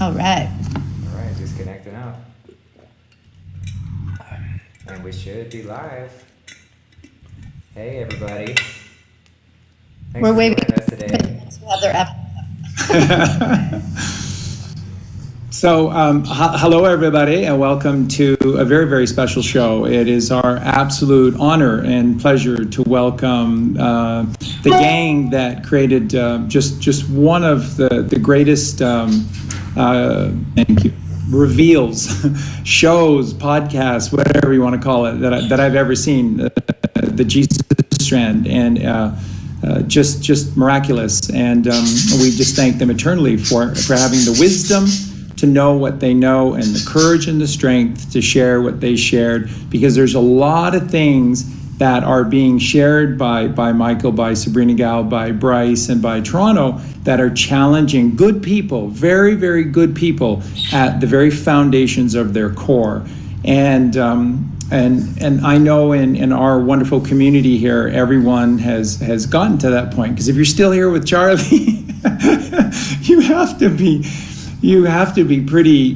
All right. All right, just connecting up. And we should be live. Hey, everybody. Thanks We're for waiting joining us today. to have their app. So, hello everybody, and welcome to a very, very special show. It is our absolute honor and pleasure to welcome the gang that created just one of the greatest thank you, reveals, shows, podcasts, whatever you want to call it, that I've ever seen, the Jesus Strand, and just miraculous. And we just thank them eternally for having the wisdom to know what they know and the courage and the strength to share what they shared, because there's a lot of things that are being shared by Michael, by Sabrinagal, by Brice, and by Toronto that are challenging good people, very, very good people at the very foundations of their core. And I know in our wonderful community here, everyone has gotten to that point. Because if you're still here with Charlie, you have to be pretty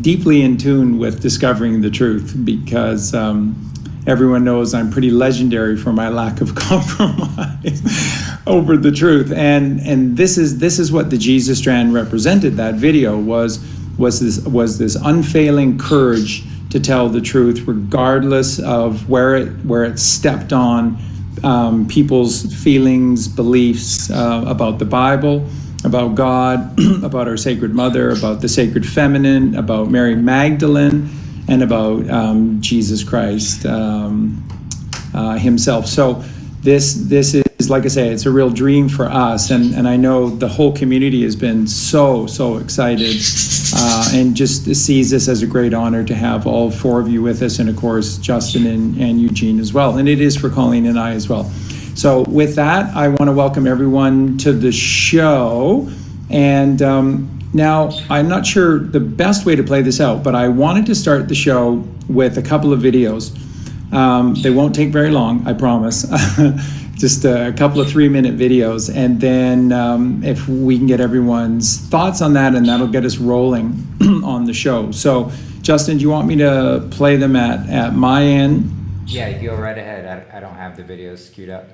deeply in tune with discovering the truth, because everyone knows I'm pretty legendary for my lack of compromise over the truth. And this is what the Jesus Strand represented. That video was this unfailing courage to tell the truth, regardless of where it stepped on people's feelings, beliefs about the Bible, about God, about our Sacred Mother, about the Sacred Feminine, about Mary Magdalene, and about Jesus Christ himself. So this is, like I say, it's a real dream for us, and I know the whole community has been so excited and just sees this as a great honor to have all four of you with us, and of course Justin and Eugene as well, and it is for Colleen and I as well. So with that, I want to welcome everyone to the show. And now, I'm not sure the best way to play this out, but I wanted to start the show with a couple of videos. They won't take very long, I promise. Just a couple of 3-minute videos. And then if we can get everyone's thoughts on that, and that'll get us rolling on the show. So, Justin, do you want me to play them at my end? Yeah, you go right ahead. I don't have the videos queued up.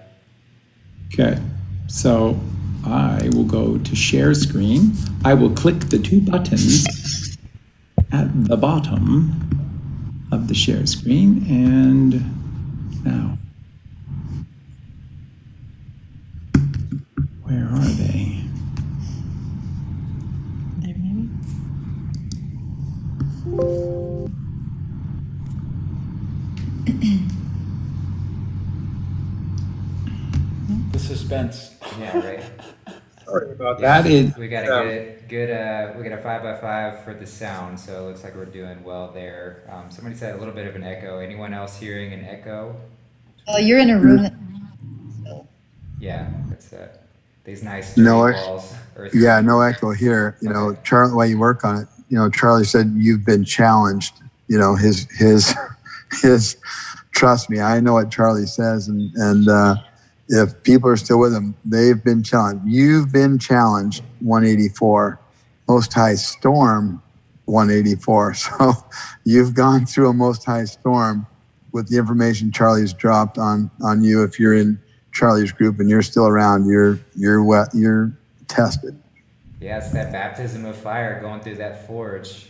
Okay, so I will go to share screen. I will click the two buttons at the bottom of the share screen, and now, where are they? There, maybe. The suspense. Yeah, right. Sorry about Yeah, that. we got a good we got a 5x5 for the sound, so it looks like we're doing well there. Somebody said a little bit of an echo. Anyone else hearing an echo? Oh, you're in a room that. Yeah, that's these nice No, walls. Yeah, no echo here. You know, Charlie, while you work on it, Charlie said you've been challenged. His trust me, I know what Charlie says, and if people are still with him, they've been challenged. You've been challenged, 184, Most High Storm, 184. So you've gone through a Most High Storm with the information Charlie's dropped on you. If you're in Charlie's group and you're still around, you're tested. Yeah, it's that baptism of fire going through that forge,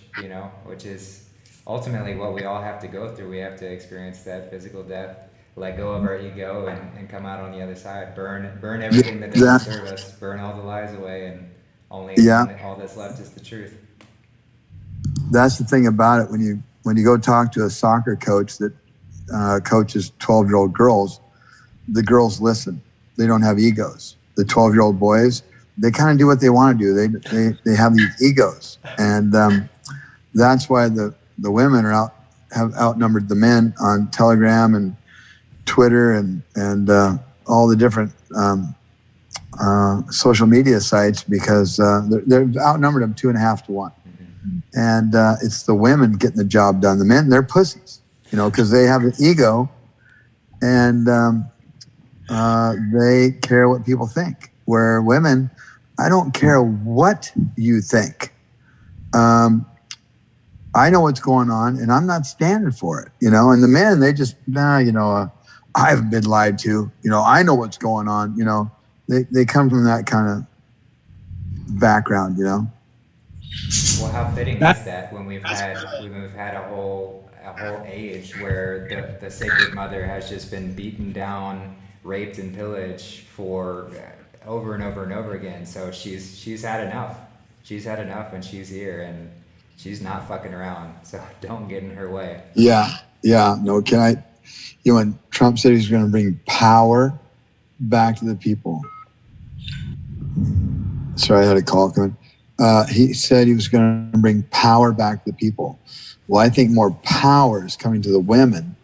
which is ultimately what we all have to go through. We have to experience that physical death, let go of our ego, and come out on the other side. Burn everything that doesn't serve us. Burn all the lies away, and only all that's left is the truth. That's the thing about it. When you go talk to a soccer coach that coaches 12-year-old girls, the girls listen. They don't have egos. The 12-year-old boys, they kind of do what they want to do. They have these egos, and that's why the women have outnumbered the men on Telegram and Twitter and all the different social media sites, because they've outnumbered them 2.5 to 1. And it's the women getting the job done. The men, they're pussies, because they have an ego, and they care what people think. Where women, I don't care what you think. I know what's going on, and I'm not standing for it, And the men, they just, I haven't been lied to, I know what's going on, They come from that kind of background, Well, how fitting is that when we've had a whole age where the Sacred Mother has just been beaten down, raped, and pillaged for over and over and over again. So she's had enough. She's had enough, and she's here, and she's not fucking around. So don't get in her way. Yeah. No, when Trump said he's going to bring power back to the people. Sorry, I had a call coming. He said he was going to bring power back to the people. Well, I think more power is coming to the women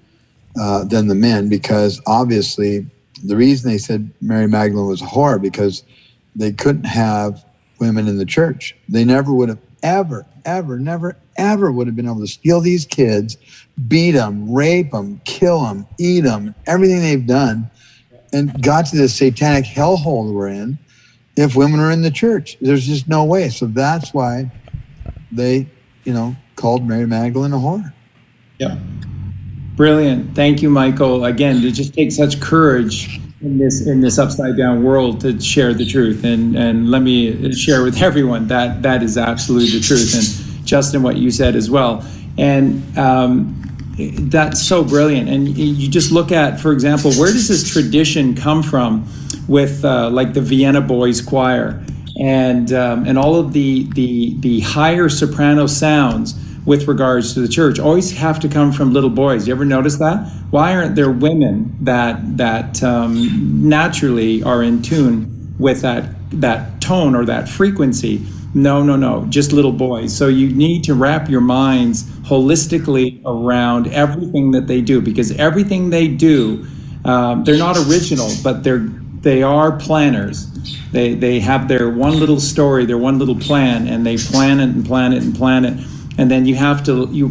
than the men, because obviously the reason they said Mary Magdalene was a whore, because they couldn't have women in the church. They never would have never would have been able to steal these kids, beat them, rape them, kill them, eat them, everything they've done, and got to this satanic hellhole we're in if women were in the church. There's just no way. So that's why they, called Mary Magdalene a whore. Yeah. Brilliant. Thank you, Michael. Again, it just takes such courage in this upside down world to share the truth. And let me share with everyone that is absolutely the truth. And Justin, what you said as well. And that's so brilliant. And you just look at, for example, where does this tradition come from with like the Vienna Boys Choir and all of the higher soprano sounds with regards to the church always have to come from little boys. You ever notice that? Why aren't there women that naturally are in tune with that tone or that frequency? No, just little boys. So you need to wrap your minds holistically around everything that they do, because everything they do, they're not original, but they are planners. They have their one little story, their one little plan, and they plan it and plan it and plan it. And then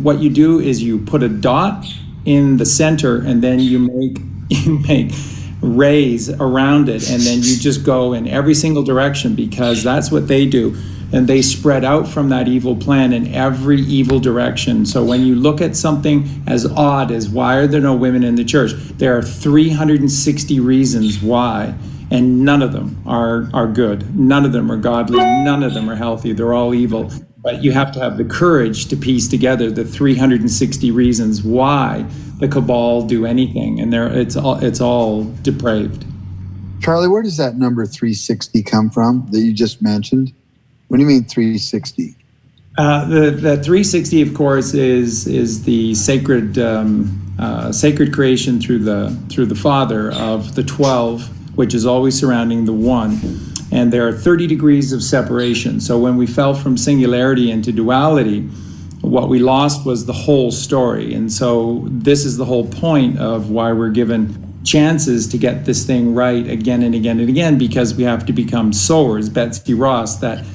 what you do is you put a dot in the center, and then you make rays around it, and then you just go in every single direction, because that's what they do. And they spread out from that evil plan in every evil direction. So when you look at something as odd as why are there no women in the church, there are 360 reasons why, and none of them are good. None of them are godly. None of them are healthy. They're all evil. But you have to have the courage to piece together the 360 reasons why the cabal do anything, and it's all depraved. Charlie, where does that number 360 come from that you just mentioned? What do you mean 360? The 360, of course, is the sacred creation through the Father of the 12, which is always surrounding the one. And there are 30 degrees of separation. So when we fell from singularity into duality, what we lost was the whole story. And so this is the whole point of why we're given chances to get this thing right again and again and again, because we have to become sewers, Betsy Ross, that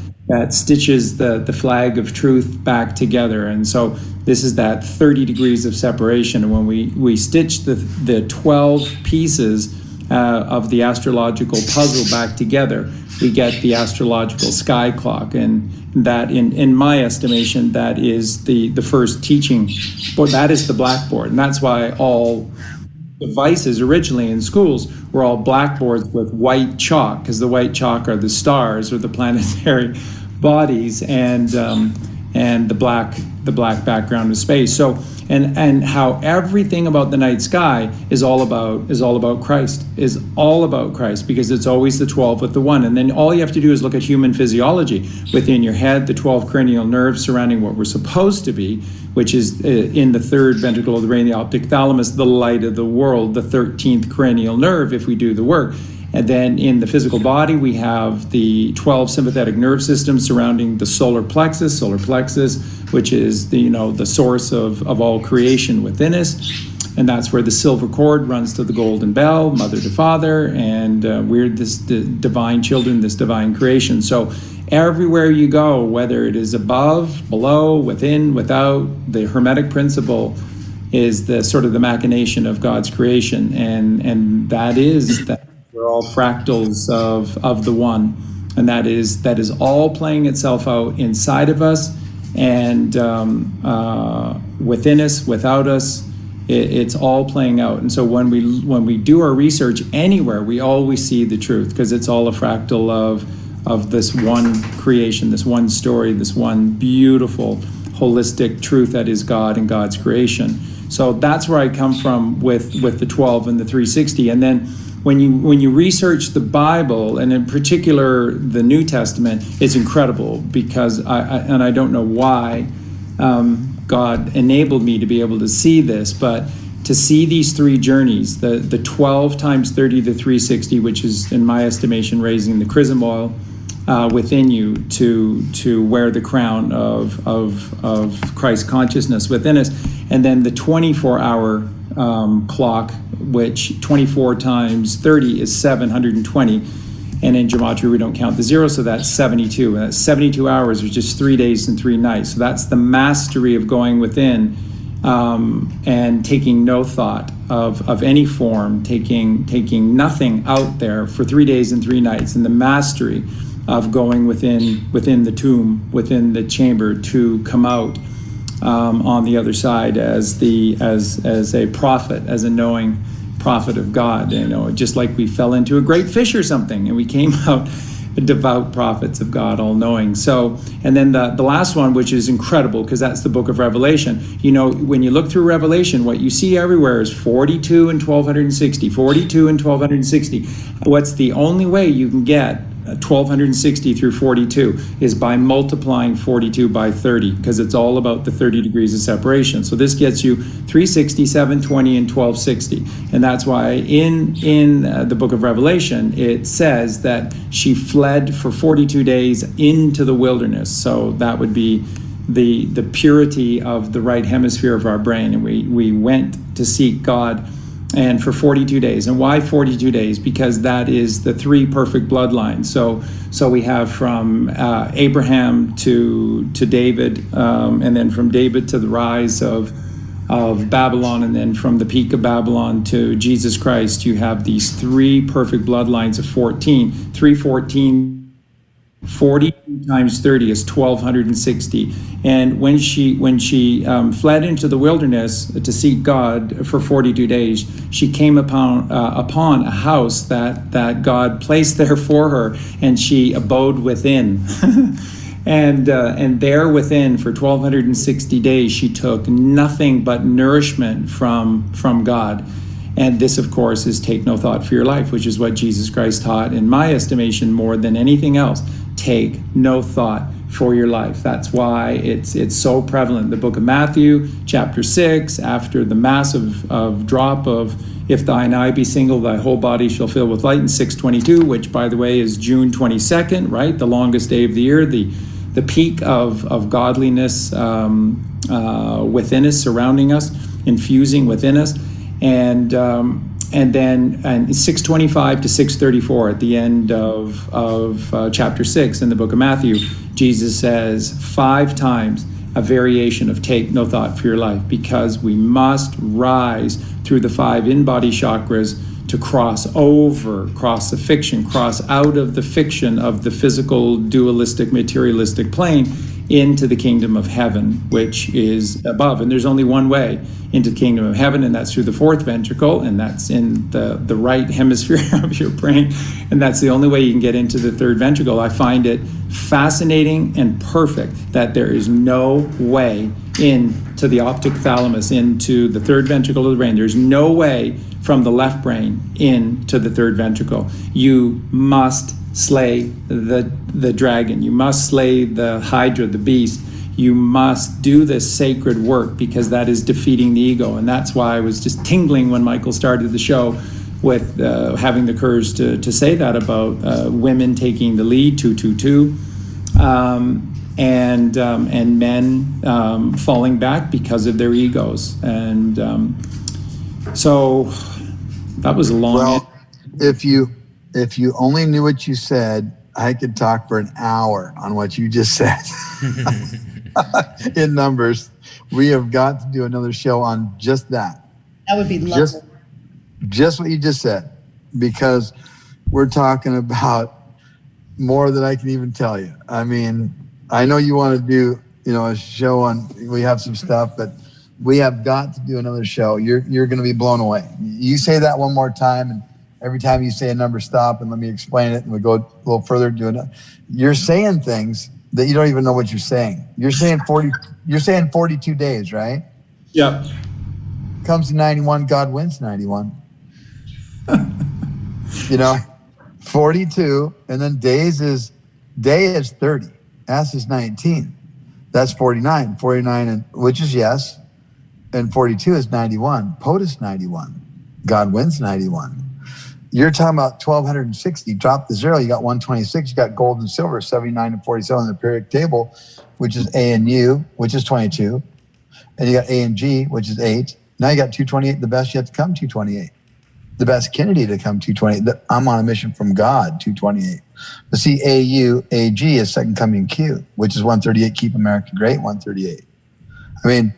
stitches the flag of truth back together. And so this is that 30 degrees of separation. And when we stitch the 12 pieces of the astrological puzzle back together, we get the astrological sky clock. And that, in my estimation, that is the first teaching. But that is the blackboard. And that's why all devices originally in schools were all blackboards with white chalk, because the white chalk are the stars or the planetary bodies, and the black background of space. So and how everything about the night sky is all about Christ, because it's always the 12 with the 1. And then all you have to do is look at human physiology within your head, the 12 cranial nerves surrounding what we're supposed to be, which is in the 3rd ventricle of the brain, the optic thalamus, the light of the world, the 13th cranial nerve, if we do the work. And then in the physical body, we have the 12 sympathetic nerve systems surrounding the solar plexus, which is the source of all creation within us. And that's where the silver cord runs to the golden bell, mother to father, and we're this divine children, this divine creation. So everywhere you go, whether it is above, below, within, without, the Hermetic principle is the sort of the machination of God's creation. And that is that. We're all fractals of the one, and that is all playing itself out inside of us, and within us, without us. It's all playing out. And so when we do our research anywhere, we always see the truth, because it's all a fractal of this one creation, this one story, this one beautiful holistic truth that is God and God's creation. So that's where I come from with the 12 and the 360. And then when you research the Bible, and in particular the New Testament, it's incredible, because I don't know why God enabled me to be able to see this, but to see these three journeys, the 12 times 30 to 360, which is, in my estimation, raising the chrism oil within you to wear the crown of Christ consciousness within us, and then the 24-hour clock, which 24 times 30 is 720. And in Gematria, we don't count the zero, so that's 72. And that's 72 hours, which is 3 days and 3 nights. So that's the mastery of going within and taking no thought of any form, taking nothing out there for 3 days and 3 nights, and the mastery of going within the tomb, within the chamber, to come out on the other side as a prophet, as a knowing prophet of God, just like we fell into a great fish or something, and we came out devout prophets of God, all knowing. So, and then the last one, which is incredible, because that's the book of Revelation. When you look through Revelation, what you see everywhere is 42 and 1260, 42 and 1260. What's the only way you can get 1260 through 42 is by multiplying 42 by 30, because it's all about the 30 degrees of separation. So this gets you 360, 720, and 1260. And that's why in the book of Revelation, it says that she fled for 42 days into the wilderness. So that would be the purity of the right hemisphere of our brain. And we went to seek God, and for 42 days. And why 42 days? Because that is the three perfect bloodlines. So we have from Abraham to David, and then from David to the rise of Babylon, and then from the peak of Babylon to Jesus Christ. You have these three perfect bloodlines of 14. 314, 40 times 30 is 1260. And when she fled into the wilderness to seek God for 42 days, she came upon a house that God placed there for her, and she abode within. And there within, for 1260 days, she took nothing but nourishment from God. And this, of course, is take no thought for your life, which is what Jesus Christ taught, in my estimation, more than anything else. Take no thought for your life. That's why it's so prevalent. The book of Matthew, chapter 6, after the massive drop of, if thine eye be single, thy whole body shall fill with light, in 622, which, by the way, is June 22nd, right? The longest day of the year, the peak of godliness within us, surrounding us, infusing within us. And then 625 to 634 at the end of chapter 6 in the book of Matthew, Jesus says 5 times a variation of take no thought for your life, because we must rise through the 5 in-body chakras to cross the fiction, cross out of the fiction of the physical, dualistic, materialistic plane into the kingdom of heaven, which is above. And there's only one way into the kingdom of heaven, and that's through the 4th ventricle, and that's in the right hemisphere of your brain, and that's the only way you can get into the 3rd ventricle. I find it fascinating and perfect that there is no way into the optic thalamus, into the 3rd ventricle of the brain. There's no way from the left brain into the 3rd ventricle. You must slay the dragon. You must slay the hydra, the beast. You must do this sacred work, because that is defeating the ego. And that's why I was just tingling when Michael started the show with having the courage to say that about women taking the lead, 222, and men falling back because of their egos. And so that was a long. Well, if you only knew what you said, I could talk for an hour on what you just said. In numbers, we have got to do another show on just that. That would be lovely. Just what you just said, because we're talking about more than I can even tell you. I mean, I know you want to do, a show on. We have some stuff, but we have got to do another show. You're going to be blown away. You say that one more time, and every time you say a number, stop and let me explain it, and we go a little further. You're saying things that you don't even know what you're saying. You're saying 40. You're saying 42 days, right? Yep. Comes to 91, God wins 91. 42, and then day is 30. S is 19. That's 49. 49, and which is yes. And 42 is 91. POTUS 91. God wins 91. You're talking about 1260. Drop the zero. You got 126. You got gold and silver, 79 and 47 on the periodic table, which is A and U, which is 22. And you got A and G, which is 8. Now you got 228. The best yet to come, 228. The best Kennedy to come, 228. I'm on a mission from God, 228. But see, AU, AG is second coming Q, which is 138. Keep America great, 138. I mean,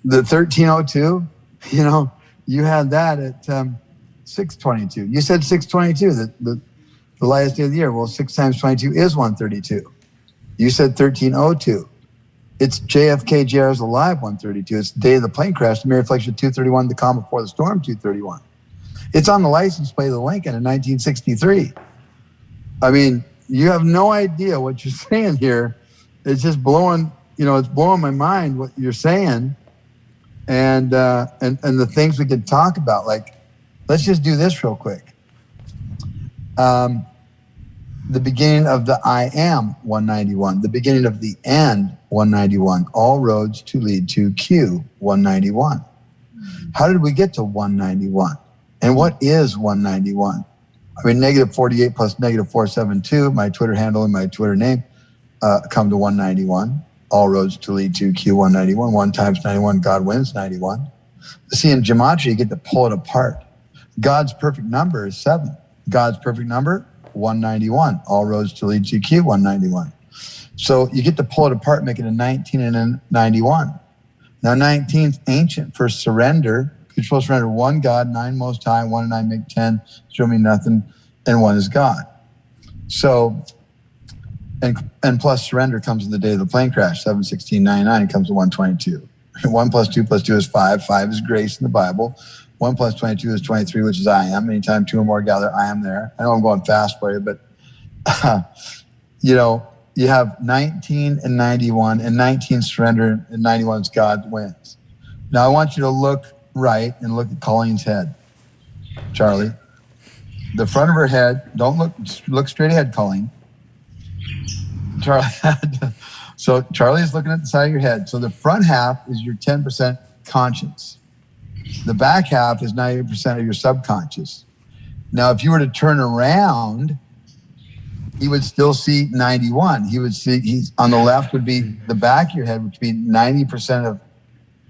the 1302, you had that at 622. You said 622, the last day of the year. Well, 6 times 22 is 132. You said 1302. It's JFK JR is alive, 132. It's the day of the plane crash, the mirror reflection 231, the calm before the storm, 231. It's on the license plate of the Lincoln in 1963. I mean, you have no idea what you're saying here. It's just blowing, it's blowing my mind what you're saying. And the things we could talk about, like, let's just do this real quick. The beginning of the I am, 191. The beginning of the end, 191. All roads to lead to Q, 191. How did we get to 191? And what is 191? I mean, -48 plus -472, my Twitter handle and my Twitter name, come to 191. All roads to lead to Q, 191. 1 times 91, God wins 91. See, in Gematria, you get to pull it apart. God's perfect number is 7. God's perfect number, 191. All roads to lead to Q, 191. So you get to pull it apart, make it a 19 and a 91. Now, 19 is ancient for surrender. You're supposed to surrender 1 God, 9 Most High, 1 and 9 make 10, show me nothing, and 1 is God. So, and plus surrender comes in the day of the plane crash, 7/16/99 comes to 122. 1 plus 2 plus 2 is 5. 5 is grace in the Bible. 1 plus 22 is 23, which is I am. Anytime 2 or more gather, I am there. I know I'm going fast for you, but you have 19 and 91, and 19 surrender, and 91 is God wins. Now I want you to look right and look at Colleen's head, Charlie. The front of her head, don't look straight ahead, Colleen. Charlie. So Charlie is looking at the side of your head. So the front half is your 10% conscience. The back half is 90% of your subconscious. Now, if you were to turn around, he would still see 91. He would see, he's on the left would be the back of your head, which would be 90% of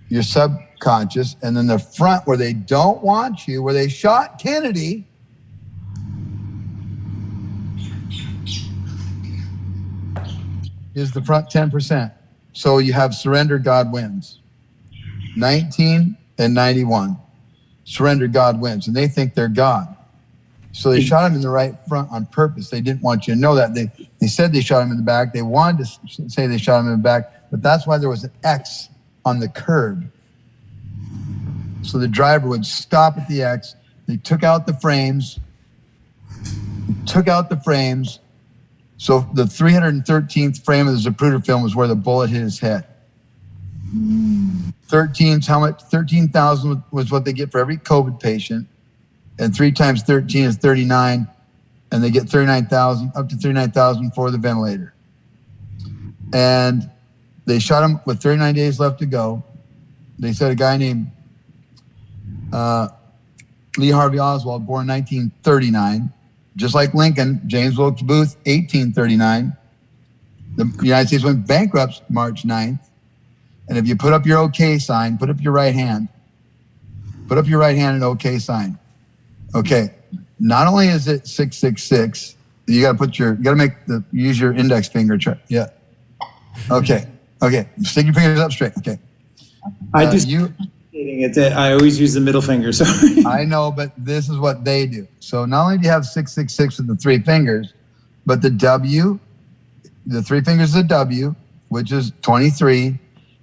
your subconscious. And then the front, where they don't want you, where they shot Kennedy, is the front 10%. So you have surrender, God wins. 19 and 91. Surrender, God wins. And they think they're God. So they shot him in the right front on purpose. They didn't want you to know that. They said they shot him in the back. They wanted to say they shot him in the back, but that's why there was an X on the curb. So the driver would stop at the X. They took out the frames. So the 313th frame of the Zapruder film was where the bullet hit his head. 13's how much? 13,000 was what they get for every COVID patient. And 3 times 13 is 39. And they get 39,000, up to 39,000 for the ventilator. And they shot him with 39 days left to go. They said a guy named Lee Harvey Oswald, born 1939, just like Lincoln, James Wilkes Booth, 1839. The United States went bankrupt March 9th. And if you put up your OK sign, put up your right hand. Put up your right hand and OK sign. Okay. Not only is it 666, you got to use your index finger. Yeah. Okay. Stick your fingers up straight. Okay. I always use the middle finger. Sorry. I know, but this is what they do. So not only do you have 666 with the 3 fingers, but the W, the 3 fingers is a W, which is 23,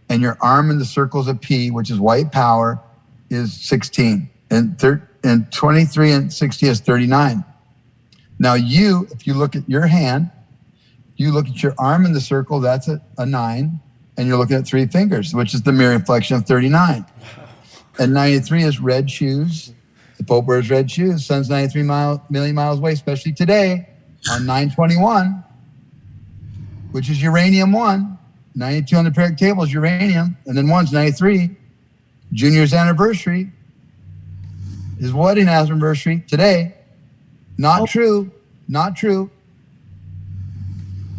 and your arm in the circles of P, which is white power, is 16. And 23 and 60 is 39. Now if you look at your hand, you look at your arm in the circle, that's a 9, and you're looking at 3 fingers, which is the mirror reflection of 39. And 93 is red shoes. The Pope wears red shoes. Sun's 93 million miles away, especially today on 9/21, which is uranium 1. 92 on the periodic table is uranium, and then 1's 93. Junior's anniversary, his wedding anniversary today. Not true. Not true.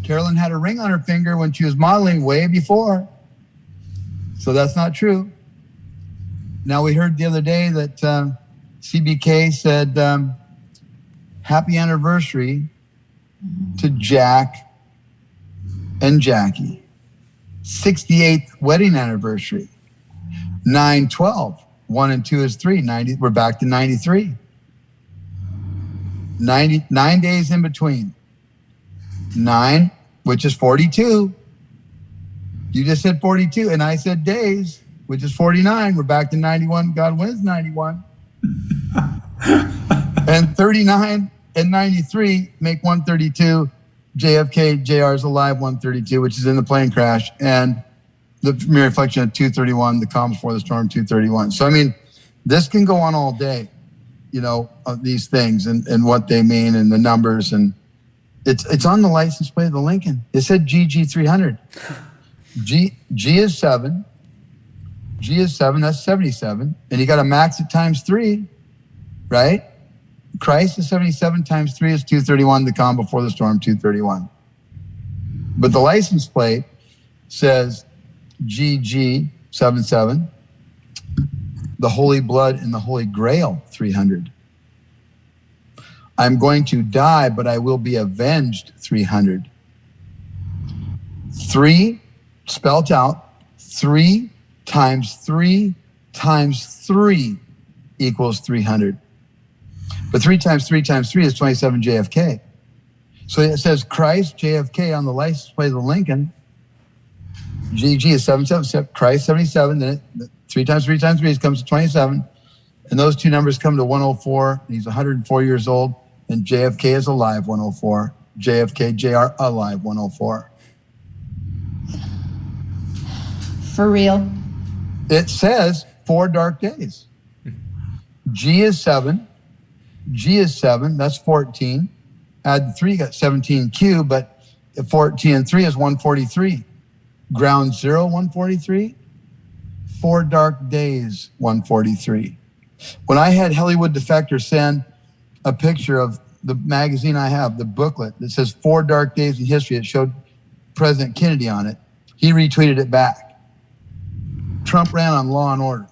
Carolyn had a ring on her finger when she was modeling way before. So that's not true. Now, we heard the other day that CBK said, happy anniversary to Jack and Jackie. 68th wedding anniversary. 9/12. 1 and 2 is 3. 90. We're back to 93. 9 days in between. 9, which is 42. You just said 42, and I said days, which is 49. We're back to 91. God wins 91. And 39 and 93 make 132. JFK, JR's alive, 132, which is in the plane crash. And the mirror reflection of 231, the calm before the storm, 231. So, I mean, this can go on all day, these things and what they mean and the numbers. And it's on the license plate of the Lincoln. It said GG300. G is 7. G is 7, that's 77. And you got to max it times 3, right? Christ is 77 times 3 is 231, the calm before the storm, 231. But the license plate says GG77, the Holy Blood and the Holy Grail, 300. I'm going to die, but I will be avenged, 300. 3, spelt out, 3 times 3 times 3 equals 300. But 3 times 3 times 3 is 27 JFK. So it says Christ, JFK on the license plate of the Lincoln. GG is 77, Christ 77, then 3 times 3 times 3 comes to 27. And those two numbers come to 104. He's 104 years old. And JFK is alive, 104. JFK, JR, alive, 104. For real. It says 4 dark days. G is 7. G is 7. That's 14. Add 3, you got 17Q, but 14 and 3 is 143. Ground zero, 143. 4 dark days, 143. When I had Hollywood Defector send a picture of the magazine I have, the booklet that says 4 dark days in history, it showed President Kennedy on it. He retweeted it back. Trump ran on law and order.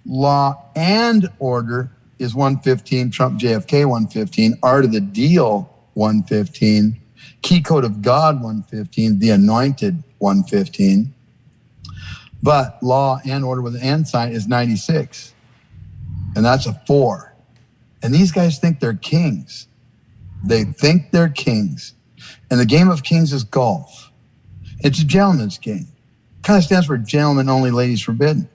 Law and order is 115. Trump JFK 115. Art of the Deal 115. Key Code of God 115. The Anointed 115. But law and order with an and sign is 96. And that's a 4. And these guys think they're kings. They think they're kings. And the game of kings is golf. It's a gentleman's game. It kind of stands for gentlemen only, ladies forbidden.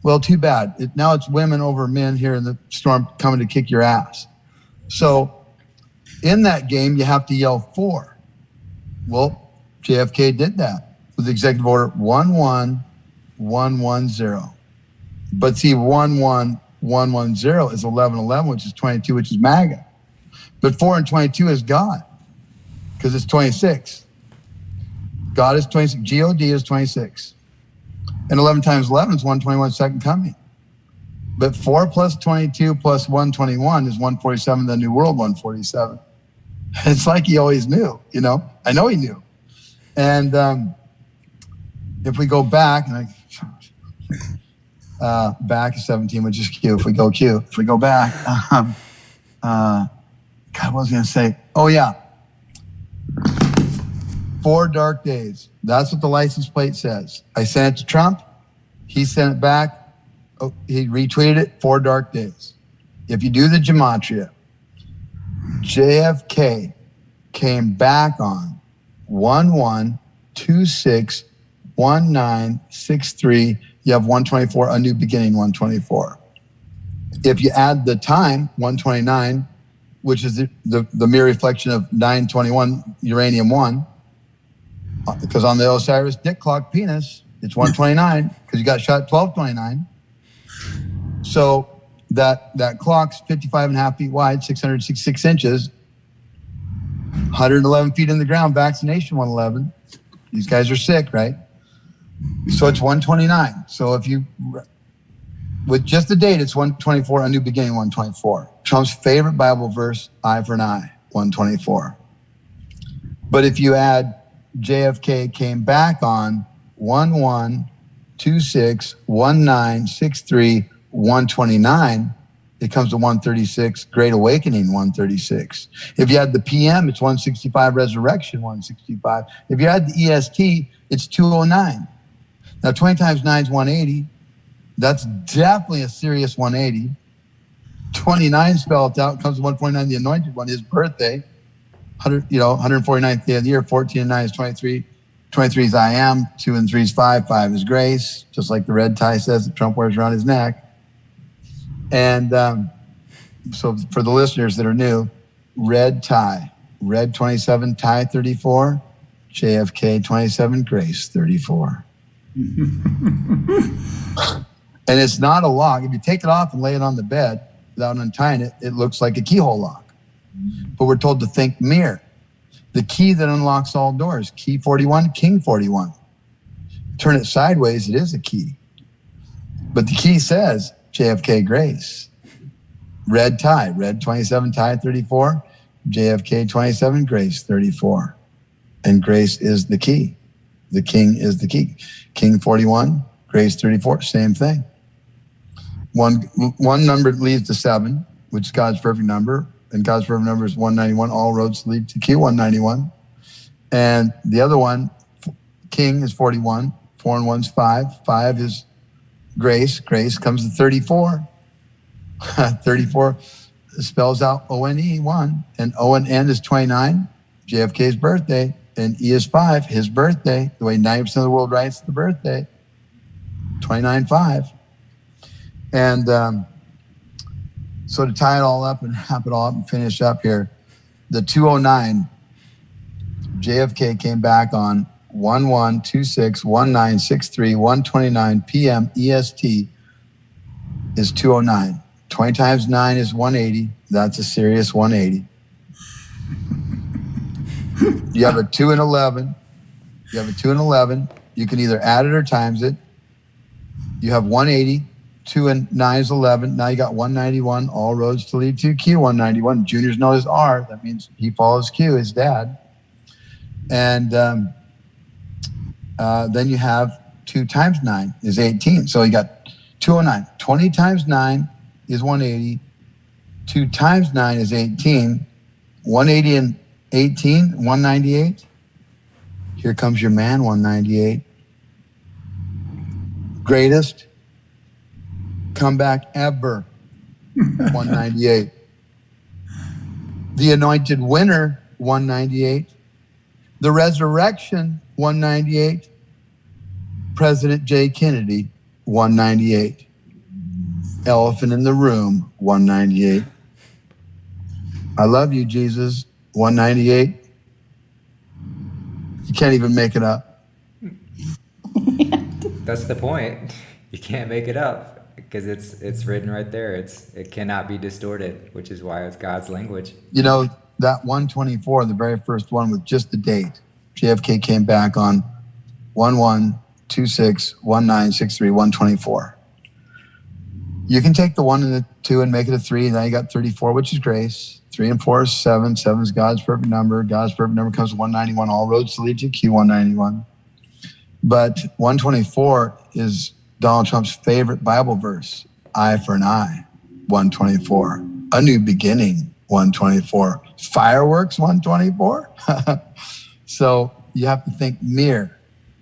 Well, too bad. Now it's women over men here in the storm coming to kick your ass. So in that game, you have to yell 4. Well, JFK did that with Executive Order 11110. But see, 11110 is 1111, which is 22, which is MAGA. But 4 and 22 is God, because it's 26. God is 26. G-O-D is 26. And 11 times 11 is 121, second coming. But 4 plus 22 plus 121 is 147, the New World 147. It's like he always knew, I know he knew. And if we go back, back is 17, which is Q. If we go back, God, what was I going to say? Oh, yeah. 4 dark days. That's what the license plate says. I sent it to Trump. He sent it back. Oh, he retweeted it. 4 dark days. If you do the Gematria, JFK came back on 1126 1963, you have 124, a new beginning, 124. If you add the time, 129, which is the mere reflection of 921, uranium 1, because on the Osiris dick clock penis, it's 129, because you got shot at 1229. So that clock's 55 and a half feet wide, 666 inches, 111 feet in the ground, vaccination 111. These guys are sick, right? So it's 129. So if you, with just the date, it's 124, a new beginning, 124. Trump's favorite Bible verse, eye for an eye, 124. But if you add JFK came back on 11261963 129, it comes to 136, Great Awakening 136. If you add the PM, it's 165, Resurrection 165. If you add the EST, it's 209. Now 20 times 9 is 180. That's definitely a serious 180. 29 spelled out, comes to 149, the anointed one, his birthday. 149th day of the year, 14 and 9 is 23. 23 is I am, 2 and 3 is 5, 5 is grace, just like the red tie says that Trump wears around his neck. And so for the listeners that are new, red tie, red 27, tie 34, JFK 27, grace 34. And it's not a lock. If you take it off and lay it on the bed without untying it, it looks like a keyhole lock. But we're told to think mirror. The key that unlocks all doors, key 41, king 41. Turn it sideways, it is a key. But the key says JFK grace. Red tie, red 27, tie 34, JFK 27, grace 34. And grace is the key. The king is the key. King 41, grace 34, same thing. One number leads to 7, which is God's perfect number. And God's perfect number is 191. All roads lead to Q191. And the other one, king, is 41. 4 and 1 is 5. 5 is grace. Grace comes to 34. 34 spells out O-N-E, 1. And O and N is 29, JFK's birthday. And E is 5, his birthday. The way 90% of the world writes the birthday. 29-5. And so to tie it all up and wrap it all up and finish up here, the 209, JFK came back on 11261963 PM EST is 209. 20 times 9 is 180. That's a serious 180. You have a 2 and 11. You have a 2 and 11. You can either add it or times it. You have 180. 2 and 9 is 11. Now you got 191. All roads to lead to Q191. Junior's known as R. That means he follows Q, his dad. And then you have 2 times 9 is 18. So you got 209. 20 times 9 is 180. 2 times 9 is 18. 180 and 18, 198. Here comes your man, 198. Greatest comeback ever, 198. The anointed winner, 198. The resurrection, 198. President J. Kennedy, 198. Elephant in the room, 198. I love you, Jesus, 198. You can't even make it up. That's the point. You can't make it up because it's written right there. It cannot be distorted, which is why it's God's language. You know, that 124, the very first one with just the date, JFK came back on 11261963 You can take the 1 and the 2 and make it a 3, and now you got 34, which is grace. 3 and 4 is 7. 7 is God's perfect number. God's perfect number comes to 191. All roads to lead to Q191. But 124 is Donald Trump's favorite Bible verse, eye for an eye, 124. A new beginning, 124. Fireworks, 124. So you have to think mirror.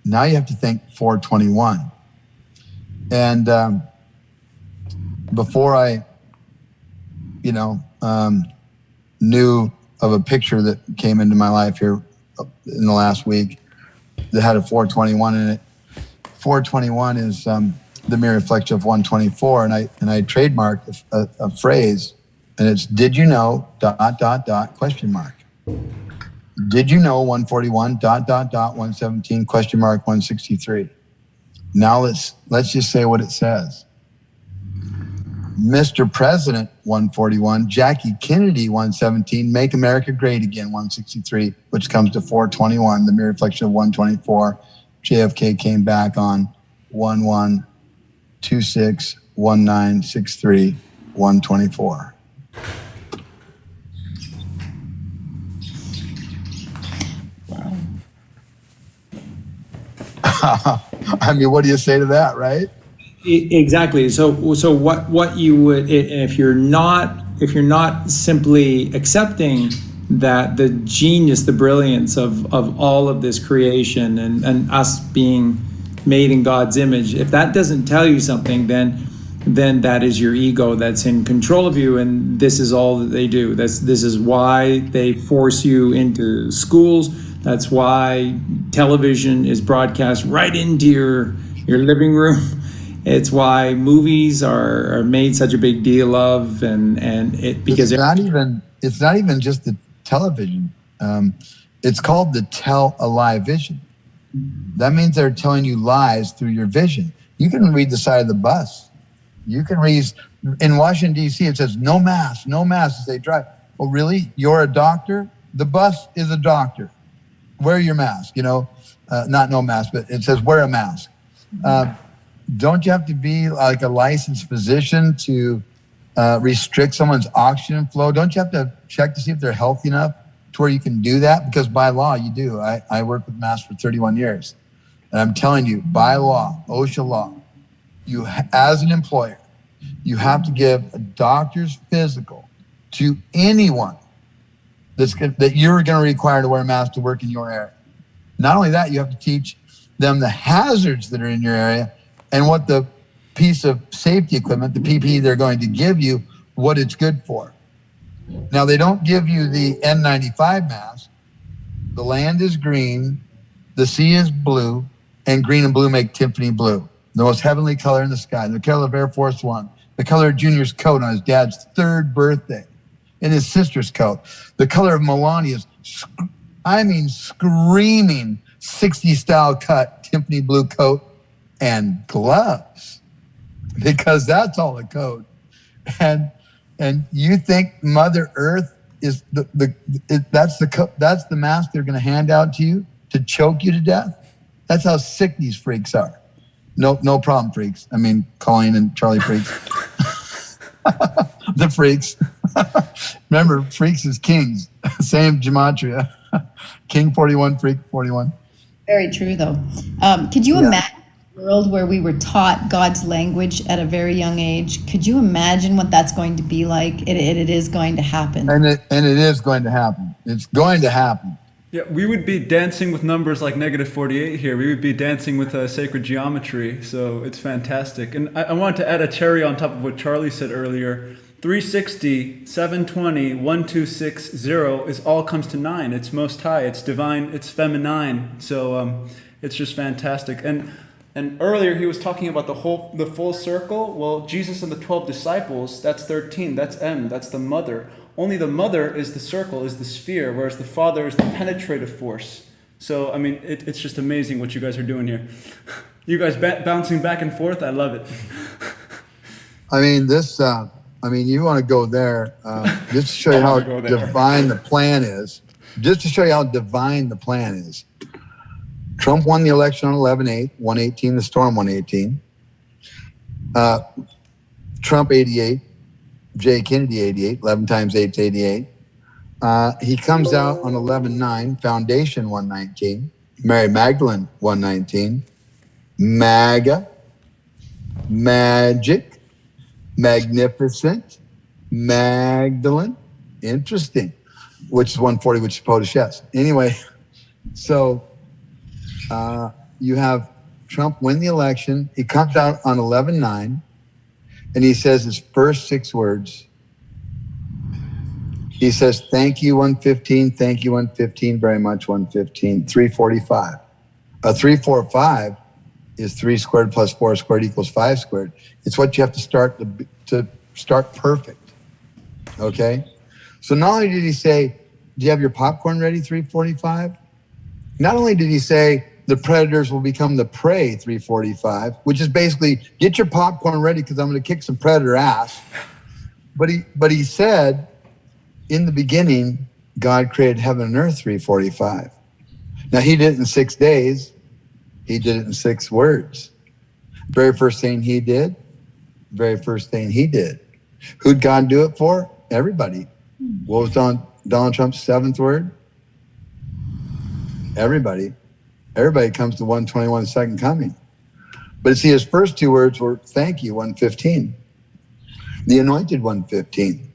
Now you have to think 421. And before I, knew of a picture that came into my life here in the last week that had a 421 in it, 421 is the mere reflection of 124, and I trademarked a phrase, and it's "Did you know? ... question mark. Did you know 141 ... 117 question mark 163? Now let's just say what it says. Mr. President 141, Jackie Kennedy 117, Make America Great Again 163, which comes to 421, the mere reflection of 124. JFK came back on 11261963 124. I mean, what do you say to that, right? Exactly. So what you would, if you're not simply accepting that the genius, the brilliance of all of this creation and us being made in God's image, if that doesn't tell you something, then that is your ego that's in control of you, and this is all that they do. This is why they force you into schools. That's why television is broadcast right into your living room. It's why movies are made such a big deal of, and it because it's not even just the television. It's called the tell a lie vision. That means they're telling you lies through your vision. You can read the side of the bus. You can read in Washington D.C. it says no mask as they drive. Oh, really? You're a doctor? The bus is a doctor. Wear your mask. Not no mask, but it says wear a mask. Don't you have to be like a licensed physician to restrict someone's oxygen flow? Don't you have to check to see if they're healthy enough to where you can do that? Because by law, you do. I worked with masks for 31 years. And I'm telling you, by law, OSHA law, as an employer, you have to give a doctor's physical to anyone that you're going to require to wear a mask to work in your area. Not only that, you have to teach them the hazards that are in your area and what the piece of safety equipment, the PPE they're going to give you, what it's good for. Now, they don't give you the N95 mask. The land is green, the sea is blue, and green and blue make Tiffany blue, the most heavenly color in the sky, the color of Air Force One, the color of Junior's coat on his dad's 3rd birthday, and his sister's coat, the color of Melania's, screaming 60s style cut Tiffany blue coat and gloves, because that's all the code. And you think Mother Earth is that's the mask they're going to hand out to you to choke you to death? That's how sick these freaks are. No problem, freaks. I mean, Colleen and Charlie freaks. The freaks. Remember, freaks is kings. Same gematria. King 41, freak 41. Very true, though. Could you imagine a world where we were taught God's language at a very young age? Could you imagine what that's going to be like? It is going to happen. And it is going to happen. It's going to happen. Yeah, we would be dancing with numbers like -48 here. We would be dancing with sacred geometry. So it's fantastic. And I wanted to add a cherry on top of what Charlie said earlier. 360, 720, 1260 is all comes to 9. It's most high. It's divine. It's feminine. So it's just fantastic. And earlier he was talking about the full circle. Well, Jesus and the 12 disciples, that's 13. That's M. That's the mother. Only the mother is the circle, is the sphere, whereas the father is the penetrative force. So, I mean, it's just amazing what you guys are doing here. You guys bouncing back and forth, I love it. I mean, you want to go there, just to show you how divine the plan is. Just to show you how divine the plan is. Trump won the election on 11/8, 118, the storm 118. Trump 88. J. Kennedy 88, 11 times 8 is 88. He comes out on 11/9, Foundation 119, Mary Magdalene 119, MAGA, Magic, Magnificent, Magdalene, interesting, which is 140, which is POTUS, yes. Anyway, so you have Trump win the election. He comes out on 11/9. And he says his first 6 words. He says, thank you, 115, thank you, 115, very much, 115, 345. 345 is 3 squared plus 4 squared equals 5 squared. It's what you have to start to start perfect. Okay? So not only did he say, do you have your popcorn ready, 345? Not only did he say the predators will become the prey, 345, which is basically get your popcorn ready because I'm going to kick some predator ass. But he said, in the beginning, God created heaven and earth, 345. Now, he did it in 6 days. He did it in 6 words. Very first thing he did. Who'd God do it for? Everybody. What was Donald Trump's 7th word? Everybody. Everybody comes to 121 second coming. But see, his first 2 words were thank you, 115. The anointed 115.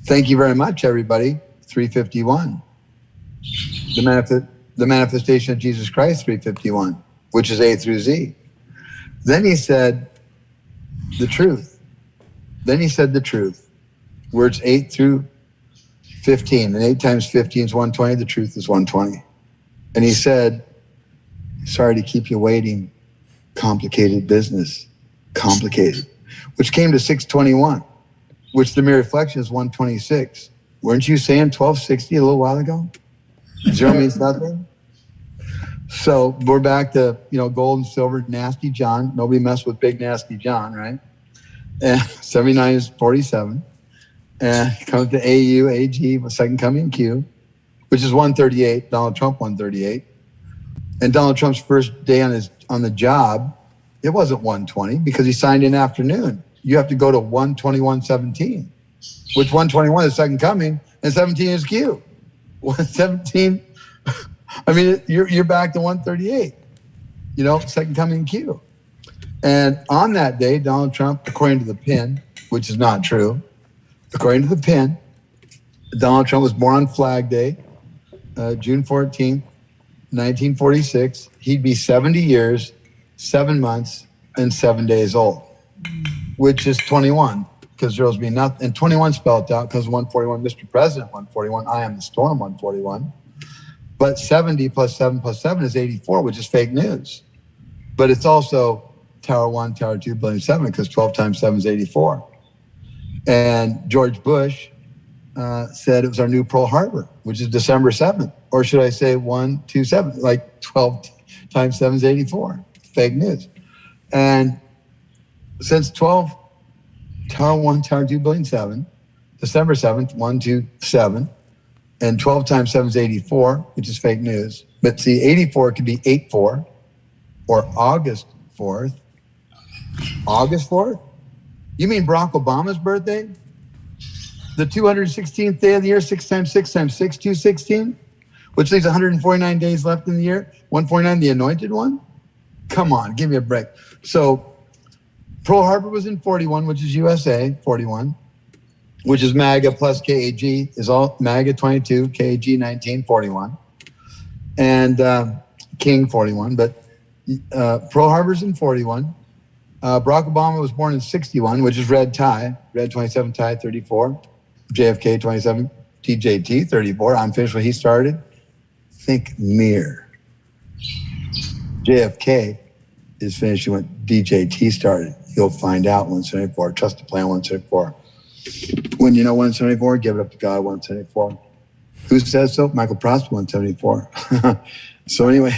Thank you very much, everybody, 351. The manifestation of Jesus Christ, 351, which is A through Z. Then he said the truth. Words 8 through 15. And 8 times 15 is 120. The truth is 120. And he said, sorry to keep you waiting. Complicated business. Complicated. Which came to 621, which the mere reflection is 126. Weren't you saying 1260 a little while ago? 0 means nothing. So we're back to, gold and silver, nasty John. Nobody messed with big nasty John, right? And 79 is 47. And comes to AU, AG, second coming Q, which is 138, Donald Trump 138. And Donald Trump's first day on the job, it wasn't 120 because he signed in afternoon. You have to go to 121.17, which 121 is second coming and 17 is Q. 117, I mean, you're back to 138, second coming Q. And on that day, Donald Trump, according to the pin, which is not true, according to the pin, Donald Trump was born on Flag Day, June 14th, 1946. He'd be 70 years, 7 months, and 7 days old, which is 21, because zeros mean nothing. And 21 spelled out because 141, Mr. President 141, I am the storm 141. But 70 plus 7 plus 7 is 84, which is fake news. But it's also Tower 1, Tower 2, Building 7, because 12 times 7 is 84. And George Bush said it was our new Pearl Harbor, which is December 7th. Or should I say 127, like 12 times 7 is 84. Fake news. And since 12, Tower 1, Tower 2, Building 7, December 7th, 127, and 12 times 7 is 84, which is fake news. But see, 84 could be 8-4 or August 4th. August 4th? You mean Barack Obama's birthday? The 216th day of the year, 6 times 6 times 6, 216, which leaves 149 days left in the year. 149, the anointed one? Come on, give me a break. So Pearl Harbor was in 41, which is USA, 41, which is MAGA plus KAG, is all MAGA 22, KAG 19, 41, and King 41. But Pearl Harbor's in 41. Barack Obama was born in 61, which is red tie, red 27 tie, 34. JFK 27, TJT 34. I'm finished what he started. Think mirror. JFK is finishing what DJT started. You'll find out 174. Trust the plan 174. When you know 174, give it up to God 174. Who says so? Michael Prosper 174. So anyway,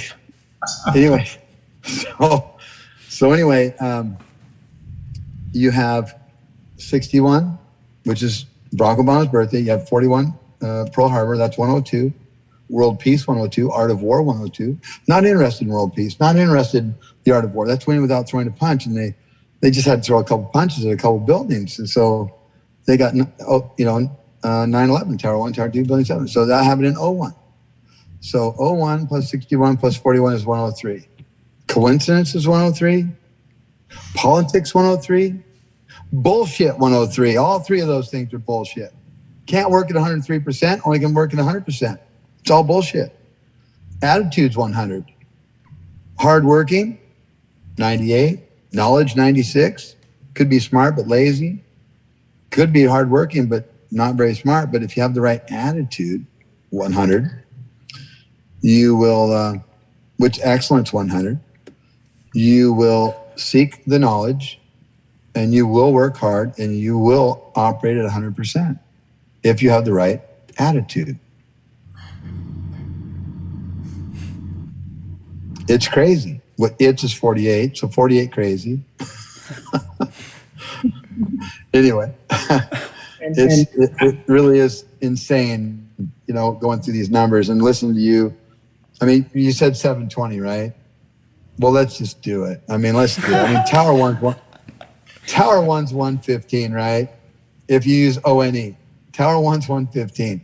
you have 61, which is Barack Obama's birthday. You have 41, Pearl Harbor, that's 102. World Peace 102, Art of War 102. Not interested in world peace, not interested in the art of war. That's winning without throwing a punch. And they just had to throw a couple punches at a couple buildings. And so they got, 9/11, Tower 1, Tower 2, Building 7. So that happened in 01. So 01 plus 61 plus 41 is 103. Coincidence is 103. Politics 103. Bullshit 103. All three of those things are bullshit. Can't work at 103%, only can work at 100%. It's all bullshit. Attitude's 100. Hardworking, 98. Knowledge, 96. Could be smart but lazy. Could be hardworking but not very smart. But if you have the right attitude, 100, you will, which excellence 100, you will seek the knowledge, and you will work hard, and you will operate at 100% if you have the right attitude. It's crazy. What it's is 48, so 48 crazy. Anyway, it really is insane, going through these numbers and listening to you. I mean, you said 720, right? Well, let's just do it. I mean, let's do it. I mean, Tower 1's 115, right? If you use ONE, Tower 1's 115.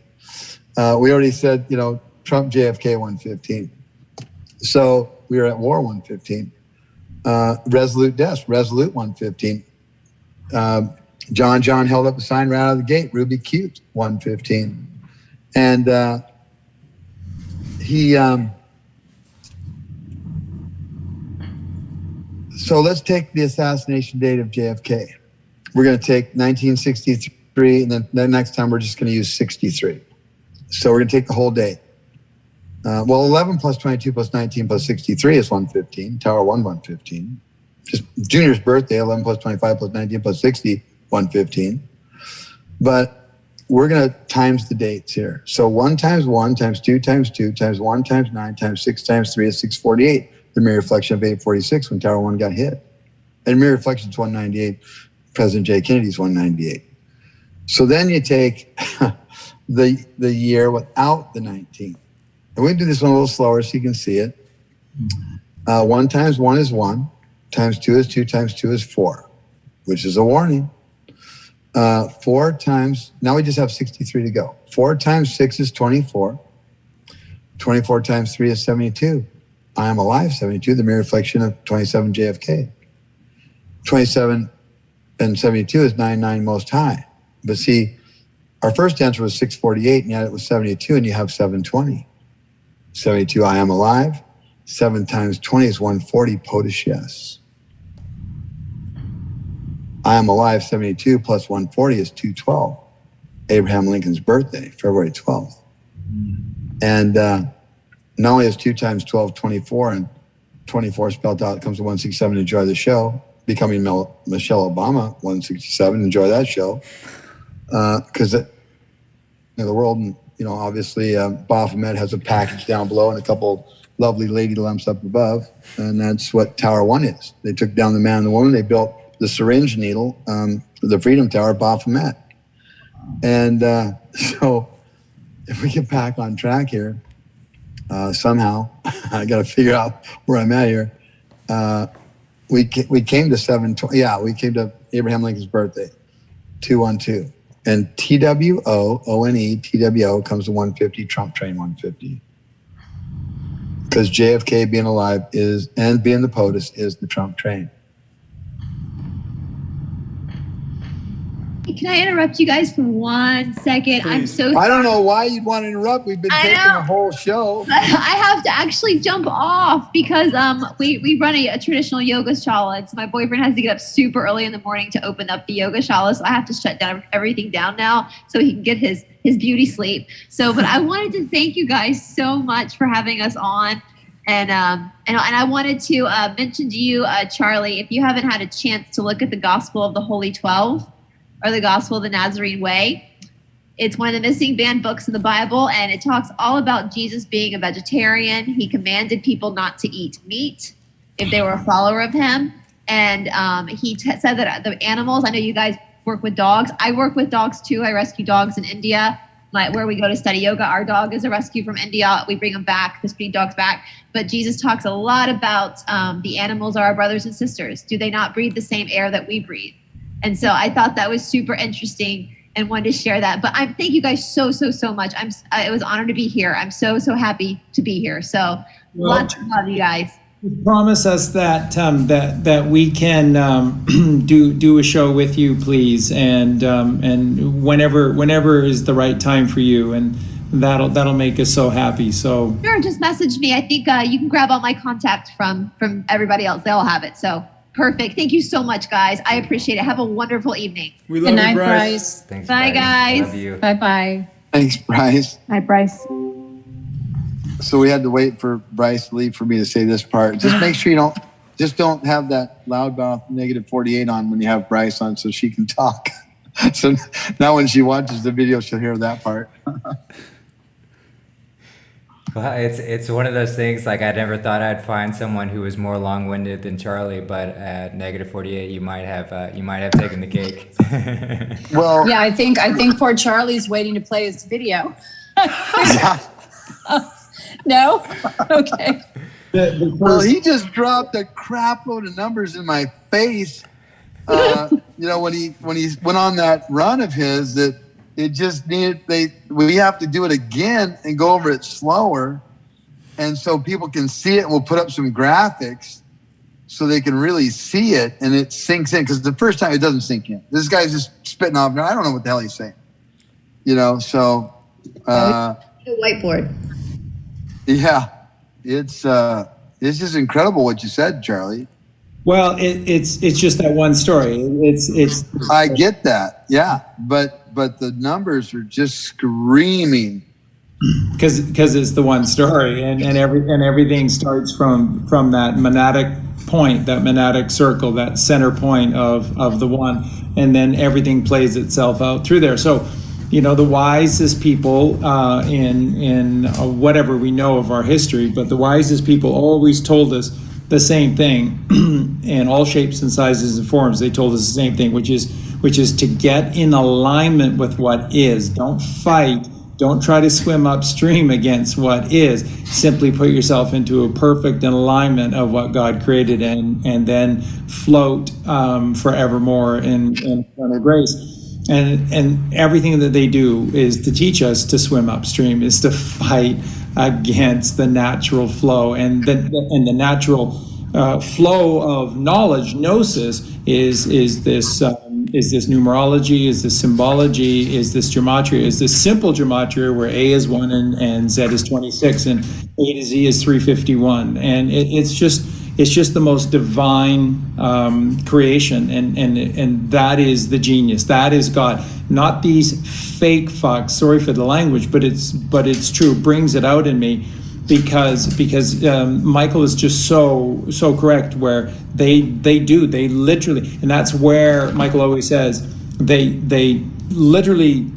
We already said, Trump JFK 115. So we are at war 115. Resolute deaths, Resolute 115. John held up a sign right out of the gate, Ruby Cute 115. And he so let's take the assassination date of JFK. We're going to take 1963, and then the next time we're just going to use 63. So we're going to take the whole day. 11 plus 22 plus 19 plus 63 is 115. Tower 1, 115. Just Junior's birthday, 11 plus 25 plus 19 plus 60, 115. But we're going to times the dates here. So 1 times 1 times 2 times 2 times 1 times 9 times 6 times 3 is 648. The mirror reflection of 846 when Tower 1 got hit. And mirror reflection is 198. President J. Kennedy's 198. So then you take the year without the 19. And we do this one a little slower so you can see it. 1 times 1 is 1. Times 2 is 2 times 2 is 4, which is a warning. 4 times, now we just have 63 to go. 4 times 6 is 24. 24 times 3 is 72. I am alive, 72, the mirror reflection of 27 JFK. 27 and 72 is 99 most high. But see, our first answer was 648, and yet it was 72, and you have 720. 72, I am alive. 7 times 20 is 140, POTUS, yes. I am alive, 72 plus 140 is 212. Abraham Lincoln's birthday, February 12th. And not only is 2 times 12, 24, and 24 spelled out, it comes to 167, enjoy the show. Becoming Michelle Obama, 167, enjoy that show. Because the world, and obviously Baphomet has a package down below and a couple lovely lady lumps up above. And that's what Tower 1 is. They took down the man and the woman. They built the syringe needle, the Freedom Tower, Baphomet. And so if we get back on track here, somehow, I got to figure out where I'm at here. We came to 720. Yeah, we came to Abraham Lincoln's birthday, 212. And TWO, ONE, TWO comes to 150, Trump train 150. Because JFK being alive is, and being the POTUS is the Trump train. Can I interrupt you guys for 1 second? I'm so sorry. I don't know why you'd want to interrupt. We've been taking a whole show. I have to actually jump off because we run a traditional yoga shala. And so my boyfriend has to get up super early in the morning to open up the yoga shala. So I have to shut down everything down now so he can get his beauty sleep. So, but I wanted to thank you guys so much for having us on. And I wanted to mention to you, Charlie, if you haven't had a chance to look at the Gospel of the Holy 12, or the Gospel of the Nazarene Way. It's one of the missing banned books in the Bible, and it talks all about Jesus being a vegetarian. He commanded people not to eat meat if they were a follower of him. And he said that the animals, I know you guys work with dogs. I work with dogs too. I rescue dogs in India. Where we go to study yoga, our dog is a rescue from India. We bring them back, the street dogs back. But Jesus talks a lot about the animals are our brothers and sisters. Do they not breathe the same air that we breathe? And so I thought that was super interesting and wanted to share that. But thank you guys so much. It was an honor to be here. I'm so happy to be here. So lots of love, you guys. Promise us that that we can do a show with you, please, and whenever is the right time for you, and that'll make us so happy. So sure, just message me. I think you can grab all my contact from everybody else. They all have it. So. Perfect. Thank you so much, guys. I appreciate it. Have a wonderful evening. We love you, Brice. Thanks, Bye, guys. Love you. Bye-bye. Thanks, Brice. Hi, Brice. So we had to wait for Brice to leave for me to say this part. Just make sure you don't Just don't have that loudmouth -48 on when you have Brice on, so she can talk. So now when she watches the video, she'll hear that part. Well, it's one of those things. Like, I never thought I'd find someone who was more long-winded than Charlie, but at -48, you might have taken the cake. Well, Yeah, I think poor Charlie's waiting to play his video. yeah. No? Okay. Well, he just dropped a crap load of numbers in my face. When he went on that run of his, that it just needed. We have to do it again and go over it slower, and so people can see it. And we'll put up some graphics so they can really see it, and it sinks in. Because the first time it doesn't sink in. This guy's just spitting off. I don't know what the hell he's saying. So a whiteboard. yeah, it's just incredible what you said, Charlie. Well, it's just that one story. It's. I get that, yeah, but the numbers are just screaming. Because it's the one story, and everything starts from that monadic point, that monadic circle, that center point of the one, and then everything plays itself out through there. So, the wisest people in whatever we know of our history, but the wisest people always told us the same thing in all shapes and sizes and forms. They told us the same thing, which is to get in alignment with what is. Don't fight. Don't try to swim upstream against what is. Simply put yourself into a perfect alignment of what God created, and then float forevermore in eternal grace. And everything that they do is to teach us to swim upstream, is to fight against the natural flow, and the natural flow of knowledge, gnosis, is this numerology, is this symbology, is this gematria, is this simple gematria where A is 1 and Z is 26 and A to Z is 351, and it's just the most divine creation, and that is the genius. That is God, not these fake fucks. Sorry for the language, but it's true. It brings it out in me because Michael is just so correct. Where they literally, and that's where Michael always says they literally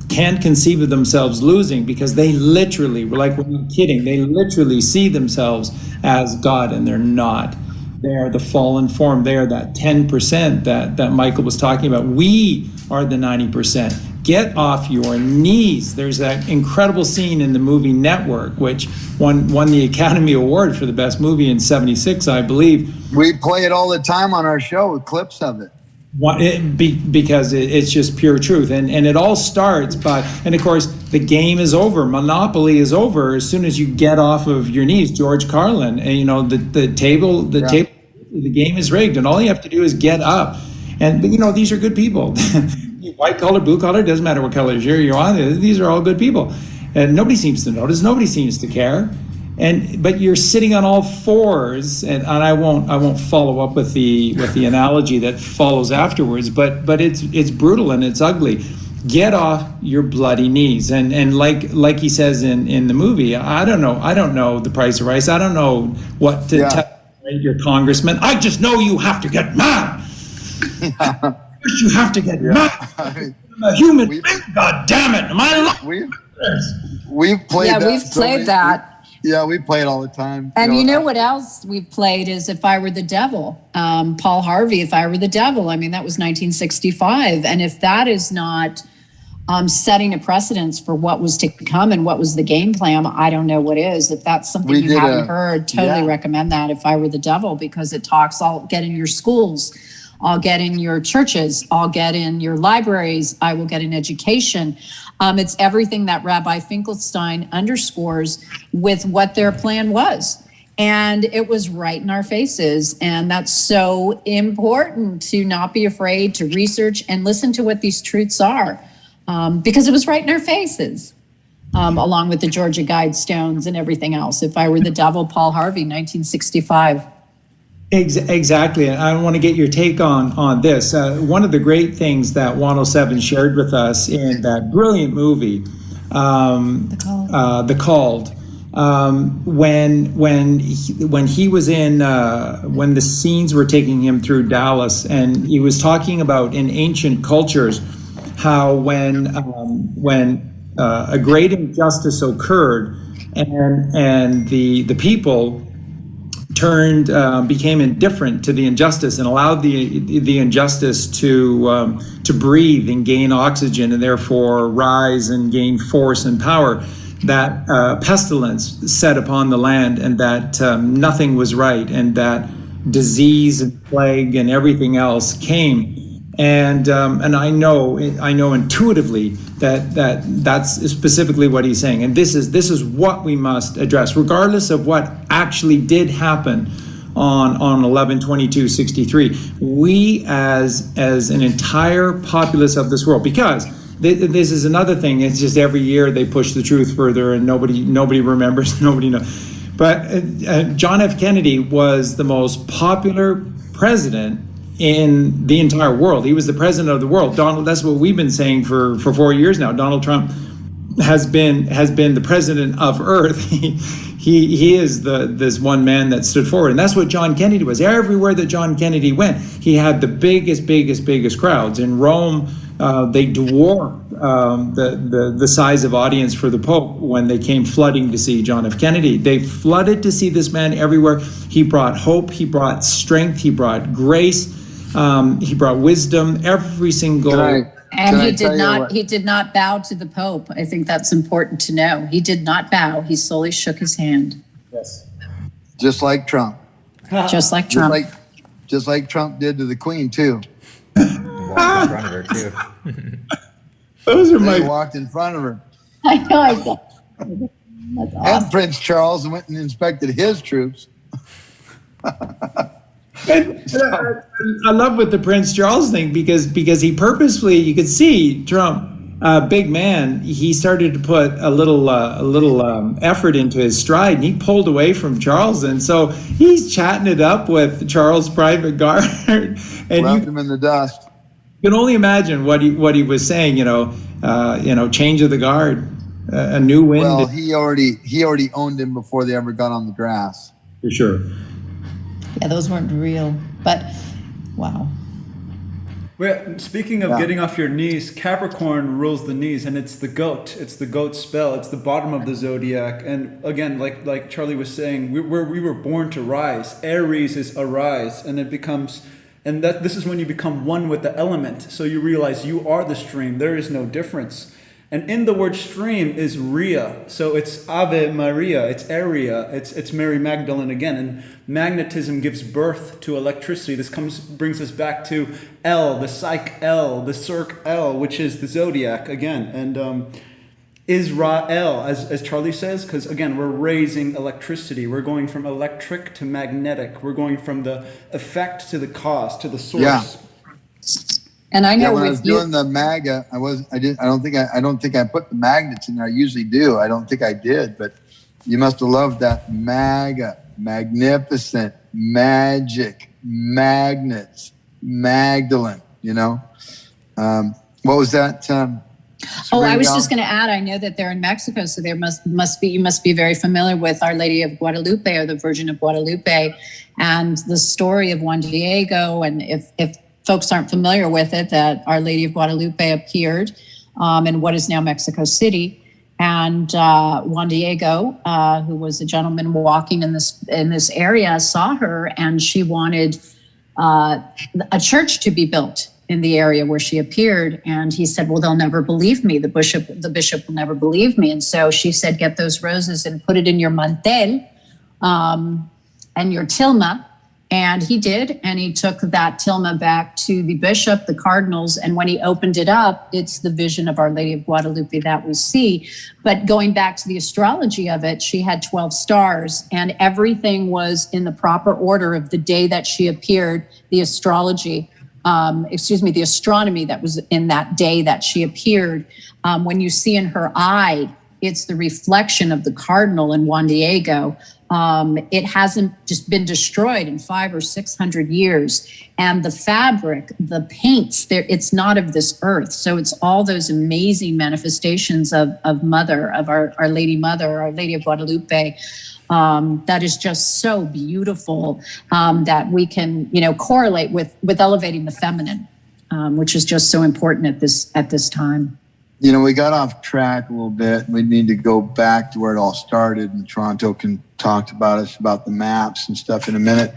can't conceive of themselves losing, because they literally, we're not kidding, they literally see themselves as God, and they're not. They are the fallen form. They are that 10% that Michael was talking about. We are the 90%. Get off your knees. There's that incredible scene in the movie Network, which won the Academy Award for the best movie in '76, I believe. We play it all the time on our show with clips of it. Because it's just pure truth, and it all starts by, and of course the game is over. Monopoly is over as soon as you get off of your knees. George Carlin, and the game is rigged, and all you have to do is get up. And these are good people. White collar, blue collar, doesn't matter what color you're on. These are all good people, and nobody seems to notice. Nobody seems to care. But you're sitting on all fours, and I won't follow up with the analogy that follows afterwards. But it's brutal and it's ugly. Get off your bloody knees, and like he says in the movie, I don't know the price of rice. I don't know what to tell your congressman. I just know you have to get mad. Yeah. You have to get mad. I'm a human being. God damn it! Am I? We've played. Yeah, that we've played that. Yeah, we play it all the time. And you know what else we've played is If I Were the Devil. Paul Harvey, If I Were the Devil. I mean, that was 1965. And if that is not setting a precedence for what was to come and what was the game plan, I don't know what is. If that's something you haven't heard, totally recommend that, If I Were the Devil, because it talks, I'll get in your schools, I'll get in your churches, I'll get in your libraries, I will get in education. It's everything that Rabbi Finkelstein underscores with what their plan was. And it was right in our faces. And that's so important, to not be afraid to research and listen to what these truths are, because it was right in our faces, along with the Georgia Guidestones and everything else. If I Were the Devil, Paul Harvey, 1965. Exactly. And I want to get your take on this. One of the great things that 107 shared with us in that brilliant movie, The Called, when he was in when the scenes were taking him through Dallas, and he was talking about in ancient cultures how when a great injustice occurred and the people became indifferent to the injustice and allowed the injustice to breathe and gain oxygen and therefore rise and gain force and power, that pestilence set upon the land, and that nothing was right, and that disease and plague and everything else came. And I know intuitively that's specifically what he's saying. And this is what we must address, regardless of what actually did happen on 11/22/63. We as an entire populace of this world, because this is another thing. It's just every year they push the truth further, and nobody remembers, nobody knows. But John F. Kennedy was the most popular president in the entire world. He was the president of the world. That's what we've been saying for 4 years now. Donald Trump has been the president of Earth. He is this one man that stood forward, and that's what John Kennedy was. Everywhere that John Kennedy went, he had the biggest crowds. In Rome, they dwarfed the size of audience for the Pope when they came flooding to see John F. Kennedy. They flooded to see this man everywhere. He brought hope, he brought strength, he brought grace, he brought wisdom. Every single. And he did not bow to the Pope. I think that's important to know. He did not bow. He slowly shook his hand. Yes. Just like Trump. Just like Trump. Just like Trump did to the Queen too. Walked in front of her too. Those are They my. walked in front of her. I know. I said, that's awesome. And Prince Charles went and inspected his troops. And, I love with the Prince Charles thing because he purposefully, you could see Trump, big man, he started to put a little effort into his stride, and he pulled away from Charles, and so he's chatting it up with Charles' private guard, and Left him in the dust. you can only imagine what he was saying. Change of the guard, a new wind. Well, he already owned him before they ever got on the grass. For sure. Yeah, those weren't real, but wow. Well, speaking of getting off your knees, Capricorn rules the knees, and it's the goat. It's the goat spell. It's the bottom of the zodiac. And again, like Charlie was saying, we were born to rise. Aries is arise, and it becomes, and this is when you become one with the element. So you realize you are the stream. There is no difference. And in the word stream is Ria. So it's Ave Maria, it's Aria, it's Mary Magdalene again. And magnetism gives birth to electricity. This brings us back to El, the Psych El, the Cirque El, which is the zodiac again. And Israel, as Charlie says, because again, we're raising electricity. We're going from electric to magnetic. We're going from the effect to the cause, to the source. Yeah. And I know when I was with you, doing the MAGA, I don't think I put the magnets in there. I usually do. I don't think I did, but you must have loved that MAGA, magnificent, magic, magnets, Magdalene. What was that? I was just going to add. I know that they're in Mexico, so there you must be very familiar with Our Lady of Guadalupe or the Virgin of Guadalupe, and the story of Juan Diego. And if folks aren't familiar with it, that Our Lady of Guadalupe appeared in what is now Mexico City, and Juan Diego, who was a gentleman walking in this area, saw her, and she wanted a church to be built in the area where she appeared. And he said, "Well, they'll never believe me. The bishop will never believe me." And so she said, "Get those roses and put it in your mantel and your tilma." And he did, and he took that tilma back to the bishop, the cardinals, and when he opened it up, it's the vision of Our Lady of Guadalupe that we see. But going back to the astrology of it, she had 12 stars, and everything was in the proper order of the day that she appeared, the astronomy that was in that day that she appeared. When you see in her eye, it's the reflection of the cardinal in Juan Diego. It hasn't just been destroyed in 500 or 600 years. And the fabric, the paints, it's not of this earth. So it's all those amazing manifestations of Mother, of our Lady Mother, Our Lady of Guadalupe. That is just so beautiful, that we can, correlate with elevating the feminine, which is just so important at this time. We got off track a little bit. We need to go back to where it all started, and Toronto can talk about the maps and stuff in a minute.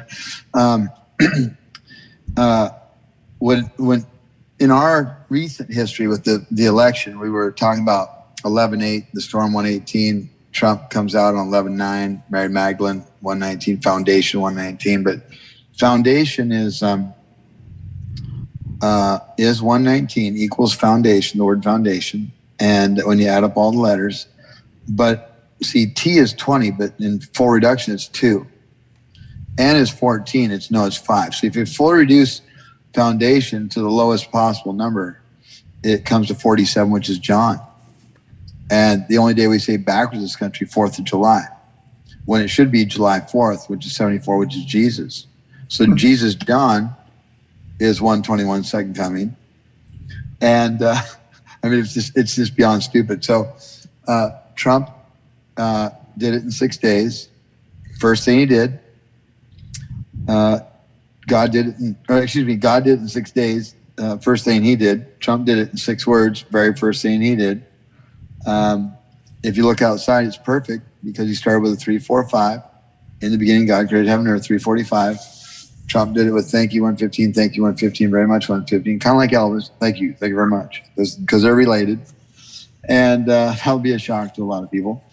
When in our recent history with the election, we were talking about 11/8, the storm 118. Trump comes out on 11/9, Mary Magdalene 119, Foundation 119. But Foundation is 119 equals Foundation, the word Foundation, and when you add up all the letters. But see, T is 20, but in full reduction it's 2. N is 14, it's 5. So if you fully reduce Foundation to the lowest possible number, it comes to 47, which is John. And the only day we say backwards in this country, 4th of July, when it should be July 4th, which is 74, which is Jesus. So Jesus, John, is 121 second coming. And it's just beyond stupid. So Trump did it in 6 days. First thing he did, God did it in 6 days. First thing he did. Trump did it in 6 words. Very first thing he did. If you look outside, it's perfect because he started with a 3, 4, 5. In the beginning, God created heaven and earth, 345. Trump did it with thank you 115, thank you 115, very much 115, kind of like Elvis. Thank you very much, because they're related, and that'll be a shock to a lot of people.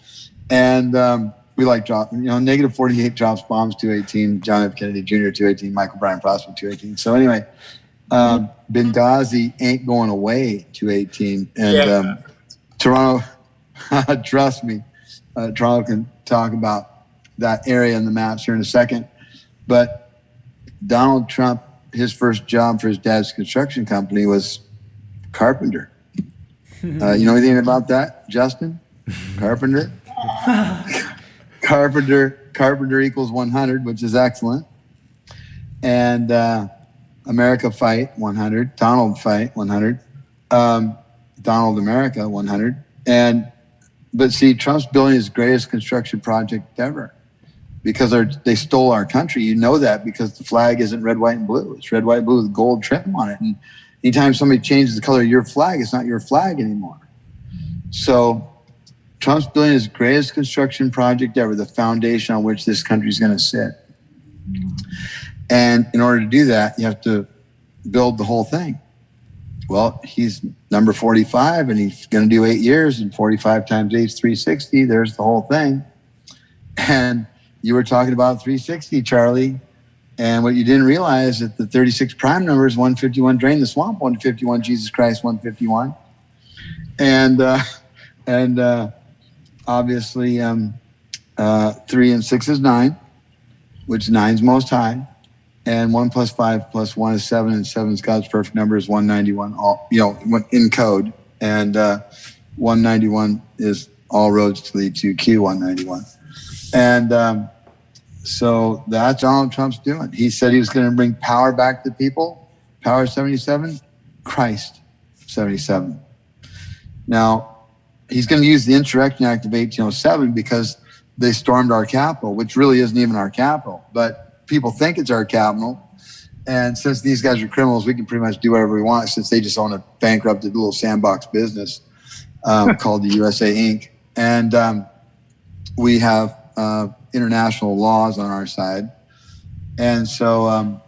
And we like negative 48 drops bombs 218, John F. Kennedy Jr. 218, Michael Brian Prosper 218. So anyway, Benghazi ain't going away 218, and Toronto, trust me, Toronto can talk about that area in the maps here in a second, but Donald Trump, his first job for his dad's construction company was carpenter. You know anything about that, Justin? Carpenter? Carpenter equals 100, which is excellent. And America fight 100. Donald fight 100. Donald America 100. But see, Trump's building his greatest construction project ever. Because they stole our country. You know that because the flag isn't red, white, and blue. It's red, white, blue with gold trim on it. And anytime somebody changes the color of your flag, it's not your flag anymore. So Trump's building his greatest construction project ever, the foundation on which this country is going to sit. And in order to do that, you have to build the whole thing. Well, he's number 45, and he's going to do 8 years, and 45 times 8 is 360. There's the whole thing. And you were talking about 360, Charlie, and what you didn't realize is that the 36 prime number is 151, drain the swamp 151, Jesus Christ 151, and obviously 3 and 6 is 9, which 9 is most high, and 1 plus 5 plus 1 is 7, and 7 is God's perfect number is 191. All in code, and 191 is all roads to lead to Q191. And so that's Donald Trump's doing. He said he was going to bring power back to people. Power 77, Christ 77. Now, he's going to use the Insurrection Act of 1807 because they stormed our capital, which really isn't even our capital. But people think it's our capital. And since these guys are criminals, we can pretty much do whatever we want since they just own a bankrupted little sandbox business called the USA Inc. And we have international laws on our side. And so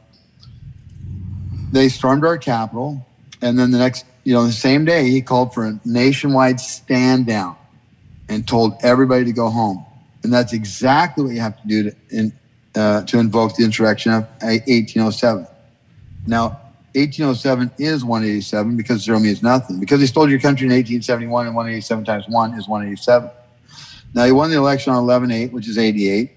they stormed our capital. And then the same day, he called for a nationwide stand down and told everybody to go home. And that's exactly what you have to do to invoke the insurrection of 1807. Now, 1807 is 187 because 0 means nothing. Because he stole your country in 1871, and 187 times 1 is 187. Now, he won the election on 11/8, which is 88,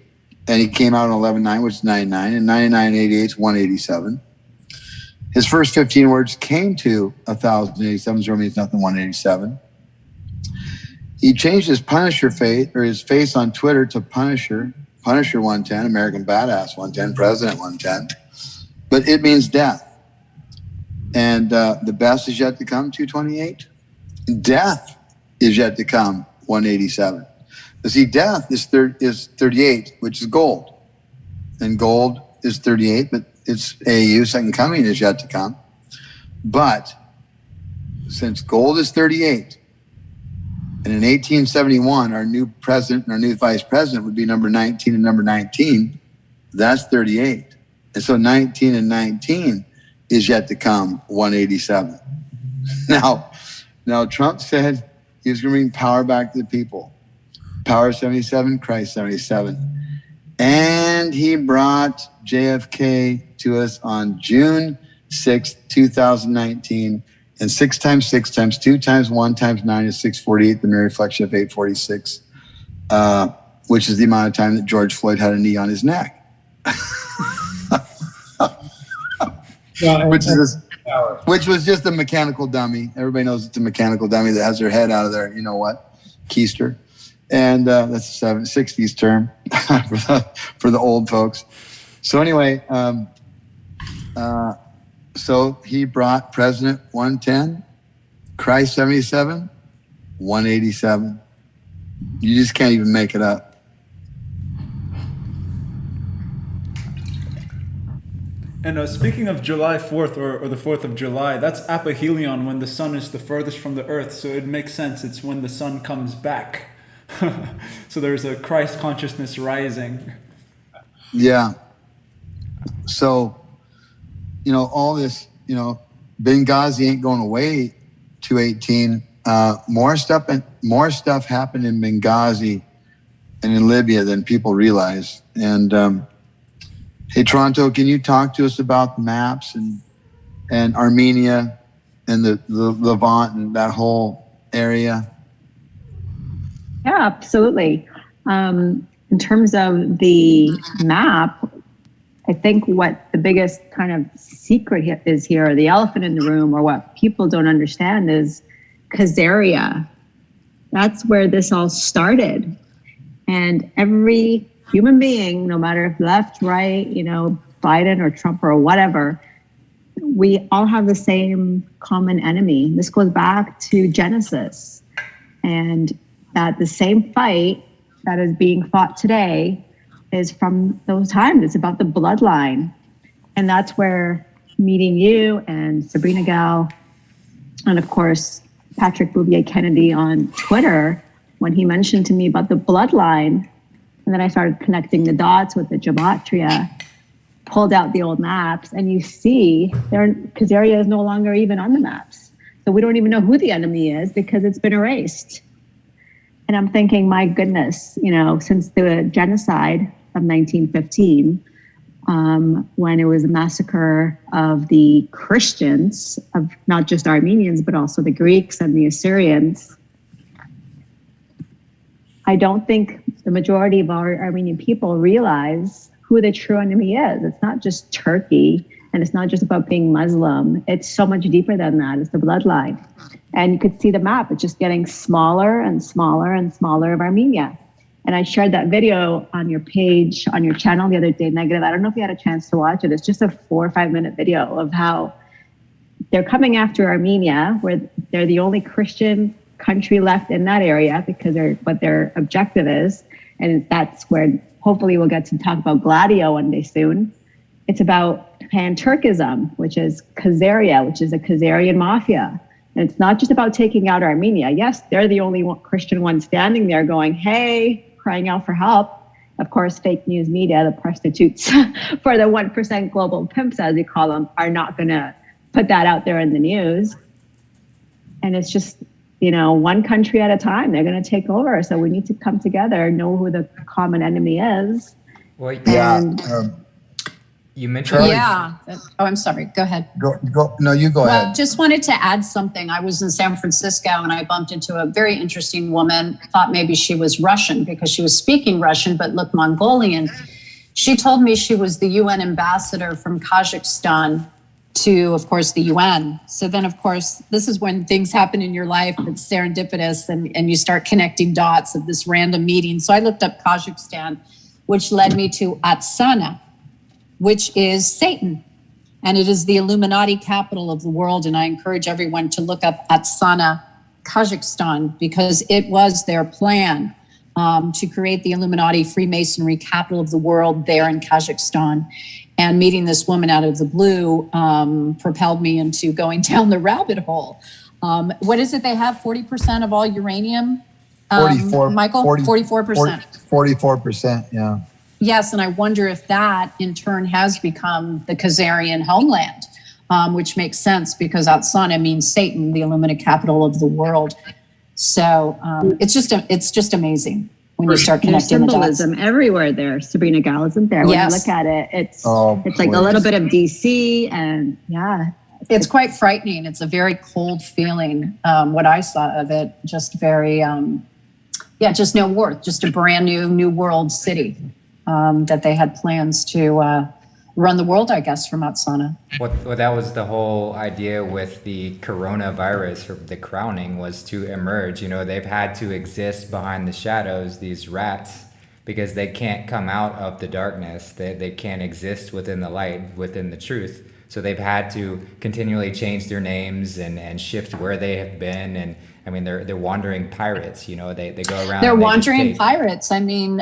and he came out on 11/9, which is 99, and 99 and 88 is 187. His first 15 words came to 1087, 0 means nothing, 187. He changed his Punisher face on Twitter to Punisher, Punisher 110, American Badass 110, President 110. But it means death. And the best is yet to come, 228. Death is yet to come, 187. You see, death is 38, which is gold. And gold is 38, but it's AU, second coming is yet to come. But since gold is 38, and in 1871, our new president and our new vice president would be number 19 and number 19, that's 38. And so 19 and 19 is yet to come, 187. Now Trump said he was going to bring power back to the people. Power 77, Christ 77. And he brought JFK to us on June 6, 2019. And 6 times 6 times 2 times 1 times 9 is 648, the mere reflection of 846, which is the amount of time that George Floyd had a knee on his neck. Which was just a mechanical dummy. Everybody knows it's a mechanical dummy that has their head out of their, you know what, keister. And that's a 60s term for the old folks. So anyway, so he brought President 110, Christ 77, 187. You just can't even make it up. And speaking of July 4th or the 4th of July, that's aphelion, when the sun is the furthest from the earth. So it makes sense. It's when the sun comes back. So there's a Christ consciousness rising. Yeah. So, you know, all this, you know, Benghazi ain't going away, 218. More stuff happened in Benghazi and in Libya than people realize. And hey, Toronto, can you talk to us about the maps and Armenia and the Levant and that whole area? Yeah, absolutely. In terms of the map, I think what the biggest kind of secret is here, or the elephant in the room, or what people don't understand, is Khazaria. That's where this all started. And every human being, no matter if left, right, you know, Biden or Trump or whatever, we all have the same common enemy. This goes back to Genesis. And that the same fight that is being fought today is from those times. It's about the bloodline. And that's where meeting you and Sabrinagal, and of course, Patrick Bouvier Kennedy on Twitter, when he mentioned to me about the bloodline, and then I started connecting the dots with the Gematria, pulled out the old maps, and you see Khazaria is no longer even on the maps. So we don't even know who the enemy is because it's been erased. And I'm thinking, my goodness, you know, since the genocide of 1915, when it was a massacre of the Christians, of not just Armenians, but also the Greeks and the Assyrians, I don't think the majority of our Armenian people realize who the true enemy is. It's not just Turkey, and it's not just about being Muslim. It's so much deeper than that. It's the bloodline. And you could see the map. It's just getting smaller and smaller and smaller of Armenia. And I shared that video on your page, on your channel the other day, Negative. I don't know if you had a chance to watch it. It's just a 4 or 5 minute video of how they're coming after Armenia, where they're the only Christian country left in that area because what their objective is. And that's where hopefully we'll get to talk about Gladio one day soon. It's about Pan-Turkism, which is Khazaria, which is a Khazarian mafia. And it's not just about taking out Armenia. Yes, they're the only Christian one standing there going, hey, crying out for help. Of course, fake news media, the prostitutes for the 1% global pimps, as we call them, are not going to put that out there in the news. And it's just, you know, one country at a time. They're going to take over. So we need to come together, know who the common enemy is. Well, you mentioned. Yeah. Oh, I'm sorry. Go ahead. No, you go ahead. Just wanted to add something. I was in San Francisco and I bumped into a very interesting woman. Thought maybe she was Russian because she was speaking Russian, but looked Mongolian. She told me she was the UN ambassador from Kazakhstan to, of course, the UN. So then, of course, this is when things happen in your life. It's serendipitous and you start connecting dots of this random meeting. So I looked up Kazakhstan, which led me to Atsana, which is Satan. And it is the Illuminati capital of the world. And I encourage everyone to look up Atsana, Kazakhstan, because it was their plan to create the Illuminati Freemasonry capital of the world there in Kazakhstan. And meeting this woman out of the blue propelled me into going down the rabbit hole. What is it they have? 40% of all uranium? 44, Michael? 44%. 44%, yeah. Yes, and I wonder if that in turn has become the Khazarian homeland, which makes sense because Atsana means Satan, the Illuminati capital of the world. So it's just amazing when you start connecting the dots. Symbolism everywhere there. Sabrinagal isn't there. When you look at it, it's like a little bit of DC, and it's quite frightening. It's a very cold feeling. What I saw of it, just very, just no worth, just a brand new world city that they had plans to run the world, I guess, from Atsana. Well, that was the whole idea with the coronavirus, or the crowning, was to emerge. You know, they've had to exist behind the shadows, these rats, because they can't come out of the darkness. They can't exist within the light, within the truth. So they've had to continually change their names and shift where they have been. And I mean, they're wandering pirates, you know, they go around. They're wandering pirates. I mean,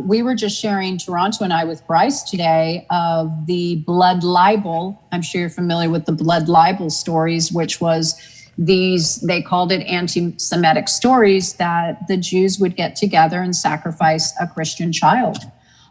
we were just sharing, Toronto and I, with Brice today, of the blood libel. I'm sure you're familiar with the blood libel stories, which was they called it anti-Semitic stories that the Jews would get together and sacrifice a Christian child.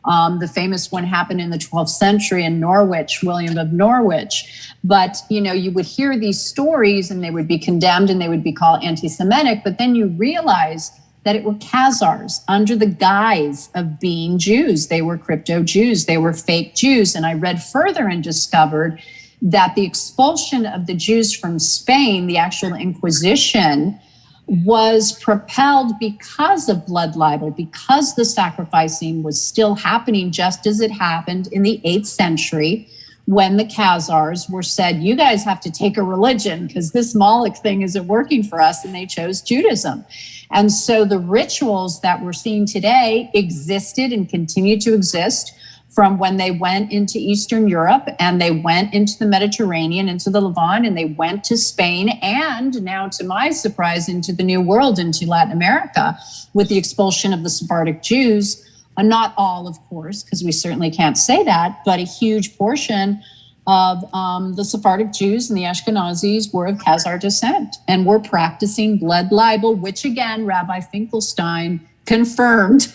The famous one happened in the 12th century in Norwich, William of Norwich. But, you know, you would hear these stories and they would be condemned and they would be called anti-Semitic. But then you realize that it were Khazars under the guise of being Jews. They were crypto-Jews. They were fake Jews. And I read further and discovered that the expulsion of the Jews from Spain, the actual Inquisition, was propelled because of blood libel, because the sacrificing was still happening just as it happened in the 8th century when the Khazars were said, you guys have to take a religion because this Moloch thing isn't working for us, and they chose Judaism. And so the rituals that we're seeing today existed and continue to exist from when they went into Eastern Europe and they went into the Mediterranean, into the Levant, and they went to Spain, and now, to my surprise, into the New World, into Latin America, with the expulsion of the Sephardic Jews. Not all, of course, because we certainly can't say that, but a huge portion of the Sephardic Jews and the Ashkenazis were of Khazar descent and were practicing blood libel, which again, Rabbi Finkelstein confirmed.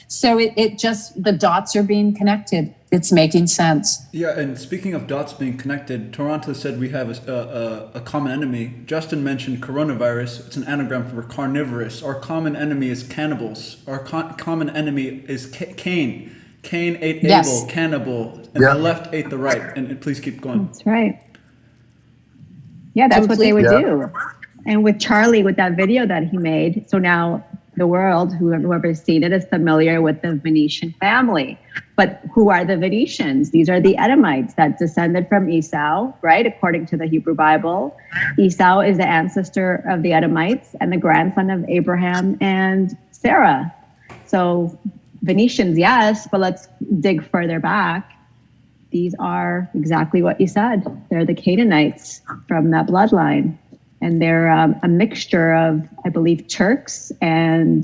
So it just, the dots are being connected. It's making sense. Yeah, and speaking of dots being connected, Toronto said we have a common enemy. Justin mentioned coronavirus. It's an anagram for carnivorous. Our common enemy is cannibals. Our common enemy is Cain. Cain ate Abel, cannibal, and the left ate the right. And please keep going. That's right. Yeah, that's what they would do. And with Charlie, with that video that he made, so now the world, whoever's seen it, is familiar with the Venetian family. But who are the Venetians? These are the Edomites that descended from Esau, right? According to the Hebrew Bible. Esau is the ancestor of the Edomites and the grandson of Abraham and Sarah. So Venetians, yes, but let's dig further back. These are exactly what you said. They're the Canaanites from that bloodline. And they're a mixture of, I believe, Turks, and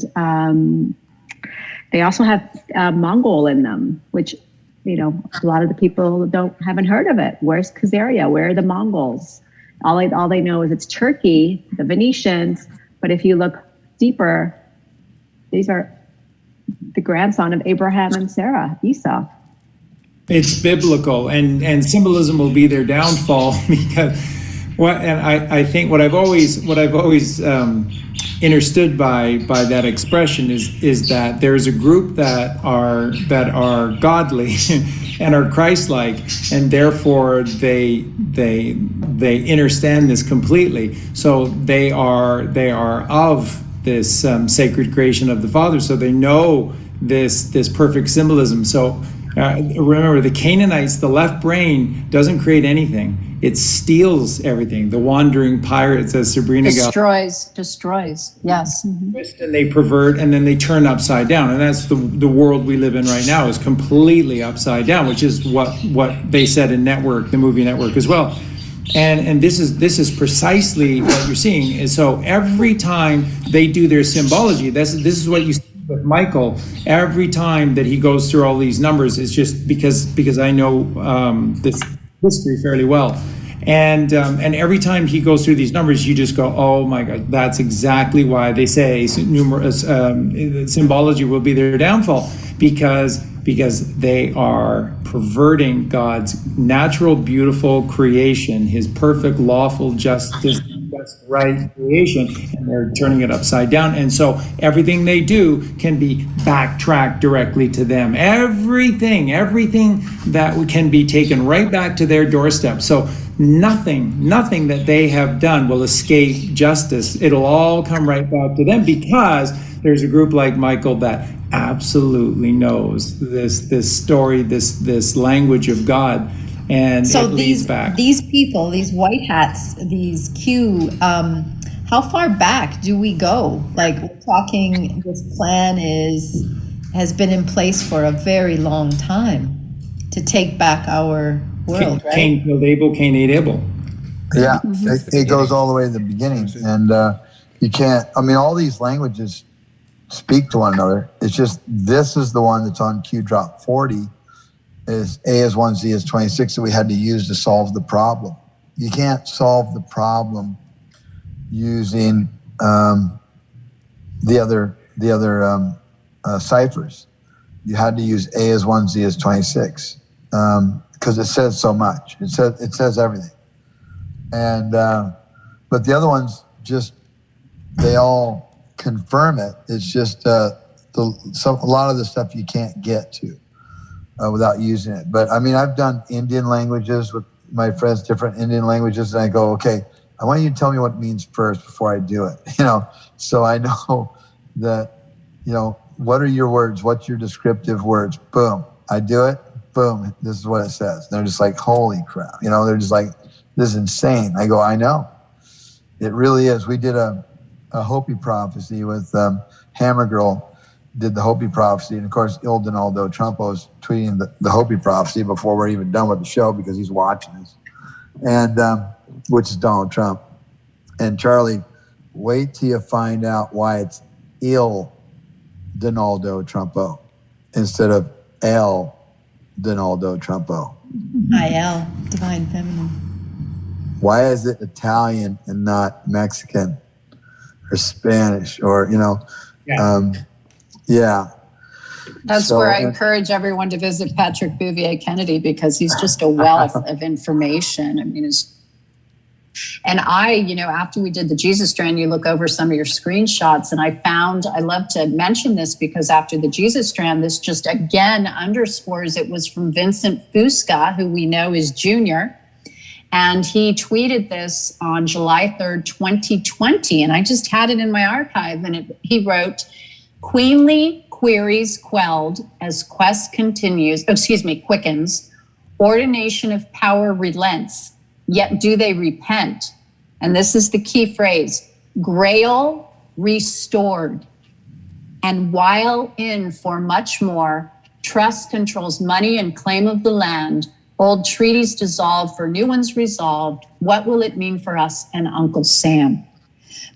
they also have Mongol in them, which, you know, a lot of the people haven't heard of it. Where's Khazaria? Where are the Mongols? All they know is it's Turkey, the Venetians. But if you look deeper, these are the grandson of Abraham and Sarah, Esau. It's biblical, and symbolism will be their downfall because. Well, and I think what I've always understood by that expression is that there's a group that are godly and are Christ-like, and therefore they understand this completely. So they are of this sacred creation of the Father. So they know this perfect symbolism. So Remember, the Canaanites, the left brain doesn't create anything. It steals everything. The wandering pirates, as Sabrinagal, Destroys. Yes. and they pervert, and then they turn upside down. And that's the world we live in right now, is completely upside down, which is what they said in Network, the movie Network as well. And this is precisely what you're seeing. And so every time they do their symbology, this is what you see with Michael. Every time that he goes through all these numbers, it's just because I know this history fairly well. And every time he goes through these numbers, you just go, oh my God, that's exactly why they say symbology will be their downfall, because they are perverting God's natural, beautiful creation, his perfect, lawful, justice, right creation, and they're turning it upside down. And so everything they do can be backtracked directly to them. Everything that can be taken right back to their doorstep. So nothing that they have done will escape justice. It'll all come right back to them, because there's a group like Michael that absolutely knows this story, this language of God, and so it leads back. These people, these white hats, these Q, how far back do we go? Like, we're talking, this plan has been in place for a very long time to take back our world, right? Cain killed Abel, Cain ate Abel. Yeah, it goes all the way to the beginning, and you can't. I mean, all these languages speak to one another. It's just, this is the one that's on Q drop 40. Is A is 1, Z is 26 that we had to use to solve the problem. You can't solve the problem using the other ciphers. You had to use A is 1, Z is 26 because it says so much. It says everything. And but the other ones just, they all confirm it. It's just a lot of the stuff you can't get to without using it. But I mean, I've done Indian languages with my friends, different Indian languages, and I go, okay, I want you to tell me what it means first before I do it. So I know that, what are your words? What's your descriptive words? Boom. I do it. Boom. This is what it says. They're just like, holy crap. They're just like, this is insane. I go, I know. It really is. We did a Hopi prophecy with Hammer Girl, did the Hopi prophecy. And of course, Il Donaldo Trumpo is tweeting the Hopi prophecy before we're even done with the show, because he's watching us. And, which is Donald Trump. And Charlie, wait till you find out why it's Il Donaldo Trumpo instead of El Donaldo Trumpo. IL, Divine Feminine. Why is it Italian and not Mexican or Spanish or, yeah. That's where I encourage everyone to visit Patrick Bouvier Kennedy, because he's just a wealth of information. I mean, after we did the Jesus Strand, you look over some of your screenshots, and I love to mention this because after the Jesus Strand, this just again underscores it was from Vincent Fusca, who we know is Junior. And he tweeted this on July 3rd, 2020. And I just had it in my archive. And he wrote, queenly queries quelled as quest quickens, ordination of power relents, yet do they repent? And this is the key phrase, grail restored. And while in for much more, trust controls money and claim of the land, old treaties dissolved for new ones resolved, what will it mean for us and Uncle Sam?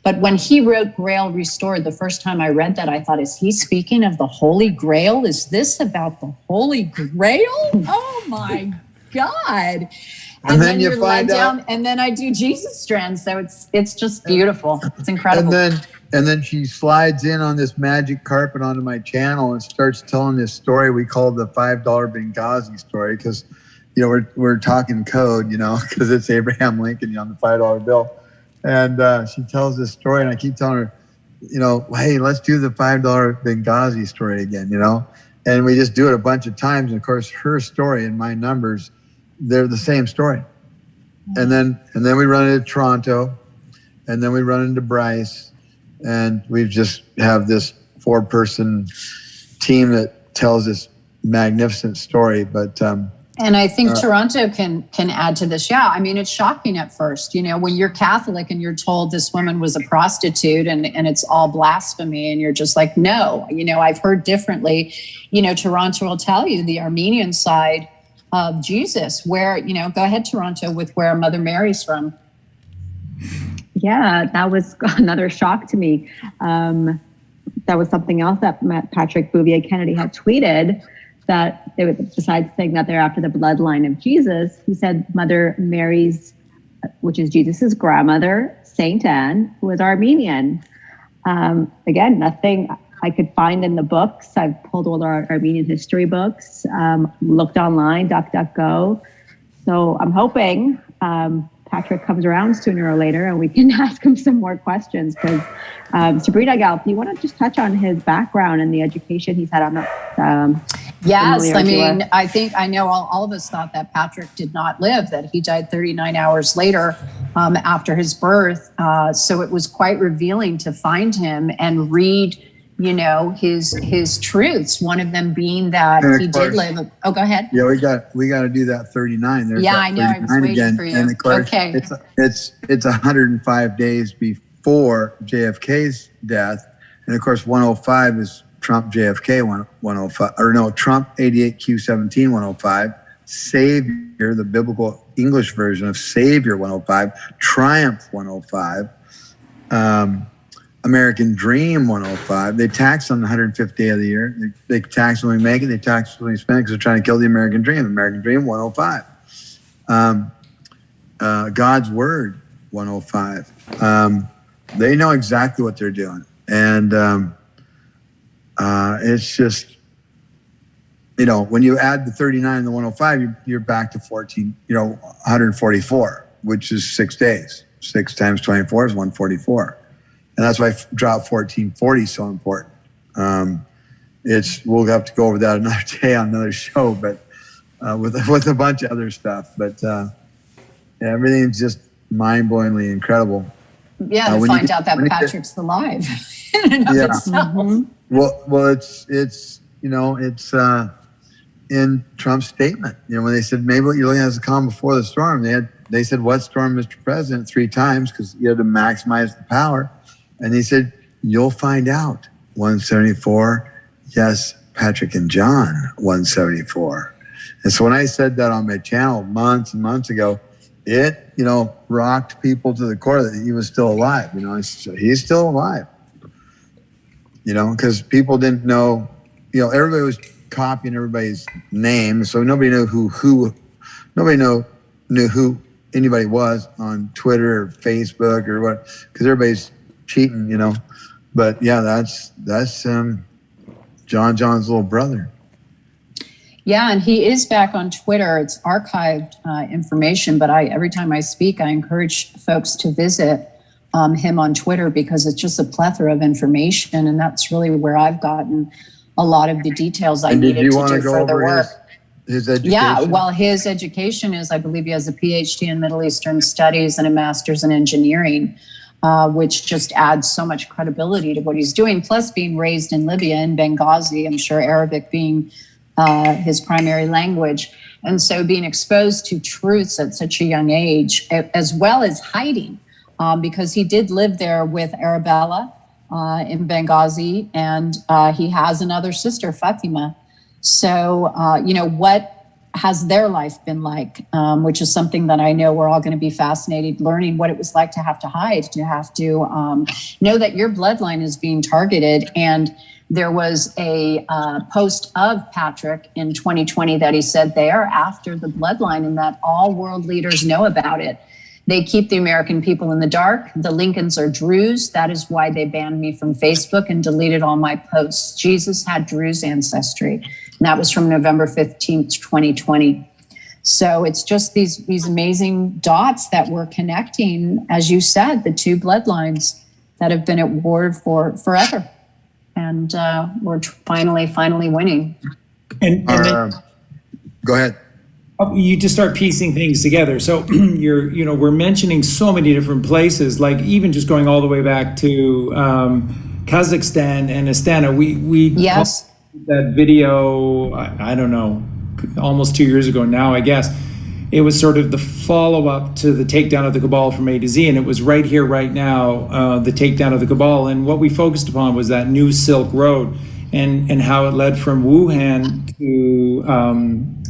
But when he wrote Grail Restored, the first time I read that, I thought, is he speaking of the Holy Grail? Is this about the Holy Grail? Oh my God. And then you find out, and then I do Jesus Strand. So it's just beautiful. It's incredible. And then she slides in on this magic carpet onto my channel and starts telling this story we call the $5 Benghazi story, because we're talking code, because it's Abraham Lincoln on the $5 bill. And she tells this story, and I keep telling her, hey, let's do the $5 Benghazi story again, And we just do it a bunch of times. And of course, her story and my numbers, they're the same story. And then we run into Toronto, and then we run into Brice, and we just have this 4-person team that tells this magnificent story. But and I think Toronto can add to this. Yeah, I mean, it's shocking at first, when you're Catholic and you're told this woman was a prostitute and it's all blasphemy, and you're just like, no, I've heard differently. Toronto will tell you the Armenian side of Jesus, where, go ahead, Toronto, with where Mother Mary's from. Yeah, that was another shock to me. That was something else that Patrick Bouvier Kennedy had tweeted, that they would, besides saying that they're after the bloodline of Jesus, he said Mother Mary's, which is Jesus's grandmother, Saint Anne, who was Armenian. Again, nothing I could find in the books. I've pulled all our Armenian history books, looked online, DuckDuckGo. So I'm hoping Patrick comes around sooner or later and we can ask him some more questions, because Sabrinagal, do you want to just touch on his background and the education he's had? I'm not yes, I mean, I know all of us thought that Patrick did not live, that he died 39 hours later after his birth. So it was quite revealing to find him and read, his truths. One of them being that he did live. Oh, go ahead. Yeah, we got to do that 39. There's yeah, that I know. I was waiting again. for you. And of course, okay. It's 105 days before JFK's death, and of course 105 is Trump JFK 105, or no, Trump 88Q17 105, Savior, the biblical English version of Savior 105, Triumph 105, American Dream 105. They tax on the 105th day of the year. They tax when we make it. They tax when we spend it, because they're trying to kill the American Dream. American Dream 105. God's Word 105. They know exactly what they're doing, and it's just, when you add the 39 and the 105, you're back to 144, which is 6 days. 6 times 24 is 144. And that's why drop 1440 is so important. We'll have to go over that another day on another show, but with a bunch of other stuff. But everything's just mind-blowingly incredible. Yeah, to find out that Patrick's alive. Yeah. Mm-hmm. Well, it's in Trump's statement. When they said maybe what you're looking at is a calm before the storm, they said, "What storm, Mr. President?" 3 times, because you had to maximize the power. And he said, "You'll find out." 174, yes, Patrick and John 174. And so when I said that on my channel months and months ago, it rocked people to the core that he was still alive. He's still alive. Because people didn't know. Everybody was copying everybody's name, so nobody knew who anybody was on Twitter or Facebook or what, because everybody's cheating, But yeah, that's John's little brother. Yeah, and he is back on Twitter. It's archived information, but every time I speak, I encourage folks to visit him on Twitter, because it's just a plethora of information, and that's really where I've gotten a lot of the details I needed to do further work. His education? Yeah, well, his education is, I believe he has a PhD in Middle Eastern Studies and a master's in engineering, which just adds so much credibility to what he's doing. Plus, being raised in Libya, in Benghazi, I'm sure Arabic being his primary language. And so being exposed to truths at such a young age, as well as hiding, because he did live there with Arabella in Benghazi, and he has another sister, Fatima. So, what has their life been like, which is something that I know we're all going to be fascinated learning what it was like to have to hide, to have to know that your bloodline is being targeted. And there was a post of Patrick in 2020 that he said they are after the bloodline and that all world leaders know about it. They keep the American people in the dark. The Lincolns are Druze. That is why they banned me from Facebook and deleted all my posts. Jesus had Druze ancestry. And that was from November 15th, 2020. So it's just these amazing dots that we're connecting, as you said, the 2 bloodlines that have been at war for forever. And we're finally winning. And then, go ahead. You just start piecing things together. So we're mentioning so many different places, like even just going all the way back to Kazakhstan and Astana. We yes. that video, I don't know, almost 2 years ago now, I guess. It was sort of the follow-up to the takedown of the cabal from A to Z, and it was right here, right now, the takedown of the cabal. And what we focused upon was that new Silk Road and how it led from Wuhan to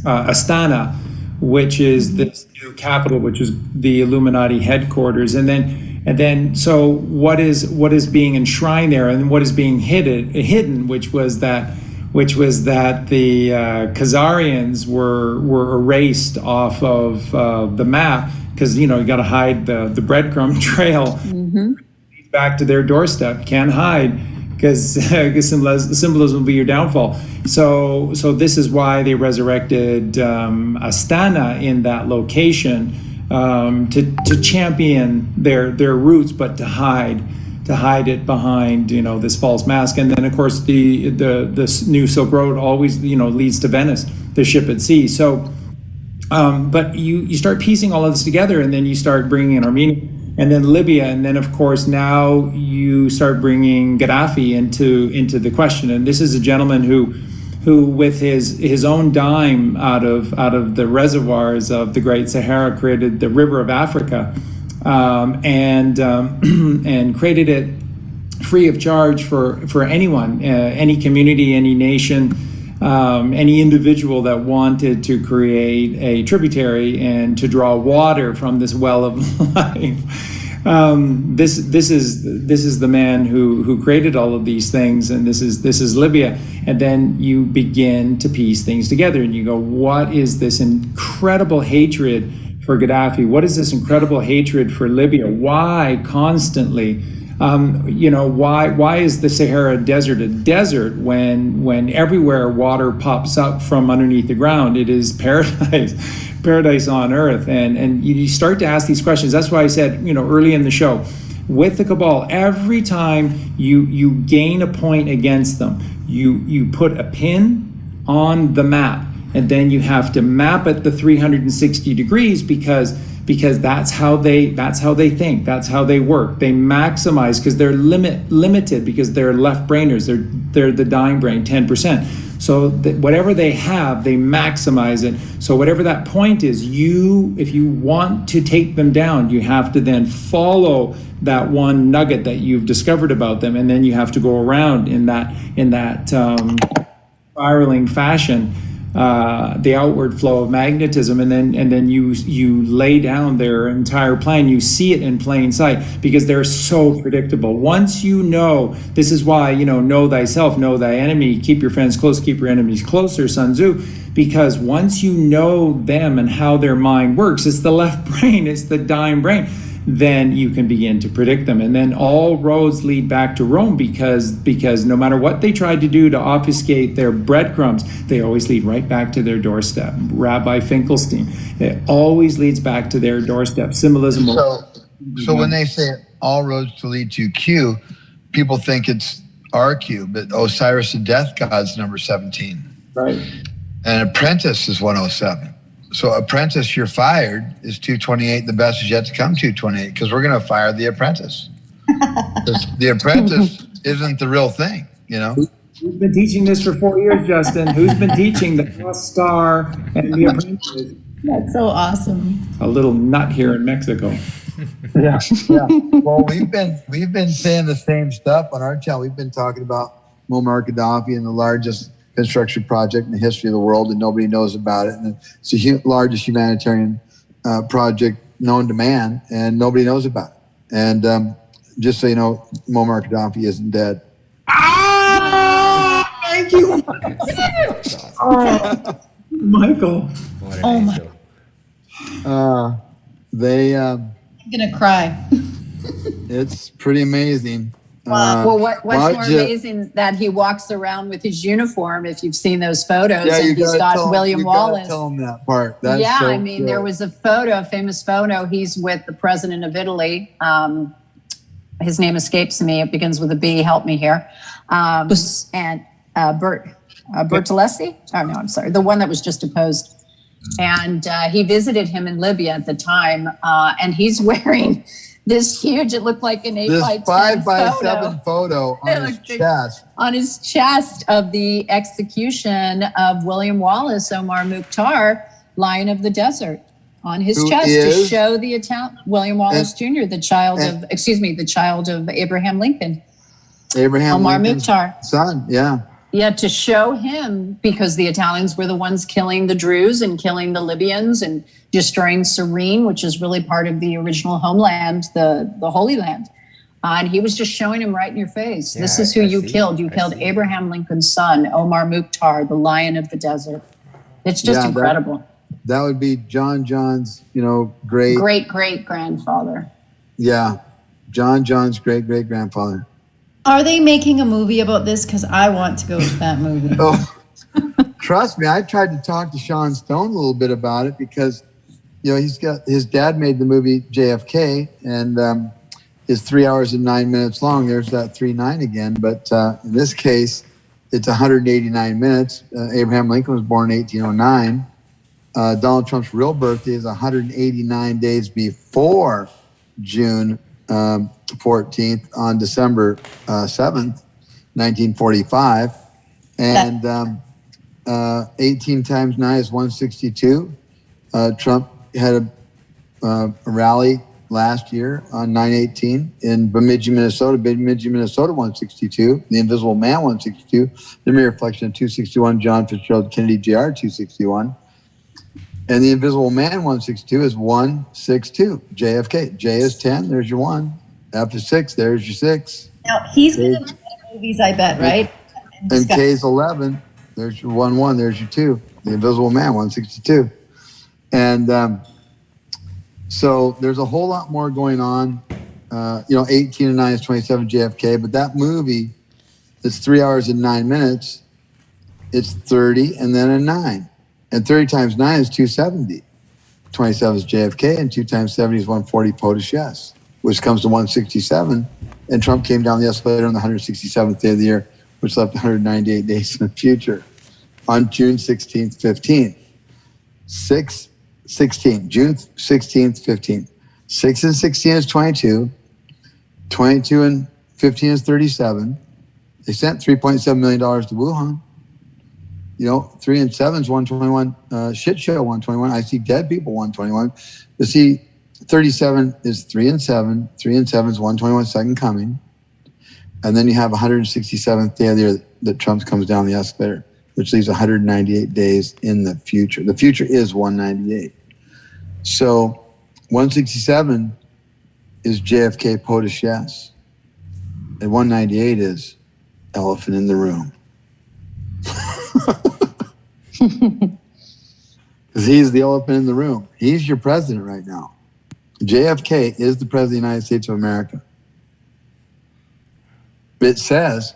Astana, which is this new capital, which is the Illuminati headquarters. And then, so what is being enshrined there, and what is being hidden, which was that the Khazarians were erased off of the map, because you got to hide the breadcrumb trail back to their doorstep. Can't hide, because symbolism will be your downfall. So this is why they resurrected Astana in that location, to champion their roots, but to hide it behind this false mask. And then of course the new Silk Road always leads to Venice, the ship at sea. So but you start piecing all of this together, and then you start bringing in Armenia, and then Libya, and then of course now you start bringing Gaddafi into the question. And this is a gentleman who with his own dime out of the reservoirs of the Great Sahara created the River of Africa, and created it free of charge for anyone, any community, any nation, any individual that wanted to create a tributary and to draw water from this well of life. This is the man who created all of these things, and this is Libya. And then you begin to piece things together, and you go, what is this incredible hatred for Gaddafi? What is this incredible hatred for Libya? Why constantly? Why is the Sahara Desert a desert when everywhere water pops up from underneath the ground? It is paradise on earth. And you start to ask these questions. That's why I said, early in the show, with the cabal, every time you gain a point against them, you put a pin on the map, and then you have to map it the 360 degrees, because that's how they think, that's how they work. They maximize, because they're limited, because they're left brainers, they're the dying brain, 10%. So whatever they have, they maximize it. So whatever that point is, if you want to take them down, you have to then follow that one nugget that you've discovered about them, and then you have to go around in that spiraling fashion, the outward flow of magnetism, and then you lay down their entire plan. You see it in plain sight, because they're so predictable. Once this is why know thyself, know thy enemy, keep your friends close, keep your enemies closer, Sun Tzu. Because once you know them and how their mind works, it's the left brain, it's the dying brain, then you can begin to predict them. And then all roads lead back to Rome, because no matter what they tried to do to obfuscate their breadcrumbs, they always lead right back to their doorstep. Rabbi Finkelstein, it always leads back to their doorstep. Symbolism. So when they say all roads to lead to Q, people think it's RQ, but Osiris, the death god's number 17. Right. And apprentice is 107. So apprentice, you're fired, is 228. The best is yet to come, 228, because we're going to fire the apprentice. The apprentice isn't the real thing, Who's been teaching this for 4 years, Justin? Who's been teaching the Cross Star and the apprentice? That's so awesome. A little nut here in Mexico. Yeah. Well, we've been saying the same stuff on our channel. We've been talking about Muammar Gaddafi and the largest construction project in the history of the world, and nobody knows about it. And it's the largest humanitarian project known to man, and nobody knows about it. And just so you know, Muammar Gaddafi isn't dead. Thank you. Oh, Michael. What an angel. I'm gonna cry. It's pretty amazing. Well, what's more amazing that he walks around with his uniform, if you've seen those photos, and he's got William Wallace. Tell him that part. That's there was a famous photo. He's with the president of Italy. His name escapes me. It begins with a B. Help me here. And Bertolessi? Oh, no, I'm sorry. The one that was just deposed. And he visited him in Libya at the time. And he's wearing this huge, it looked like an 8 This by 10 5 by photo 7 photo It on his looked big. chest. on his chest of the execution of William Wallace, Omar Mukhtar, Lion of the Desert, on his Who chest to is- show the Italian William Wallace Jr., the child of Abraham Lincoln, Abraham Omar Lincoln's Mukhtar. son, yeah. Yeah, to show him, because the Italians were the ones killing the Druze and killing the Libyans and destroying Cyrene, which is really part of the original homeland, the Holy Land. And he was just showing him right in your face. Yeah, this is who I you see. killed. You I killed see. Abraham Lincoln's son, Omar Mukhtar, the Lion of the Desert. It's just Yeah, incredible. That would be John's, great. Great-great-grandfather. Yeah. John's great-great-grandfather. Are they making a movie about this? Because I want to go to that movie. Oh, trust me, I tried to talk to Sean Stone a little bit about it because, his dad made the movie JFK, and is 3 hours and 9 minutes long. There's that 3-9 again. But in this case, it's 189 minutes. Abraham Lincoln was born in 1809. Donald Trump's real birthday is 189 days before June 14th on December 7th, 1945. And 18 times 9 is 162. Trump had a rally last year on 9/18 in Bemidji, Minnesota. Bemidji, Minnesota, 162. The Invisible Man, 162. The Mere Reflection, 261. John Fitzgerald Kennedy, Jr., 261. And the Invisible Man, 162, is 162. JFK. J is 10. There's your 1. F is 6. There's your 6. Now, he's going to make movies, I bet, right? And K is 11. There's your 1. There's your 2. The Invisible Man, 162. And so there's a whole lot more going on. 18 and 9 is 27 JFK. But that movie, it's 3 hours and 9 minutes. It's 30 and then a 9. And 30 times 9 is 270. 27 is JFK, and 2 times 70 is 140 POTUS, yes, which comes to 167. And Trump came down the escalator on the 167th day of the year, which left 198 days in the future, on June 16th, 15th. 16, June 16th, 15th. 6 and 16 is 22. 22 and 15 is 37. They sent $3.7 million to Wuhan. 3 and 7 is 121. Shit show, 121. I see dead people, 121. You see, 37 is 3 and 7. 3 and 7 is 121, second coming. And then you have 167th day of the year that Trump comes down the escalator, which leaves 198 days in the future. The future is 198. So 167 is JFK POTUS, yes. And 198 is elephant in the room. Because he's the elephant in the room. He's your president right now. JFK is the president of the United States of America. It says,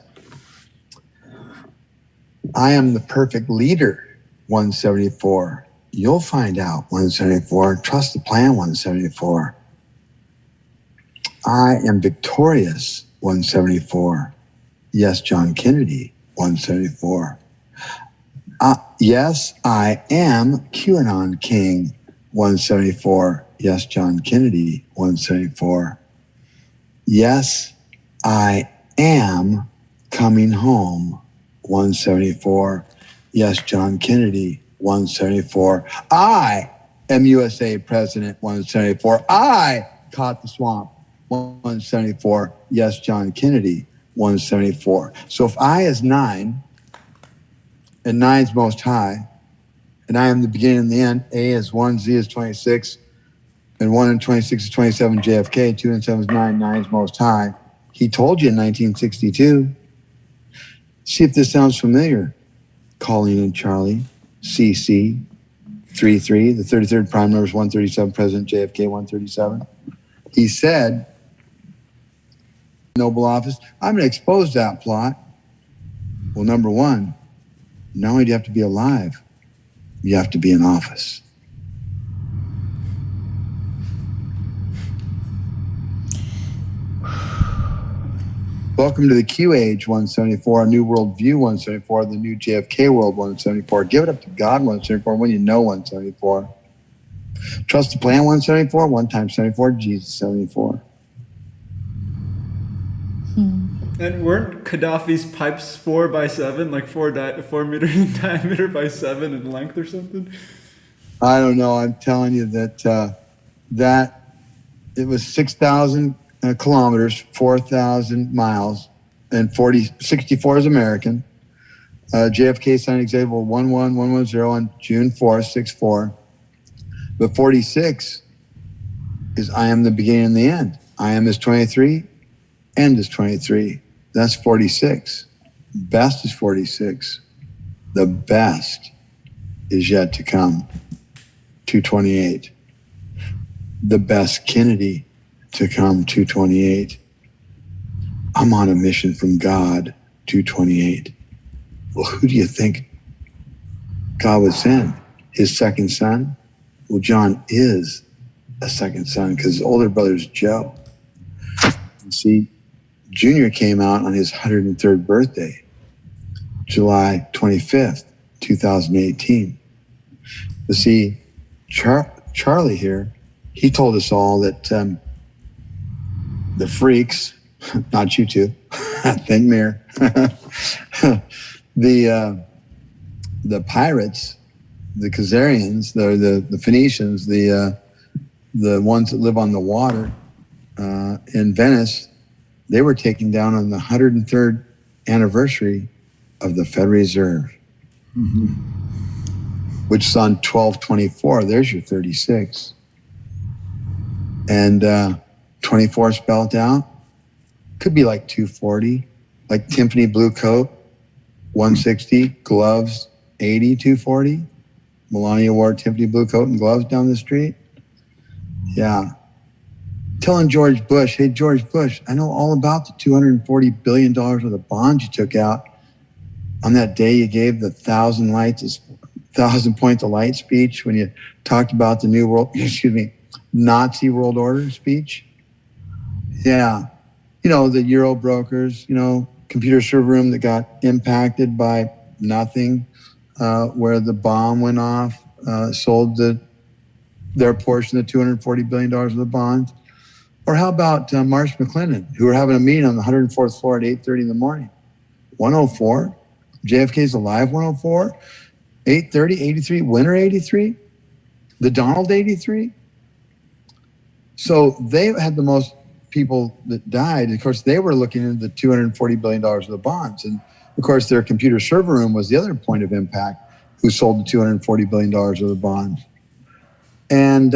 I am the perfect leader, 174. You'll find out, 174. Trust the plan, 174. I am victorious, 174. Yes, John Kennedy, 174. Yes, I am QAnon King, 174. Yes, John Kennedy, 174. Yes, I am coming home, 174. Yes, John Kennedy, 174. I am USA President, 174. I caught the swamp, 174. Yes, John Kennedy, 174. So if I is 9, and 9 is most high, and I am the beginning and the end, A is 1, Z is 26, and 1 and 26 is 27, JFK, 2 and 7 is 9, 9 is most high. He told you in 1962. See if this sounds familiar. Colleen and Charlie, CC, 33, the 33rd prime number is 137, President JFK, 137. He said, Noble Office, I'm going to expose that plot. Well, number one, not only do you have to be alive, you have to be in office. Welcome to the Q Age, 174, a new world view, 174, the new JFK world, 174. Give it up to God, 174, when you know, 174. Trust the plan, 174, 1 times 74, Jesus, 74. And weren't Gaddafi's pipes 4 by 7, like 4 meters in diameter by 7 in length or something? I don't know. I'm telling you that that it was 6,000 kilometers, 4,000 miles, and 64 is American. JFK signed Executive Order 11110 on June 4th, 64. But 46 is I am the beginning and the end. I am is 23, end is 23. That's 46. Best is 46. The best is yet to come. 228. The best Kennedy to come. 228. I'm on a mission from God. 228. Well, who do you think God would send? His second son? Well, John is a second son because his older brother's Joe. You see, Junior came out on his 103rd birthday, July 25th, 2018. You see, Charlie here, he told us all that the freaks, not you two, thin mirror, the pirates, the Khazarians, the Phoenicians, the ones that live on the water in Venice, they were taken down on the 103rd anniversary of the Federal Reserve, which is on 12/24. There's your 36. And 24 spelled out. Could be like 240, like Tiffany blue coat, 160, gloves, 80, 240. Melania wore Tiffany blue coat and gloves down the street. Yeah. Telling George Bush, hey, George Bush, I know all about the $240 billion worth of bonds you took out on that day you gave the 1,000 points of light speech when you talked about the new world, Nazi world order speech. Yeah. You know, the Euro brokers, computer server room that got impacted by nothing, where the bomb went off, sold their portion of $240 billion of the bonds. Or how about Marsh McLennan, who were having a meeting on the 104th floor at 8:30 in the morning? 104? JFK's alive, 104? 8:30, 83, winter 83? The Donald 83? So they had the most people that died. Of course, they were looking into the $240 billion of the bonds. And of course, their computer server room was the other point of impact, who sold the $240 billion of the bonds. And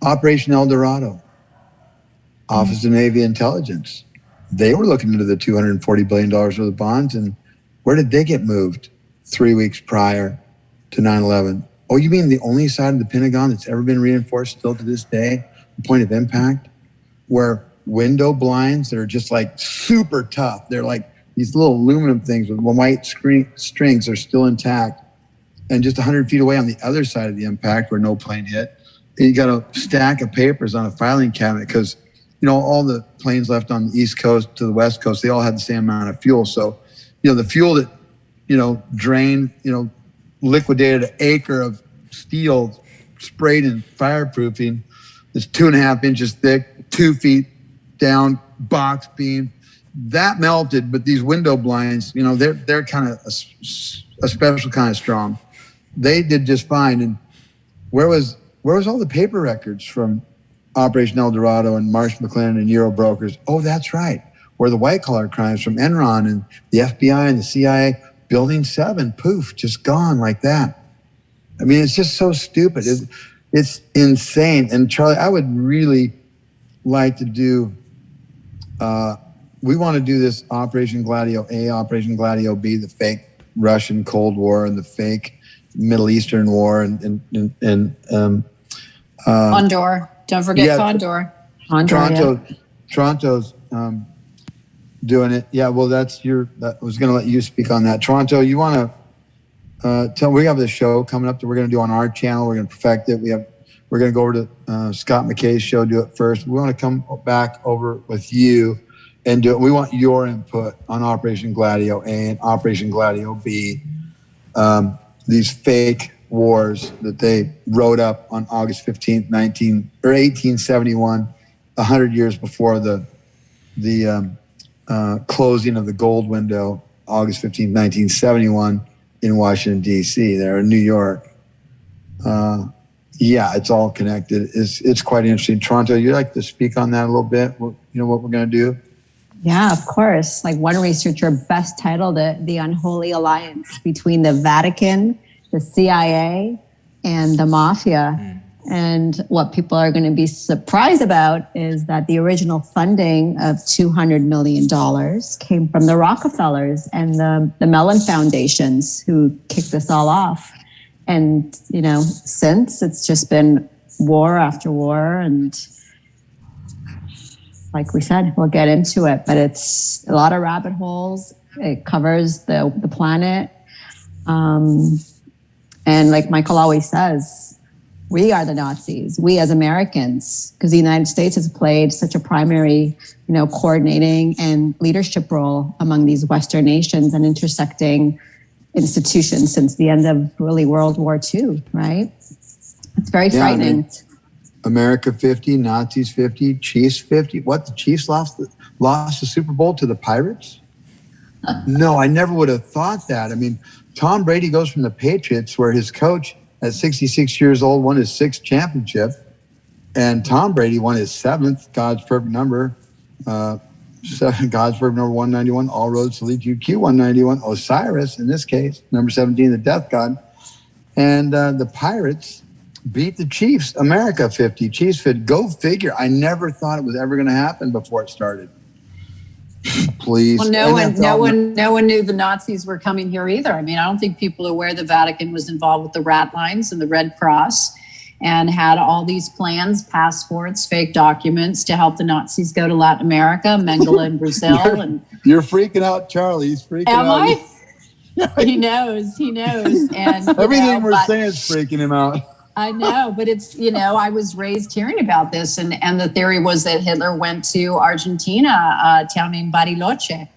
Operation El Dorado, Office of Navy Intelligence, they were looking into the $240 billion of the bonds. And where did they get moved 3 weeks prior to 9/11? Oh, you mean the only side of the Pentagon that's ever been reinforced still to this day, point of impact, where window blinds that are just like super tough, they're like these little aluminum things with white strings are still intact. And just 100 feet away on the other side of the impact where no plane hit, you got a stack of papers on a filing cabinet because, all the planes left on the East Coast to the West Coast, they all had the same amount of fuel. So, the fuel that, drained, liquidated an acre of steel sprayed in fireproofing that's 2.5 inches thick, 2 feet down, box beam. That melted, but these window blinds, they're kind of a special kind of strong. They did just fine. And where was all the paper records from Operation El Dorado and Marsh McLennan and Euro brokers? Oh, that's right. Where the white collar crimes from Enron and the FBI and the CIA, Building 7, poof, just gone like that. I mean, it's just so stupid. It's insane. And Charlie, I would really like to do, we want to do this Operation Gladio A, Operation Gladio B, the fake Russian Cold War and the fake Middle Eastern War and Condor. Don't forget Condor. Toronto's doing it. Yeah, well, I was going to let you speak on that. Toronto, you want to we have this show coming up that we're going to do on our channel. We're going to perfect it. We're going to go over to Scott McKay's show, do it first. We want to come back over with you and do it. We want your input on Operation Gladio A and Operation Gladio B. These fake wars that they wrote up on August 15th, 1871, 100 years before the closing of the gold window, August 15th, 1971, in Washington, D.C., there in New York. Yeah, it's all connected. It's quite interesting. Toronto, you'd like to speak on that a little bit? What we're going to do? Yeah, of course. Like one researcher best titled it The Unholy Alliance Between the Vatican, the CIA, and the Mafia. And what people are going to be surprised about is that the original funding of $200 million came from the Rockefellers and the Mellon Foundations, who kicked this all off. And, since it's just been war after war. And like we said, we'll get into it, but it's a lot of rabbit holes. It covers the planet. And like Michael always says, we are the Nazis, we as Americans, because the United States has played such a primary, coordinating and leadership role among these Western nations and intersecting institutions since the end of really World War II, right? It's very frightening. America 50, Nazis 50, Chiefs 50. What, the Chiefs lost the Super Bowl to the Pirates? No, I never would have thought that. I mean, Tom Brady goes from the Patriots, where his coach at 66 years old won his 6th championship, and Tom Brady won his 7th, God's perfect number, God's perfect number 191, all roads to lead to Q191, Osiris, in this case, number 17, the death god. And the Pirates beat the Chiefs, America 50, Chiefs 50. Go figure. I never thought it was ever going to happen before it started. Please. Well, no one knew the Nazis were coming here either. I mean, I don't think people are aware the Vatican was involved with the rat lines and the Red Cross and had all these plans, passports, fake documents to help the Nazis go to Latin America, Mengele in Brazil. You're freaking out, Charlie. He's freaking out. Am I? He knows. And everything we're saying is freaking him out. I know, but it's, I was raised hearing about this, and the theory was that Hitler went to Argentina, a town named Bariloche.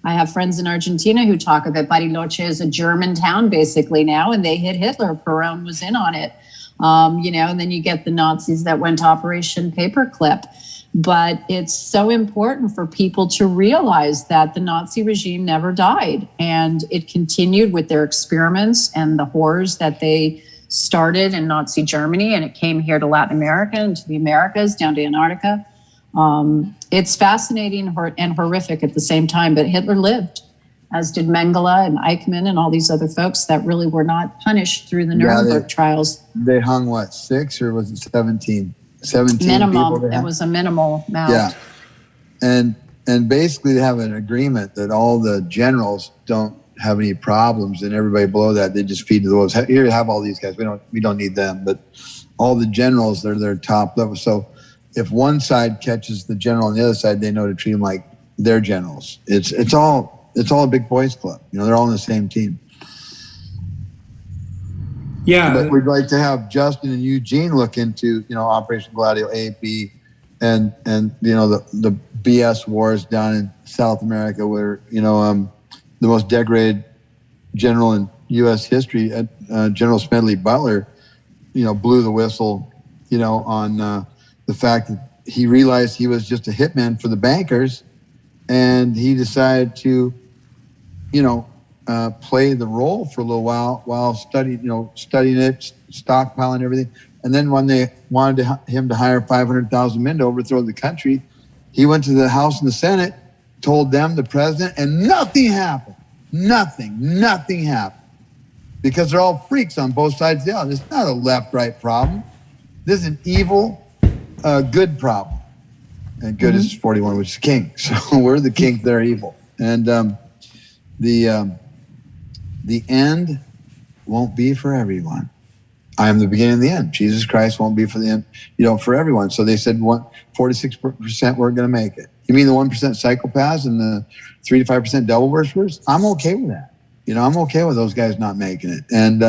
I have friends in Argentina who talk of it. Bariloche is a German town basically now, and they hit Hitler. Perón was in on it, and then you get the Nazis that went to Operation Paperclip. But it's so important for people to realize that the Nazi regime never died, and it continued with their experiments and the horrors that they started in Nazi Germany, and it came here to Latin America and to the Americas, down to Antarctica. It's fascinating and horrific at the same time, but Hitler lived, as did Mengele and Eichmann and all these other folks that really were not punished through the Nuremberg trials. They hung, 6 or was it 17? 17 minimum. It was a minimal amount. Yeah. And basically they have an agreement that all the generals don't have any problems, and everybody below that, they just feed to the wolves. Here, have all these guys. We don't need them, but all the generals, they're their top level. So if one side catches the general on the other side, they know to treat them like they're generals. It's all a big boys club. They're all on the same team. Yeah. But we'd like to have Justin and Eugene look into, Operation Gladio A, B, and the BS wars down in South America, where the most degraded general in U.S. history, General Smedley Butler, blew the whistle, on the fact that he realized he was just a hitman for the bankers, and he decided to, play the role for a little while studying it, stockpiling everything. And then when they wanted him to hire 500,000 men to overthrow the country, he went to the House and the Senate, told them, the president, and nothing happened. Nothing happened. Because they're all freaks on both sides of the aisle. It's not a left-right problem. This is an evil, good problem. And good is 41, which is king. So we're the king, they're evil. And the end won't be for everyone. I am the beginning and the end. Jesus Christ won't be for the end, for everyone. So they said 46% weren't going to make it. You mean the 1% psychopaths and the 3 to 5% devil worshippers? I'm okay with that. I'm okay with those guys not making it. And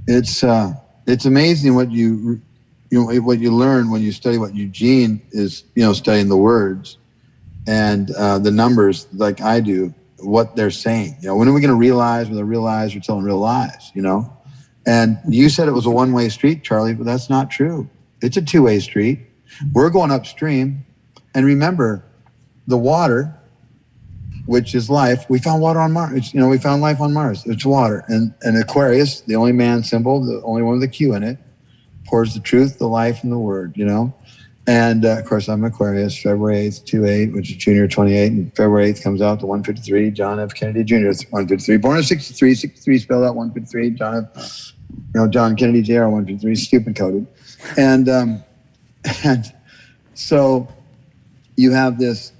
it's amazing what you learn when you study what Eugene is, studying the words and the numbers, like I do, what they're saying. When are we going to realize when they realize we're telling real lies? And you said it was a one-way street, Charlie, but that's not true. It's a two-way street. We're going upstream. And remember, the water, which is life. We found water on Mars. We found life on Mars. It's water. And Aquarius, the only man symbol, the only one with a Q in it, pours the truth, the life, and the word, And of course, I'm Aquarius, February 8th, 28, which is Junior 28. And February 8th comes out to 153, John F. Kennedy Jr., 153. Born in 63, 63 spelled out 153, John Kennedy Jr., 153, stupid coded. And so you have this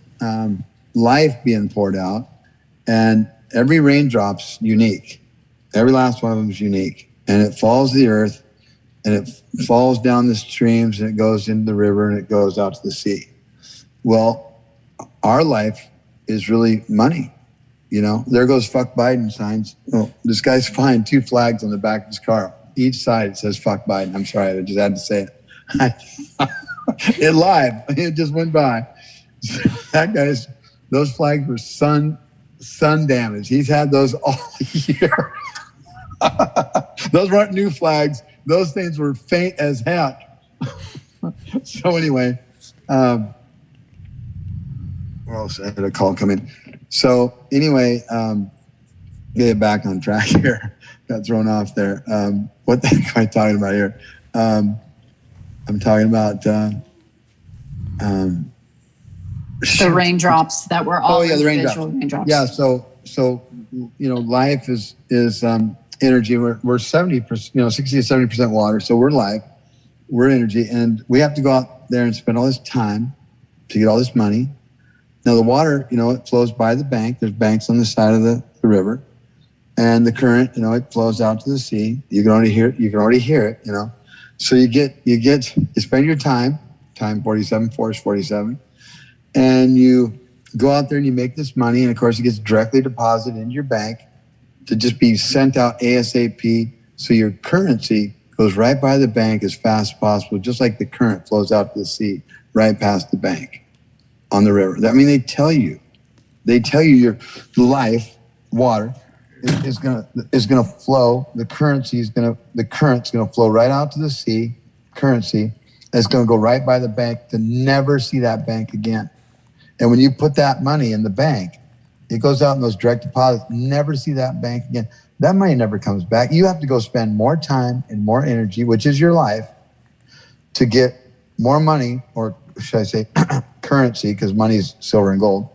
life being poured out, and every raindrop's unique. Every last one of them is unique. And it falls to the earth, and it falls down the streams, and it goes into the river, and it goes out to the sea. Well, our life is really money. There goes fuck Biden signs. Oh, this guy's flying 2 flags on the back of his car. Each side it says fuck Biden. I'm sorry, I just had to say it. It live. It just went by. Those flags were sun damage. He's had those all year. Those weren't new flags. Those things were faint as heck. So anyway, what else? I had a call come in. So anyway, get back on track here. Got thrown off there. What the heck am I talking about here? I'm talking about the raindrops that were all the raindrops. Yeah. So life is energy. We're 70%, 60 to 70% water. So we're life, we're energy, and we have to go out there and spend all this time to get all this money. Now the water, it flows by the bank. There's banks on the side of the river, and the current, it flows out to the sea. You can already hear it. So you spend your time 47, force 47, and you go out there and you make this money, and of course it gets directly deposited into your bank to just be sent out ASAP. So your currency goes right by the bank as fast as possible, just like the current flows out to the sea, right past the bank on the river. They tell you your life, water, is gonna flow. The current's gonna flow right out to the sea. Currency is gonna go right by the bank to never see that bank again. And when you put that money in the bank, it goes out in those direct deposits, never see that bank again. That money never comes back. You have to go spend more time and more energy, which is your life, to get more money, or should I say currency, because money is silver and gold.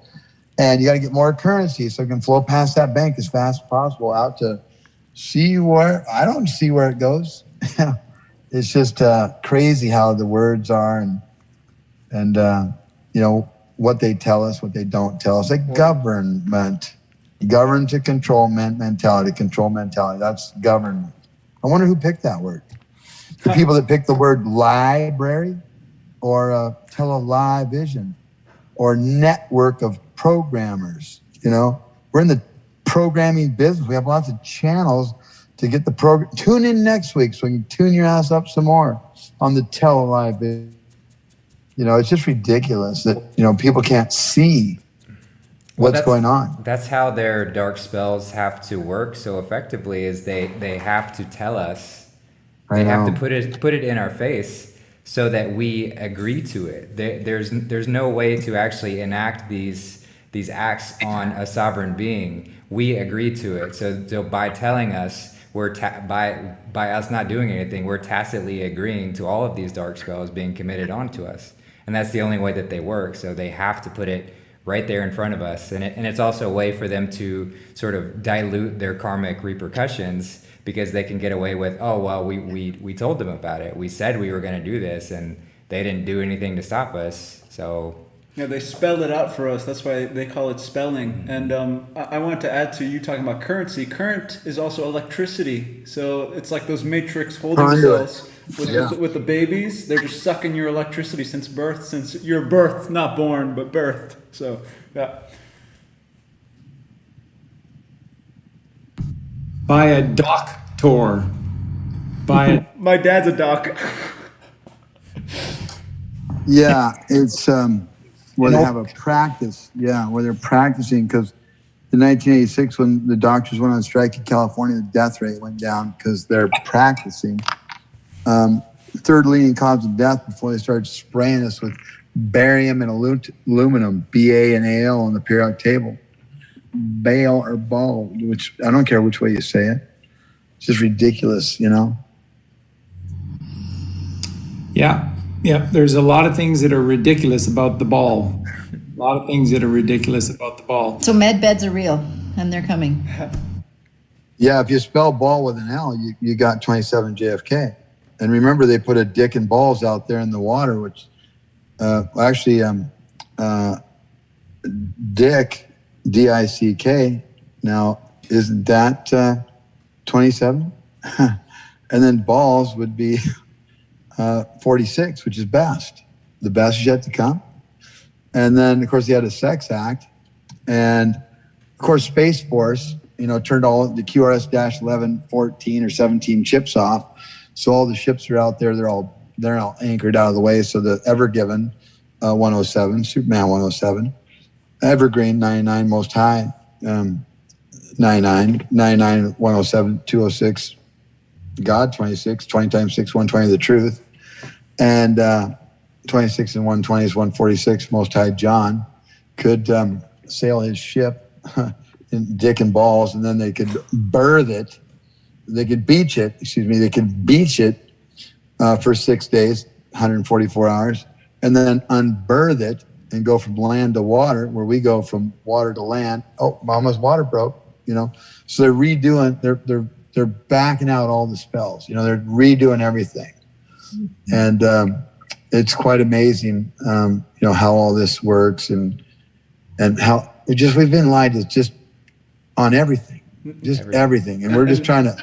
And you got to get more currency so it can flow past that bank as fast as possible out to see where, I don't see where it goes. It's just crazy how the words are and what they tell us, what they don't tell us. Like government, govern to control mentality, control mentality. That's government. I wonder who picked that word. The people that picked the word library, or television, or network of programmers. We're in the programming business. We have lots of channels to get the program. Tune in next week so we can tune your ass up some more on the television. It's just ridiculous that, people can't see what's going on. That's how their dark spells have to work so effectively, is they have to tell us. They have to put it in our face so that we agree to it. There's no way to actually enact these acts on a sovereign being. We agree to it. So by telling us, by us not doing anything, we're tacitly agreeing to all of these dark spells being committed onto us. And that's the only way that they work. So they have to put it right there in front of us. And it's also a way for them to sort of dilute their karmic repercussions, because they can get away with, oh, well, we told them about it. We said we were going to do this, and they didn't do anything to stop us. So yeah, they spell it out for us. That's why they call it spelling. And I wanted to add to you talking about currency. Current is also electricity. So it's like those matrix holding cells with the babies. They're just sucking your electricity since birth, since you're birthed, not born, but birthed. So, yeah. By a doctor. My dad's a doc. Yeah, it's where they have a practice. Yeah, where they're practicing, because in 1986, when the doctors went on strike in California, the death rate went down because they're practicing. Third leading cause of death before they started spraying us with barium and aluminum, Ba and Al on the periodic table. Bale or ball, which I don't care which way you say it. It's just ridiculous, you know? Yeah. There's a lot of things that are ridiculous about the ball. A lot of things that are ridiculous about the ball. So med beds are real, and they're coming. Yeah, if you spell ball with an L, you got 27 JFK. And remember, they put a dick and balls out there in the water, which Dick, D-I-C-K. Now, isn't that 27? And then balls would be 46, which is best. The best is yet to come. And then, of course, he had a sex act. And, of course, Space Force, turned all the QRS-11, 14, or 17 ships off. So all the ships are out there. They're all anchored out of the way. So the Ever Given, 107, Superman 107, Evergreen 99, Most High 99, 107, 206, God 26, 20 times 6, 120, the truth, and 26 and 120 is 146. Most High John could sail his ship in dick and balls, and then they could berth it. They could beach it. They could beach it for 6 days, 144 hours, and then unberth it and go from land to water, where we go from water to land. Oh, Mama's water broke. So they're redoing. They're backing out all the spells. They're redoing everything, and it's quite amazing. How all this works and how we've been lied to just on everything, everything, and we're just trying to.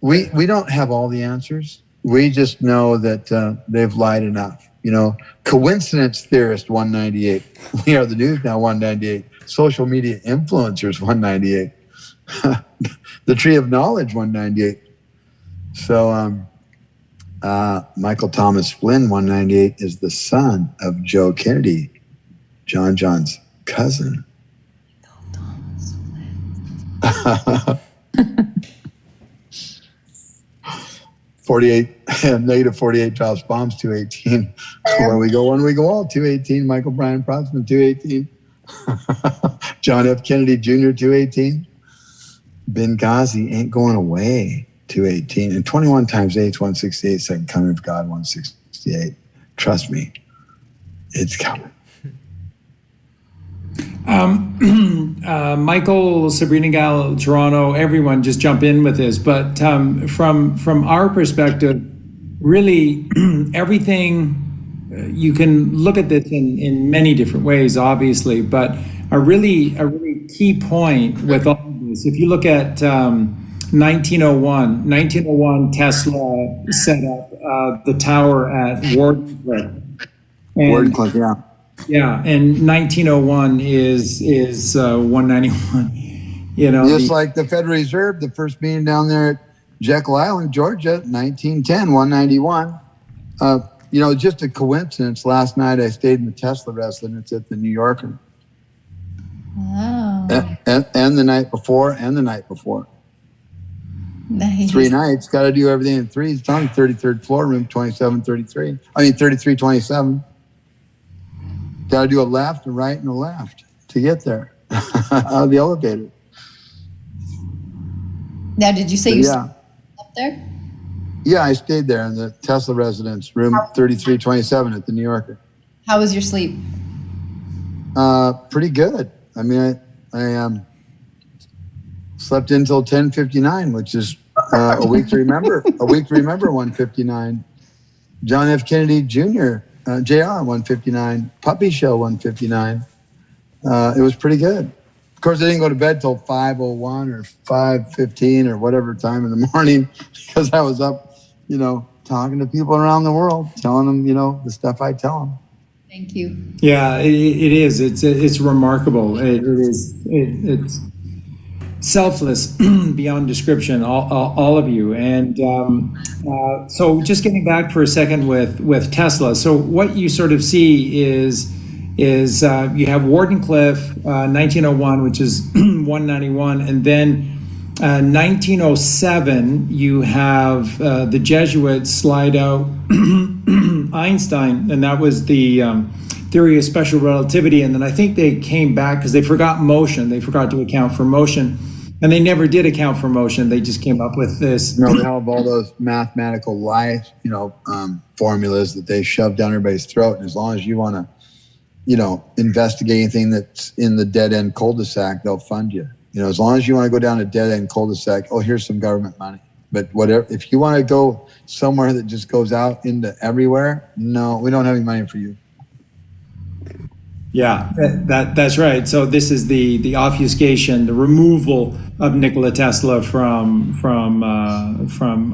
We don't have all the answers. We just know that they've lied enough. Coincidence theorist 198. We are the news now 198. Social media influencers 198. The tree of knowledge 198. So Michael Thomas Flynn 198 is the son of Joe Kennedy, John's cousin. 48, negative 48 drops bombs 218. Where we go, when we go all 218. Michael Brian Protzman 218. John F. Kennedy Jr. 218. Benghazi ain't going away 218. And 21 times 8 is 168. Second coming of God 168. Trust me, it's coming. Michael, Sabrinagal, Toronto, everyone just jump in with this. But from our perspective, really everything, you can look at this in many different ways, obviously, but a really key point with all of this, if you look at 1901, Tesla set up the tower at Wardenclyffe. Wardenclyffe, yeah. Yeah, and 1901 is 191. Just like the Federal Reserve, the first meeting down there at Jekyll Island, Georgia, 1910, 191. Just a coincidence. Last night I stayed in the Tesla residence at the New Yorker. Wow. And the night before, and the night before. Nice. 3 nights. Got to do everything in threes. It's on the 33rd floor, room 2733. 3327. Got to do a left, a right, and a left to get there out of the elevator. Now, did you say you slept up there? Yeah, I stayed there in the Tesla residence, room 3327 at the New Yorker. How was your sleep? Pretty good. I mean, I slept until 10:59, which is a week to remember. A week to remember 159. John F. Kennedy Jr., JR 159, Puppy Show 159. It was pretty good. Of course, I didn't go to bed till 5:01 or 5:15 or whatever time in the morning because I was up, talking to people around the world, telling them, the stuff I tell them. Thank you. Yeah, it is. It's remarkable. It's selfless beyond description, all of you. And so just getting back for a second with Tesla. So what you sort of see is you have Wardenclyffe, 1901, which is 191, and then 1907, you have the Jesuits slide out Einstein, and that was the theory of special relativity. And then I think they came back because they forgot motion. They forgot to account for motion. And they never did account for motion. They just came up with this. They have all those mathematical formulas that they shove down everybody's throat. And as long as you want to, investigate anything that's in the dead end cul-de-sac, they'll fund you. As long as you want to go down a dead end cul-de-sac, here's some government money. But whatever, if you want to go somewhere that just goes out into everywhere, no, we don't have any money for you. Yeah, that's right. So this is the obfuscation, the removal of Nikola Tesla from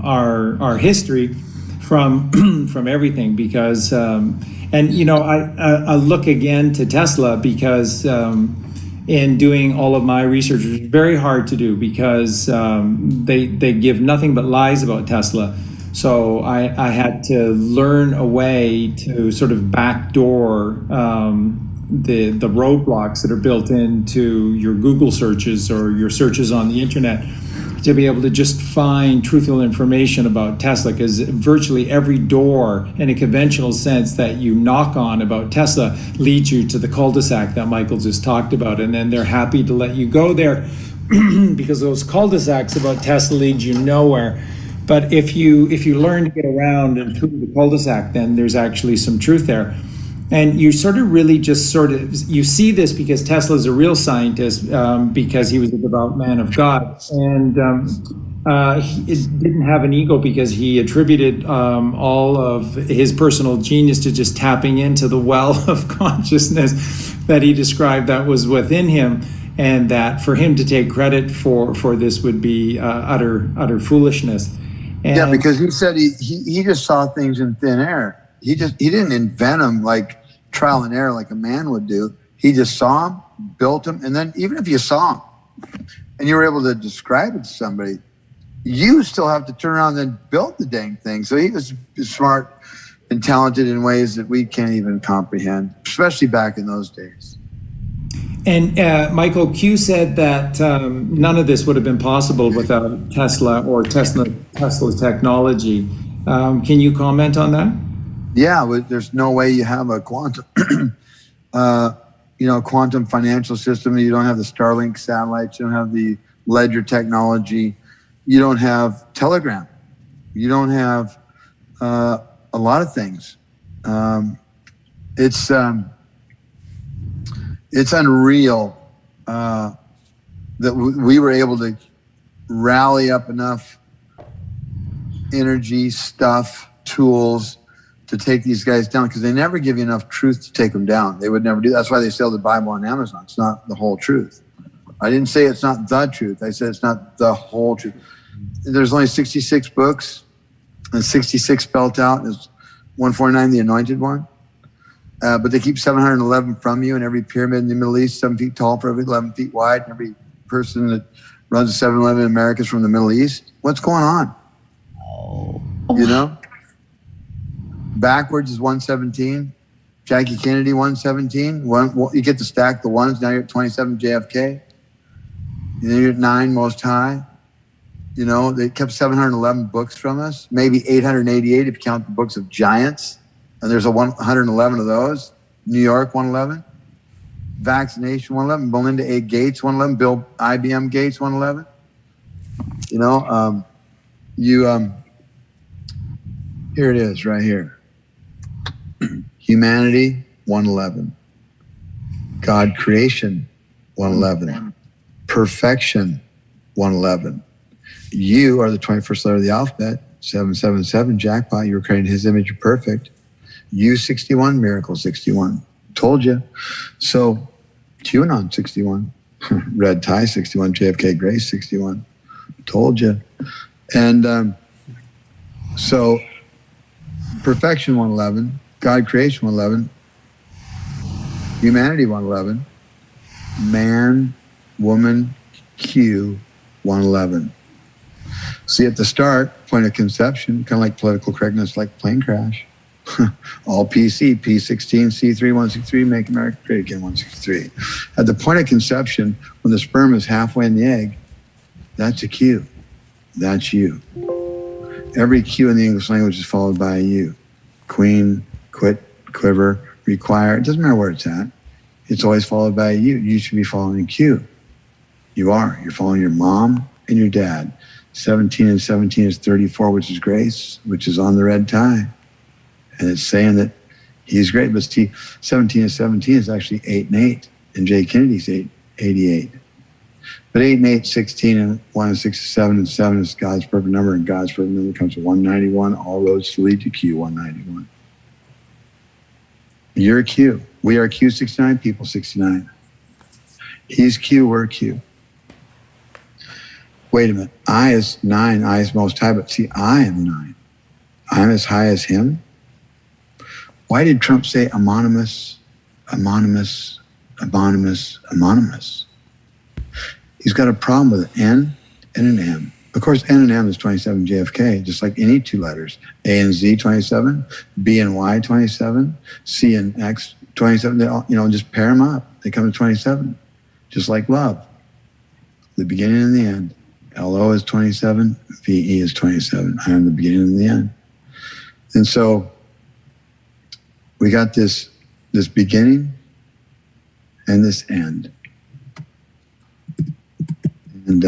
our history, from everything. Because I look again to Tesla because in doing all of my research, it was very hard to do because they give nothing but lies about Tesla. So I had to learn a way to sort of backdoor the roadblocks that are built into your Google searches or your searches on the internet to be able to just find truthful information about Tesla, because virtually every door in a conventional sense that you knock on about Tesla leads you to the cul-de-sac that Michael just talked about, and then they're happy to let you go there because those cul-de-sacs about Tesla lead you nowhere. But if you learn to get around and through the cul-de-sac, then there's actually some truth there. And you you see this because Tesla's a real scientist because he was a devout man of God. And he didn't have an ego because he attributed all of his personal genius to just tapping into the well of consciousness that he described that was within him. And that for him to take credit for this would be utter foolishness. And because he said he just saw things in thin air. He didn't invent them like trial and error like a man would do. He just saw them, built them, and then even if you saw them and you were able to describe it to somebody, you still have to turn around and build the dang thing. So he was smart and talented in ways that we can't even comprehend, especially back in those days. And Michael, Q said that none of this would have been possible without Tesla or Tesla technology. Can you comment on that? Yeah, there's no way you have a quantum, quantum financial system. You don't have the Starlink satellites. You don't have the ledger technology. You don't have Telegram. You don't have a lot of things. It's unreal that we were able to rally up enough energy, stuff, tools to take these guys down, because they never give you enough truth to take them down. They would never do that. That's why they sell the Bible on Amazon. It's not the whole truth. I didn't say it's not the truth. I said it's not the whole truth. There's only 66 books, and 66 spelled out is 149, the anointed one. But they keep 711 from you, and every pyramid in the Middle East, 7 feet tall for every 11 feet wide. And every person that runs a 7-Eleven in America is from the Middle East. What's going on? Backwards is 117. Jackie Kennedy, 117. You get to stack the ones. Now you're at 27 JFK. Then you're at 9 Most High. They kept 711 books from us. Maybe 888 if you count the books of giants. And there's 111 of those. New York, 111. Vaccination, 111. Melinda A. Gates, 111. Bill IBM Gates, 111. Here it is right here. Humanity, 111. God creation, 111. Perfection, 111. You are the 21st letter of the alphabet, 777, jackpot. You were created in his image, you're perfect. You 61, miracle 61. Told you. So QAnon 61, red tie 61, JFK Grace 61. Told you. And so perfection 111, God creation 111, humanity 111, man, woman, Q 111. See, at the start, point of conception, kind of like political correctness, like plane crash. All PC, P16, C3, 163, make America great again, 163. At the point of conception, when the sperm is halfway in the egg, That's a Q. That's you. Every Q in the English language is followed by a U. Queen, quit, quiver, require. It doesn't matter where it's at. It's always followed by a U. You should be following Q. You are. You're following your mom and your dad. 17 and 17 is 34, which is grace, which is on the red tie. And it's saying that he's great. But see, 17 and 17 is actually 8 and 8. And Jay Kennedy's 88. But 8 and 8, 16 and 1 and 6 is 7 and 7 is God's perfect number. And God's perfect number comes to 191. All roads lead to Q 191. You're a Q. We are Q 69, people 69. He's Q, we're Q. Wait a minute. I is 9, I is most high, but see, I am 9. I'm as high as him. Why did Trump say anonymous, anonymous, anonymous, anonymous? He's got a problem with an N and an M. Of course, N and M is 27 JFK, just like any two letters. A and Z, 27. B and Y, 27. C and X, 27. They all, just pair them up. They come to 27. Just like love. The beginning and the end. LO is 27. VE is 27. I am the beginning and the end. And so we got this beginning and this end. And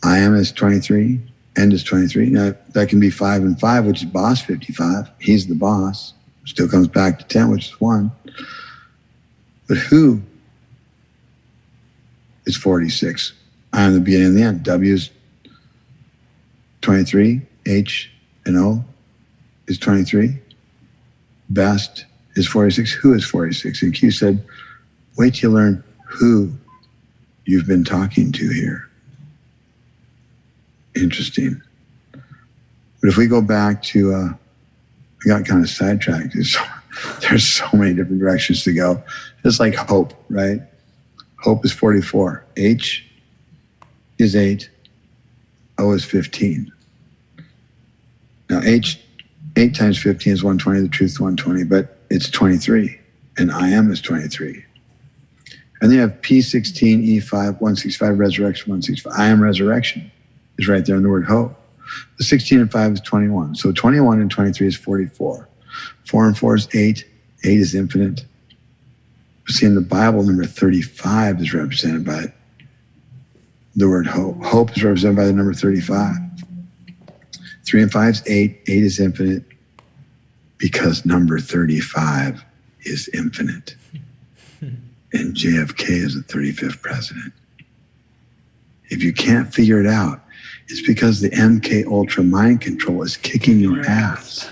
I am is 23, end is 23. Now, that can be 5 and 5, which is boss 55. He's the boss. Still comes back to 10, which is 1. But who is 46? I am the beginning and the end. W is 23. H and O is 23. Best is 46. Who is 46? And Q said, wait till you learn who you've been talking to here. Interesting. But if we go back to, we got kind of sidetracked. There's so many different directions to go. Just like hope, right? Hope is 44. H is 8. O is 15. Now, 8 times 15 is 120. The truth is 120, but it's 23. And I am is 23. And then you have P16, E5, 165, resurrection, 165. I am resurrection is right there in the word hope. The 16 and 5 is 21. So 21 and 23 is 44. 4 and 4 is 8. 8 is infinite. See, in the Bible, number 35 is represented by the word hope. Hope is represented by the number 35. 3 and 5 is 8. 8 is infinite because number 35 is infinite. And JFK is the 35th president. If you can't figure it out, it's because the MK Ultra mind control is kicking your ass.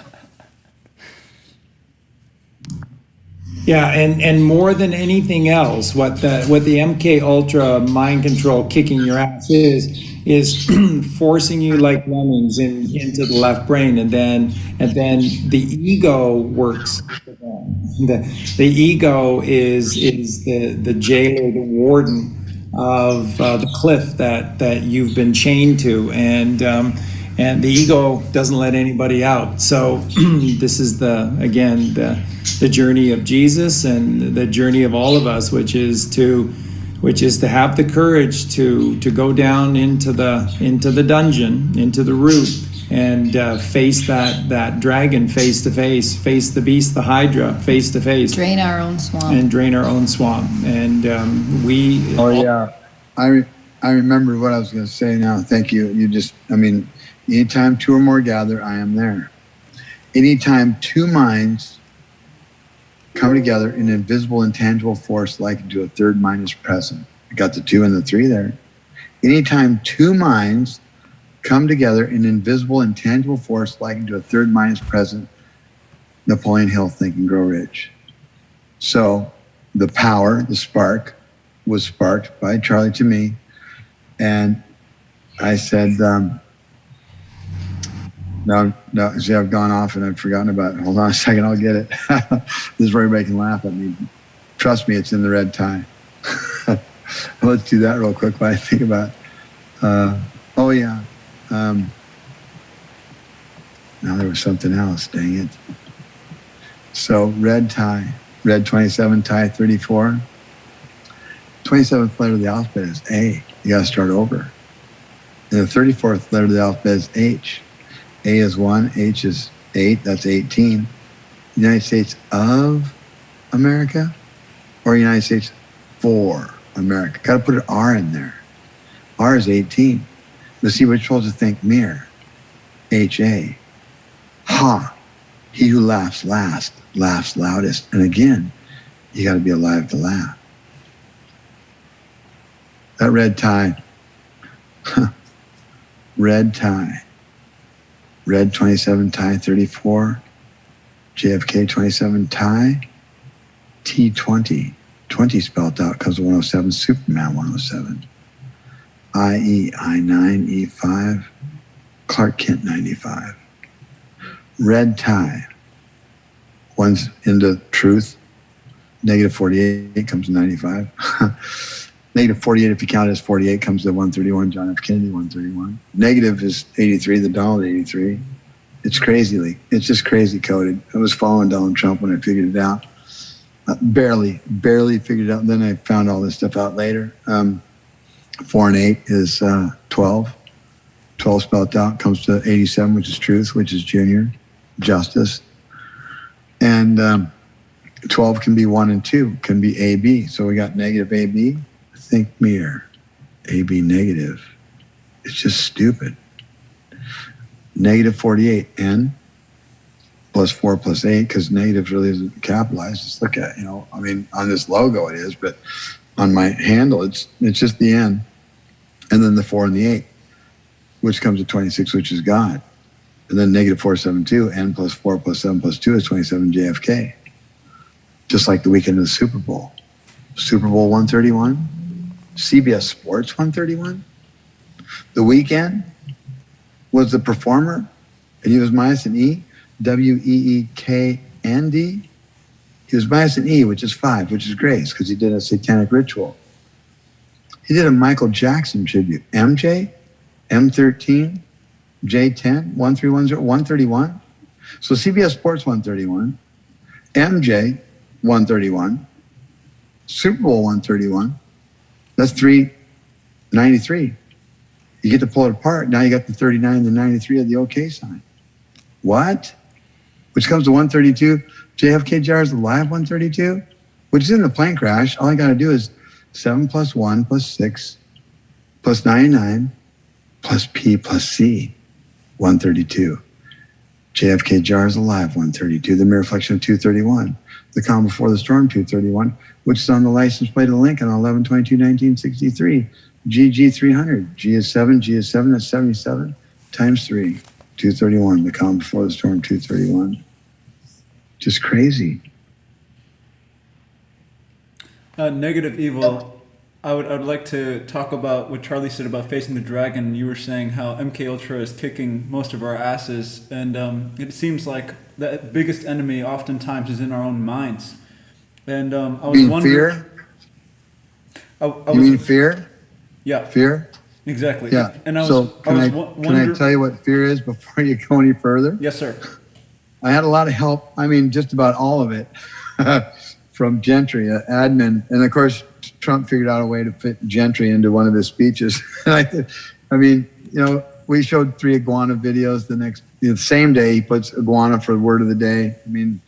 Yeah, and more than anything else, what the MK Ultra mind control kicking your ass is forcing you like lemmings into the left brain, and then the ego works. The ego is the jailer, the warden of the cliff that you've been chained to, and the ego doesn't let anybody out. So this is the journey of Jesus and the journey of all of us, which is to have the courage to go down into the dungeon, into the root, and face that dragon face to face the beast, the Hydra face to face. Drain our own swamp. And drain our own swamp. And we. Oh yeah, I remember what I was going to say now. Thank you. Anytime two or more gather, I am there. Anytime two minds come together in an invisible, intangible force likened to a third mind is present. I got the 2 and the 3 there. Anytime two minds come together in an invisible, intangible force likened to a third mind is present, Napoleon Hill, Think and Grow Rich. So the power, the spark, was sparked by Charlie to me. And I said, no, see, I've gone off and I've forgotten about it. Hold on a second, I'll get it. This is where everybody can laugh at me. Trust me, it's in the red tie. Let's do that real quick while I think about it. Now there was something else, dang it. So red tie, red 27, tie 34. 27th letter of the alphabet is A. You got to start over. And the 34th letter of the alphabet is H. A is 1, H is 8, that's 18. United States of America or United States for America. Got to put an R in there. R is 18. Let's see, we're supposed to think mirror. H-A. Ha. He who laughs last, laughs loudest. And again, you got to be alive to laugh. That red tie. Red tie. Red 27 tie 34. JFK 27 tie. T20. 20 spelled out because of 107. Superman 107. IE, I9, E5. Clark Kent 95. Red tie. One's into truth. Negative 48 comes to 95. Negative 48, if you count it as 48, comes to 131. John F. Kennedy, 131. Negative is 83, the Donald 83. It's just crazy coded. I was following Donald Trump when I figured it out. Barely figured it out. And then I found all this stuff out later. 4 and 8 is 12. 12 spelled out comes to 87, which is truth, which is junior, justice. And 12 can be 1 and 2, can be AB. So we got negative AB. Think mirror. AB negative. It's just stupid. Negative 48, N plus 4 plus 8, because negative really isn't capitalized. Just look at, on this logo it is, but on my handle, it's just the N. And then the 4 and the 8, which comes to 26, which is God. And then negative 472, N plus 4 plus 7 plus 2 is 27, JFK. Just like the weekend of the Super Bowl. Super Bowl 131, CBS Sports 131. The weekend was the performer, and he was minus an E, W-E-E-K-N-D. He was minus an E, which is 5, which is grace, because he did a satanic ritual. He did a Michael Jackson tribute. MJ, M13, J10, 1310, 131. So CBS Sports 131, MJ 131, Super Bowl 131. That's 393. You get to pull it apart. Now you got the 39 and the 93 of the OK sign. What? Which comes to 132. JFK Jars alive 132, which is in the plane crash. All I got to do is 7 plus 1 plus 6 plus 99 plus P plus C, 132. JFK Jars alive 132. The mirror reflection of 231. The calm before the storm 231, which is on the license plate of Lincoln on 11/22/1963. GG 300. G is 7. G is 7. That's 77 times 3. 231. The calm before the storm 231. Just crazy. Negative evil. I would like to talk about what Charlie said about facing the dragon. You were saying how MK Ultra is kicking most of our asses, and it seems like the biggest enemy oftentimes is in our own minds. And I was wondering. Fear? You mean fear? Yeah. Fear? Exactly. Yeah. And Can I tell you what fear is before you go any further? Yes, sir. I had a lot of help. I mean, just about all of it from Gentry, admin, and of course. Trump figured out a way to fit Gentry into one of his speeches. We showed 3 iguana videos the same day he puts iguana for the word of the day. I mean,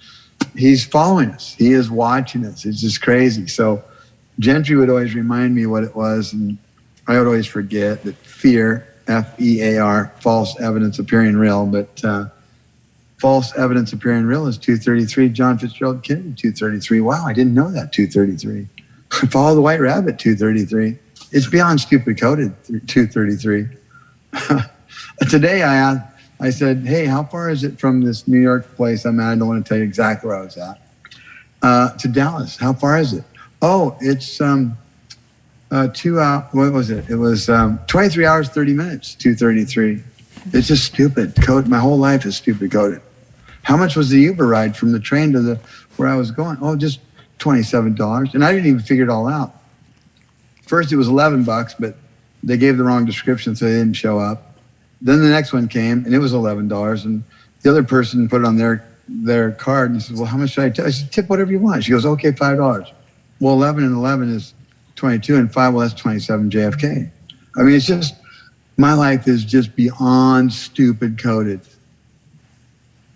he's following us. He is watching us. It's just crazy. So Gentry would always remind me what it was, and I would always forget that fear, F-E-A-R, false evidence appearing real, but false evidence appearing real is 233. John Fitzgerald Kennedy, 233. Wow, I didn't know that, 233. Follow the White Rabbit, 233. It's beyond stupid coded, 233. Today I said, hey, how far is it from this New York place I'm at? I don't want to tell you exactly where I was at. To Dallas. How far is it? Oh, it's 2 hours. What was it? It was 23 hours, 30 minutes, 233. It's just stupid code. My whole life is stupid coded. How much was the Uber ride from the train to where I was going? Oh, just $27, and I didn't even figure it all out. First, it was $11, but they gave the wrong description, so they didn't show up. Then the next one came, and it was $11, and the other person put it on their card, and he says, well, how much should I tip? I said, tip whatever you want. She goes, okay, $5. Well, 11 and 11 is 22, and 5, well, that's 27 JFK. I mean, it's just, my life is just beyond stupid coded.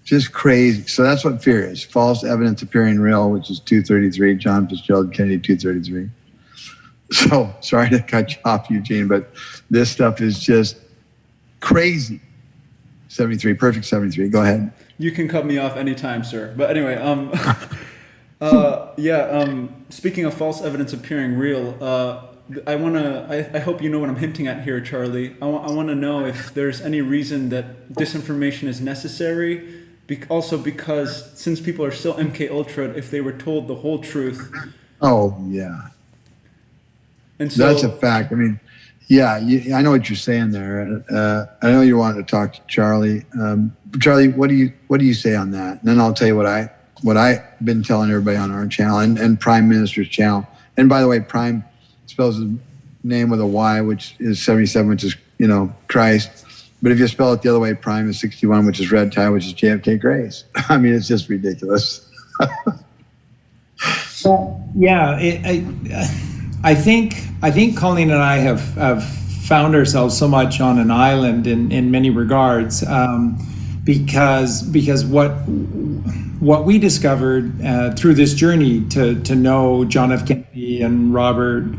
Just crazy. So that's what fear is. False evidence appearing real, which is 233, John Fitzgerald Kennedy 233. So sorry to cut you off, Eugene, but this stuff is just crazy. 73, perfect 73. Go ahead. You can cut me off anytime, sir. But anyway, speaking of false evidence appearing real, I hope you know what I'm hinting at here, Charlie. I want to know if there's any reason that disinformation is necessary. Also because since people are still MK Ultra, if they were told the whole truth. Oh, yeah. And so, that's a fact. I mean, yeah, I know what you're saying there. I know you wanted to talk to Charlie. Charlie, what do you say on that? And then I'll tell you what I've been telling everybody on our channel and Prime Minister's channel. And by the way, Prime spells his name with a Y, which is 77, which is, Christ. But if you spell it the other way, Prime is 61, which is red tie, which is JFK Grace. I mean, it's just ridiculous. Well, yeah, I think Colleen and I have found ourselves so much on an island in many regards, because what we discovered through this journey to know John F. Kennedy and Robert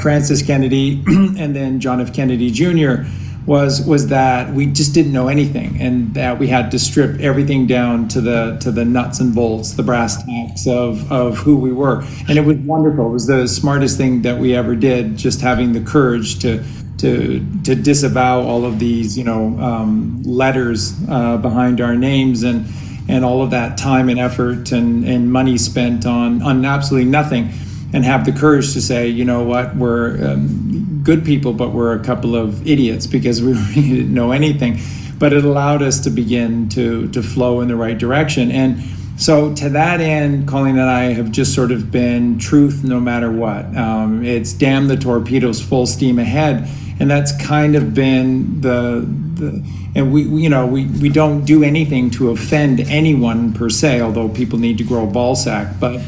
Francis Kennedy and then John F. Kennedy Jr. was that we just didn't know anything, and that we had to strip everything down to the nuts and bolts, the brass tacks of who we were. And it was wonderful. It was the smartest thing that we ever did, just having the courage to disavow all of these letters behind our names and all of that time and effort and money spent on absolutely nothing, and have the courage to say, you know what, we're good people, but we're a couple of idiots because we really didn't know anything. But it allowed us to begin to flow in the right direction. And so to that end, Colleen and I have just sort of been truth no matter what. It's damn the torpedoes, full steam ahead. And that's kind of been and we don't do anything to offend anyone per se, although people need to grow a ball sack. But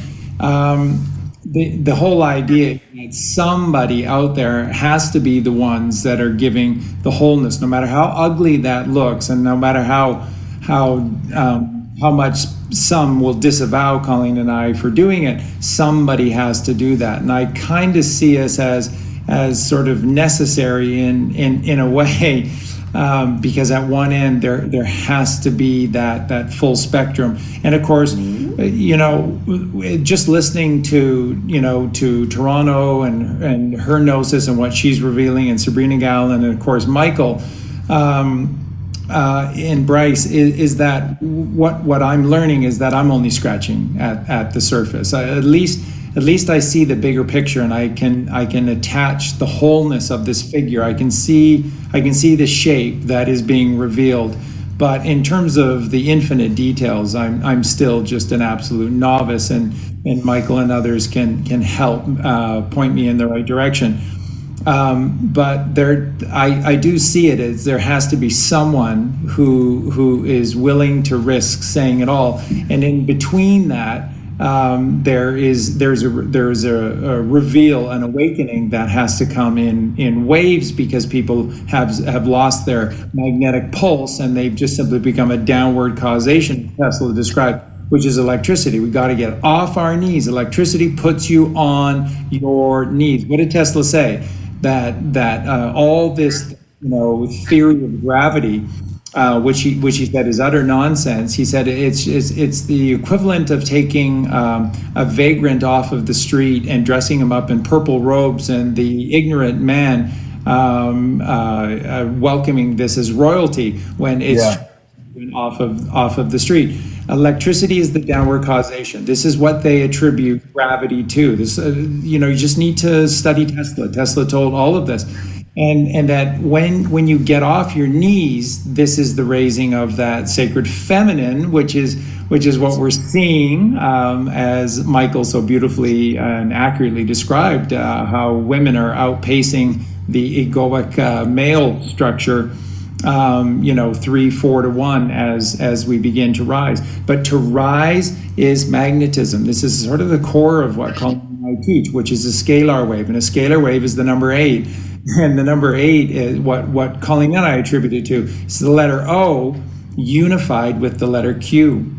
the whole idea that somebody out there has to be the ones that are giving the wholeness, no matter how ugly that looks, and no matter how much some will disavow Colleen and I for doing it, somebody has to do that. And I kind of see us as sort of necessary in a way, because at one end there has to be that full spectrum. And of course, just listening to Toronto and her gnosis and what she's revealing, and Sabrinagal, and of course Michael and Brice, is that what I'm learning is that I'm only scratching at the surface. At least I see the bigger picture, and I can attach the wholeness of this figure. I can see the shape that is being revealed. But in terms of the infinite details, I'm still just an absolute novice, and Michael and others can help point me in the right direction. But I do see it as there has to be someone who is willing to risk saying it all, and in between that, there's a reveal, an awakening that has to come in waves, because people have lost their magnetic pulse, and they've just simply become a downward causation, Tesla described, which is electricity. We got to get off our knees. Electricity puts you on your knees. What did Tesla say? That all this theory of gravity, which he said is utter nonsense. He said it's the equivalent of taking a vagrant off of the street and dressing him up in purple robes, and the ignorant man welcoming this as royalty when it's off of the street. Electricity is the downward causation. This is what they attribute gravity to. This, you just need to study Tesla. Tesla told all of this. And that when you get off your knees, this is the raising of that sacred feminine, which is what we're seeing, as Michael so beautifully and accurately described, how women are outpacing the egoic male structure, 3-4 to 1 as we begin to rise. But to rise is magnetism. This is sort of the core of what Colleen and I teach, which is a scalar wave, and a scalar wave is the number 8. And the number 8 is what Colleen and I attributed to. It's the letter O unified with the letter Q.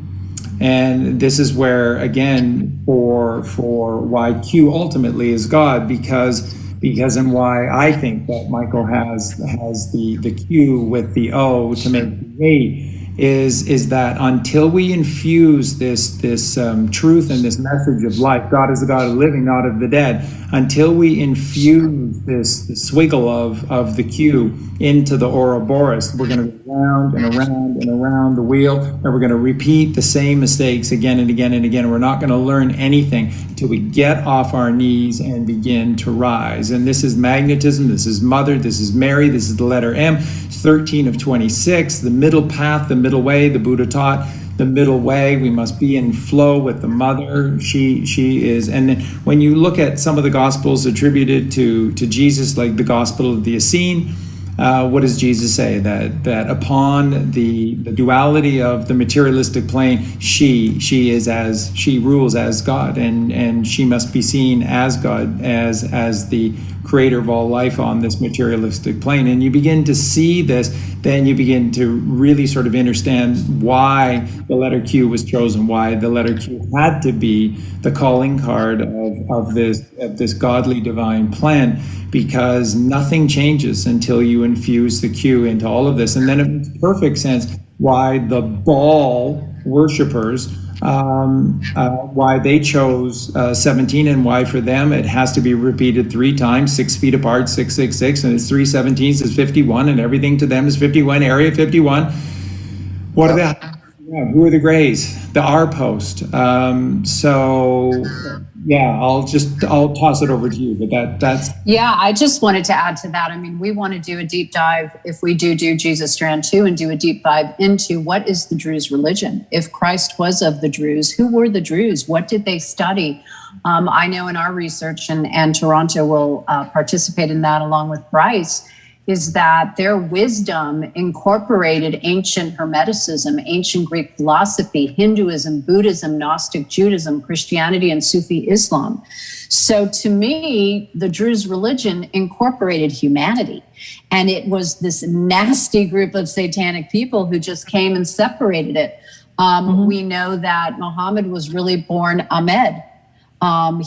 And this is where, again, for why Q ultimately is God, because and why I think that Michael has the Q with the O to make the 8 is that until we infuse this truth and this message of life, God is the God of the living, not of the dead, until we infuse this swiggle of the Q into the Ouroboros, we're going to go round and around and around the wheel, and we're going to repeat the same mistakes again and again and again. We're not going to learn anything until we get off our knees and begin to rise. And this is magnetism, this is Mother, this is Mary, this is the letter M, 13 of 26, the middle path, the middle way. The Buddha taught the middle way. We must be in flow with the Mother. She is. And then when you look at some of the Gospels attributed to Jesus, like the Gospel of the Essene, what does Jesus say? That upon the duality of the materialistic plane, she rules as God, and she must be seen as God, as the creator of all life on this materialistic plane. And you begin to see this, then you begin to really sort of understand why the letter Q was chosen, why the letter Q had to be the calling card of this godly divine plan, because nothing changes until you infuse the Q into all of this. And then it makes perfect sense why the Baal worshipers, why they chose 17, and why for them it has to be repeated 3 times, 6 feet apart, 666, and it's 3 17s is 51, and everything to them is 51, area 51. What are the, who are the Greys? The R post. Yeah, I'll toss it over to you, but that's. Yeah, I just wanted to add to that. I mean, we want to do a deep dive, if we do Jesus Strand 2, and do a deep dive into what is the Druze religion. If Christ was of the Druze, who were the Druze? What did they study? I know in our research, and Toronto will participate in that along with Brice, is that their wisdom incorporated ancient Hermeticism, ancient Greek philosophy, Hinduism, Buddhism, Gnostic Judaism, Christianity, and Sufi Islam. So to me, the Druze religion incorporated humanity. And it was this nasty group of satanic people who just came and separated it. We know that Muhammad was really born Ahmed.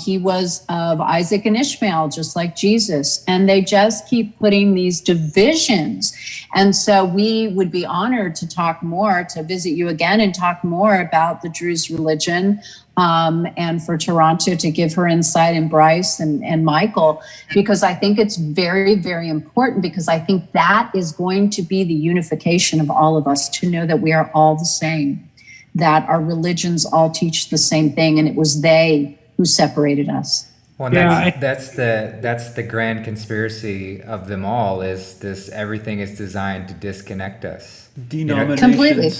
He was of Isaac and Ishmael, just like Jesus. And they just keep putting these divisions. And so we would be honored to talk more, to visit you again and talk more about the Druze religion, and for Toronto to give her insight, and Brice and Michael, because I think it's very, very important, because I think that is going to be the unification of all of us, to know that we are all the same, that our religions all teach the same thing, and it was they who separated us. Well, that's the grand conspiracy of them all, is this: everything is designed to disconnect us. Denominations. Completely.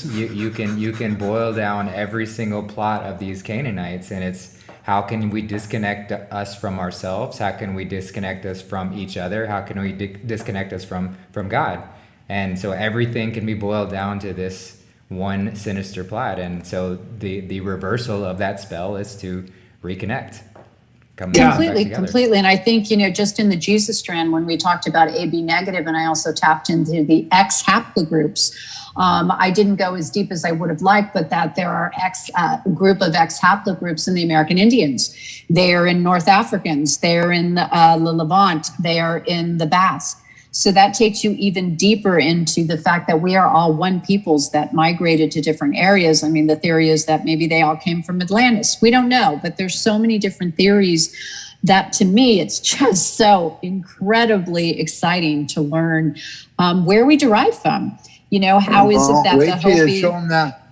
You can boil down every single plot of these Canaanites, and it's how can we disconnect us from ourselves? How can we disconnect us from each other? How can we disconnect us from God? And so everything can be boiled down to this one sinister plot. And so the reversal of that spell is to reconnect. Completely. And I think, just in the Jesus Strand, when we talked about AB negative, and I also tapped into the X haplogroups, I didn't go as deep as I would have liked, but that there are group of X haplogroups in the American Indians. They are in North Africans. They are in the Levant. They are in the Basque. So that takes you even deeper into the fact that we are all one peoples that migrated to different areas. I mean, the theory is that maybe they all came from Atlantis. We don't know, but there's so many different theories that, to me, it's just so incredibly exciting to learn where we derive from. How is it that the Hopi...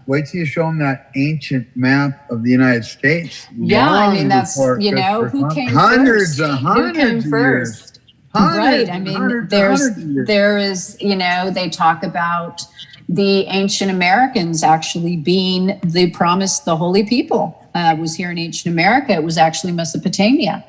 Wait till you show them that ancient map of the United States. Yeah, I mean, that's, who came hundreds first? Hundreds of years. Right. I mean, there is, they talk about the ancient Americans actually being the promised, the holy people was here in ancient America. It was actually Mesopotamia.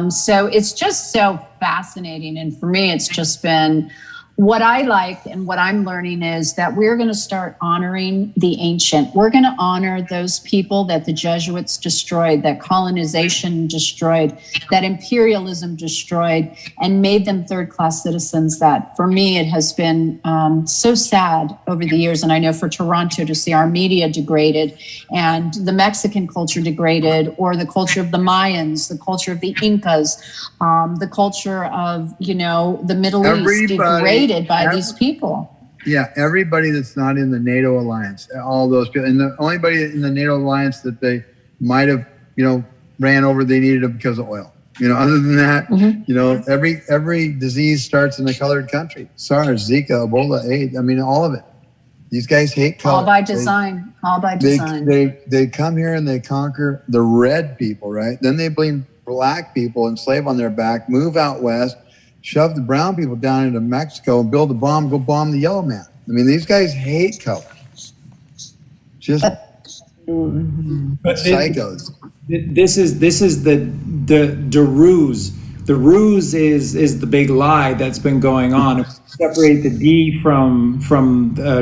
So it's just so fascinating. And for me, it's just been what I like and what I'm learning is that we're going to start honoring the ancient. We're going to honor those people that the Jesuits destroyed, that colonization destroyed, that imperialism destroyed, and made them third-class citizens. That, for me, it has been so sad over the years. And I know for Toronto to see our media degraded and the Mexican culture degraded, or the culture of the Mayans, the culture of the Incas, the culture of, the Middle East degraded by these people. Yeah, everybody that's not in the NATO alliance, all those people, and the only body in the NATO alliance that they might have, ran over, they needed it because of oil. Other than that, every disease starts in a colored country. SARS, Zika, Ebola, AIDS. I mean, all of it. These guys hate color. All by design. They come here and they conquer the red people, right? Then they blame black people and slave on their back, move out west, shove the brown people down into Mexico and build a bomb, go bomb the yellow man. I mean, these guys hate color. Just psychos. This is the ruse. The ruse is the big lie that's been going on. If we separate the D from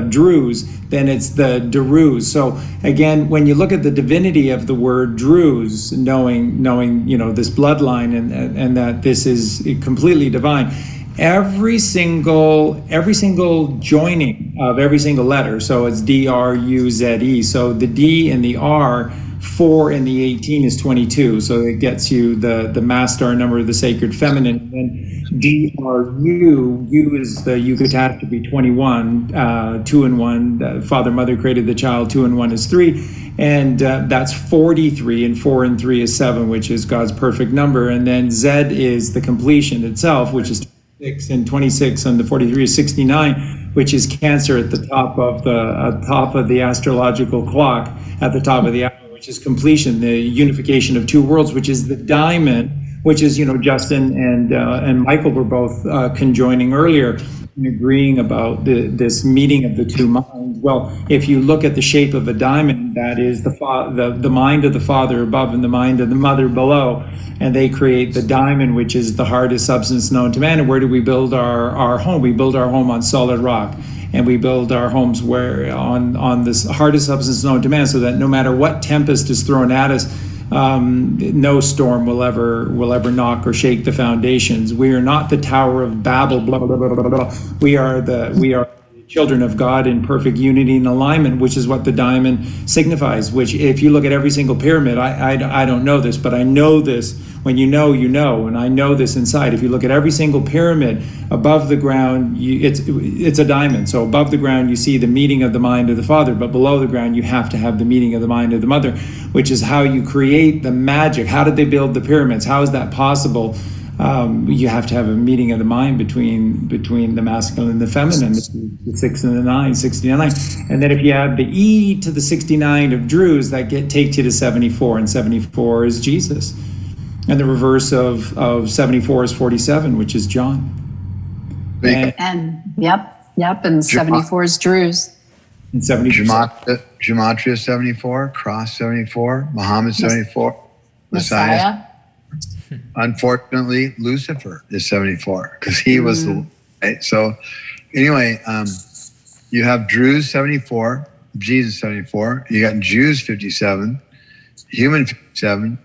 Druze, then it's the Deruse. So again, when you look at the divinity of the word Druze, knowing this bloodline and that this is completely divine, every single joining of every single letter. So it's D-R-U-Z-E. So the D and the R. 4 and the 18 is 22, so it gets you the mass star number of the sacred feminine. And then DRU, U is the eucatastrophe 21, 2 and 1. Father, Mother created the child. 2 and 1 is 3, and that's 43. And 4 and 3 is 7, which is God's perfect number. And then Z is the completion itself, which is 26, and 26 and the 43 is 69, which is Cancer at the top of the astrological clock, at the top of the hour, which is completion, the unification of two worlds, which is the diamond, which is, Justin and Michael were both conjoining earlier and agreeing about this meeting of the two minds. Well, if you look at the shape of a diamond, that is the mind of the Father above and the mind of the Mother below, and they create the diamond, which is the hardest substance known to man. And where do we build our home? We build our home on solid rock. And we build our homes on this hardest substance known to man, so that no matter what tempest is thrown at us, no storm will ever knock or shake the foundations. We are not the Tower of Babel, blah blah blah blah blah. We are children of God in perfect unity and alignment, which is what the diamond signifies. Which, if you look at every single pyramid, I don't know this, but I know this. When you know, and I know this inside. If you look at every single pyramid, above the ground, it's a diamond. So above the ground, you see the meeting of the mind of the Father, but below the ground, you have to have the meeting of the mind of the Mother, which is how you create the magic. How did they build the pyramids? How is that possible? You have to have a meeting of the mind between the masculine and the feminine, the 6 and the 9, 69. And then if you add the E to the 69 of Druze, that takes you to 74, and 74 is Jesus. And the reverse of 74 is 47, which is John. And and 74 is Druze. And 74. Gematria 74, Cross 74, Muhammad 74, Messiah. Unfortunately, Lucifer is 74 because he was the right. So anyway, you have Druze 74, Jesus 74. You got Jews 57, human 57,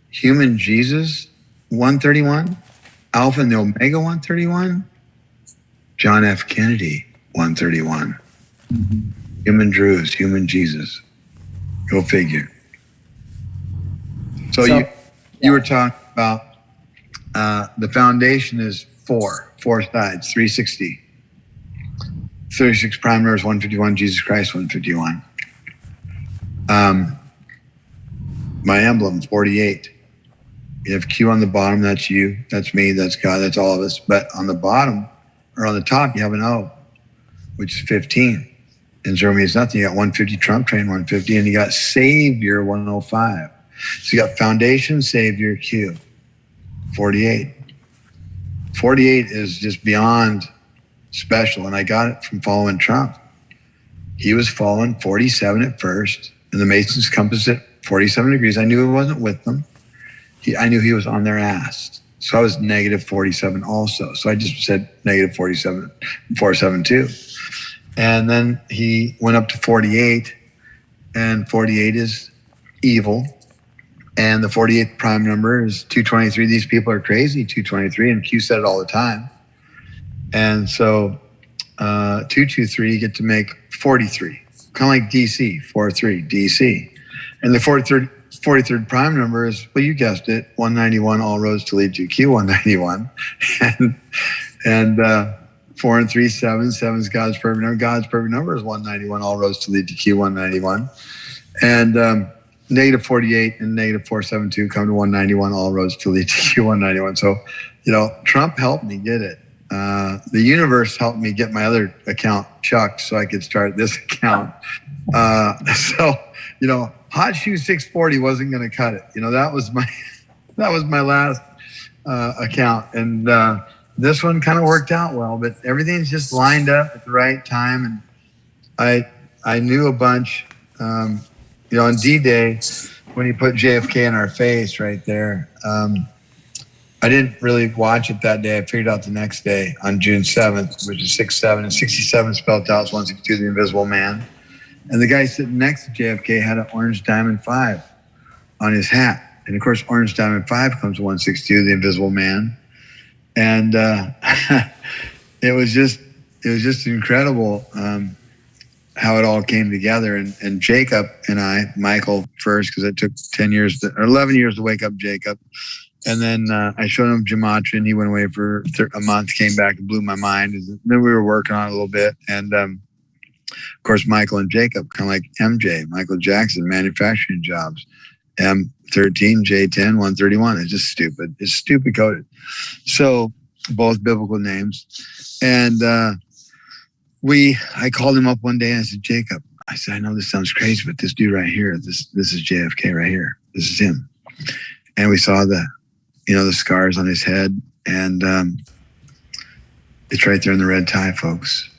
human Jesus 131, Alpha and the Omega 131, John F. Kennedy 131, human Druze, human Jesus. Go figure. So you were talking about the foundation is four sides, 360. 36 prime numbers, 151, Jesus Christ, 151. My emblem, 48. You have Q on the bottom, that's you, that's me, that's God, that's all of us. But on the bottom, or on the top, you have an O, which is 15. In zero means nothing. You got 150, Trump train 150, and you got Savior 105. So you got foundation, Savior, Q, 48. 48 is just beyond special, and I got it from following Trump. He was following 47 at first, and the Masons compassed it 47 degrees. I knew he wasn't with them. I knew he was on their ass. So I was negative 47 also. So I just said negative 47, 472. And then he went up to 48, and 48 is evil. And the 48th prime number is 223. These people are crazy, 223. And Q said it all the time. And so 223, you get to make 43, kind of like DC, 43, DC. And the 43rd prime number is, well, you guessed it, 191, all roads to lead to Q191. and 4 and 3, 7. 7 is God's perfect number. God's perfect number is 191, all roads to lead to Q191. And negative 48 and negative 472 come to 191, all roads to lead to Q191. So, Trump helped me get it. The universe helped me get my other account chucked so I could start this account. Hot Shoe 640 wasn't going to cut it. That was my last account. And this one kind of worked out well, but everything's just lined up at the right time. And I knew a bunch, on D-Day, when he put JFK in our face right there. I didn't really watch it that day. I figured out the next day on June 7th, which is 6-7, and 67 spelled out as 162, the Invisible Man. And the guy sitting next to JFK had an orange diamond 5 on his hat. And of course, orange diamond 5 comes to 162, the Invisible Man. And it was just incredible how it all came together. And Jacob and I, Michael first, because it took 11 years to wake up Jacob. And then I showed him Gematria, and he went away for a month, came back and blew my mind. And then we were working on it a little bit. And of course, Michael and Jacob, kind of like MJ, Michael Jackson, manufacturing jobs. M13, J10, 131. It's just stupid. It's stupid coded. So both biblical names. And I called him up one day and I said, Jacob, I said, I know this sounds crazy, but this dude right here, this is JFK right here. This is him. And we saw the scars on his head. And it's right there in the red tie, folks.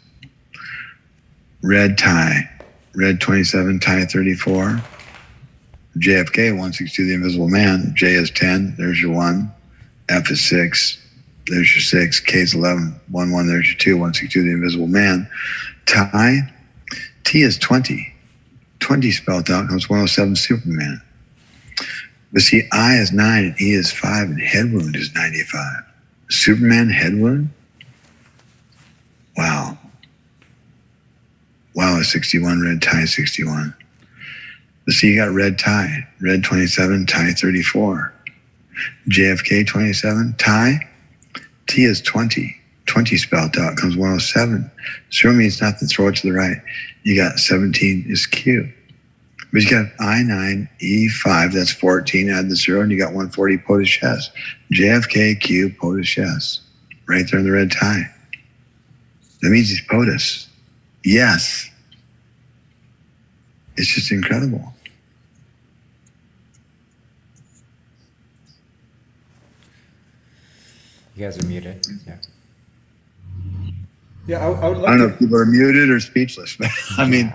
Red tie, red 27, tie 34. JFK, 162, the Invisible Man. J is 10, there's your 1. F is 6, there's your 6. K is 11, 1, 1, there's your 2, 162, the Invisible Man. Tie, T is 20. 20 spelled out comes 107, Superman. But see, I is 9 and E is 5 and head wound is 95. Superman head wound? Wow. Wow, 61, red tie 61. But see, you got red tie, red 27, tie 34. JFK 27, tie, T is 20. 20 spelled out comes 107. Zero means nothing, throw it to the right. You got 17 is Q. But you got I9, E5, that's 14, add the 0, and you got 140 POTUS yes. JFK, Q, POTUS yes. Right there in the red tie. That means he's POTUS. Yes. It's just incredible. You guys are muted. Yeah. Yeah, I would like I don't know if people are muted or speechless, but I mean,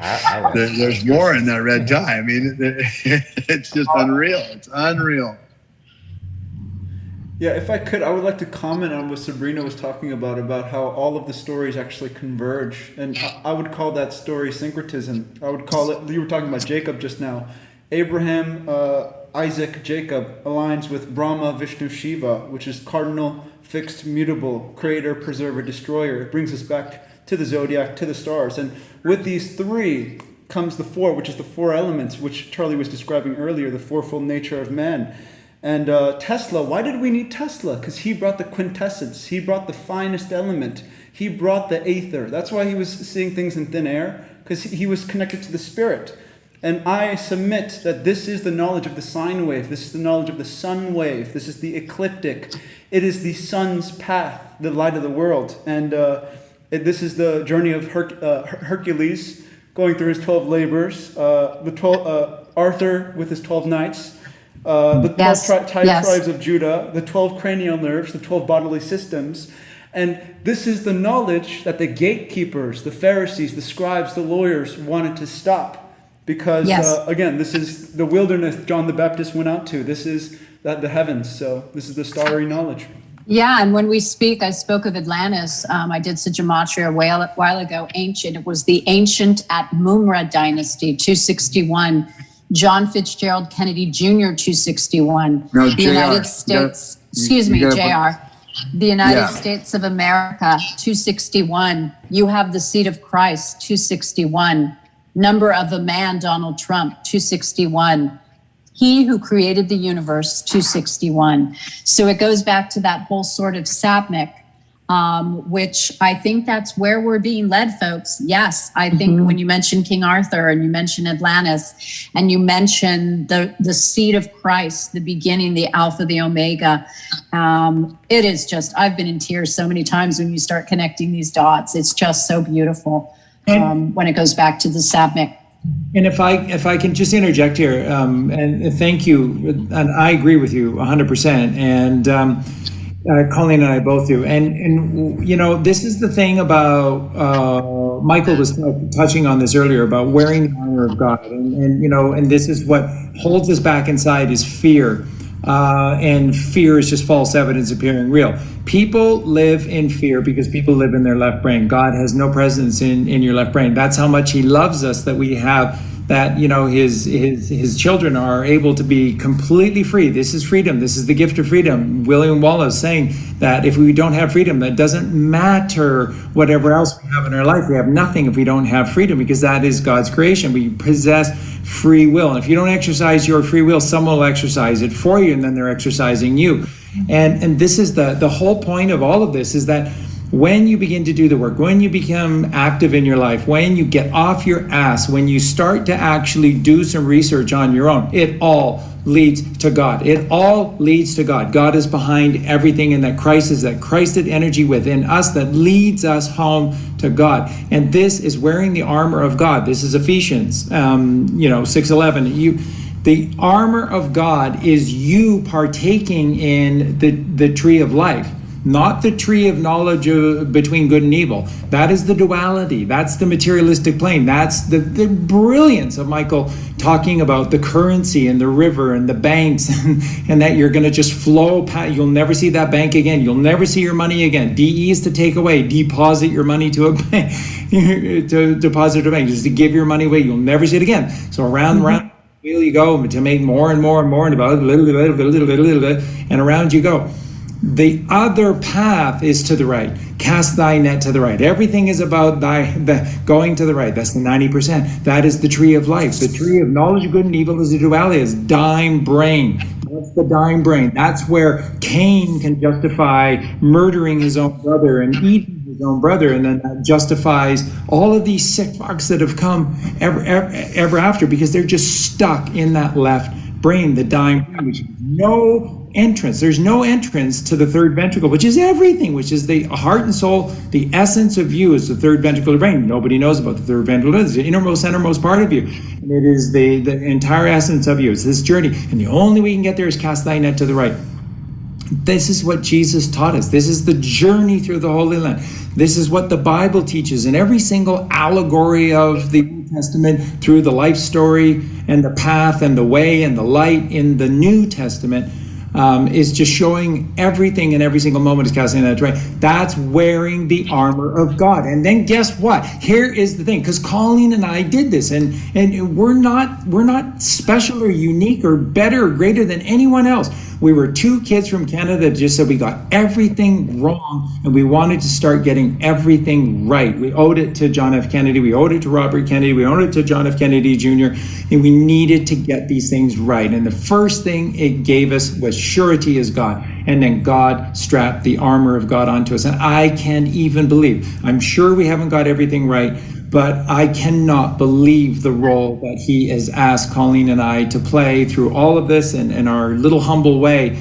there's more in that red tie. I mean, it's just unreal. It's unreal. Yeah, if I could, I would like to comment on what Sabrina was talking about how all of the stories actually converge. And I would call that story syncretism. I would call it, you were talking about Jacob just now. Abraham, Isaac, Jacob aligns with Brahma, Vishnu, Shiva, which is cardinal, fixed, mutable, creator, preserver, destroyer. It brings us back to the zodiac, to the stars. And with these three comes the four, which is the four elements, which Charlie was describing earlier, the fourfold nature of man. And Tesla, why did we need Tesla? Because he brought the quintessence. He brought the finest element. He brought the aether. That's why he was seeing things in thin air, because he was connected to the spirit. And I submit that this is the knowledge of the sine wave. This is the knowledge of the sun wave. This is the ecliptic. It is the sun's path, the light of the world. And this is the journey of Hercules going through his 12 labors, Arthur with his 12 knights, the 12 tribes of Judah, the 12 cranial nerves, the 12 bodily systems. And this is the knowledge that the gatekeepers, the Pharisees, the scribes, the lawyers wanted to stop. because Yes. again, this is the wilderness John the Baptist went out to. This is the heavens. So this is the starry knowledge. Yeah, and when we speak, I spoke of Atlantis. I did some Gematria a while ago, ancient. It was the ancient at Mumra dynasty, 261. John Fitzgerald Kennedy Jr., 261. No, the JR, United States, excuse me, you JR. gotta The United Yeah. States of America, 261. You have the seat of Christ, 261. Number of a man, Donald Trump, 261. He who created the universe, 261. So it goes back to that whole sort of sapmic, which I think that's where we're being led, folks. Yes, I think when you mention King Arthur and you mention Atlantis and you mention the seed of Christ, the beginning, the Alpha, the Omega, it is just, I've been in tears so many times when you start connecting these dots. It's just so beautiful when it goes back to the sapmic. And if I can just interject here, and thank you, and I agree with you 100%, and Colleen and I both do, and you know, this is the thing about Michael was touching on this earlier about wearing the armor of God, and you know, and this is what holds us back inside is fear. And fear is just false evidence appearing real. People live in fear because people live in their left brain. God has no presence in your left brain. That's how much he loves us, that we have that, you know, his children are able to be completely free. This is freedom. This is the gift of freedom. William Wallace saying that if we don't have freedom, that doesn't matter whatever else we have in our life. We have nothing if we don't have freedom, because that is God's creation. We possess free will. And if you don't exercise your free will, someone will exercise it for you, and then they're exercising you. And this is the whole point of all of this, is that when you begin to do the work, when you become active in your life, when you get off your ass, when you start to actually do some research on your own, it all leads to God. It all leads to God. God is behind everything, and that Christ is that Christed energy within us that leads us home to God. And this is wearing the armor of God. This is Ephesians, 6:11. The armor of God is you partaking in the tree of life, not the tree of knowledge between good and evil. That is the duality. That's the materialistic plane. That's the brilliance of Michael talking about the currency and the river and the banks and that you're going to just flow past. You'll never see that bank again. You'll never see your money again. DE is to take away. Deposit your money to a bank. To deposit to a bank. Just to give your money away. You'll never see it again. So around you go to make more and more and more, and about little, and around you go. The other path is to the right. Cast thy net to the right. Everything is about going to the right. That's the 90%. That is the tree of life. The tree of knowledge of good and evil is the duality, is dime brain. That's the dime brain. That's where Cain can justify murdering his own brother and eating his own brother, and then that justifies all of these sick fucks that have come ever after, because they're just stuck in that left brain, the dime brain, which is no entrance. There's no entrance to the third ventricle, which is everything, which is the heart and soul. The essence of you is the third ventricle of the brain. Nobody knows about the third ventricle. It's the innermost, centermost part of you. And it is the entire essence of you. It's this journey. And the only way you can get there is cast thy net to the right. This is what Jesus taught us. This is the journey through the Holy Land. This is what the Bible teaches in every single allegory of the New Testament, through the life story and the path and the way and the light in the New Testament. Is just showing everything in every single moment is casting that right. That's wearing the armor of God. And then guess what? Here is the thing, because Colleen and I did this, and we're not special or unique or better or greater than anyone else. We were two kids from Canada that just said we got everything wrong, and we wanted to start getting everything right. We owed it to John F. Kennedy. We owed it to Robert Kennedy. We owed it to John F. Kennedy Jr. And we needed to get these things right. And the first thing it gave us was surety is God. And then God strapped the armor of God onto us. And I can't even believe, I'm sure we haven't got everything right, but I cannot believe the role that he has asked Colleen and I to play through all of this in our little humble way.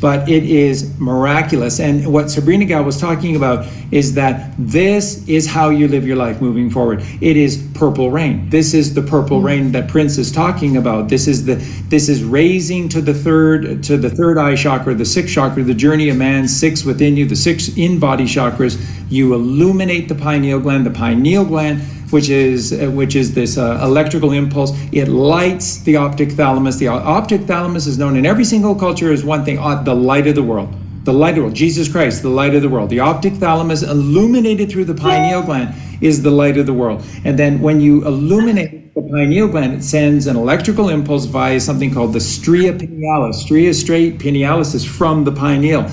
But it is miraculous. And what Sabrinagal was talking about is that this is how you live your life moving forward. It is purple rain. This is the purple rain that Prince is talking about. This is raising to the third eye chakra, the sixth chakra, the journey of man, six within you, the six in-body chakras. You illuminate the pineal gland. The pineal gland which is this electrical impulse. It lights the optic thalamus. The optic thalamus is known in every single culture as one thing: the light of the world. The light of the world. Jesus Christ, the light of the world. The optic thalamus, illuminated through the pineal gland, is the light of the world. And then when you illuminate the pineal gland, it sends an electrical impulse via something called the stria pinealis. Stria straight, pinealis is from the pineal.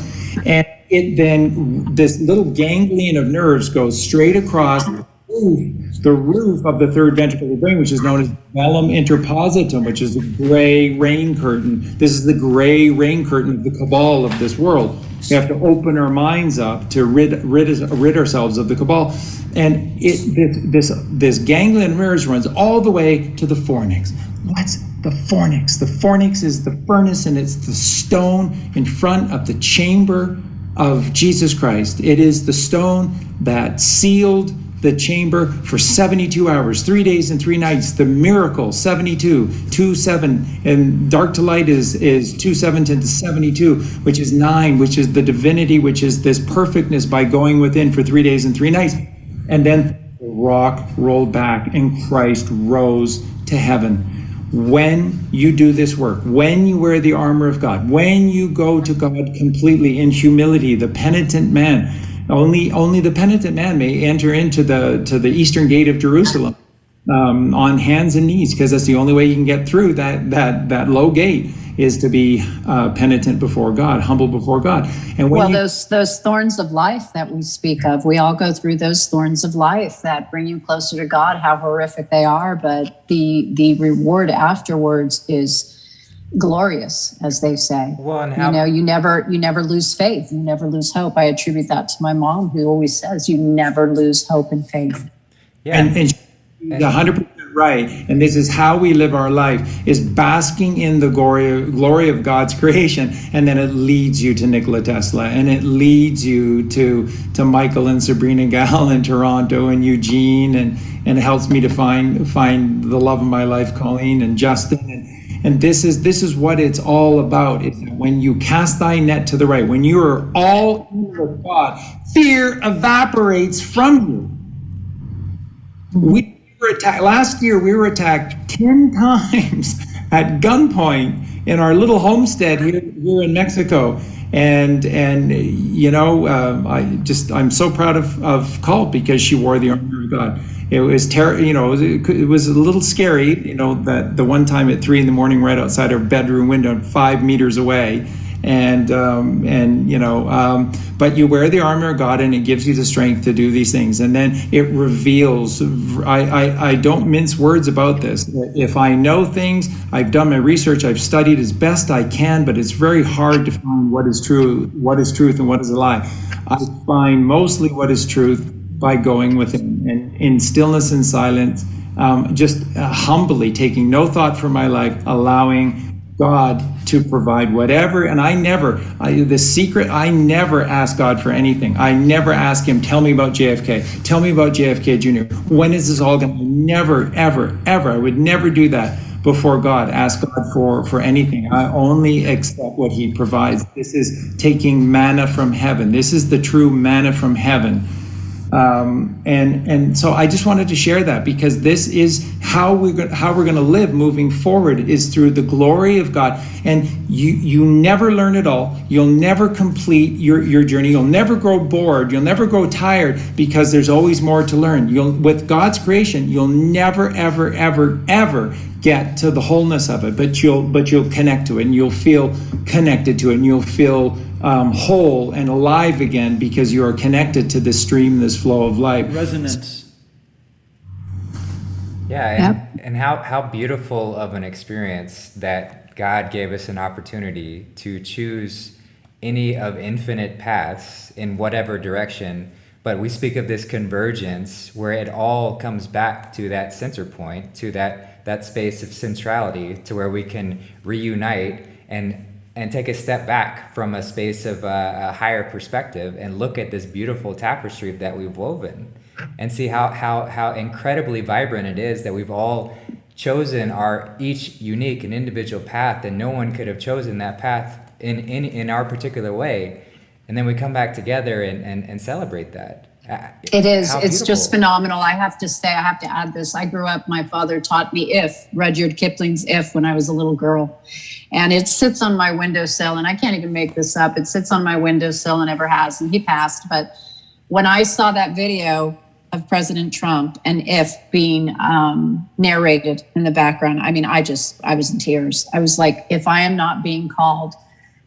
And it then, this little ganglion of nerves goes straight across the roof of the third ventricle of the brain, which is known as velum interpositum, which is the gray rain curtain. This is the gray rain curtain of the cabal of this world. We have to open our minds up to rid ourselves of the cabal. And this ganglion of nerves runs all the way to the fornix. What's the fornix? The fornix is the furnace, and it's the stone in front of the chamber of Jesus Christ. It is the stone that sealed the chamber for 72 hours, 3 days and 3 nights. The miracle, 72, 2-7, and dark to light is 2-7 to 72, which is 9, which is the divinity, which is this perfectness by going within for 3 days and 3 nights. And then the rock rolled back and Christ rose to heaven. When you do this work, when you wear the armor of God, when you go to God completely in humility, the penitent man, only the penitent man may enter into the eastern gate of Jerusalem on hands and knees, because that's the only way you can get through that low gate, is to be penitent before God, humble before God. And when those thorns of life that we speak of, we all go through those thorns of life that bring you closer to God, how horrific they are, but the reward afterwards is glorious, as they say. Well, and how, you never lose faith, you never lose hope. I attribute that to my mom, who always says you never lose hope and faith. yeah, and she's 100% right. And this is how we live our life, is basking in the glory of God's creation. And then it leads you to Nikola Tesla, and it leads you to Michael and Sabrinagal in Toronto and Eugene, and it helps me to find the love of my life, Colleen and Justin. And this is what it's all about, is that when you cast thy net to the right, when you are all in with God, fear evaporates from you. We were attacked last year. We were attacked 10 times at gunpoint in our little homestead here in Mexico. And I'm so proud of Colt, because she wore the armor of God. It was it was a little scary, that the one time at 3 a.m, right outside her bedroom window, 5 meters away. But you wear the armor of God, and it gives you the strength to do these things. And then it reveals, I don't mince words about this. If I know things, I've done my research, I've studied as best I can, but it's very hard to find what is truth and what is a lie. I find mostly what is truth by going within, and in stillness and silence, just humbly taking no thought for my life, allowing God to provide whatever. And I never ask God for anything. I never ask him, tell me about JFK, tell me about JFK Jr. When is this all going to, never, ever, ever. I would never do that before God, ask God for anything. I only accept what he provides. This is taking manna from heaven. This is the true manna from heaven. And so I just wanted to share that, because this is how we're going to live moving forward, is through the glory of God. And you never learn it all. You'll never complete your journey. You'll never grow bored. You'll never grow tired, because there's always more to learn. With God's creation, you'll never, ever, ever, ever get to the wholeness of it, but you'll connect to it, and you'll feel connected to it, and you'll feel whole and alive again, because you are connected to this stream, this flow of life. Resonance. Yeah, and how beautiful of an experience that God gave us an opportunity to choose any of infinite paths in whatever direction. But we speak of this convergence where it all comes back to that center point, to that space of centrality, to where we can reunite and take a step back from a space of a higher perspective and look at this beautiful tapestry that we've woven, and see how incredibly vibrant it is that we've all chosen our each unique and individual path, and no one could have chosen that path in our particular way. And then we come back together and celebrate that. It is. How It's just beautiful. phenomenal. I have to say, I have to add this. I grew up, my father taught me Rudyard Kipling's If, when I was a little girl. And it sits on my windowsill, and I can't even make this up. It sits on my windowsill and ever has, and he passed. But when I saw that video of President Trump and If being narrated in the background, I mean, I was in tears. I was like, if I am not being called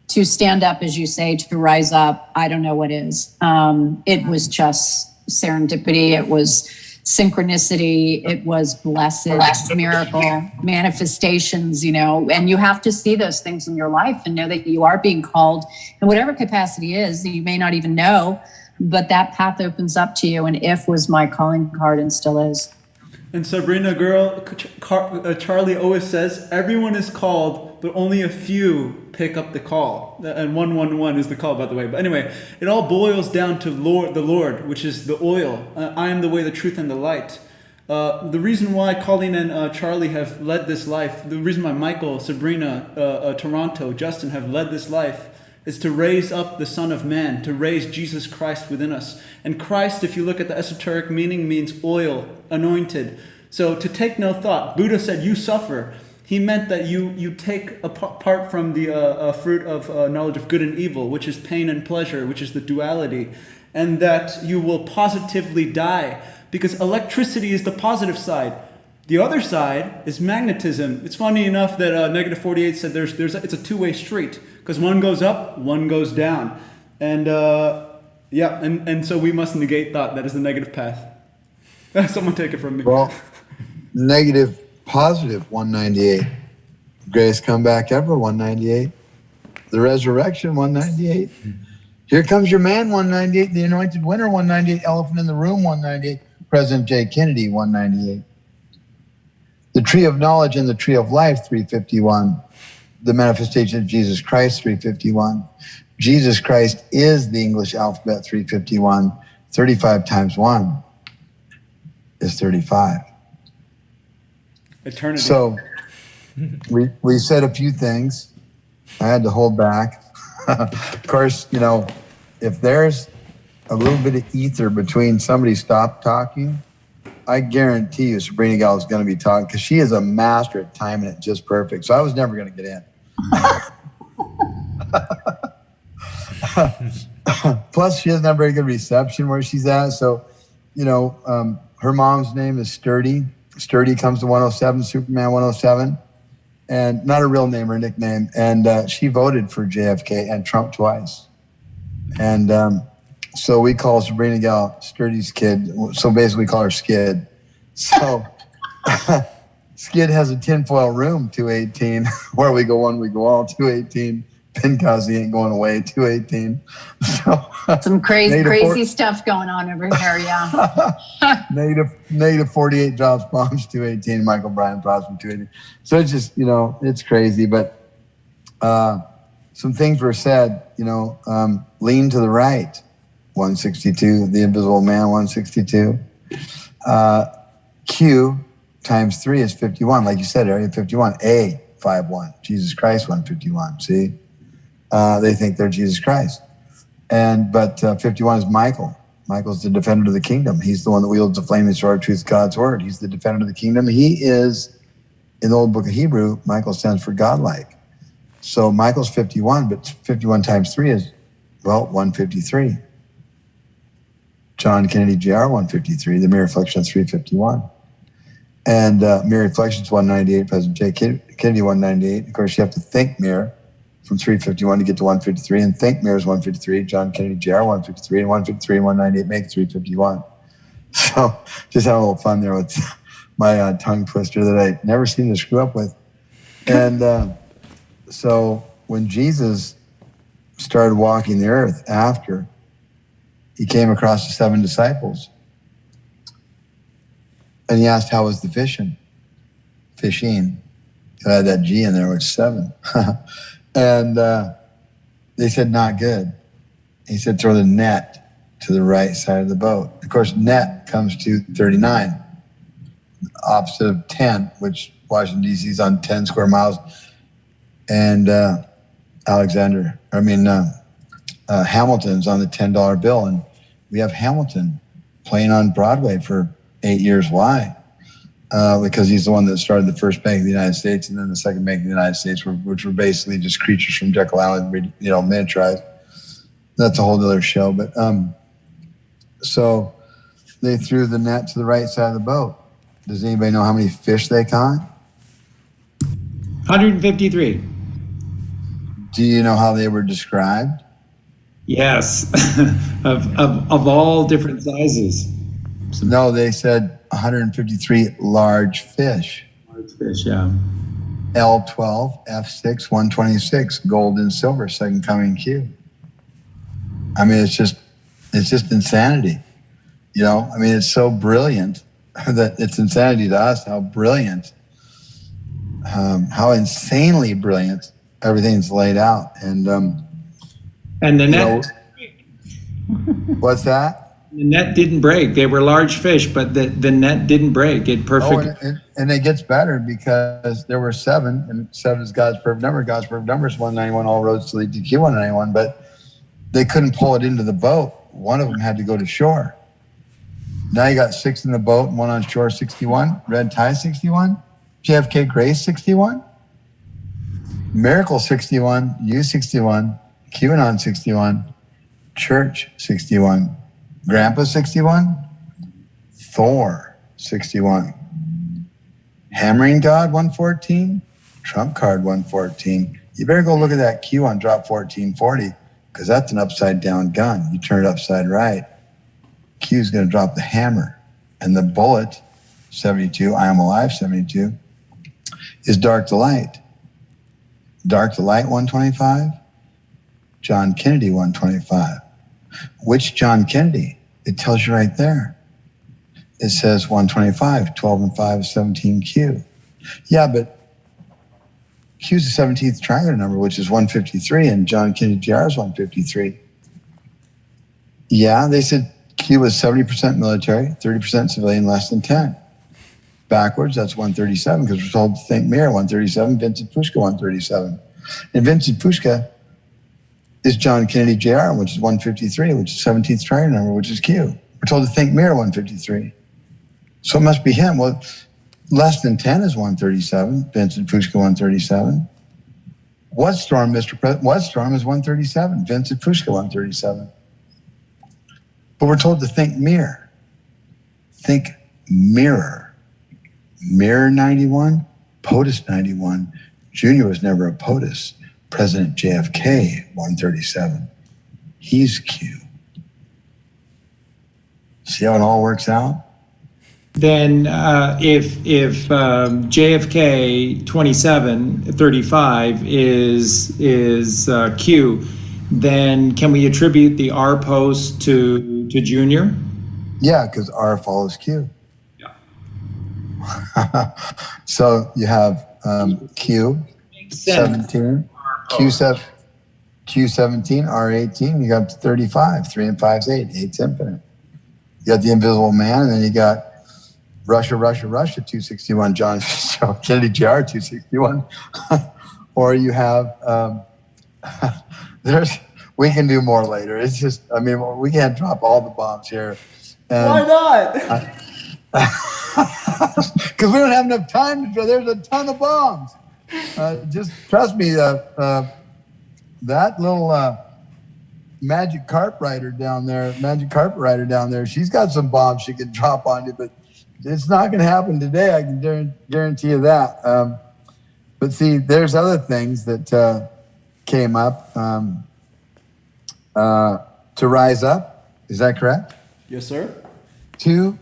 to stand up, as you say, to rise up, I don't know what is. It was just serendipity. It was synchronicity. It was blessed miracle manifestations, and you have to see those things in your life and know that you are being called in whatever capacity is. You may not even know, but that path opens up to you. And If was my calling card and still is. And Sabrina, girl, Charlie always says everyone is called, but only a few pick up the call. And 111 is the call, by the way. But anyway, it all boils down to the Lord, which is the oil. I am the way, the truth, and the light. The reason why Colleen and Charlie have led this life, the reason why Michael, Sabrina, Toronto, Justin have led this life, is to raise up the Son of Man, to raise Jesus Christ within us. And Christ, if you look at the esoteric meaning, means oil, anointed. So to take no thought. Buddha said, you suffer. He meant that you take apart from the fruit of knowledge of good and evil, which is pain and pleasure, which is the duality, and that you will positively die. Because electricity is the positive side. The other side is magnetism. It's funny enough that Negative48 said it's a two-way street, because one goes up, one goes down. And and so we must negate thought. That is the negative path. Someone take it from me. Well, negative positive 198. Greatest comeback ever 198. The resurrection 198. Here comes your man 198. The anointed winner 198. Elephant in the room 198. President J. Kennedy 198. The tree of knowledge and the tree of life 351. The manifestation of Jesus Christ 351. Jesus Christ is the English alphabet 351. 35 times 1 is 35. Eternity. So we said a few things. I had to hold back. Of course, if there's a little bit of ether between somebody stopped talking, I guarantee you Sabrinagal is going to be talking, because she is a master at timing it just perfect. So I was never going to get in. Plus, she doesn't have very good reception where she's at. So, her mom's name is Sturdy. Sturdy comes to 107, Superman 107. And not a real name or nickname. And she voted for JFK and Trump twice. And so we call Sabrinagal Sturdy's kid. So basically we call her Skid. So Skid has a tinfoil room, 218. Where we go one, we go all, 218. Pincosy ain't going away, 218. So Some crazy stuff going on over here, yeah. Negative 48 drops bombs, 218. Michael Bryan Prosper, 218. So it's just, it's crazy. But some things were said, lean to the right, 162. The invisible man, 162. Q times 3 is 51. Like you said, area 51. A, 51. Jesus Christ, 151. See? They think they're Jesus Christ. But 51 is Michael. Michael's the defender of the kingdom. He's the one that wields the flaming sword of truth, God's word. He's the defender of the kingdom. He is, in the old book of Hebrew, Michael stands for godlike. So Michael's 51, but 51 times 3 is, 153. John Kennedy Jr., 153. The mere reflection is 351. And mere reflection is 198. President J. Kennedy, 198. Of course, you have to think mirror from 351 to get to 153, and think mirror is 153. John Kennedy Jr., 153, and 153 and 198 make 351. So just having a little fun there with my tongue twister that I never seem to screw up with. And so when Jesus started walking the earth after, he came across the 7 disciples. And he asked, how was the fishing? Fishing. I had that G in there, which is 7. And they said, not good. He said, throw the net to the right side of the boat. Of course, net comes to 39, opposite of 10, which Washington, D.C. is on 10 square miles. And Hamilton's on the $10 bill. And we have Hamilton playing on Broadway for 8 years. Why? Because he's the one that started the first bank of the United States and then the second bank of the United States, which were basically just creatures from Jekyll Island, miniaturized. That's a whole other show. But so they threw the net to the right side of the boat. Does anybody know how many fish they caught? 153. Do you know how they were described? Yes, of all different sizes. No, they said 153 large fish. Large fish, yeah. L12, F6, 126, gold and silver, second coming Q. I mean, it's just insanity. I mean, it's so brilliant that it's insanity to us how brilliant, how insanely brilliant everything's laid out. And the net, what's that? The net didn't break. They were large fish, but the net didn't break. It perfect. And it gets better because there were 7, and 7 is God's perfect number. God's perfect number is 191. All roads to lead to Q 191, but they couldn't pull it into the boat. One of them had to go to shore. Now you got 6 in the boat and 1 on shore, 61. Red tie, 61. JFK Grace, 61. Miracle, 61. U, 61. QAnon, 61. Church, 61. Grandpa, 61. Thor, 61. Hammering God, 114. Trump card, 114. You better go look at that Q on drop 1440 because that's an upside down gun. You turn it upside right. Q is going to drop the hammer. And the bullet, 72, I am alive, 72, is dark to light. Dark to light, 125. John Kennedy, 125. Which John Kennedy? It tells you right there. It says 125, 12 and 5 is 17Q. Yeah, but Q's the 17th triangular number, which is 153, and John Kennedy Jr. is 153. Yeah, they said Q was 70% military, 30% civilian, less than 10. Backwards, that's 137, because we're told to think mirror, 137, Vincent Pushka, 137. And Vincent Pushka is John Kennedy Jr., which is 153, which is 17th triangular number, which is Q. We're told to think mirror, 153. So it must be him. Well, less than 10 is 137, Vincent Pushka, 137. What storm, Mr. President? What storm is 137, Vincent Pushka, 137. But we're told to think mirror. Think mirror. Mirror 91, POTUS 91. Junior was never a POTUS. President JFK, 137. He's Q. See how it all works out? Then if JFK 2735 is Q, then can we attribute the R post to Junior? Yeah, because R follows Q. Yeah. So you have Q 17, Q7, Q17, R18. You got 35. 3 and 5 is 8. 8's infinite. You got the Invisible Man, and then you got Russia, 261, John Kennedy Jr., 261. Or you have, we can do more later. It's just, I mean, we can't drop all the bombs here. And, why not? Because we don't have enough time to, there's a ton of bombs. Just trust me, that little magic carpet rider down there, she's got some bombs she can drop on you, but it's not going to happen today. I can guarantee you that. But see, there's other things that came up to rise up. Is that correct? Yes, sir. Two,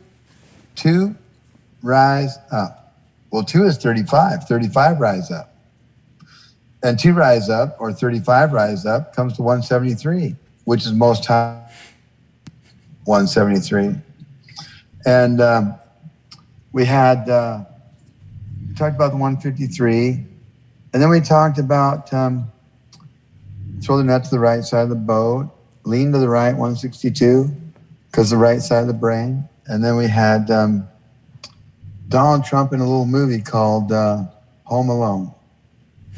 rise up. Well, 2 is 35. 35 rise up. And 2 rise up, or 35 rise up, comes to 173, which is most high. 173. And we had talked about the 153, and then we talked about throw the net to the right side of the boat, lean to the right, 162, because the right side of the brain. And then we had Donald Trump in a little movie called Home Alone.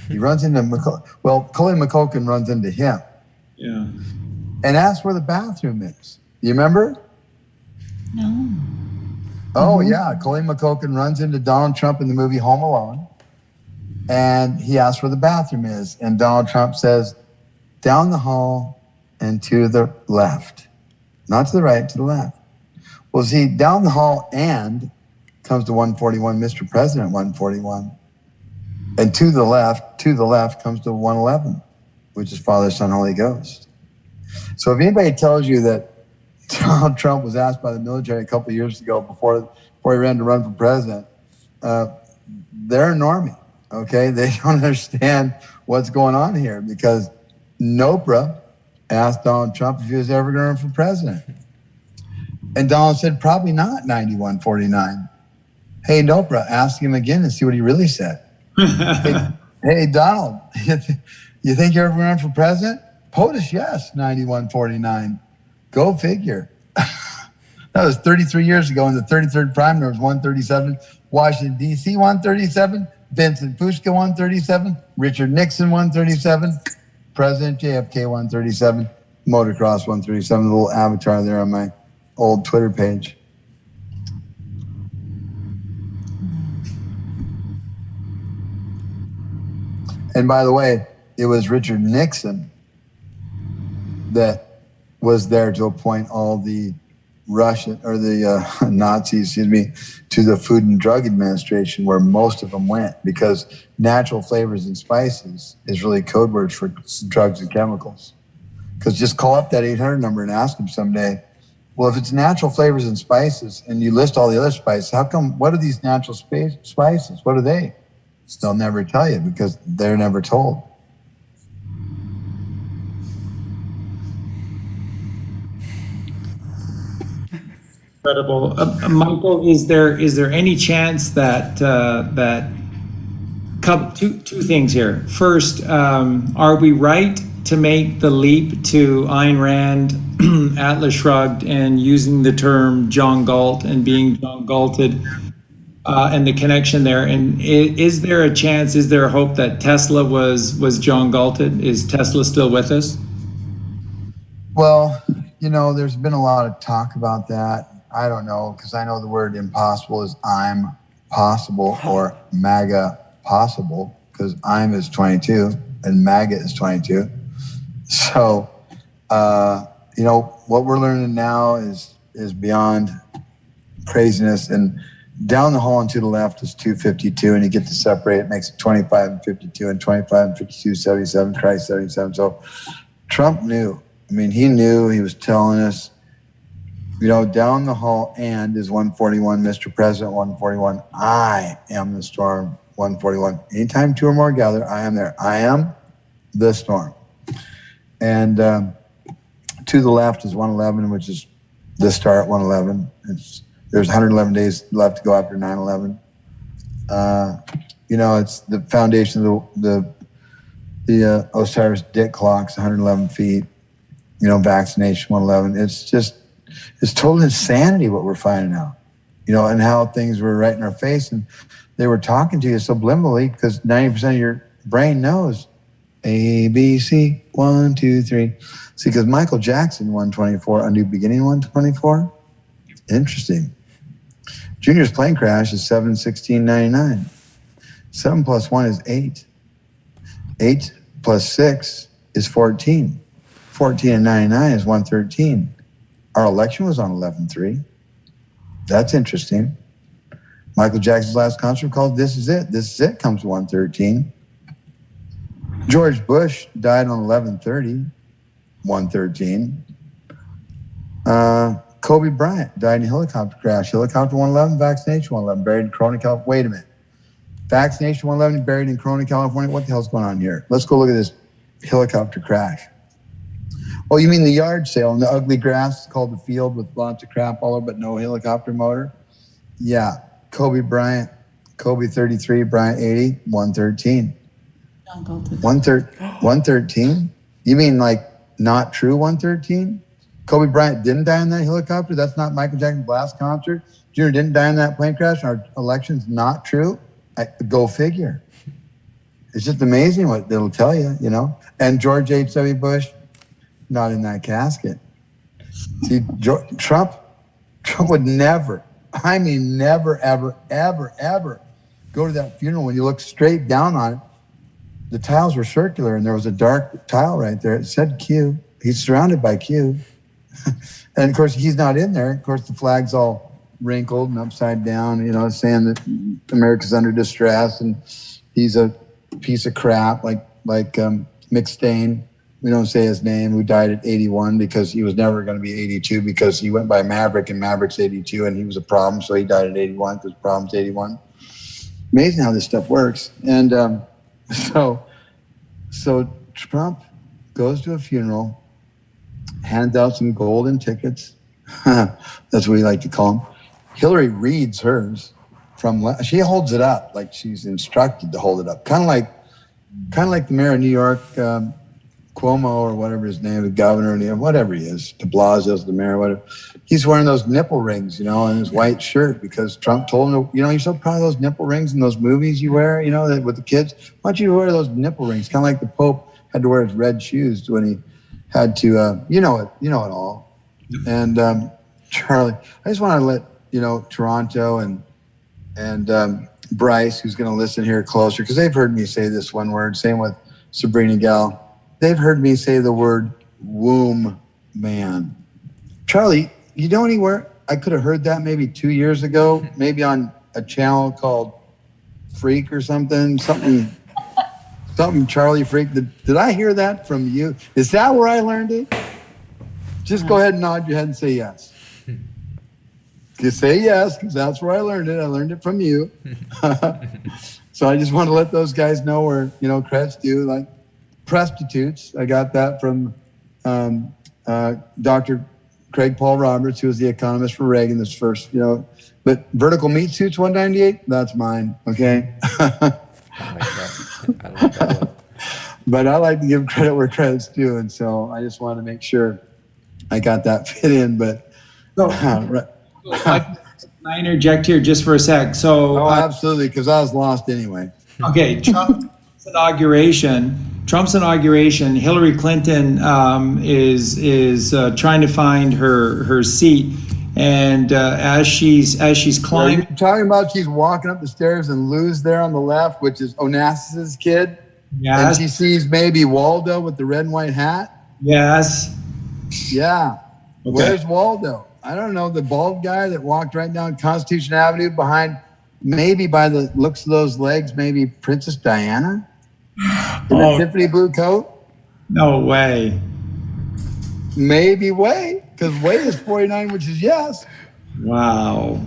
He runs into Colleen McCulkin runs into him. Yeah. And asks where the bathroom is. You remember? No. Oh, yeah. Colleen McCoken runs into Donald Trump in the movie Home Alone, and he asks where the bathroom is. And Donald Trump says, down the hall and to the left. Not to the right, to the left. Well, see, down the hall and comes to 141, Mr. President 141. And to the left comes to 111, which is Father, Son, Holy Ghost. So if anybody tells you that Donald Trump was asked by the military a couple of years ago before he ran to run for president, they're a normie, okay? They don't understand what's going on here because Nopra asked Donald Trump if he was ever going to run for president. And Donald said, probably not 9149. Hey, Nopra, ask him again and see what he really said. hey, Donald, you think you're ever going to run for president? POTUS, yes, 9149. Go figure. That was 33 years ago, and the 33rd primary was 137. Washington, D.C., 137. Vincent Pushka, 137. Richard Nixon, 137. President JFK, 137. Motocross, 137. The little avatar there on my old Twitter page. And by the way, it was Richard Nixon that was there to appoint all the Russian or the Nazis, to the Food and Drug Administration, where most of them went, because natural flavors and spices is really code words for drugs and chemicals. Because just call up that 800 number and ask them someday, well, if it's natural flavors and spices and you list all the other spices, how come, what are these natural spices? What are they? They'll never tell you because they're never told. Incredible. Michael, is there any chance that two things here? First, are we right to make the leap to Ayn Rand, Atlas Shrugged, and using the term John Galt and being John Galted, and the connection there? And is there a chance, is there a hope that Tesla was John Galted? Is Tesla still with us? Well, there's been a lot of talk about that. I don't know, because I know the word impossible is I'm possible, or MAGA possible, because I'm is 22 and MAGA is 22. So, what we're learning now is beyond craziness. And down the hall and to the left is 252, and you get to separate. It makes it 25 and 52, and 25 and 52, 77, Christ 77. So Trump knew. He knew. He was telling us, down the hall and is 141, Mr. President 141. I am the storm 141. Anytime two or more gather, I am there. I am the storm. And to the left is 111, which is the star at 111. There's 111 days left to go after 9/11. It's the foundation of the Osiris Dick clock's 111 feet. Vaccination 111. It's total insanity what we're finding out. And how things were right in our face, and they were talking to you subliminally, because 90% of your brain knows A, B, C, 1, 2, 3. See, because Michael Jackson 124, A New Beginning 124. Interesting. Junior's plane crash is 7/16/99. 7 plus 1 is 8. 8 plus 6 is 14. 14 and 99 is 113. Our election was on 11/3. That's interesting. Michael Jackson's last concert called This Is It. This Is It comes to 113. George Bush died on 11/30, 113. Kobe Bryant died in a helicopter crash. Helicopter 111, vaccination 111, buried in Corona, California. Wait a minute. Vaccination 111, buried in Corona, California. What the hell's going on here? Let's go look at this helicopter crash. Oh, you mean the yard sale and the ugly grass called the field with lots of crap all over, but no helicopter motor? Yeah. Kobe Bryant, Kobe 33, Bryant 80, 113. 113? You mean like not true 113? Kobe Bryant didn't die in that helicopter? That's not Michael Jackson's last concert? Junior didn't die in that plane crash? Our election's not true? Go figure. It's just amazing what it'll tell you, And George H.W. Bush, not in that casket. See, Trump Trump would never, I mean, never, ever, ever, ever go to that funeral. When you look straight down on it, the tiles were circular and there was a dark tile right there. It said Q. He's surrounded by Q. And of course, he's not in there. Of course, the flag's all wrinkled and upside down, you know, saying that America's under distress and he's a piece of crap like McStain. We don't say his name, who died at 81 because he was never going to be 82 because he went by Maverick and Maverick's 82 and he was a problem. So he died at 81 because problem's 81. Amazing how this stuff works. And so Trump goes to a funeral, hands out some golden tickets. That's what we like to call them. Hillary reads hers she holds it up like she's instructed to hold it up. Kind of like the mayor of New York, Cuomo or whatever his name, the governor, whatever he is, de Blasio's the mayor, whatever. He's wearing those nipple rings, you know, in his white shirt because Trump told him, you know, you're so proud of those nipple rings in those movies you wear, you know, that with the kids. Why don't you wear those nipple rings? Kind of like the Pope had to wear his red shoes when he had to, you know it all. And Charlie, I just want to let, you know, Toronto and Brice, who's going to listen here closer, because they've heard me say this one word, same with Sabrinagal. They've heard me say the word womb man. Charlie, you know anywhere I could have heard that maybe 2 years ago, maybe on a channel called Freak or something Charlie Freak. Did I hear that from you? Is that where I learned it? Just go ahead and nod your head and say yes. Just say yes, because that's where I learned it. I learned it from you. So I just want to let those guys know where, you know, credit's due. Like prostitutes, I got that from Dr. Craig Paul Roberts, who was the economist for Reagan, this first, you know. But vertical meat suits 198, that's mine, okay? I like that. But I like to give credit where credit's due, and so I just want to make sure I got that fit in. But Can I interject here just for a sec? So, absolutely, because I was lost anyway. Okay, Trump's inauguration. Hillary Clinton is trying to find her seat, and as she's climbing. Are you talking about she's walking up the stairs and Lou's there on the left, which is Onassis's kid? Yes. And she sees maybe Waldo with the red and white hat? Yes. Yeah. Okay. Where's Waldo? I don't know, the bald guy that walked right down Constitution Avenue behind, maybe by the looks of those legs, maybe Princess Diana in a Tiffany blue coat? No way. Maybe Way, because Way is 49, which is yes. Wow.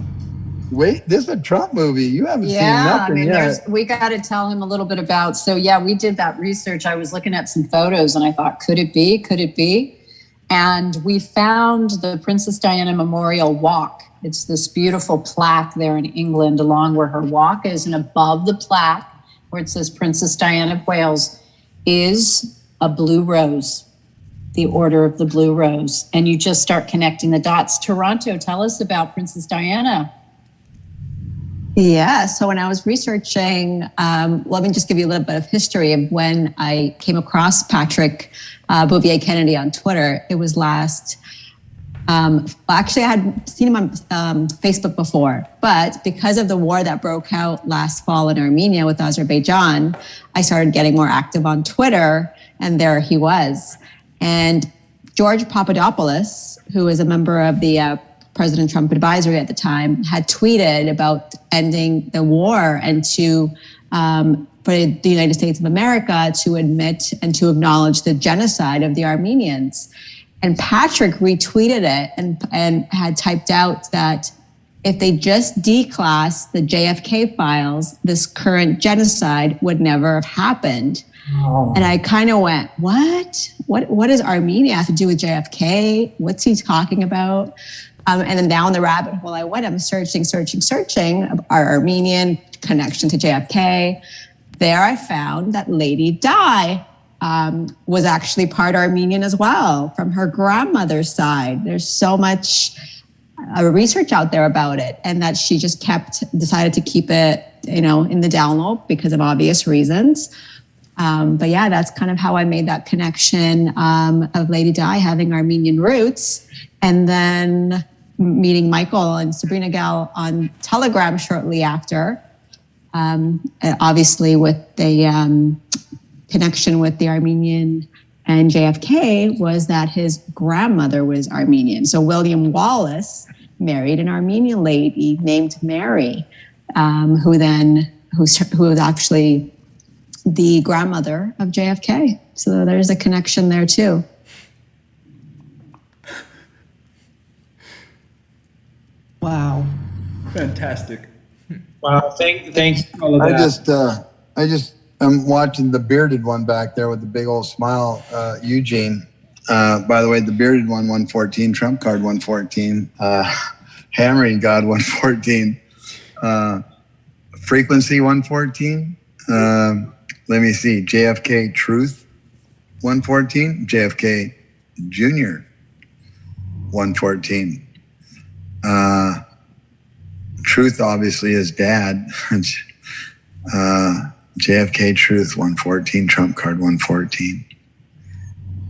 Wait, this is a Trump movie. You haven't seen nothing yet. We got to tell him a little bit about. So yeah, we did that research. I was looking at some photos and I thought, could it be? Could it be? And we found the Princess Diana Memorial Walk. It's this beautiful plaque there in England along where her walk is, and above the plaque where it says Princess Diana of Wales is a blue rose, the Order of the Blue Rose. And you just start connecting the dots. Toronto, tell us about Princess Diana. Yeah, so when I was researching, let me just give you a little bit of history of when I came across Patrick Bouvier Kennedy on Twitter. It was actually I had seen him on Facebook before, but because of the war that broke out last fall in Armenia with Azerbaijan, I started getting more active on Twitter, and there he was. And George Papadopoulos, who is a member of the President Trump advisory at the time, had tweeted about ending the war and to for the United States of America to admit and to acknowledge the genocide of the Armenians. And Patrick retweeted it and had typed out that if they just declassed the JFK files, this current genocide would never have happened. Oh. And I kind of went, what? What does Armenia have to do with JFK? What's he talking about? And then down the rabbit hole I went. I'm searching our Armenian connection to JFK. There I found that Lady Di was actually part Armenian as well from her grandmother's side. There's so much research out there about it, and that she just decided to keep it, in the down low because of obvious reasons. But yeah, that's kind of how I made that connection of Lady Di having Armenian roots. And then meeting Michael and Sabrinagal on Telegram shortly after. Obviously, with the connection with the Armenian and JFK was that his grandmother was Armenian. So William Wallace married an Armenian lady named Mary, who was actually the grandmother of JFK. So there's a connection there too. Wow. Fantastic. Wow, thank you for all of that. I'm watching the bearded one back there with the big old smile, Eugene. By the way, the bearded one, 114, trump card 114, hammering God 114, frequency 114. Let me see, JFK truth 114, JFK Junior 114. Truth obviously is dad. JFK truth 114, trump card 114.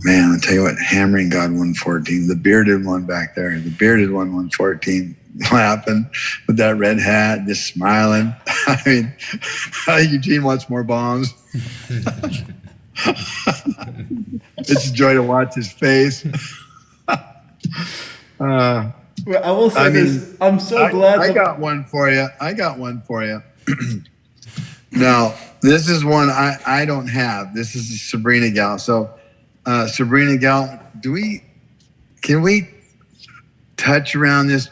Man, I'll tell you what, hammering God 114, the bearded one back there, the bearded one 114, laughing with that red hat, just smiling. I mean, Eugene wants more bombs. It's a joy to watch his face. Well, I will say this. I'm so glad. I got one for you. Now, this is one I don't have. This is Sabrinagal. So, Sabrinagal, can we touch around this a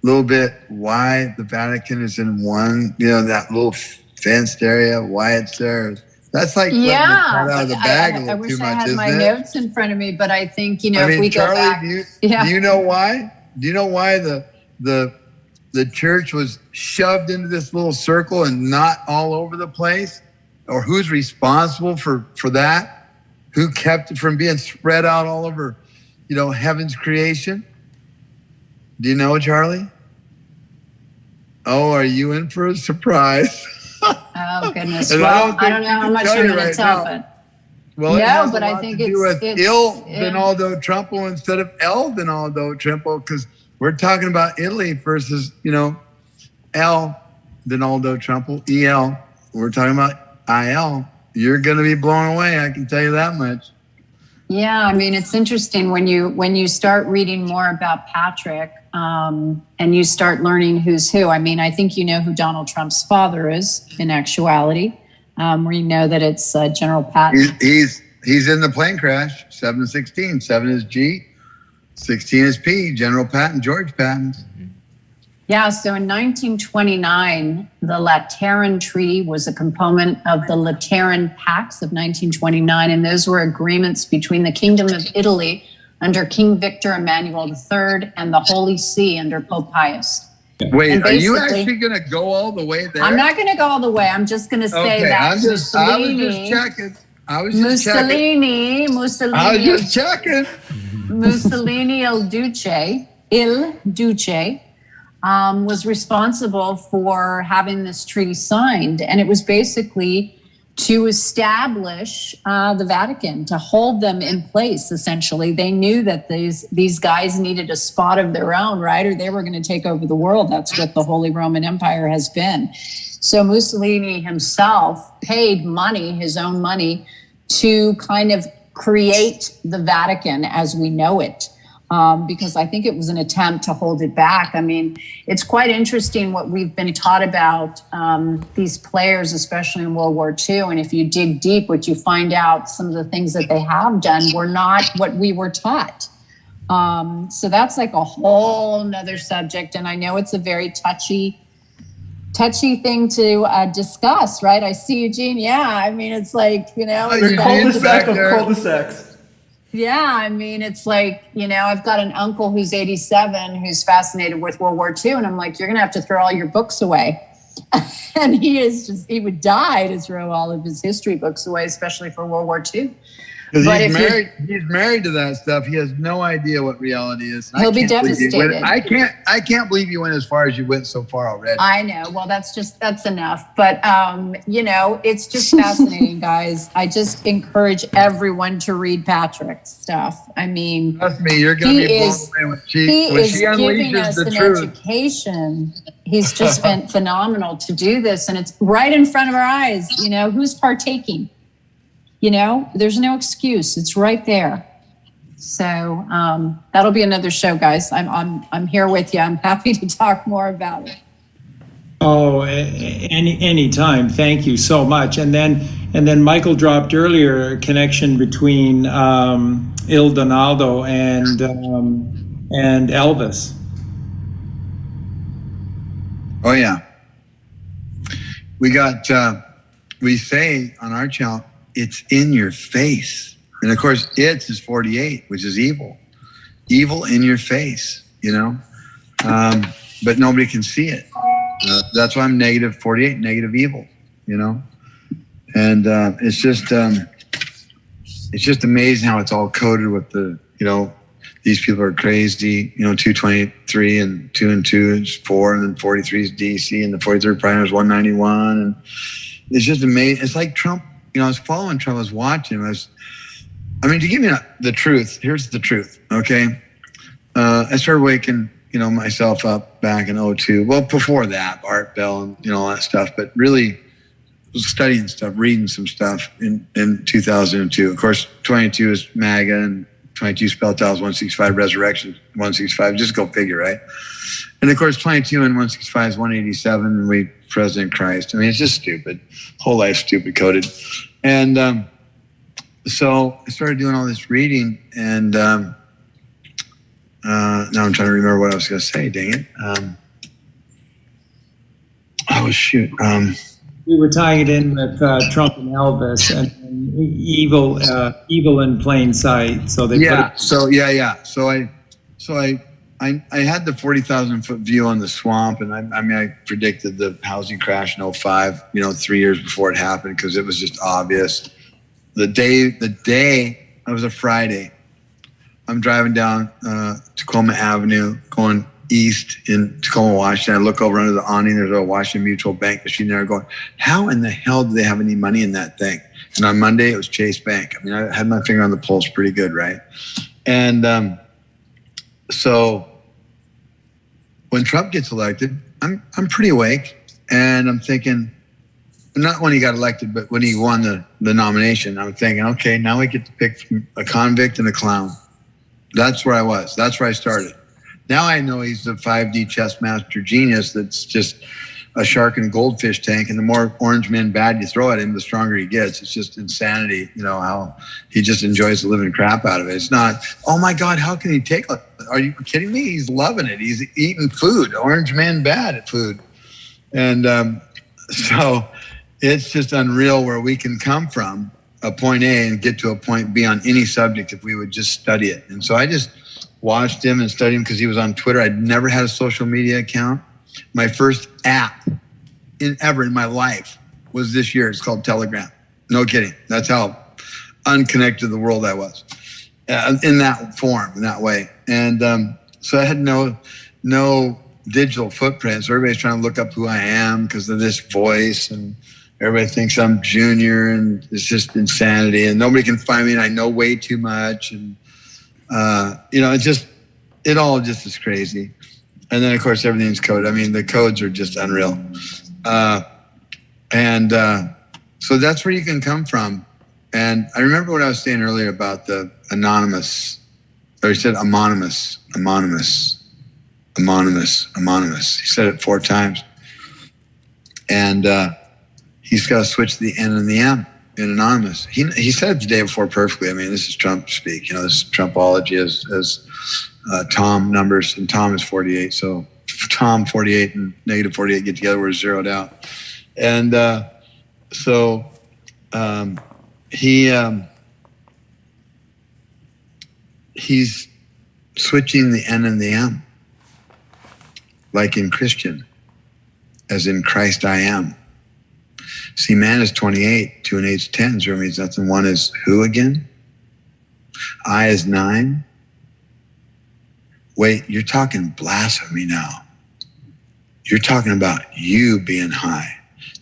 little bit? Why the Vatican is in one? That little fenced area. Why it's there? That's like letting the cat out of the bag a little I wish too much, I had isn't my it? notes in front of me, but I think if we Charlie, go back, do you know why? Do you know why the church was shoved into this little circle and not all over the place? Or who's responsible for that? Who kept it from being spread out all over, heaven's creation? Do you know, Charlie? Oh, are you in for a surprise? oh goodness, And well, I don't know can how much tell you're you going right to tell, now. but Well, it No, has but a I lot think to do it's- with it's- Il yeah. Donaldo Trumpo instead of El Donaldo Trumpo, because we're talking about Italy versus, El Donaldo Trumpo, EL. We're talking about IL. You're going to be blown away, I can tell you that much. Yeah, I mean, it's interesting when you start reading more about Patrick and you start learning who's who. I mean, I think you know who Donald Trump's father is in actuality. We know that it's General Patton. He's in the plane crash, 716. 7 is G, 16 is P, General Patton, George Patton. Yeah, so in 1929, the Lateran Treaty was a component of the Lateran Pacts of 1929, and those were agreements between the Kingdom of Italy under King Victor Emmanuel III and the Holy See under Pope Pius. Wait, And are you basically- actually going to go all the way there? I'm not going to go all the way. I'm just going to say that I was just checking. Mussolini Il Duce, was responsible for having this treaty signed. And it was basically to establish the Vatican, to hold them in place, essentially. They knew that these guys needed a spot of their own, right? Or they were going to take over the world. That's what the Holy Roman Empire has been. So Mussolini himself paid money, his own money, to kind of create the Vatican as we know it. Because I think it was an attempt to hold it back. I mean, it's quite interesting what we've been taught about these players, especially in World War II. And if you dig deep, what you find out, some of the things that they have done were not what we were taught. So that's like a whole nother subject. And I know it's a very touchy thing to discuss, right? I see Eugene. Yeah, I mean, it's like, The Eugene's cul-de-sac back of there. cul-de-sacs. Yeah, I mean, it's like, I've got an uncle who's 87 who's fascinated with World War II. And I'm like, you're going to have to throw all your books away. And he would die to throw all of his history books away, especially for World War II. Because But he's if you- married. He's married to that stuff. He has no idea what reality is. He'll be I can't believe you went- devastated. I can't believe you went as far as you went so far already. I know. Well, that's enough. But, it's just fascinating, guys. I just encourage everyone to read Patrick's stuff. I mean, Trust me, you're going to he be blown is, away when he is she giving unleashes us the an truth. education. He's just been phenomenal to do this. And it's right in front of our eyes. Who's partaking? There's no excuse. It's right there. So that'll be another show, guys. I'm here with you. I'm happy to talk more about it. Oh, anytime. Thank you so much. And then Michael dropped earlier a connection between Il Donaldo and Elvis. Oh yeah, we got. We say on our channel, it's in your face, and of course, is 48, which is evil in your face. But nobody can see it. That's why I'm negative 48, negative evil. And it's just amazing how it's all coded with the these people are crazy. 223 and 2 and 2 is 4, and then 43 is DC, and the 43rd prime is 191, and it's just amazing. It's like Trump. I was following Trump. I was watching. To give you the truth. Here's the truth. Okay, I started waking myself up back in 02. Well, before that, Art Bell and all that stuff, but really was studying stuff, reading some stuff in 2002. Of course, 22 is MAGA, and 22 spelled out as 165, resurrection 165. Just go figure, right? And of course, 22 and 165 is 187, and we President Christ. It's just stupid. Whole life stupid coded. And so I started doing all this reading, and now I'm trying to remember what I was going to say. Dang it! Shoot. We were tying it in with Trump and Elvis and evil in plain sight. So they Yeah. put it, So I had the 40,000 foot view on the swamp, and I predicted the housing crash in 05. 3 years before it happened, because it was just obvious. The day it was a Friday. I'm driving down Tacoma Avenue, going east in Tacoma, Washington. I look over under the awning. There's a Washington Mutual Bank machine there. Going, how in the hell do they have any money in that thing? And on Monday, it was Chase Bank. I had my finger on the pulse pretty good, right? And so when Trump gets elected, I'm pretty awake, and I'm thinking, not when he got elected, but when he won the nomination, I'm thinking, okay, now we get to pick a convict and a clown. That's where I was. That's where I started. Now I know he's a 5D chess master genius that's just a shark in a goldfish tank, and the more orange men bad you throw at him, the stronger he gets. It's just insanity, how he just enjoys the living crap out of it. It's not, oh my God, how can he take it? Are you kidding me? He's loving it. He's eating food. Orange man bad at food. And so it's just unreal where we can come from a point A and get to a point B on any subject if we would just study it. And so I just watched him and studied him because he was on Twitter. I'd never had a social media account. My first app ever in my life was this year. It's called Telegram. No kidding. That's how unconnected to the world I was in that form, in that way. And so I had no digital footprint. So everybody's trying to look up who I am because of this voice, and everybody thinks I'm junior, and it's just insanity. And nobody can find me, and I know way too much. And it all just is crazy. And then, of course, everything's coded. The codes are just unreal. So that's where you can come from. And I remember what I was saying earlier about the anonymous, or he said anonymous. He said it 4 times. And he's got to switch the N and the M in anonymous. He said it the day before perfectly. This is Trump speak. This is Trumpology as Tom numbers, and Tom is 48. So Tom 48 and negative 48 get together, we're zeroed out. And he's switching the N and the M, like in Christian, as in Christ I am. See, man is 28, 2 and 8 is 10, 0 means nothing. 1 is who again? I is 9. Wait, you're talking blasphemy now. You're talking about you being high.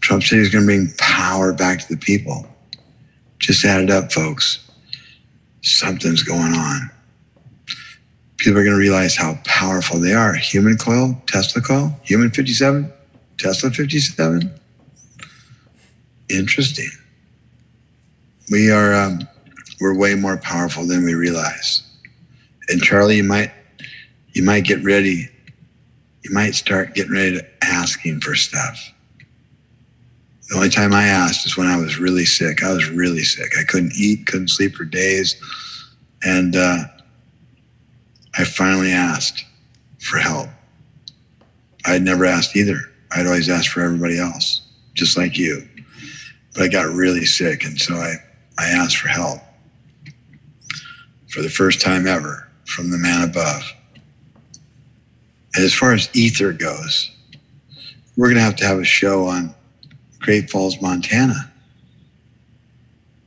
Trump said he's going to bring power back to the people. Just add it up, folks. Something's going on. People are going to realize how powerful they are. Human coil, Tesla coil, human 57, Tesla 57. Interesting. We're way more powerful than we realize. And Charlie, you might get ready. You might start getting ready to asking for stuff. The only time I asked is when I was really sick. I was really sick. I couldn't eat, couldn't sleep for days. And I finally asked for help. I had never asked either. I'd always asked for everybody else, just like you. But I got really sick, and so I asked for help for the first time ever from the man above. And as far as ether goes, we're going to have a show on Great Falls, Montana.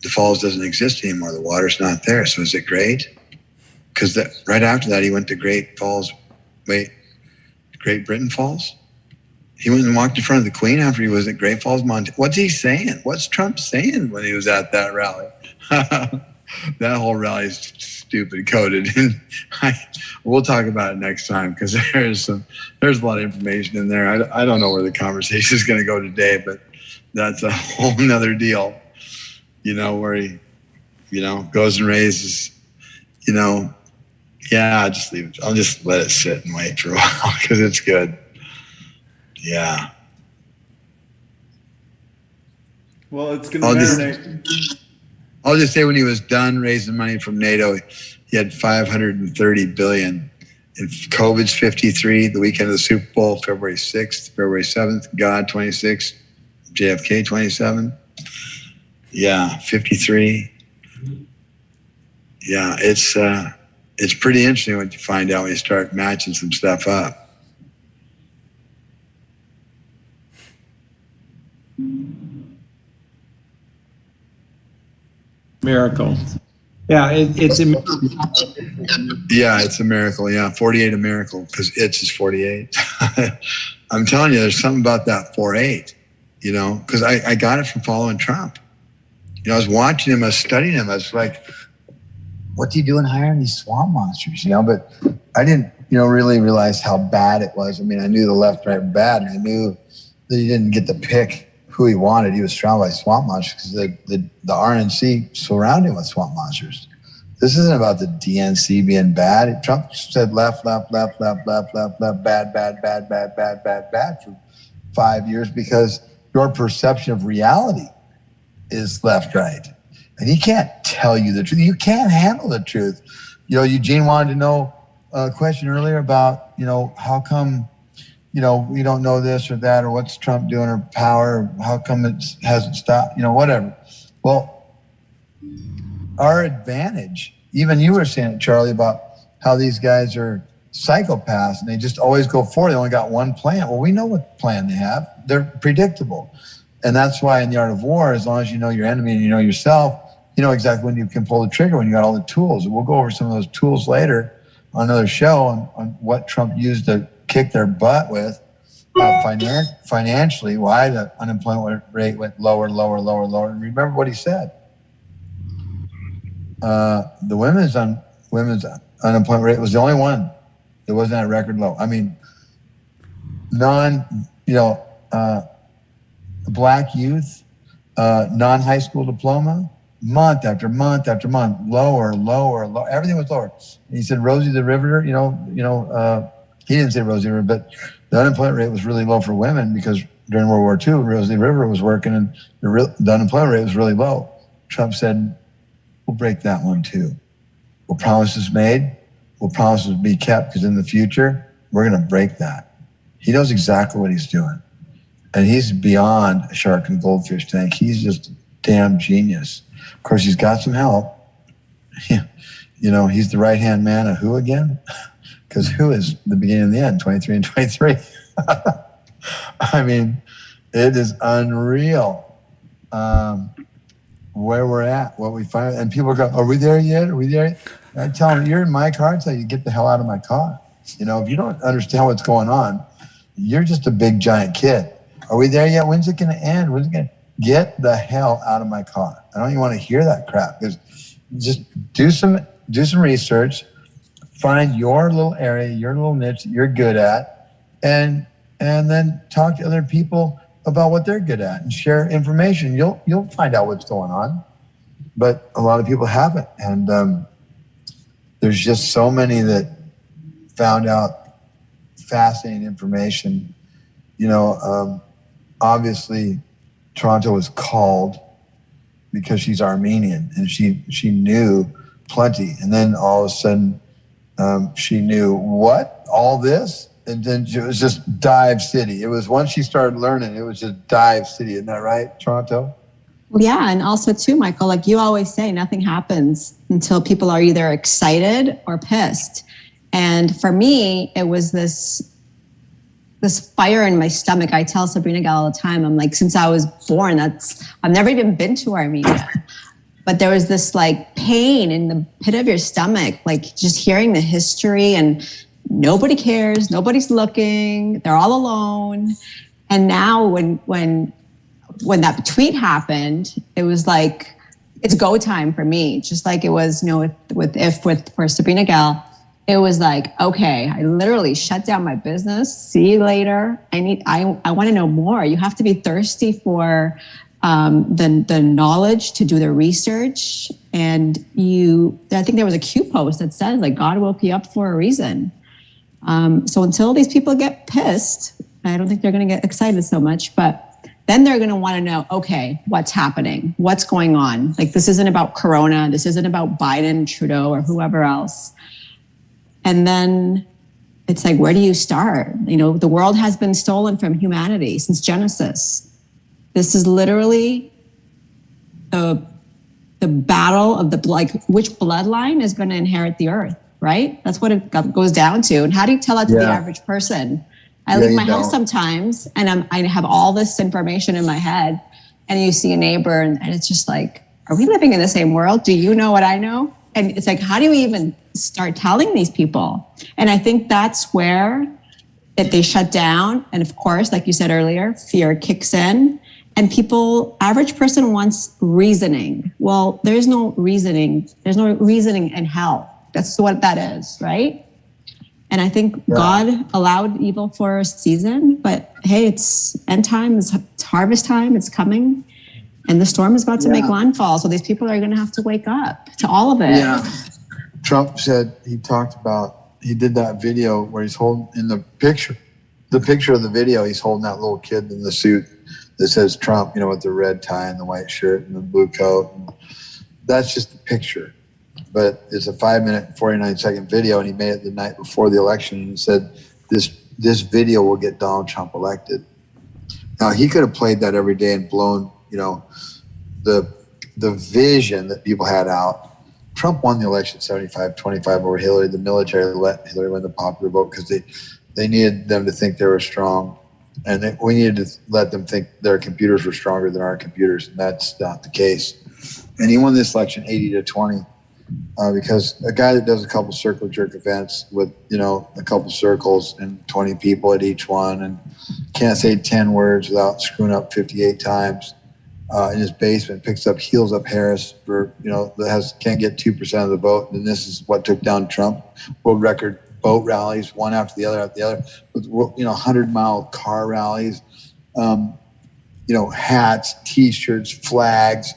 The falls doesn't exist anymore. The water's not there. So is it great? Because right after that, he went to Great Britain Falls? He went and walked in front of the Queen after he was at Great Falls, Montana. What's he saying? What's Trump saying when he was at that rally? That whole rally is stupid coded. We'll talk about it next time because there's a lot of information in there. I don't know where the conversation is going to go today, but that's a whole nother deal, where he, goes and raises, yeah, just leave it. I'll just let it sit and wait for a while because it's good. Yeah. Well, it's going to marinate. I'll just say when he was done raising money from NATO, he had $530 billion. And COVID's 53, the weekend of the Super Bowl, February 6th, February 7th, God 26, JFK 27. Yeah, 53. Yeah, it's pretty interesting what you find out when you start matching some stuff up. Miracle. Yeah, it's a miracle. Yeah, it's a miracle. Yeah, 48 a miracle because it's 48. I'm telling you, there's something about that 48, because I got it from following Trump. I was watching him, I was studying him. I was like, what's he doing hiring these swamp monsters? But I didn't, really realize how bad it was. I mean, I knew the left, right, and bad, and I knew that he didn't get to pick who he wanted. He was surrounded by swamp monsters because the RNC surrounded him with swamp monsters. This isn't about the DNC being bad. Trump said left, bad for 5 years because your perception of reality is left, right. And he can't tell you the truth. You can't handle the truth. Eugene wanted to know a question earlier about, how come, we don't know this or that, or what's Trump doing or power, or how come it hasn't stopped, whatever. Well, our advantage, even you were saying it, Charlie, about how these guys are psychopaths and they just always go forward. They only got one plan. Well, we know what plan they have. They're predictable. And that's why in the art of war, as long as you know your enemy and you know yourself, you know exactly when you can pull the trigger, when you got all the tools. And we'll go over some of those tools later on another show on what Trump used to kick their butt with financially, why the unemployment rate went lower. And remember what he said. The women's unemployment rate was the only one that wasn't at record low. I mean, black youth, non-high school diploma, month after month after month, lower. Everything was lower. And he said Rosie the Riveter, he didn't say Rosie the Riveter, but the unemployment rate was really low for women because during World War II, Rosie the Riveter was working and the unemployment rate was really low. Trump said, we'll break that one too. Will promises made, will promises be kept, because in the future, we're going to break that. He knows exactly what he's doing. And he's beyond a shark in a goldfish tank. He's just a damn genius. Of course, he's got some help. He's the right-hand man of who again? Because who is the beginning and the end, 23 and 23? I mean, it is unreal. where we're at, what we find. And people go, are we there yet? Are we there yet? And I tell them, you're in my car. I tell you, get the hell out of my car. You know, if you don't understand what's going on, you're just a big giant kid. Are we there yet? When's it going to end? When's it going to get the hell out of my car? I don't even want to hear that crap. Because just do some research, find your little area, your little niche that you're good at, and then talk to other people about what they're good at and share information. You'll find out what's going on. But a lot of people haven't, and there's just so many that found out fascinating information. You know, obviously Toronto was called because she's Armenian, and she knew plenty. And then all of a sudden, she knew what? All this? And then it was just dive city. It was once she started learning, it was just dive city. Isn't that right, Toronto? Well, yeah, and also too, Michael, like you always say, nothing happens until people are either excited or pissed. And for me, it was this fire in my stomach. I tell Sabrinagal all the time, I'm like, since I was born, I've never even been to Armenia. But there was this like pain in the pit of your stomach, like just hearing the history, and nobody cares, nobody's looking, they're all alone. And now when that tweet happened, it was like, it's go time for me. Just like it was, you know, for Sabrinagal, it was like, okay, I literally shut down my business. See you later. I want to know more. You have to be thirsty for the knowledge to do the research. And I think there was a Q post that says like, God woke you up for a reason. So until these people get pissed, I don't think they're going to get excited so much, but then they're going to want to know, okay, what's happening? What's going on? Like, this isn't about Corona. This isn't about Biden, Trudeau, or whoever else. And then it's like, where do you start? You know, the world has been stolen from humanity since Genesis. This is literally the battle of which bloodline is going to inherit the earth, right? That's what it goes down to. And how do you tell that to the average person? I leave my house sometimes, and I have all this information in my head, and you see a neighbor, and it's just like, are we living in the same world? Do you know what I know? And it's like, how do we even start telling these people? And I think that's where they shut down. And of course, like you said earlier, fear kicks in, and average person wants reasoning. Well, there's no reasoning. There's no reasoning in hell. That's what that is, right? And I think God allowed evil for a season, but hey, it's end time, it's harvest time, it's coming, and the storm is about to make landfall. So these people are going to have to wake up to all of it. Yeah. Trump said he did that video where he's holding in the picture of the video, he's holding that little kid in the suit that says Trump, you know, with the red tie and the white shirt and the blue coat. And that's just a picture. But it's a 5-minute, 49-second video, and he made it the night before the election and said, this video will get Donald Trump elected. Now, he could have played that every day and blown, you know, the vision that people had out. Trump won the election 75-25 over Hillary. The military let Hillary win the popular vote because they needed them to think they were strong. And we needed to let them think their computers were stronger than our computers, and that's not the case. And he won this election 80-20. Because a guy that does a couple circle jerk events with, you know, a couple circles and 20 people at each one and can't say 10 words without screwing up 58 times in his basement, heals up Harris for, you know, can't get 2% of the vote. And this is what took down Trump. World record boat rallies, one after the other, with, you know, 100-mile car rallies, you know, hats, T-shirts, flags,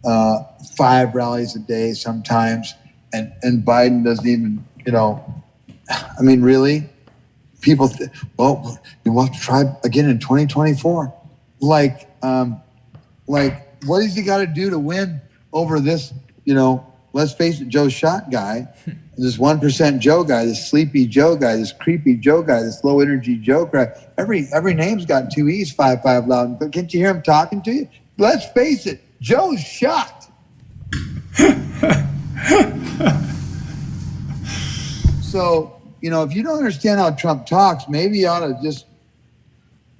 5 rallies a day sometimes, and Biden doesn't even, you know, I mean, really? People, well, you want to try again in 2024. Like, what has he got to do to win over this, you know, let's face it, Joe Shot guy, this 1% Joe guy, this sleepy Joe guy, this creepy Joe guy, this low energy Joe guy. Every name's got 2 E's, 5 loud. But can't you hear him talking to you? Let's face it, Joe's shot. So, you know, if you don't understand how Trump talks, maybe you ought to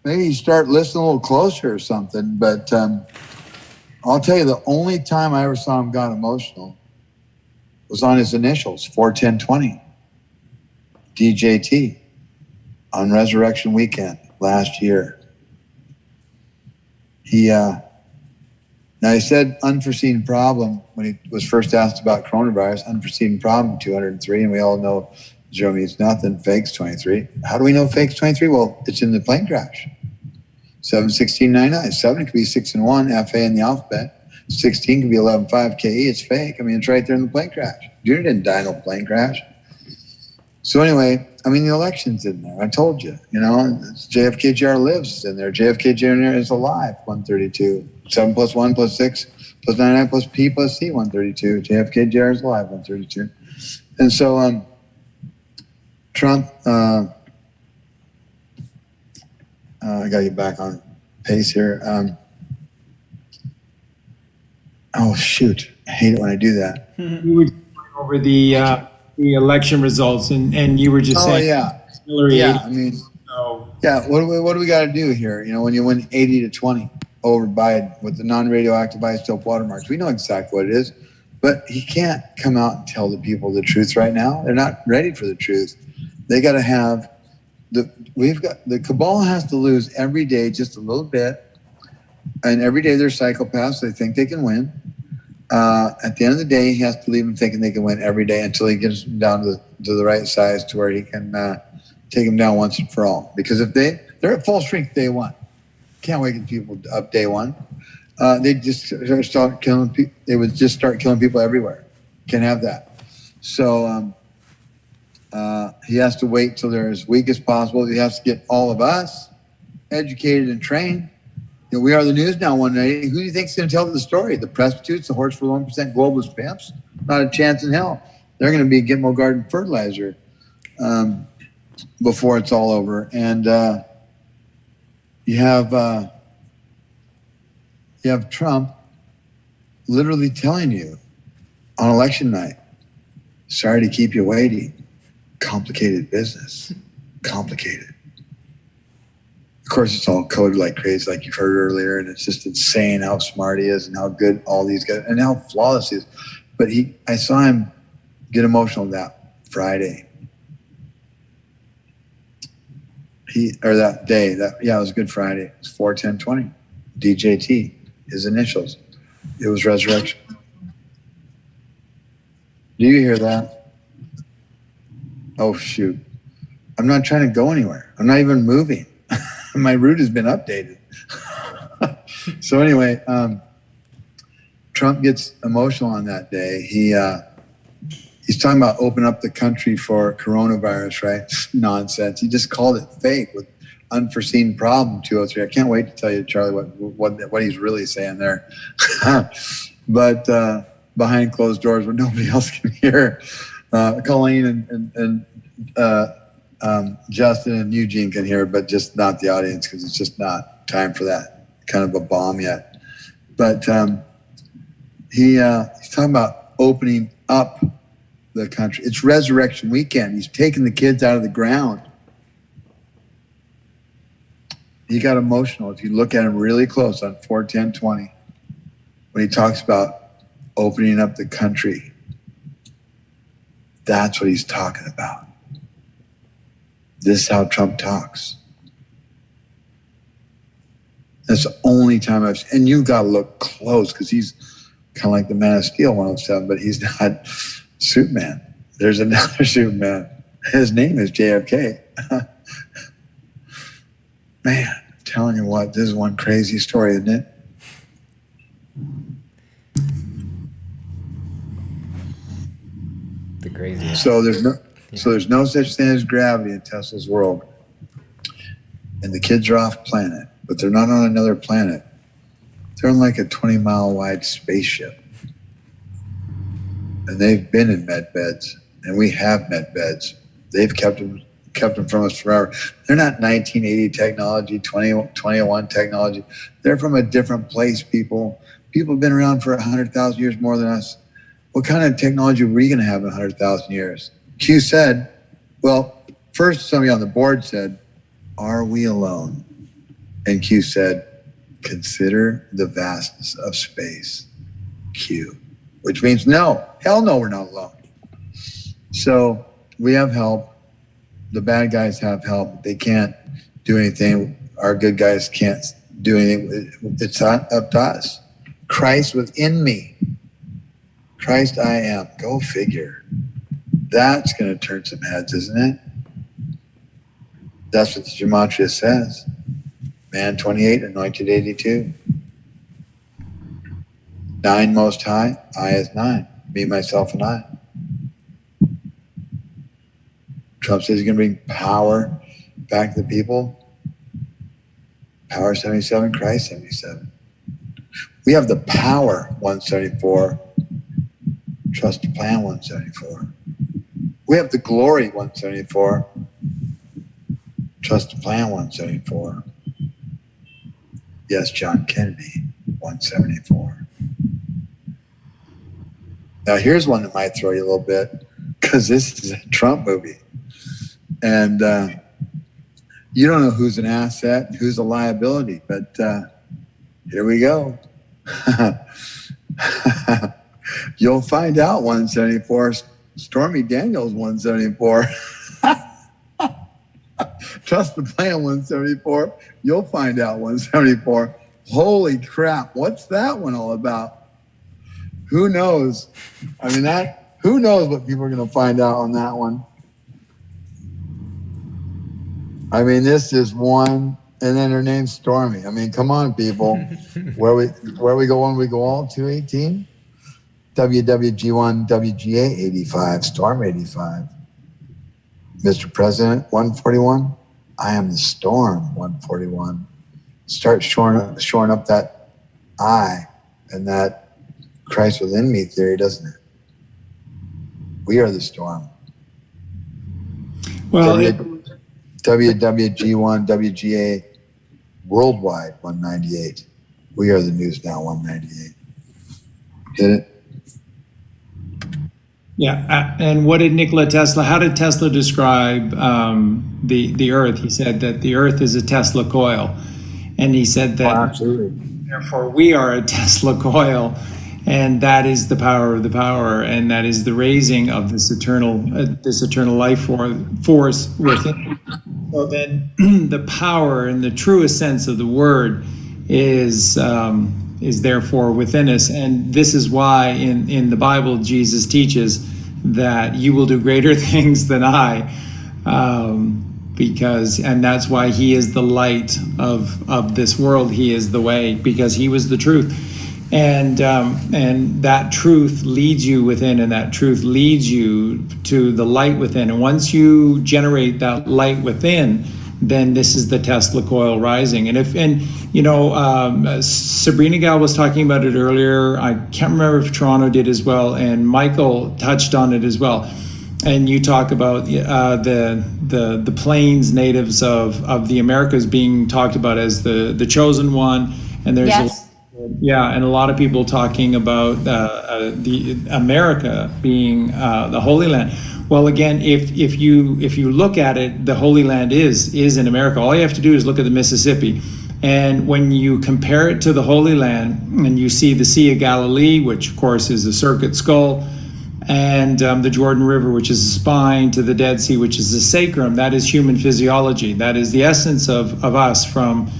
maybe start listening a little closer or something. But I'll tell you, the only time I ever saw him got emotional was on his initials, 41020, DJT, on Resurrection Weekend last year. Now he said unforeseen problem when he was first asked about coronavirus, unforeseen problem 203, and we all know 0 means nothing, fakes 23. How do we know fakes 23? Well, it's in the plane crash. 71699. 7 could be 6 and 1, FA in the alphabet. 16 could be 11.5 KE. It's fake. I mean, it's right there in the plane crash. Junior didn't die in no plane crash. So anyway, I mean, the election's in there. I told you, JFK Jr. lives in there. JFK Jr. is alive, 132. 7 plus 1 plus 6 plus 99 plus P plus C, 132. JFK Jr. is alive, 132. And so Trump, I got to get back on pace here. Oh, shoot. I hate it when I do that. We were going over the election results, and you were just saying, Hillary. Yeah, I mean, what do we got to do here? When you win 80-20 over Biden with the non-radioactive isotope watermarks, we know exactly what it is, but he can't come out and tell the people the truth right now. They're not ready for the truth. They got to have the cabal has to lose every day just a little bit, and every day they're psychopaths. They think they can win. At the end of the day, he has to leave them thinking they can win every day until he gets them down to the right size to where he can take them down once and for all. Because if they're at full strength day one, can't wake people up day one. They just start killing people. They would just start killing people everywhere. Can't have that. So he has to wait till they're as weak as possible. He has to get all of us educated and trained. We are the news now one day. Who do you think's going to tell the story? The prostitutes, the horse for 1% globalist pimps? Not a chance in hell. They're going to be Gitmo Garden fertilizer before it's all over. And you have Trump literally telling you on election night, sorry to keep you waiting. Complicated business. Complicated. Of course, it's all coded like crazy, like you've heard earlier, and it's just insane how smart he is and how good all these guys and how flawless he is. But I saw him get emotional that Friday. That day. It was Good Friday. It was 4/10/20. DJT, his initials. It was resurrection. Do you hear that? Oh shoot! I'm not trying to go anywhere. I'm not even moving. My route has been updated. So anyway, Trump gets emotional on that day. He's talking about open up the country for coronavirus, right? Nonsense. He just called it fake with unforeseen problem 203. I can't wait to tell you, Charlie, what he's really saying there. But behind closed doors where nobody else can hear, Colleen and Justin and Eugene can hear, but just not the audience because it's just not time for that kind of a bomb yet. But he's talking about opening up the country. It's Resurrection Weekend. He's taking the kids out of the ground. He got emotional. If you look at him really close on 4/10/20, when he talks about opening up the country, that's what he's talking about. This is how Trump talks. That's the only time I've seen, and you got to look close because he's kind of like the Man of Steel 107, but he's not Superman. There's another Superman. His name is JFK. Man, I'm telling you what, this is one crazy story, isn't it? The craziest. So there's no such thing as gravity in Tesla's world. And the kids are off planet, but they're not on another planet. They're on like a 20-mile wide spaceship. And they've been in med beds, and we have med beds. They've kept them from us forever. They're not 1980 technology, 2001 technology. They're from a different place, people. People have been around for 100,000 years more than us. What kind of technology are we going to have in 100,000 years? Q said, well, first somebody on the board said, are we alone? And Q said, Consider the vastness of space, Q, which means no, hell no, we're not alone. So we have help. The bad guys have help. They can't do anything. Our good guys can't do anything. It's up to us. Christ within me. Christ I am. Go figure. That's going to turn some heads, isn't it? That's what the Gematria says. Man 28, anointed 82. 9 most high, I is 9. Me, myself, and I. Trump says he's going to bring power back to the people. Power 77, Christ 77. We have the power 174. Trust the plan 174. We have the glory 174. Trust the plan 174. Yes, John Kennedy 174. Now here's one that might throw you a little bit, because this is a Trump movie. And you don't know who's an asset and who's a liability, but here we go. You'll find out 174. Stormy Daniels 174. Trust the plan 174. You'll find out 174. Holy crap. What's that one all about? Who knows? I mean, who knows what people are going to find out on that one? I mean, this is one, and then her name's Stormy. I mean, come on, people. Where we go when we go all 218? WWG1, WGA 85, Storm 85. Mr. President 141. I am the storm 141. Start shoring up that I and that Christ within me theory, doesn't it? We are the storm. Well, WWG1, WGA worldwide 198. We are the news now 198. Hit it? yeah. And what did Nikola Tesla, how did Tesla describe the Earth? He said that the Earth is a Tesla coil. And he said that, absolutely. Therefore, we are a Tesla coil. And that is the power of the power, and that is the raising of this eternal life force within. So then, the power in the truest sense of the word is therefore within us, and this is why in the Bible Jesus teaches that you will do greater things than I, and that's why he is the light of this world. He is the way, because he was the truth. And that truth leads you within, and that truth leads you to the light within. And once you generate that light within, then this is the Tesla coil rising. And Sabrinagal was talking about it earlier. I can't remember if Toronto did as well, and Michael touched on it as well. And you talk about the Plains natives of the Americas being talked about as the chosen one, and there's and a lot of people talking about the America being the Holy Land. Well, again, if you look at it, the Holy Land is in America. All you have to do is look at the Mississippi, and when you compare it to the Holy Land, and you see the Sea of Galilee, which of course is a circuit skull, and the Jordan River, which is a spine, to the Dead Sea, which is the sacrum, that is human physiology. That is the essence of us, from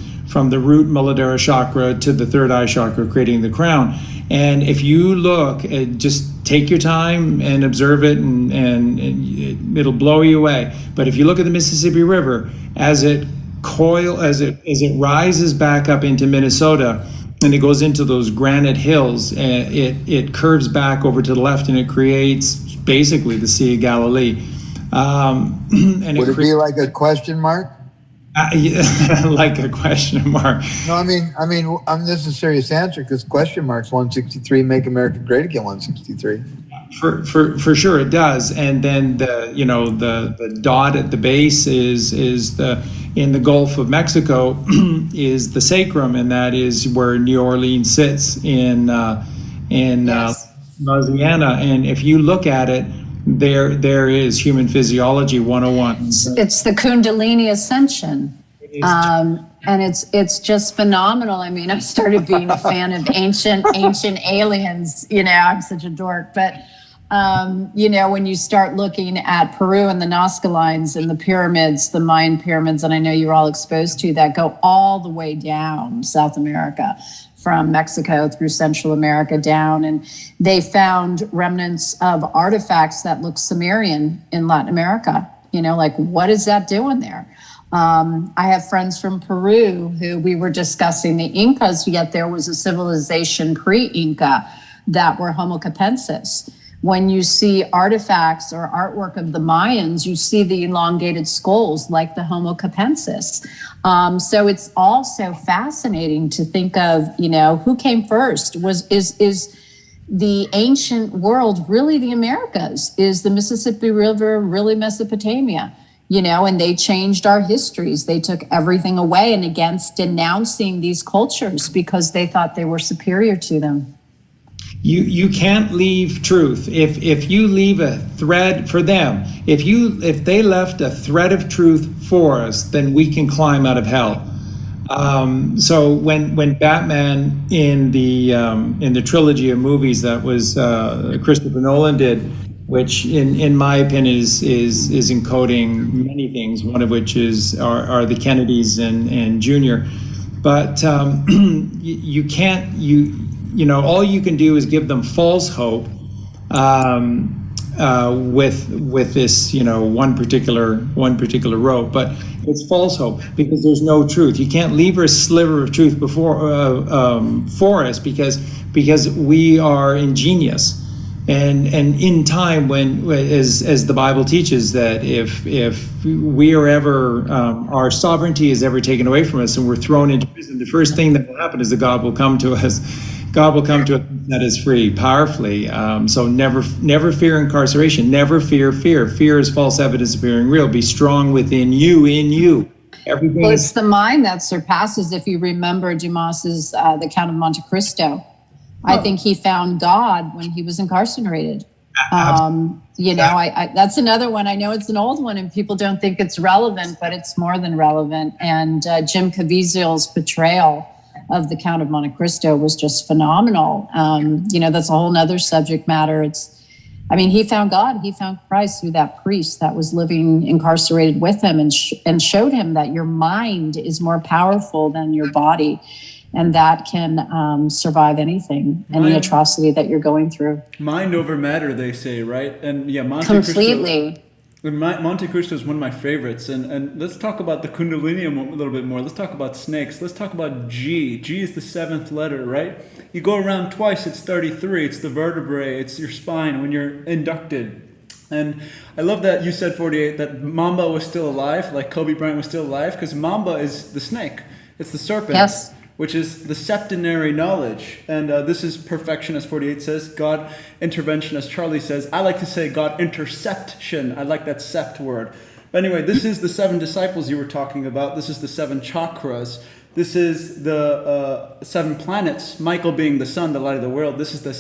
the root Muladhara chakra to the third eye chakra, creating the crown. And if you look, just take your time and observe it, and it'll blow you away. But if you look at the Mississippi River, as it rises back up into Minnesota, and it goes into those granite hills, it curves back over to the left, and it creates basically the Sea of Galilee. And would it be like a question mark? Like a question mark. No, I mean, this is a serious answer, because question marks 163 make America great again 163. For sure it does. And then the dot at the base is in the Gulf of Mexico is the sacrum, and that is where New Orleans sits in Louisiana. And if you look at it, there is human physiology 101. It's the Kundalini ascension. and it's just phenomenal. I mean, I started being a fan of ancient aliens. You know, I'm such a dork, but you know, when you start looking at Peru and the Nazca lines and the pyramids, the Mayan pyramids, and I know you're all exposed to that, go all the way down South America, from Mexico through Central America down, and they found remnants of artifacts that look Sumerian in Latin America. You know, like, what is that doing there? I have friends from Peru who we were discussing the Incas, yet there was a civilization pre-Inca that were Homo capensis. When you see artifacts or artwork of the Mayans, you see the elongated skulls like the Homo capensis. So it's also fascinating to think of, you know, who came first? Is the ancient world really the Americas? Is the Mississippi River really Mesopotamia? You know, and they changed our histories. They took everything away and against denouncing these cultures because they thought they were superior to them. You can't leave truth. If you leave a thread for them, if they left a thread of truth for us, then we can climb out of hell. So when Batman in the trilogy of movies that was Christopher Nolan did, which in my opinion is encoding many things, one of which are the Kennedys and Junior, but you can't you know, all you can do is give them false hope with this, you know, one particular rope, but it's false hope because there's no truth. You can't leave a sliver of truth for us because we are ingenious, and in time when as the Bible teaches that if we are ever our sovereignty is ever taken away from us and we're thrown into prison, the first thing that will happen is that God will come to us. God will come to us that is free, powerfully. So never fear incarceration. Never fear fear. Fear is false evidence appearing real. Be strong within you, in you. Everything. Well, it's the mind that surpasses. If you remember Dumas's The Count of Monte Cristo, I think he found God when he was incarcerated. You know, I that's another one. I know it's an old one and people don't think it's relevant, but it's more than relevant. And Jim Caviezel's portrayal of The Count of Monte Cristo was just phenomenal. You know, that's a whole nother subject matter. He found God, he found Christ through that priest that was living incarcerated with him and showed him that your mind is more powerful than your body. And that can survive anything, any atrocity that you're going through. Mind over matter, they say, right? And yeah, completely. Monte Cristo is one of my favorites, and let's talk about the Kundalini a little bit more. Let's talk about snakes. Let's talk about G. G is the 7th letter, right? You go around twice, it's 33. It's the vertebrae, it's your spine when you're inducted. And I love that you said, 48, that Mamba was still alive, like Kobe Bryant was still alive, because Mamba is the snake. It's the serpent. Yes. Which is the septenary knowledge. And this is perfection, as 48 says, God intervention, as Charlie says. I like to say God interception. I like that sept word. But anyway, this is the 7 disciples you were talking about. This is the 7 chakras. This is the 7 planets, Michael being the sun, the light of the world. This is the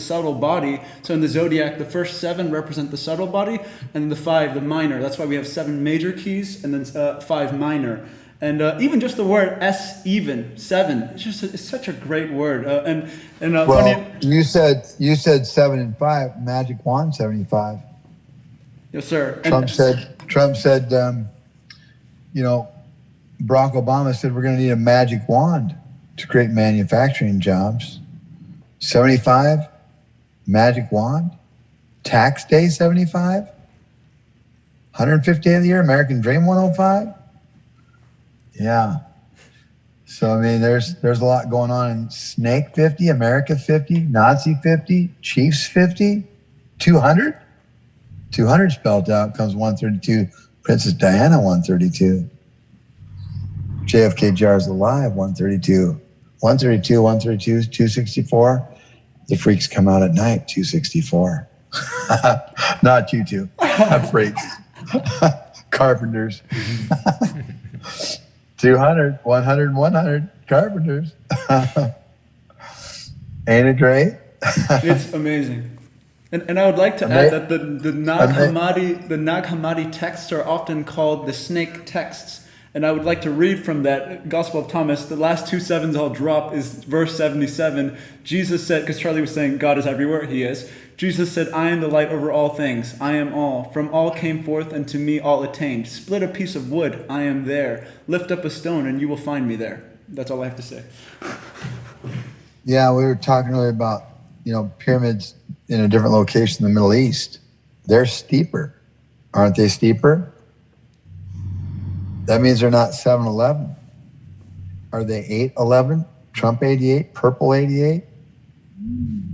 subtle body. So in the zodiac, the first 7 represent the subtle body, and then the 5, the minor. That's why we have 7 major keys and then 5 minor. And even just the word even 7, it's such a great word. Well, you said 7 and 5, magic wand 75. Yes, sir. Trump said, you know, Barack Obama said we're going to need a magic wand to create manufacturing jobs. 75, magic wand, tax day 75, 150th of the year, American Dream 105. Yeah. So, I mean, there's a lot going on in Snake 50, America 50, Nazi 50, Chiefs 50, 200. 200 spelled out comes 132, Princess Diana 132. JFK Jr's alive 132. 132, 132, 264. The freaks come out at night 264. Not you two. Not freaks. Carpenters. 200, 100, 100 carpenters. Ain't it great? It's amazing. And I would like to add that the Nag Hammadi texts are often called the snake texts. And I would like to read from that Gospel of Thomas. The last two sevens I'll drop is verse 77. Jesus said, because Charlie was saying God is everywhere, he is. Jesus said, I am the light over all things. I am all. From all came forth, and to me all attained. Split a piece of wood, I am there. Lift up a stone, and you will find me there. That's all I have to say. Yeah, we were talking earlier about, pyramids in a different location in the Middle East. They're steeper. Aren't they steeper? That means they're not 7-Eleven. Are they 8-11? Trump 88? Purple 88?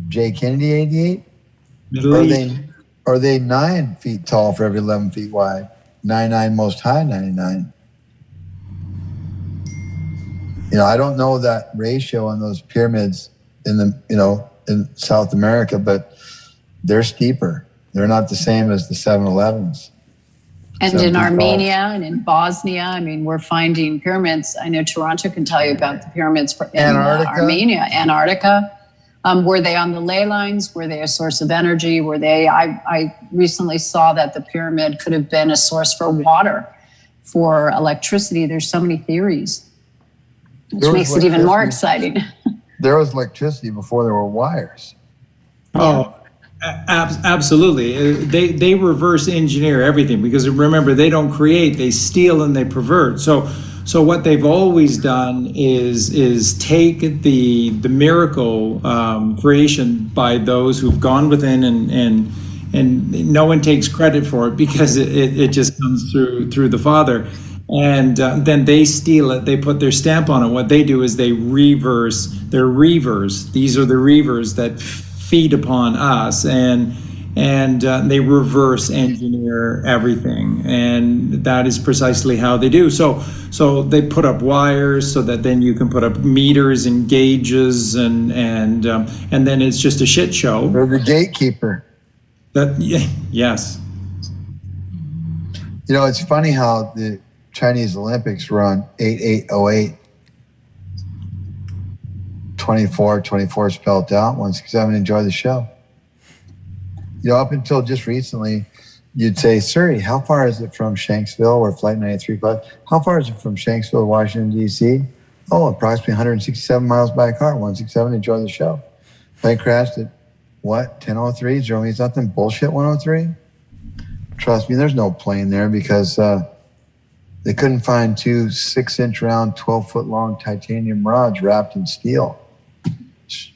J. Kennedy 88? Are they 9 feet tall for every 11 feet wide? 99 most high, 99. I don't know that ratio on those pyramids in South America, but they're steeper. They're not the same as the 7-Elevens. And in Armenia and in Bosnia, we're finding pyramids. I know Toronto can tell you about the pyramids in Armenia, Antarctica. Were they on the ley lines? Were they a source of energy? I recently saw that the pyramid could have been a source for water, for electricity. There's so many theories, which makes it even more exciting. There was electricity before there were wires. Oh, absolutely. They reverse engineer everything, because remember, they don't create, they steal and they pervert. So what they've always done is take the miracle creation by those who've gone within, and no one takes credit for it, because it just comes through the Father. And then they steal it, they put their stamp on it. What they do is they reverse. They're reavers. These are the reavers that feed upon us, and they reverse engineer everything, and that is precisely how they do. So they put up wires so that then you can put up meters and gauges, and then it's just a shit show. They're the gatekeeper. Yes. It's funny how the Chinese Olympics run 8808. 24 spelled out, 167, enjoy the show. Up until just recently, you'd say, Surrey, how far is it from Shanksville, where Flight 93 flies? How far is it from Shanksville, Washington, D.C.? Oh, approximately 167 miles by car, 167, enjoy the show. Plane crashed at, 10:03, 0 something, bullshit 103? Trust me, there's no plane there, because they couldn't find two 6-inch round, 12-foot long titanium rods wrapped in steel.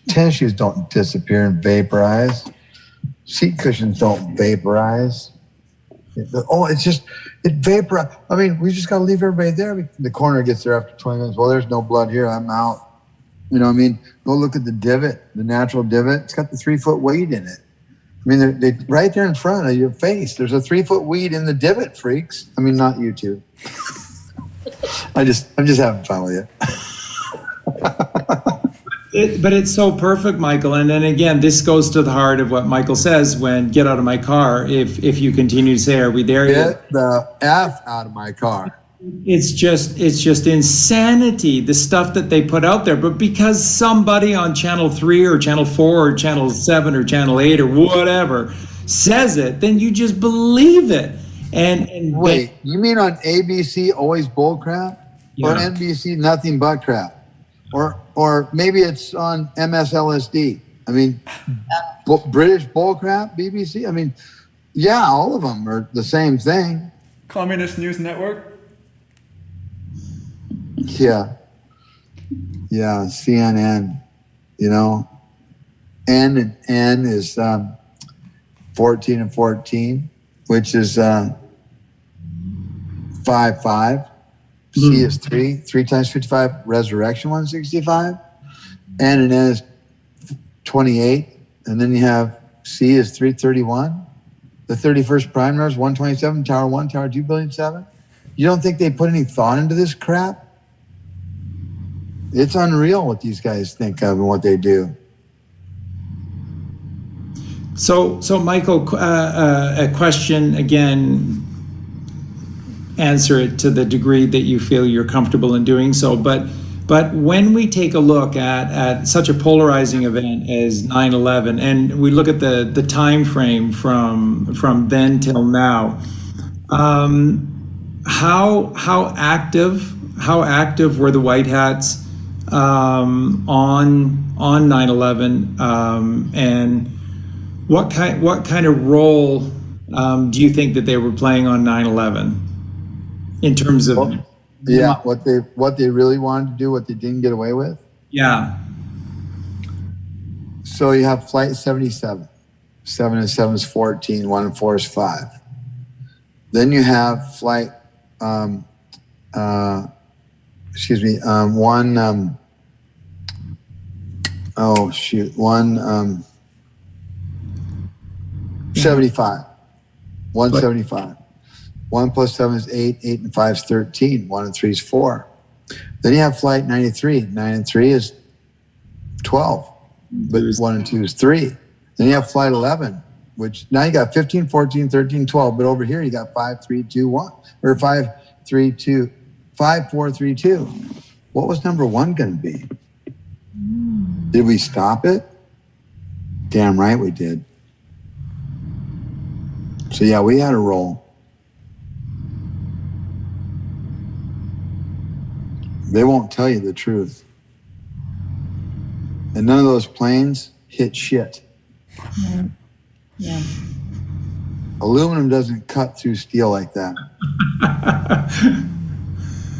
Tennis shoes don't disappear and vaporize. Seat cushions don't vaporize. It vaporizes. We just got to leave everybody there. The coroner gets there after 20 minutes. Well, there's no blood here. I'm out. Go look at the divot, the natural divot. It's got the 3-foot weight in it. They right there in front of your face. There's a 3-foot weed in the divot, freaks. Not you two. I'm just having fun with you. But it's so perfect, Michael. And then again, this goes to the heart of what Michael says when get out of my car. If you continue to say, are we there yet? Get the F out of my car. It's just insanity, the stuff that they put out there. But because somebody on Channel 3 or Channel 4 or Channel 7 or Channel 8 or whatever says it, then you just believe it. And wait, you mean on ABC always bull crap? Yeah. Or NBC nothing but crap? Or maybe it's on MSLSD. British bull crap, BBC. Yeah, all of them are the same thing. Communist News Network? Yeah, CNN, N and N is 14 and 14, which is 5, 5. C is 3 times 55, resurrection 165. N and N is 28. And then you have C is 331. The 31st prime number is 127, tower 1, tower 2, billion 7. You don't think they put any thought into this crap? It's unreal what these guys think of and what they do. So Michael, a question again. Answer it to the degree that you feel you're comfortable in doing so. But when we take a look at such a polarizing event as 9/11, and we look at the time frame from then till now, how active were the White Hats on 9/11, and what kind of role do you think that they were playing on 9/11 in terms of what they really wanted to do, what they didn't get away with? Yeah. So you have Flight 77. 7 and 7 is 14, 1 and 4 is 5. Then you have Flight, one, 75. 175. 1 plus 7 is 8, 8 and 5 is 13, 1 and 3 is 4. Then you have Flight 93. 9 and 3 is 12, but 1 and 2 is 3. Then you have Flight 11, which now you got 15, 14, 13, 12, but over here you got 5, 3, 2, 1, or 5, 3, 2, 5, 4, 3, 2. What was number 1 going to be? Did we stop it? Damn right we did. So yeah, we had a role. They won't tell you the truth. And none of those planes hit shit. Yeah. Aluminum doesn't cut through steel like that.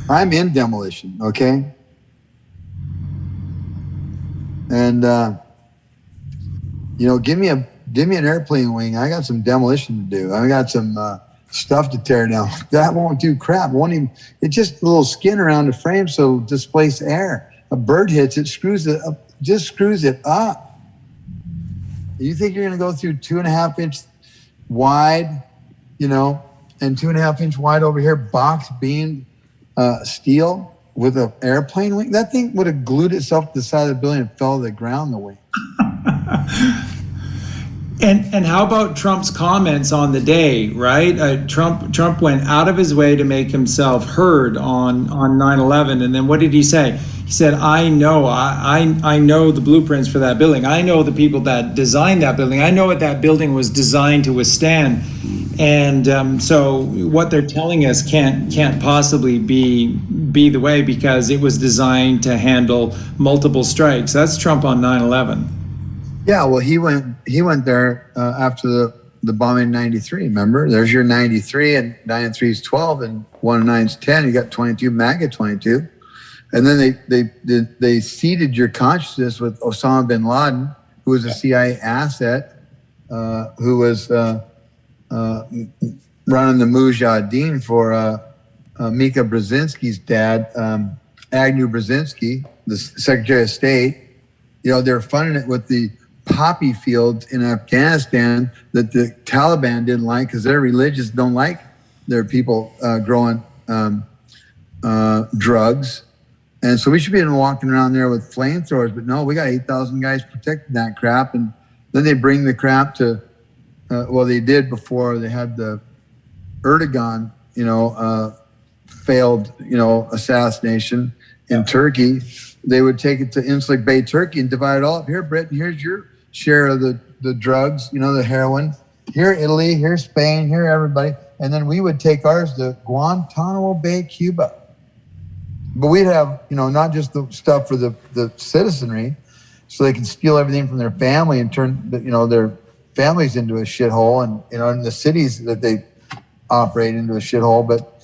I'm in demolition, okay? And give me an airplane wing. I got some demolition to do. I got some stuff to tear down. That won't do crap. It's just a little skin around the frame so it'll displace air. A bird hits it, screws it up, just screws it up. You think you're going to go through 2.5 inch wide, and 2.5 inch wide over here, box beamed steel with an airplane wing? That thing would have glued itself to the side of the building and fell to the ground the wing. And how about Trump's comments on the day, right? Trump went out of his way to make himself heard on 9/11, and then what did he say? He said, I know the blueprints for that building. I know the people that designed that building. I know what that building was designed to withstand. And so what they're telling us can't possibly be the way, because it was designed to handle multiple strikes. That's Trump on 9/11. Yeah, well, he went there after the bombing in 93. Remember, there's your 93, and 9 and 3 is 12, and 1 and 9 is 10. You got 22, MAGA 22. And then they seeded your consciousness with Osama bin Laden, who was a CIA asset, who was running the Mujahideen for Mika Brzezinski's dad, Agnew Brzezinski, the Secretary of State. They're funding it with the poppy fields in Afghanistan that the Taliban didn't like, because their religions don't like their people growing drugs. And so we should be walking around there with flamethrowers, but no, we got 8,000 guys protecting that crap. And then they bring the crap to, they did before they had the Erdogan, failed, assassination in Turkey. They would take it to Inslik Bay, Turkey, and divide it all up. Here, Britain, here's your share of the drugs, the heroin. Here, Italy, here, Spain, here, everybody. And then we would take ours to Guantanamo Bay, Cuba. But we'd have, not just the stuff for the citizenry, so they can steal everything from their family and turn, their families into a shithole, and, in the cities that they operate into a shithole. But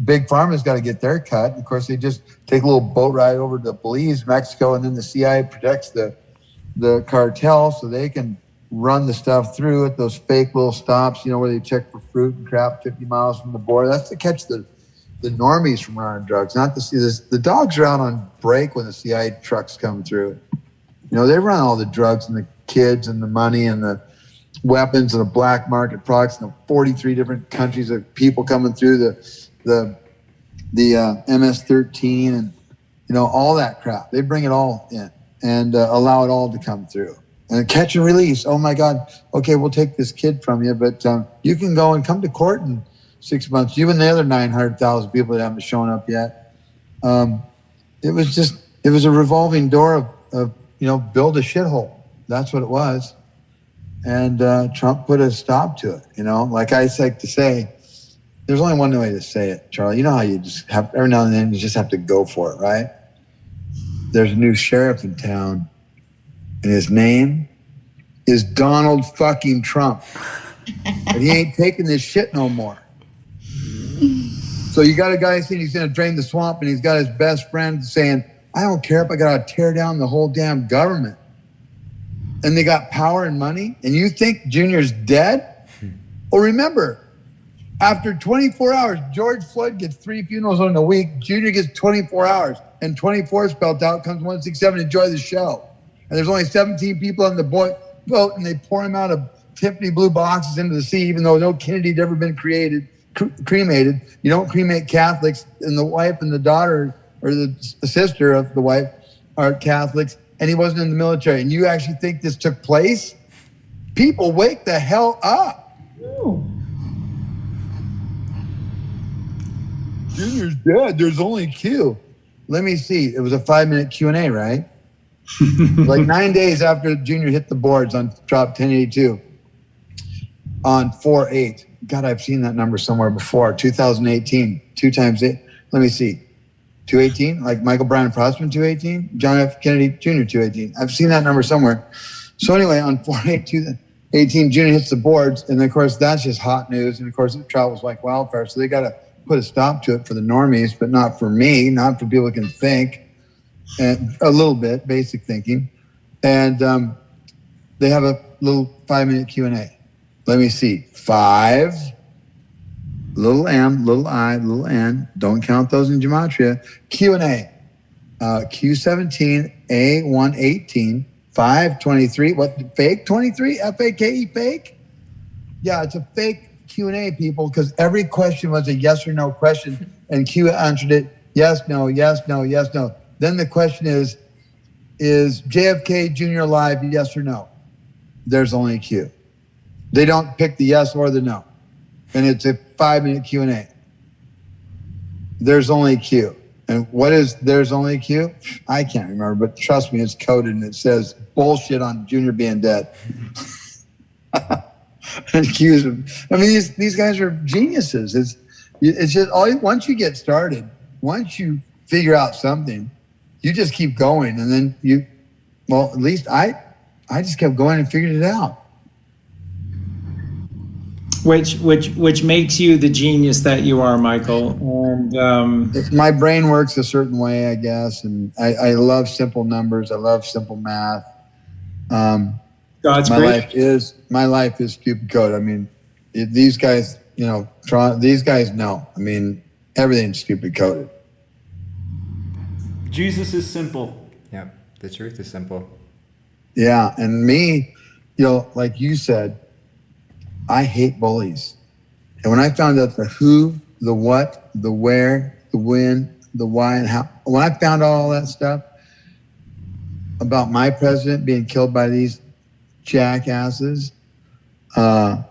Big Pharma's got to get their cut. Of course, they just take a little boat ride over to Belize, Mexico, and then the CIA protects the cartel so they can run the stuff through at those fake little stops, where they check for fruit and crap 50 miles from the border. That's to catch the normies from running drugs, not to see this. The dogs are out on break when the CIA trucks come through. They run all the drugs and the kids and the money and the weapons and the black market products and the 43 different countries of people coming through the MS-13 and all that crap. They bring it all in and allow it all to come through. And catch and release. Oh my God. Okay, we'll take this kid from you, but you can go and come to court in 6 months. You and the other 900,000 people that haven't shown up yet. It was a revolving door of build a shithole. That's what it was. And Trump put a stop to it. Like I like to say, there's only one way to say it, Charlie. You know how you just have, every now and then you just have to go for it, right? There's a new sheriff in town, and his name is Donald fucking Trump. And he ain't taking this shit no more. So you got a guy saying he's going to drain the swamp, and he's got his best friend saying, I don't care if I got to tear down the whole damn government. And they got power and money, and you think Junior's dead? Well, remember, after 24 hours, George Floyd gets 3 funerals in a week. Junior gets 24 hours, and 24 spelled out comes 167. Enjoy the show. And there's only 17 people on the boat, and they pour him out of Tiffany blue boxes into the sea, even though no Kennedy'd ever been cremated. You don't cremate Catholics, and the wife and the daughter or the sister of the wife are Catholics, and he wasn't in the military. And you actually think this took place? People, wake the hell up. Oh. Junior's dead. There's only Q. Let me see. It was a 5-minute Q&A, right? Like 9 days after Junior hit the boards on drop 1082 on 4/8. God, I've seen that number somewhere before. 2018, 2 times 8. Let me see. 218, like Michael Bryan Prossman 218, John F. Kennedy Jr. 218. I've seen that number somewhere. So anyway, on 4/8/2018, Junior hits the boards, and of course that's just hot news. And of course it travels like wildfire. So they got to put a stop to it for the normies, but not for me, not for people who can think, and a little bit basic thinking. And they have a little 5-minute Q&A. Let me see. 5, little m, little I, little n. Don't count those in Gematria. Q&A. Q17, A118, 523. What? Fake 23? F-A-K-E, fake? Yeah, it's a fake Q&A, people, because every question was a yes or no question, and Q answered it yes, no, yes, no, yes, no. Then the question is JFK Jr. alive, yes or no? There's only Q. They don't pick the yes or the no. And it's a 5-minute Q&A. There's only Q. And what is there's only Q? I can't remember, but trust me, it's coded and it says bullshit on Junior being dead. Accuse him. I mean, these guys are geniuses. It's just once you get started, once you figure out something, you just keep going, and then at least I just kept going and figured it out. Which makes you the genius that you are, Michael. And my brain works a certain way, I guess, and I love simple numbers. I love simple math. God's my great. life is stupid code. I mean, these guys, these guys know. I mean, everything's stupid coded. Jesus is simple. Yeah, the truth is simple. Yeah, and me, like you said, I hate bullies. And when I found out the who, the what, the where, the when, the why, and how, when I found out all that stuff about my president being killed by these jackasses, I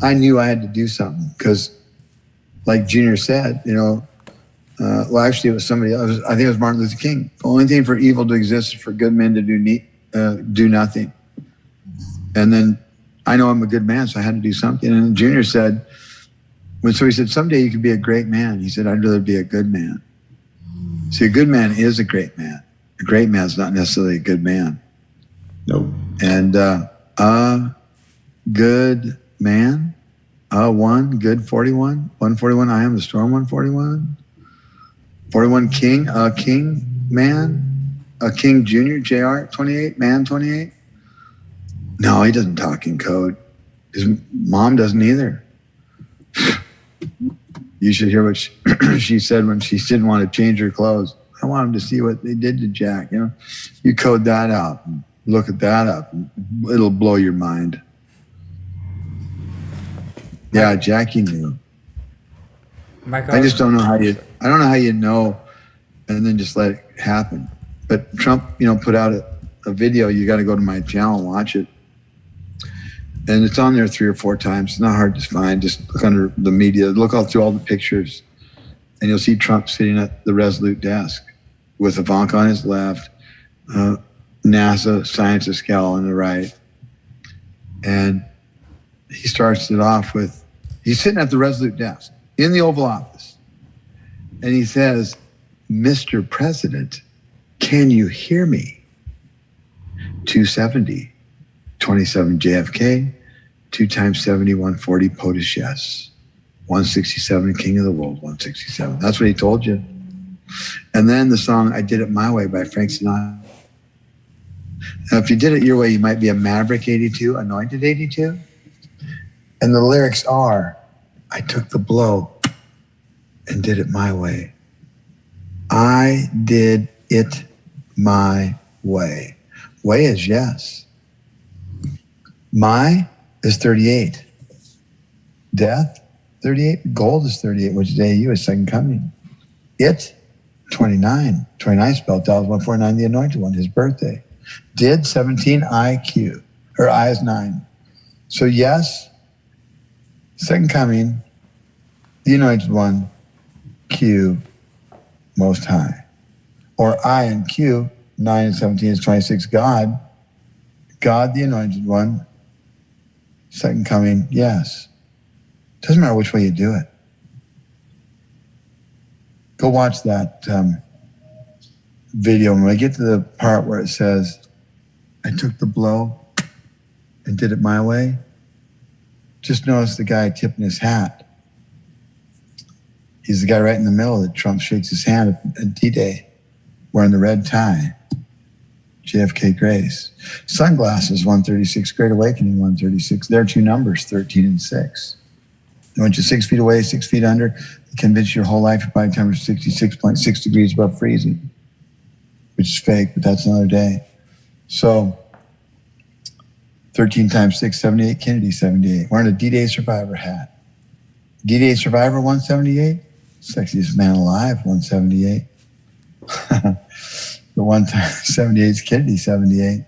knew I had to do something because, like Junior said, well, actually, it was somebody else. I think it was Martin Luther King. The only thing for evil to exist is for good men to do nothing. And then I know I'm a good man, so I had to do something. And Junior said, so he said, someday you could be a great man. He said, I'd rather be a good man. See, a good man is a great man. A great man's not necessarily a good man. Nope. And a good man, good 41, 141, I am the storm 141. 41 king, a king man, a king junior, JR 28, man 28. No, he doesn't talk in code. His mom doesn't either. You should hear what she said when she didn't want to change her clothes. I want him to see what they did to Jack. You code that out, look at that up. It'll blow your mind. Yeah, Jackie knew. Michael, I just don't know how you know and then just let it happen. But Trump, put out a video. You got to go to my channel and watch it. And it's on there 3 or 4 times. It's not hard to find. Just look under the media. Look all through all the pictures. And you'll see Trump sitting at the Resolute desk with Ivanka on his left, NASA scientist gal on the right. And he starts it off with, He's sitting at the Resolute desk in the Oval Office. And he says, Mr. President, can you hear me? 270, 27 JFK, 2 times 70, 140, POTUS, yes. 167, King of the World, 167. That's what he told you. And then the song I Did It My Way by Frank Sinatra. Now, if you did it your way, you might be a Maverick 82, Anointed 82. And the lyrics are, I took the blow and did it my way. I did it my way. Way is yes. My is 38. Death, 38. Gold is 38, which is AU, is second coming. It, 29. 29 spelled out 149, the anointed one, his birthday. Did, 17, IQ. Or I is 9. So yes, second coming, the anointed one, Q, most high. Or I and Q, 9 and 17 is 26, God. God, the anointed one, second coming, yes. Doesn't matter which way you do it. Go watch that video. When I get to the part where it says, I took the blow and did it my way, just notice the guy tipping his hat. He's the guy right in the middle that Trump shakes his hand at D-Day, wearing the red tie. JFK Grace. Sunglasses, 136. Great Awakening, 136. There are 2 numbers, 13 and 6. I want you 6 feet away, 6 feet under. Convince your whole life your body temperature is 66.6 degrees above freezing, which is fake, but that's another day. So 13 times 6, 78. Kennedy, 78. Wearing a D-Day survivor hat. D-Day survivor, 178. Sexiest man alive, 178. The 1 times 78 is Kennedy, 78. And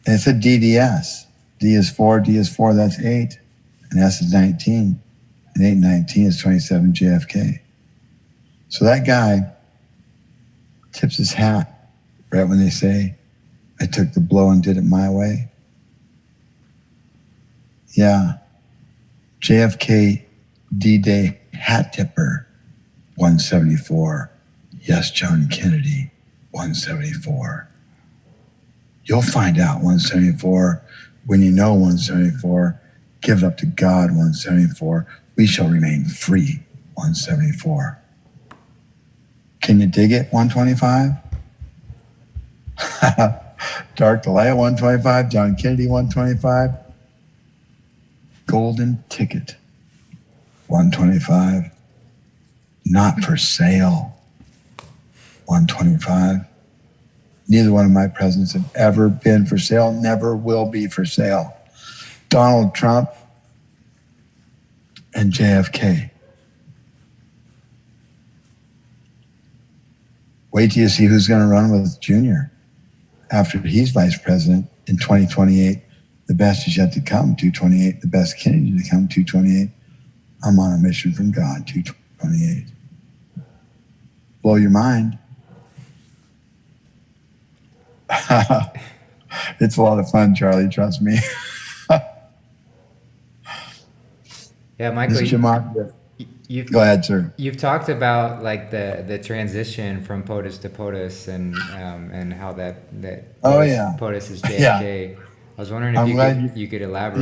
it's a DDS. D is 4, D is 4, that's 8. And S is 19. And 8 and 19 is 27 JFK. So that guy tips his hat right when they say, I took the blow and did it my way. Yeah. JFK D-Day hat tipper, 174. Yes, John Kennedy, 174. You'll find out 174 when you know 174. Give it up to God, 174. We shall remain free, 174. Can you dig it, 125? Dark to light, 125. John Kennedy, 125. Golden ticket, 125. Not for sale, 125. Neither one of my presidents have ever been for sale, never will be for sale. Donald Trump and JFK. Wait till you see who's going to run with Junior after he's vice president in 2028. The best is yet to come, 228. The best Kennedy to come, 228. I'm on a mission from God, 228. Blow your mind. It's a lot of fun, Charlie, trust me. Yeah, Michael, you've go ahead, sir. You've talked about like the transition from POTUS to POTUS and how that POTUS is JFK. Yeah. I was wondering if you could elaborate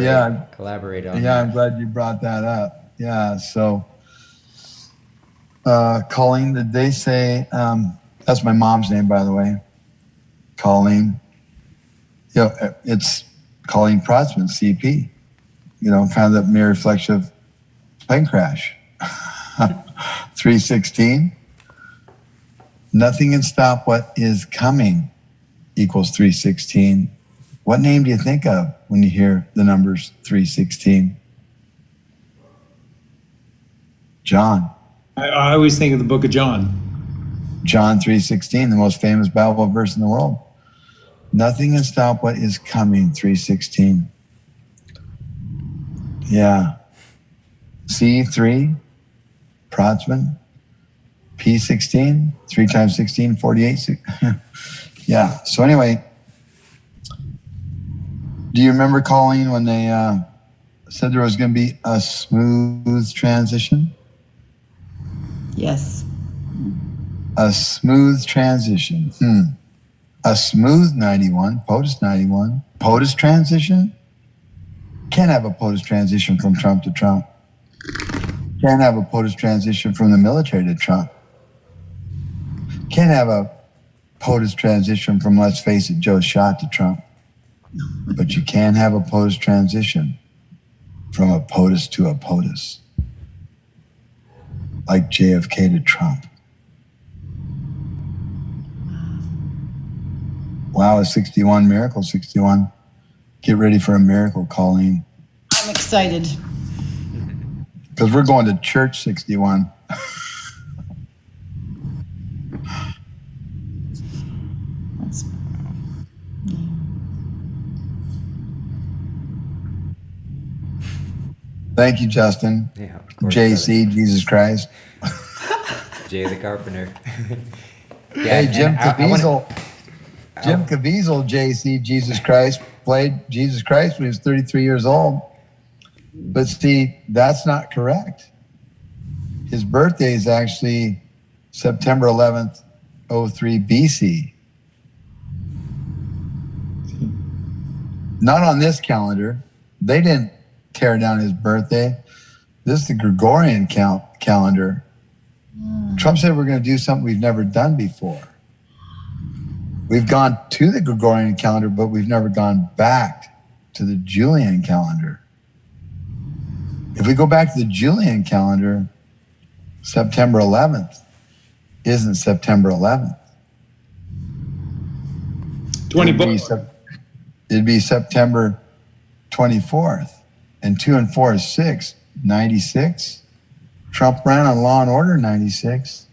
on that. Yeah, I'm glad you brought that up. Yeah, so Colleen, did they say, that's my mom's name, by the way, Colleen. You know, it's Colleen Protzman, CP, you know, kind of the mirror reflection of plane crash. 316. Nothing can stop what is coming equals 316. What name do you think of when you hear the numbers 316? John. I always think of the book of John. John 3:16, the most famous Bible verse in the world. Nothing can stop what is coming, 3:16. Yeah. C3, Protzman, P16, 3 times 16, 48. Yeah. So anyway, do you remember, Colleen, when they said there was going to be a smooth transition. Yes. A smooth transition. A smooth 91, POTUS 91. POTUS transition? Can't have a POTUS transition from Trump to Trump. Can't have a POTUS transition from the military to Trump. Can't have a POTUS transition from, let's face it, Joe Schott to Trump. But you can have a POTUS transition from a POTUS to a POTUS. Like JFK to Trump. Wow, a 61 miracle, 61. Get ready for a miracle, Colleen. I'm excited. Because we're going to church 61. Thank you, Justin. Yeah, of course. JC, Jesus Christ. Jay the Carpenter. Hey, Jim Caviezel. Jim Caviezel, JC, Jesus Christ, played Jesus Christ when he was 33 years old. But see, that's not correct. His birthday is actually September 11th, 03 BC. Not on this calendar. They didn't tear down his birthday. This is the Gregorian calendar. Trump said we're going to do something we've never done before. We've gone to the Gregorian calendar, but we've never gone back to the Julian calendar. If we go back to the Julian calendar, September 11th isn't September 11th. 20 It'd be September 24th. And 2 and 4 is 6, 96. Trump ran on Law and Order 96.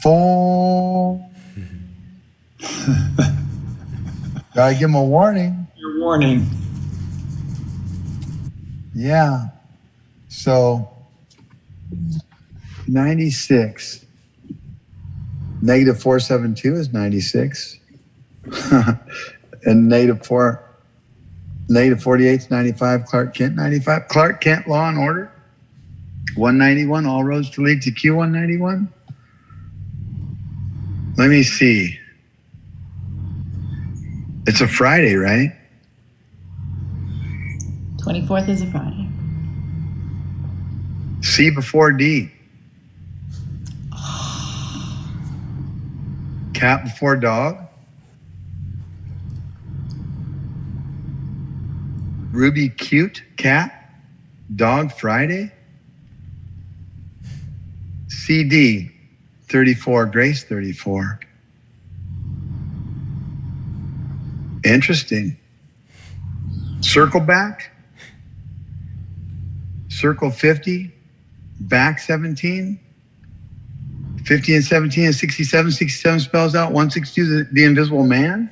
4. Gotta give him a warning. Your warning. Yeah. So 96. Negative 472 is 96. And negative 48 is 95. Clark Kent 95. Clark Kent Law and Order 191. All roads to lead to Q 191. Let me see. It's a Friday, right? 24th is a Friday. C before D. Cat before dog. Ruby cute cat. Dog Friday. CD 34, Grace 34. Interesting. Circle back. Circle 50. Back 17. 50 and 17 and 67. 67 spells out 162, the invisible man.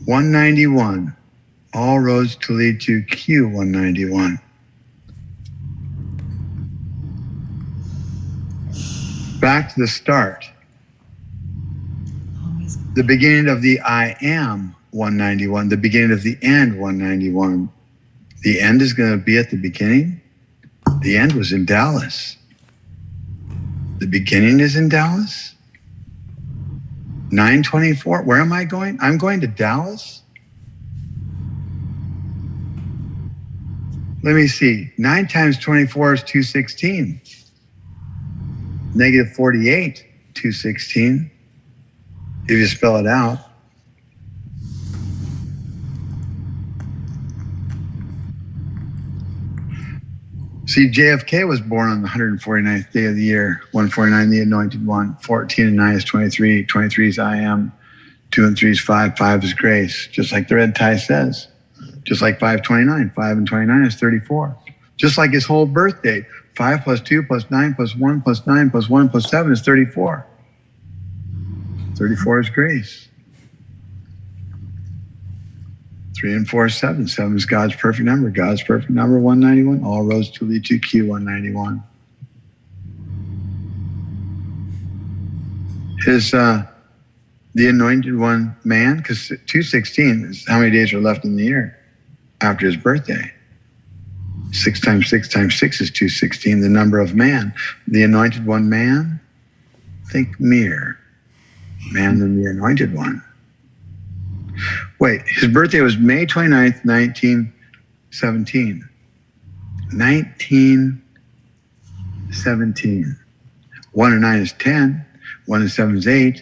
$191. All roads to lead to Q 191. Back to the start. The beginning of the I am 191. The beginning of the end 191. The end is going to be at the beginning. The end was in Dallas. The beginning is in Dallas. 924. Where am I going? I'm going to Dallas. Let me see. 9 times 24 is 216. Negative 48, 216. If you spell it out. See, JFK was born on the 149th day of the year. 149, the anointed one. 14 and 9 is 23. 23 is I am. 2 and 3 is 5. 5 is grace. Just like the red tie says. Just like 529. 5 and 29 is 34. Just like his whole birth date. 5 plus 2 plus 9 plus 1 plus 9 plus 1 plus 7 is 34. 34 is grace. 3 and 4 is 7. 7 is God's perfect number. God's perfect number, 191. All roads to lead to Q 191. The anointed one, man, because 216 is how many days are left in the year after his birthday. 6 times 6 times 6 is 216, the number of man. The anointed one, man, think mirror. Man than the anointed one. Wait, his birthday was May 29th, 1917. 1917. 1 and 9 is 10. 1 and 7 is 8.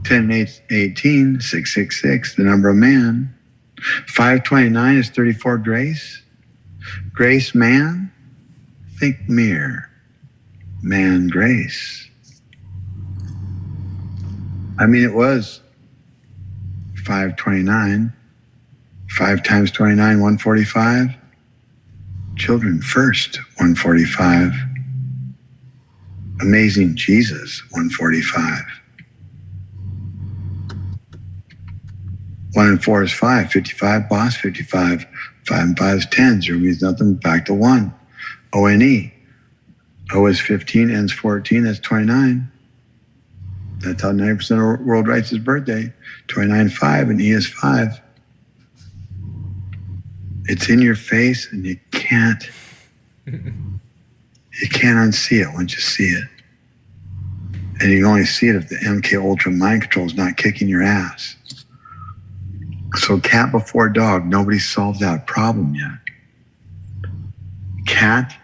10 and 8 is 18. 666, the number of man. 529 is 34, grace. Grace, man. Think mirror. Man, grace. I mean, it was 529. 5 times 29, 145. Children first, 145. Amazing Jesus, 145. 1 and 4 is 5. 55, boss, 55. 5 and 5 is 10. 0 means nothing, back to 1. O-N-E. O is 15, N's 14, that's 29. That's how 90% of the world writes his birthday. 29-5, and E is 5. It's in your face, and you can't unsee it once you see it. And you can only see it if the MK Ultra mind control is not kicking your ass. So cat before dog, nobody solved that problem yet. Cat,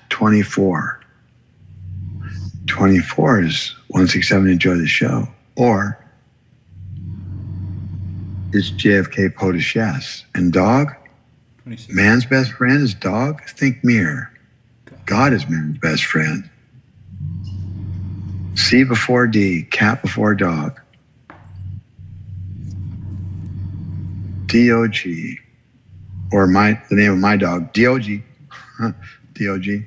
24. 24 is 167, enjoy the show. Or it's JFK POTUS, yes. And dog, 26. man's best friend is dog, think mirror. God is man's best friend. C before D, cat before dog. D-O-G, or the name of my dog, D-O-G. D-O-G.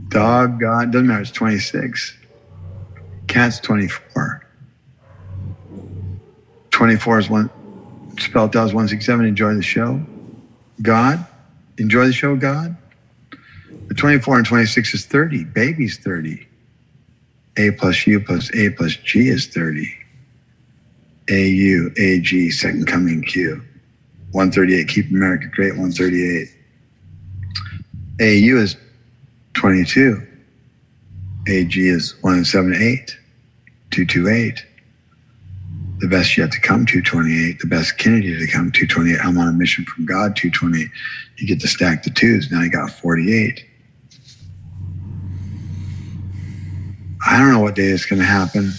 Dog, God, doesn't matter, it's 26. Cat's 24. 24 is one, spelled out as 167, enjoy the show. God, enjoy the show, God. The 24 and 26 is 30, baby's 30. A plus U plus A plus G is 30. A-U, A-G, second coming Q. 138, keep America great, 138. A-U is 22. A-G is 1 and 7, 8. 228. The best yet to come, 228. The best Kennedy to come, 228. I'm on a mission from God, 228. You get to stack the twos. Now you got 48. I don't know what day it's going to happen.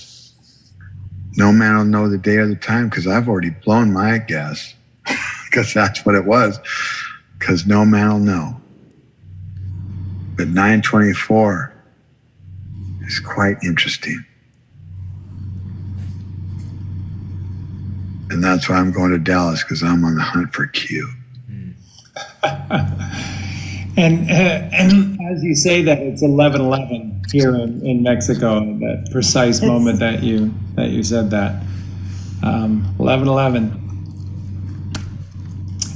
No man will know the day or the time because I've already blown my guess because that's what it was, because no man will know. But 924 is quite interesting. And that's why I'm going to Dallas, because I'm on the hunt for Q. And as you say that, it's 11:11 here in Mexico. That precise moment that you said that, 11:11.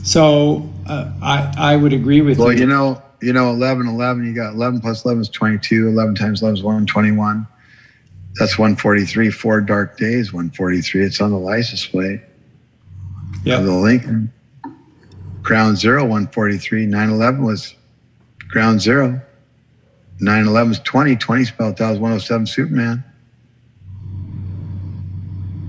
So I would agree with you. Well, you know, 11:11. You got 11 plus 11 is 22. 11 times 11 is 121. That's 143. 4 dark days. 143. It's on the license plate. Yeah. The Lincoln. Ground zero. 143. 9/11 was ground zero. 9/11 is 20. 20 spelled out as 107 Superman.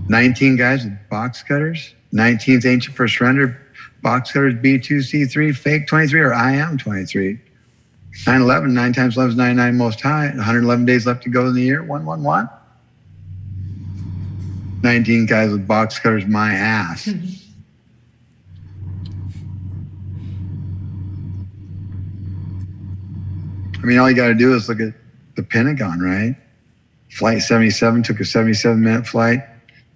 19 guys with box cutters. 19th ancient first surrender. Box cutters B2C3 fake 23 or I am 23. 9/11, 9 times 11 is 99 most high. 111 days left to go in the year. 111. 19 guys with box cutters, my ass. I mean, all you got to do is look at the Pentagon, right? Flight 77 took a 77-minute flight,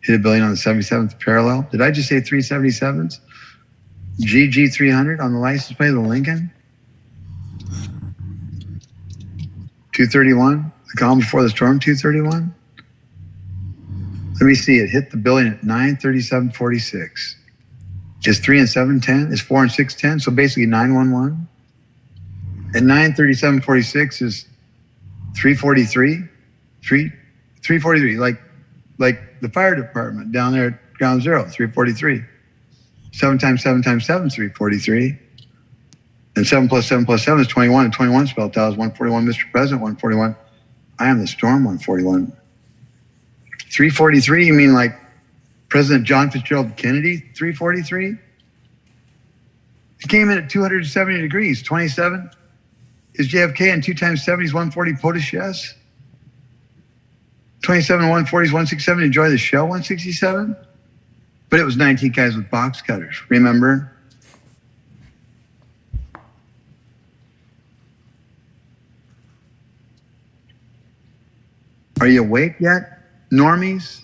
hit a billion on the 77th parallel. Did I just say 377s? GG 300 on the license plate of the Lincoln. 231, the calm before the storm, 231. Let me see, it hit the billion at 9:37:46. Is 3 and 7 10? Is 4 and 6 10? So basically 911. And 937.46 is 343, 343, like the fire department down there at ground zero, 343. 7 times 7 times 7 is 343. And 7 plus 7 plus 7 is 21. And 21 spelled out as 141, Mr. President, 141. I am the storm, 141. 343, you mean like President John Fitzgerald Kennedy, 343? He came in at 270 degrees, 27 is JFK, and 2 times 70 is 140 POTUS, yes. 27 and 140 is 167, enjoy the show, 167. But it was 19 guys with box cutters, remember? Are you awake yet, normies?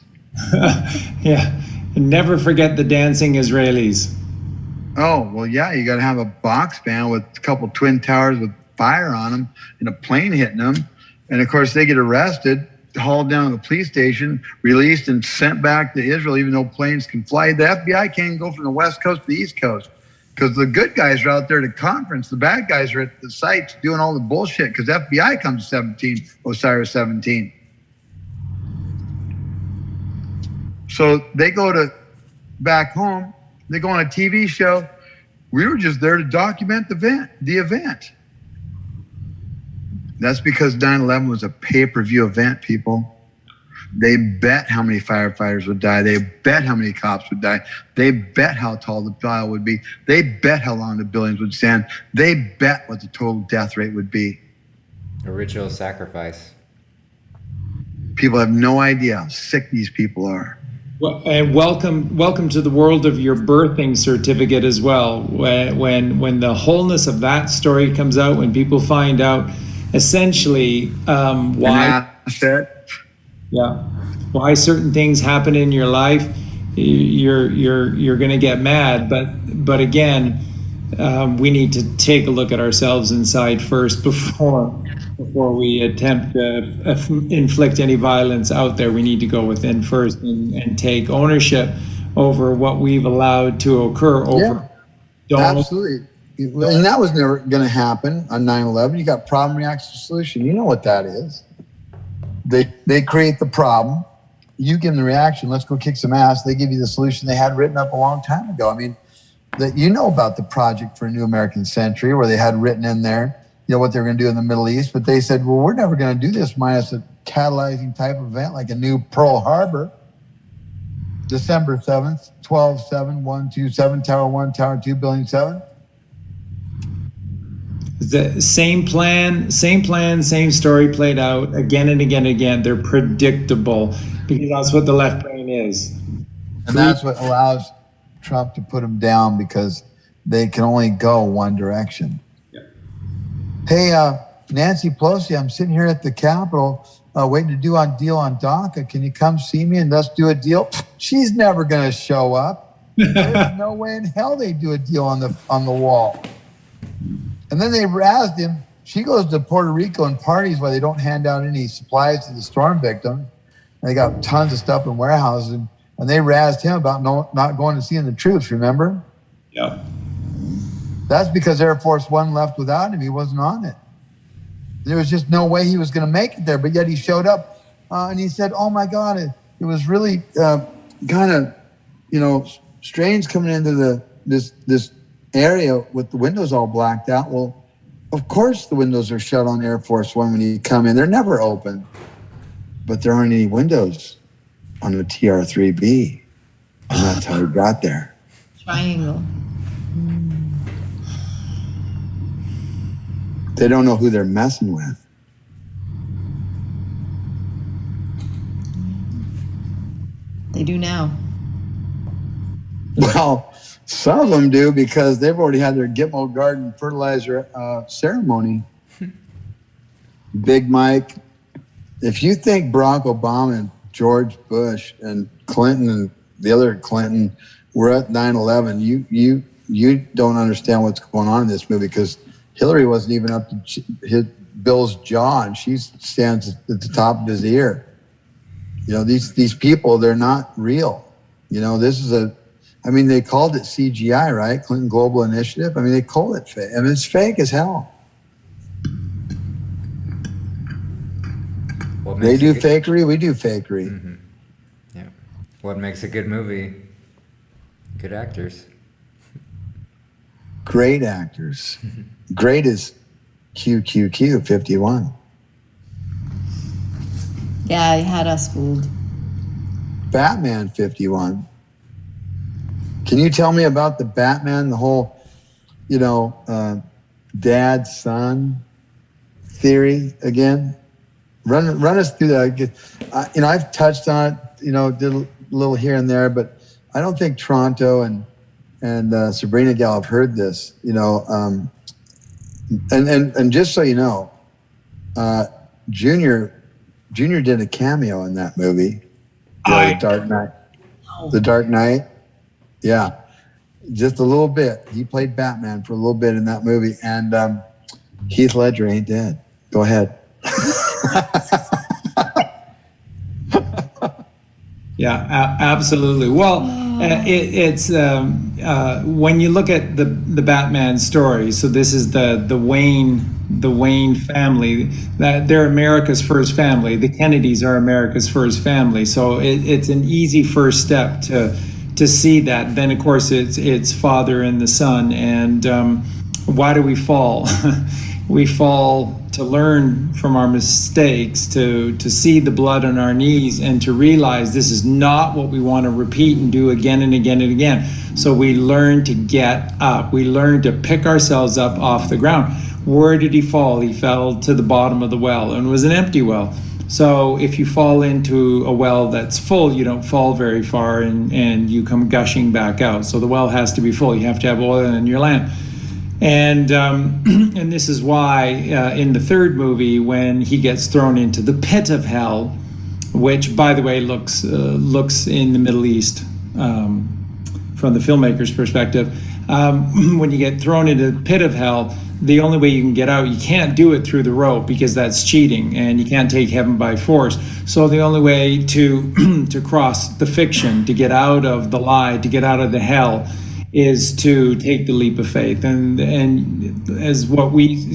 Yeah. And never forget the dancing Israelis. Oh, well, yeah, you got to have a box fan with a couple twin towers with fire on them and a plane hitting them. And of course, they get arrested, hauled down to the police station, released and sent back to Israel, even though planes can fly. The FBI can't go from the West Coast to the East Coast because the good guys are out there at a conference. The bad guys are at the sites doing all the bullshit because FBI comes to 17, Osiris 17. So they go to back home, they go on a TV show. We were just there to document the event. That's because 9/11 was a pay-per-view event, people. They bet how many firefighters would die. They bet how many cops would die. They bet how tall the pile would be. They bet how long the buildings would stand. They bet what the total death rate would be. A ritual sacrifice. People have no idea how sick these people are. Well, and welcome to the world of your birthing certificate as well. When the wholeness of that story comes out, when people find out essentially why certain things happen in your life, you're going to get mad. But again, we need to take a look at ourselves inside first before we attempt to inflict any violence out there. We need to go within first and take ownership over what we've allowed to occur. Absolutely. And that was never going to happen on 9/11. You got problem, reaction, solution. You know what that is. They create the problem. You give them the reaction. Let's go kick some ass. They give you the solution they had written up a long time ago. I mean, that you know about the Project for a New American Century, where they had written in there, what they were going to do in the Middle East. But they said, well, we're never going to do this minus a catalyzing type of event like a new Pearl Harbor. December 7th, 12/7, 127, Tower 1, Tower 2, Building 7. The same plan, same story played out again and again and again. They're predictable because that's what the left brain is. And that's what allows Trump to put them down, because they can only go one direction. Yeah. Hey, Nancy Pelosi, I'm sitting here at the Capitol waiting to do a deal on DACA. Can you come see me and let's do a deal? She's never going to show up. There's no way in hell they do a deal on the wall. And then they razzed him. She goes to Puerto Rico and parties where they don't hand out any supplies to the storm victims. They got tons of stuff in warehouses, and they razzed him about not going and seeing the troops, remember? Yeah. That's because Air Force One left without him. He wasn't on it. There was just no way he was going to make it there, but yet he showed up, and he said, oh my God, it was really kind of, strange coming into this area with the windows all blacked out. Well, of course the windows are shut on Air Force One when you come in. They're never open. But there aren't any windows on the TR-3B. And that's how he got there. Triangle. They don't know who they're messing with. They do now. Well, some of them do, because they've already had their Gitmo Garden fertilizer ceremony. Big Mike, if you think Barack Obama and George Bush and Clinton and the other Clinton were at 9/11, you don't understand what's going on in this movie, because Hillary wasn't even up to Bill's jaw, and she stands at the top of his ear. These people, they're not real. This is they called it CGI, right? Clinton Global Initiative. They call it fake. It's fake as hell. What They makes do a good, fakery, we do fakery. yeah. What makes a good movie? Good actors. Great actors. Great is QQQ 51. Yeah, you had us fooled. Batman 51. Can you tell me about the Batman, the whole, dad son theory again? Run us through that. I've touched on it, did a little here and there, but I don't think Toronto and Sabrinagal have heard this. And just so you know, Junior did a cameo in that movie, The Dark Knight. The Dark Knight, yeah, just a little bit. He played Batman for a little bit in that movie, and Heath Ledger ain't dead. Go ahead. Yeah, absolutely. Well, it's when you look at the Batman story. So this is the Wayne family. That they're America's first family. The Kennedys are America's first family. So it's an easy first step to see that. Then of course it's father and the son. And why do we fall? We fall to learn from our mistakes, to see the blood on our knees, and to realize this is not what we want to repeat and do again and again and again. So we learn to get up. We learn to pick ourselves up off the ground. Where did he fall? He fell to the bottom of the well, and it was an empty well. So if you fall into a well that's full, you don't fall very far, and you come gushing back out. So the well has to be full. You have to have oil in your lamp. And and this is why in the third movie, when he gets thrown into the pit of hell, which, by the way, looks in the Middle East from the filmmaker's perspective, when you get thrown into the pit of hell, the only way you can get out, you can't do it through the rope because that's cheating, and you can't take heaven by force. So the only way to cross the fiction, to get out of the lie, to get out of the hell, is to take the leap of faith. And as what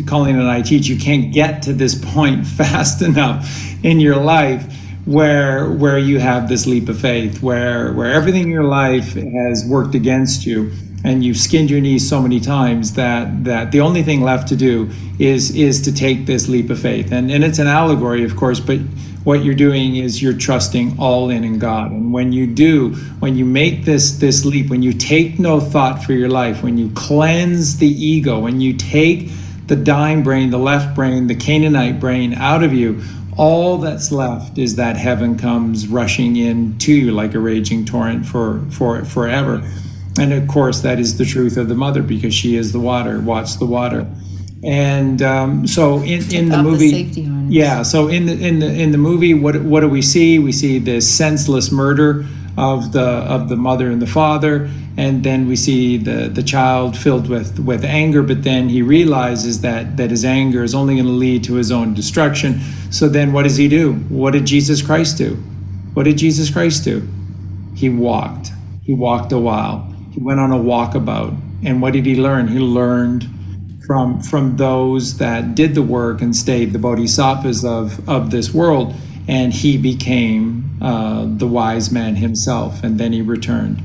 Colleen and I teach, you can't get to this point fast enough in your life where you have this leap of faith, where everything in your life has worked against you, and you've skinned your knees so many times that the only thing left to do is to take this leap of faith. And it's an allegory, of course, but what you're doing is you're trusting all in God. And when you make this leap, when you take no thought for your life, when you cleanse the ego, when you take the dying brain, the left brain, the Canaanite brain out of you, all that's left is that heaven comes rushing in to you like a raging torrent for forever. And of course, that is the truth of the mother, because she is the water. Watch the water. And so in the movie, safety harness. Yeah. So in the movie, what do we see? We see this senseless murder of the mother and the father, and then we see the child filled with anger. But then he realizes that his anger is only going to lead to his own destruction. So then, what does he do? What did Jesus Christ do? What did Jesus Christ do? He walked. He walked a while. He went on a walkabout. And what did he learn? He learned from those that did the work and stayed, the bodhisattvas of this world, and he became the wise man himself, and then he returned.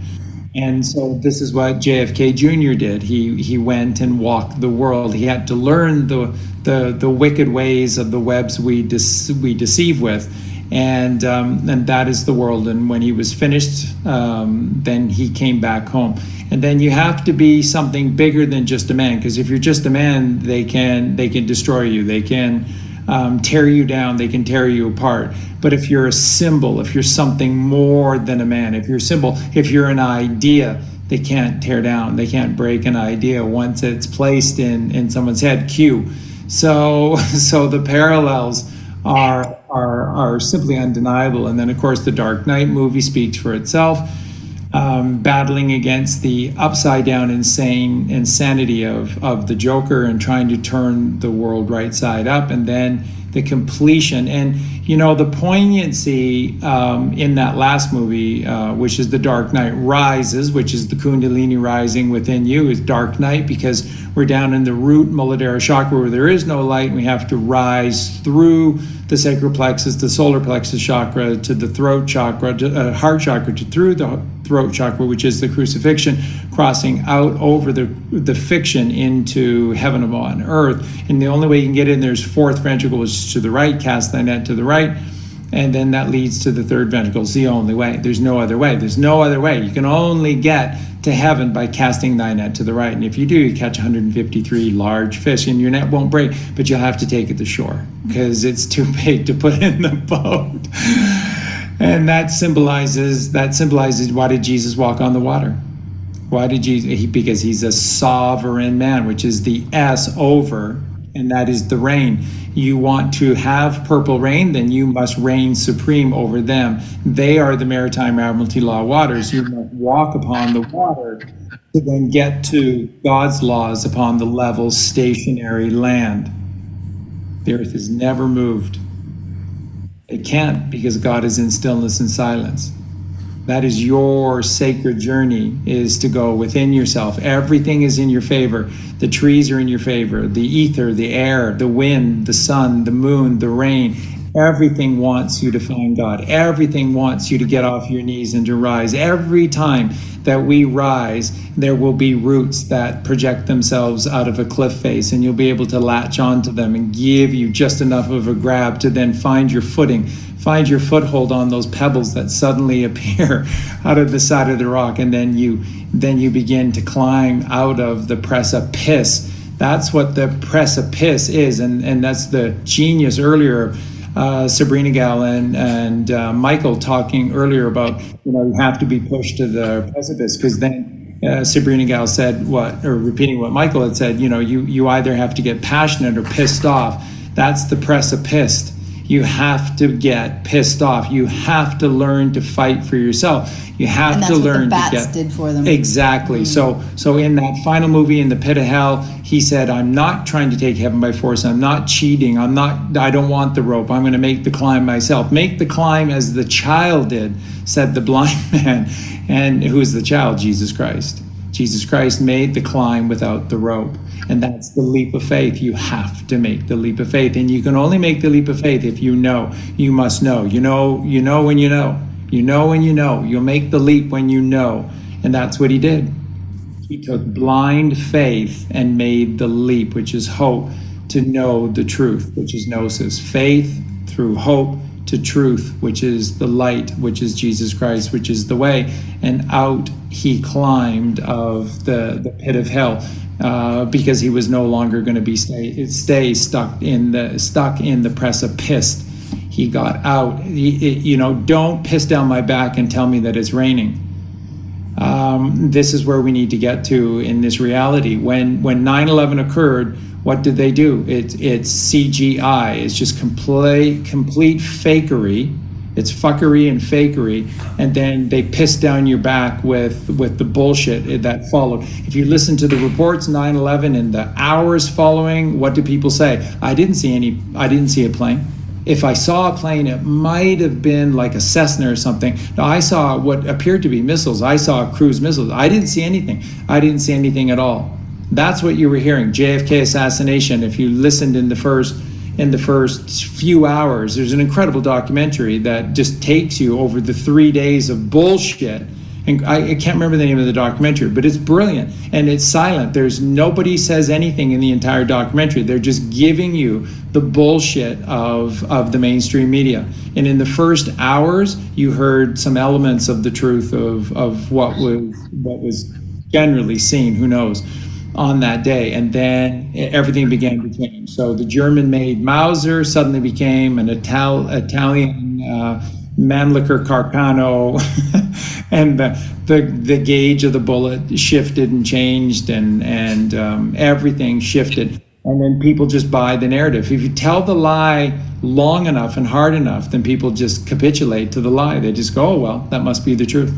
And so this is what JFK Jr. did. He went and walked the world. He had to learn the wicked ways of the webs we deceive with, and that is the world. And when he was finished, then he came back home. And then you have to be something bigger than just a man, because if you're just a man, they can destroy you. They can tear you down. They can tear you apart. But if you're a symbol, if you're something more than a man, if you're a symbol, if you're an idea, they can't tear down. They can't break an idea once it's placed in someone's head. Q. So the parallels are simply undeniable. And then, of course, the Dark Knight movie speaks for itself. Battling against the upside down insanity of the Joker and trying to turn the world right side up. And then the completion. And you know, the poignancy in that last movie, which is The Dark Knight Rises, which is the Kundalini rising within you, is dark night, because we're down in the root Muladhara chakra where there is no light, and we have to rise through the sacral plexus, the solar plexus chakra, to the throat chakra, heart chakra, through the throat chakra, which is the crucifixion, crossing out over the fiction into heaven upon earth. And the only way you can get in there is fourth ventricle, which is to the right, cast thy net to the right, and then that leads to the third ventricle. It's the only way. There's no other way. There's no other way. You can only get to heaven by casting thy net to the right. And if you do, you catch 153 large fish, and your net won't break, but you'll have to take it to shore because it's too big to put in the boat. And that symbolizes why did Jesus walk on the water? Why did Jesus? Because he's a sovereign man, which is the S over, and that is the rain. You want to have purple rain, then you must reign supreme over them. They are the maritime admiralty law waters. You must walk upon the water to then get to God's laws upon the level stationary land. The earth is never moved. It can't, because God is in stillness and silence. That is your sacred journey, is to go within yourself. Everything is in your favor. The trees are in your favor. The ether, the air, the wind, the sun, the moon, the rain. Everything wants you to find God. Everything wants you to get off your knees and to rise. Every time that we rise, there will be roots that project themselves out of a cliff face, and you'll be able to latch onto them and give you just enough of a grab to then find your footing, find your foothold on those pebbles that suddenly appear out of the side of the rock, and then you begin to climb out of the precipice. That's what the precipice is, and that's the genius earlier. Sabrinagal and Michael talking earlier about, you have to be pushed to the precipice, because then Sabrinagal said repeating what Michael had said, you either have to get passionate or pissed off. That's the precipice. You have to get pissed off. You have to learn to fight for yourself. You have to learn to get. That's what the bats did for them. Exactly. Mm-hmm. So in that final movie, in the pit of hell, he said, "I'm not trying to take heaven by force. I'm not cheating. I don't want the rope. I'm going to make the climb myself. Make the climb as the child did," said the blind man. And who is the child? Jesus Christ. Jesus Christ made the climb without the rope. And that's the leap of faith. You have to make the leap of faith. And you can only make the leap of faith if you know. You must know. You know when you know. You know when you know. You'll make the leap when you know. And that's what he did. He took blind faith and made the leap, which is hope, to know the truth, which is gnosis. Faith through hope to truth, which is the light, which is Jesus Christ, which is the way. And out he climbed of the pit of hell. Because he was no longer going to be stay stuck in the precipice. He got out. Don't piss down my back and tell me that it's raining. This is where we need to get to in this reality. When 9/11 occurred, what did they do? It's CGI. It's just complete fakery. It's fuckery and fakery, and then they piss down your back with the bullshit that followed. If you listen to the reports, 9/11 and the hours following, what do people say? I didn't see a plane. If I saw a plane, it might have been like a Cessna or something. No, I saw what appeared to be missiles. I saw cruise missiles. I didn't see anything. I didn't see anything at all. That's what you were hearing. JFK assassination. If you listened in the first few hours, there's an incredible documentary that just takes you over the 3 days of bullshit. And I can't remember the name of the documentary, but it's brilliant. And it's silent. Nobody says anything in the entire documentary. They're just giving you the bullshit of the mainstream media. And in the first hours, you heard some elements of the truth of what was generally seen, who knows, on that day. And then everything began to change. So the German-made Mauser suddenly became an Italian Mannlicher Carcano, and the gauge of the bullet shifted and changed, and everything shifted. And then people just buy the narrative. If you tell the lie long enough and hard enough, then people just capitulate to the lie. They just go, oh, well, that must be the truth.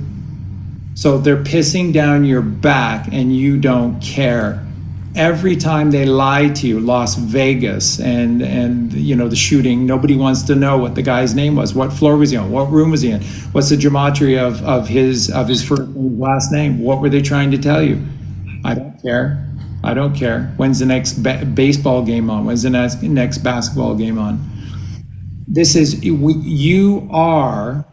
So they're pissing down your back and you don't care. Every time they lie to you, Las Vegas and the shooting, nobody wants to know what the guy's name was. What floor was he on? What room was he in? What's the gematria of his first and last name? What were they trying to tell you? I don't care. I don't care. When's the next baseball game on? When's the next basketball game on? This is you are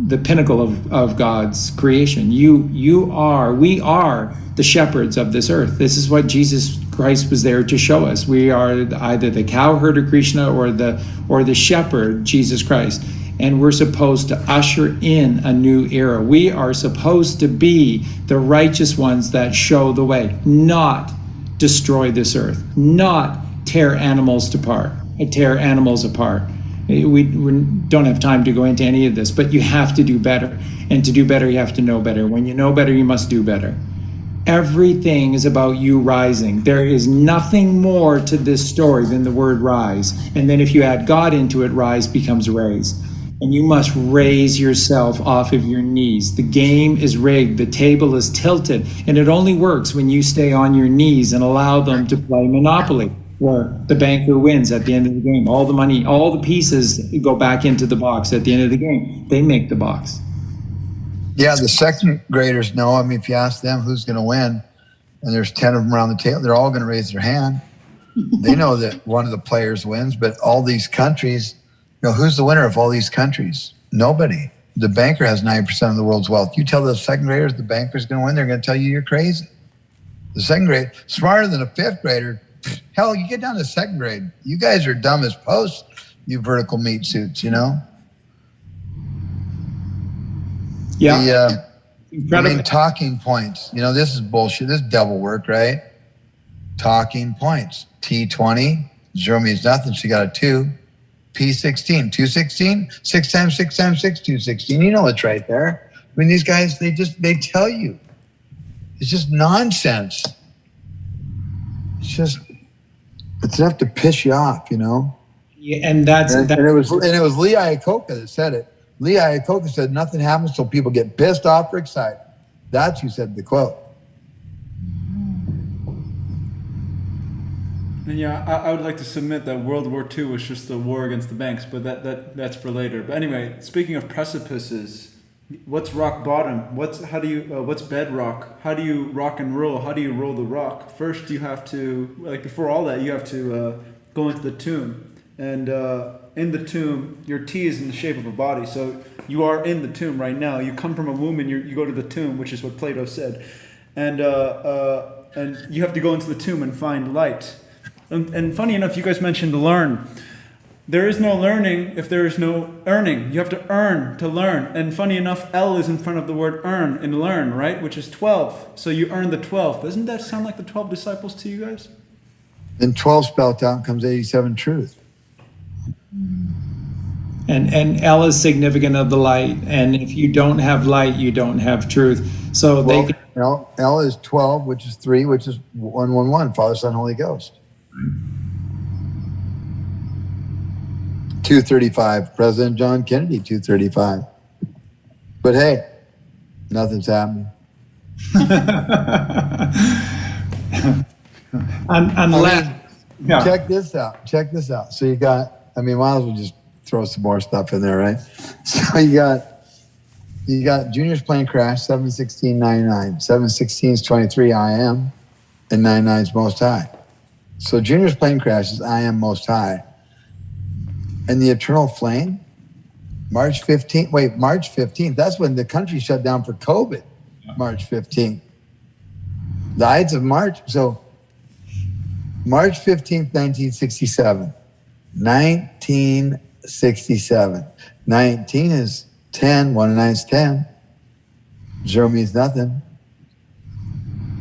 the pinnacle of God's creation. We are the shepherds of this earth. This is what Jesus Christ was there to show us. We are either the cowherder Krishna or the shepherd Jesus Christ, and we're supposed to usher in a new era. We are supposed to be the righteous ones that show the way, not destroy this earth, not tear animals apart. We don't have time to go into any of this, but you have to do better. And to do better, you have to know better. When you know better, you must do better. Everything is about you rising. There is nothing more to this story than the word rise. And then if you add God into it, rise becomes raise. And you must raise yourself off of your knees. The game is rigged. The table is tilted. And it only works when you stay on your knees and allow them to play Monopoly, where the banker wins at the end of the game. All the money, all the pieces go back into the box at the end of the game. They make the box. Yeah, the second graders know. I mean, if you ask them who's going to win, and there's 10 of them around the table, they're all going to raise their hand. They know that one of the players wins, but all these countries, who's the winner of all these countries? Nobody. The banker has 90% of the world's wealth. You tell the second graders the banker's going to win, they're going to tell you you're crazy. The second grade, smarter than a fifth grader. Hell, you get down to second grade, you guys are dumb as posts, you vertical meat suits, Yeah. Talking points. This is bullshit. This is devil work, right? Talking points. T20, 0 means nothing. She got a 2. P16, 216, 6 times 6 times 6, 216. You know it's right there. I mean, these guys, they tell you. It's just nonsense. It's enough to piss you off, Yeah, and it was Lee Iacocca that said it. Lee Iacocca said nothing happens till people get pissed off or excited. That's who said the quote. And yeah, I would like to submit that World War II was just a war against the banks, but that's for later. But anyway, speaking of precipices, what's rock bottom? What's bedrock? How do you rock and roll? How do you roll the rock? First, you have to, before all that, you have to go into the tomb. And in the tomb, your T is in the shape of a body. So you are in the tomb right now. You come from a womb and you go to the tomb, which is what Plato said. And you have to go into the tomb and find light. And funny enough, you guys mentioned learn. There is no learning if there is no earning. You have to earn to learn. And funny enough, L is in front of the word earn in learn, right? Which is 12. So you earn the 12. Doesn't that sound like the 12 disciples to you guys? Then 12 spelled out comes 87 truth. And L is significant of the light. And if you don't have light, you don't have truth. So L is 12, which is 3, which is 111, Father, Son, Holy Ghost. 235, President John Kennedy, 235. But hey, nothing's happening. Check this out. So you got, might as well just throw some more stuff in there, right? So you got Junior's plane crash, 7/16/99. 7/16 is 23, I am, and 99 is most high. So Junior's plane crash is I am most high. And the eternal flame, March 15th. That's when the country shut down for COVID, March 15th. The Ides of March. So March 15th, 1967. 1967. 19 is 10. 1 and 9 is 10. 0 means nothing.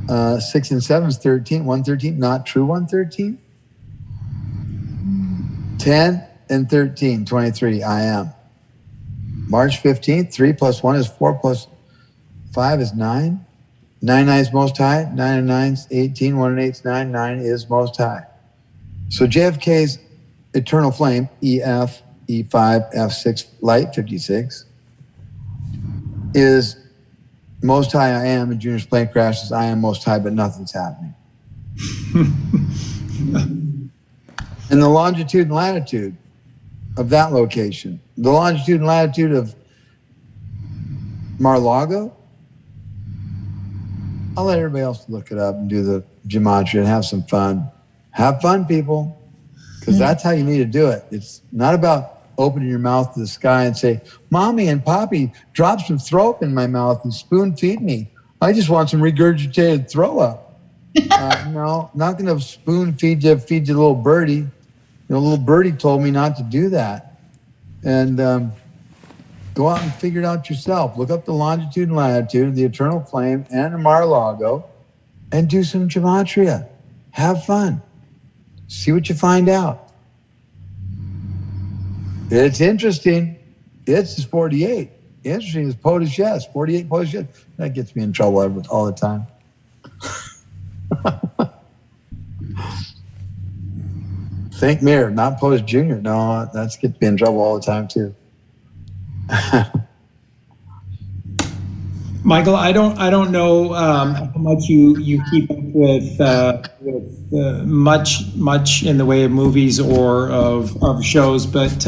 6 and 7 is 13. 113, not true 113. 10 and 13, 23, I am. March 15th, 3 plus 1 is 4 plus 5 is 9. 9 is most high. 9 and 9 is 18. 1 and 8 is 9. 9 is most high. So JFK's eternal flame, EF, E5, F6, light 56, is most high I am, and Junior's plane crashes, I am most high, but nothing's happening. And the longitude and latitude of that location. The longitude and latitude of Mar-a-Lago. I'll let everybody else look it up and do the gematria and have some fun. Have fun, people, because that's how you need to do it. It's not about opening your mouth to the sky and say, Mommy and Poppy, drop some throw up in my mouth and spoon feed me. I just want some regurgitated throw up. No, not going to spoon feed you little birdie. Little birdie told me not to do that. And go out and figure it out yourself. Look up the longitude and latitude of the eternal flame and the Mar-a-Lago and do some gematria. Have fun. See what you find out. It's interesting. It's 48. Interesting is POTUS yes. 48 POTUS yes. That gets me in trouble all the time. Think mirror, not POTUS junior. No, that gets me in trouble all the time too. Michael, I don't know how much you keep up with much in the way of movies or of shows, but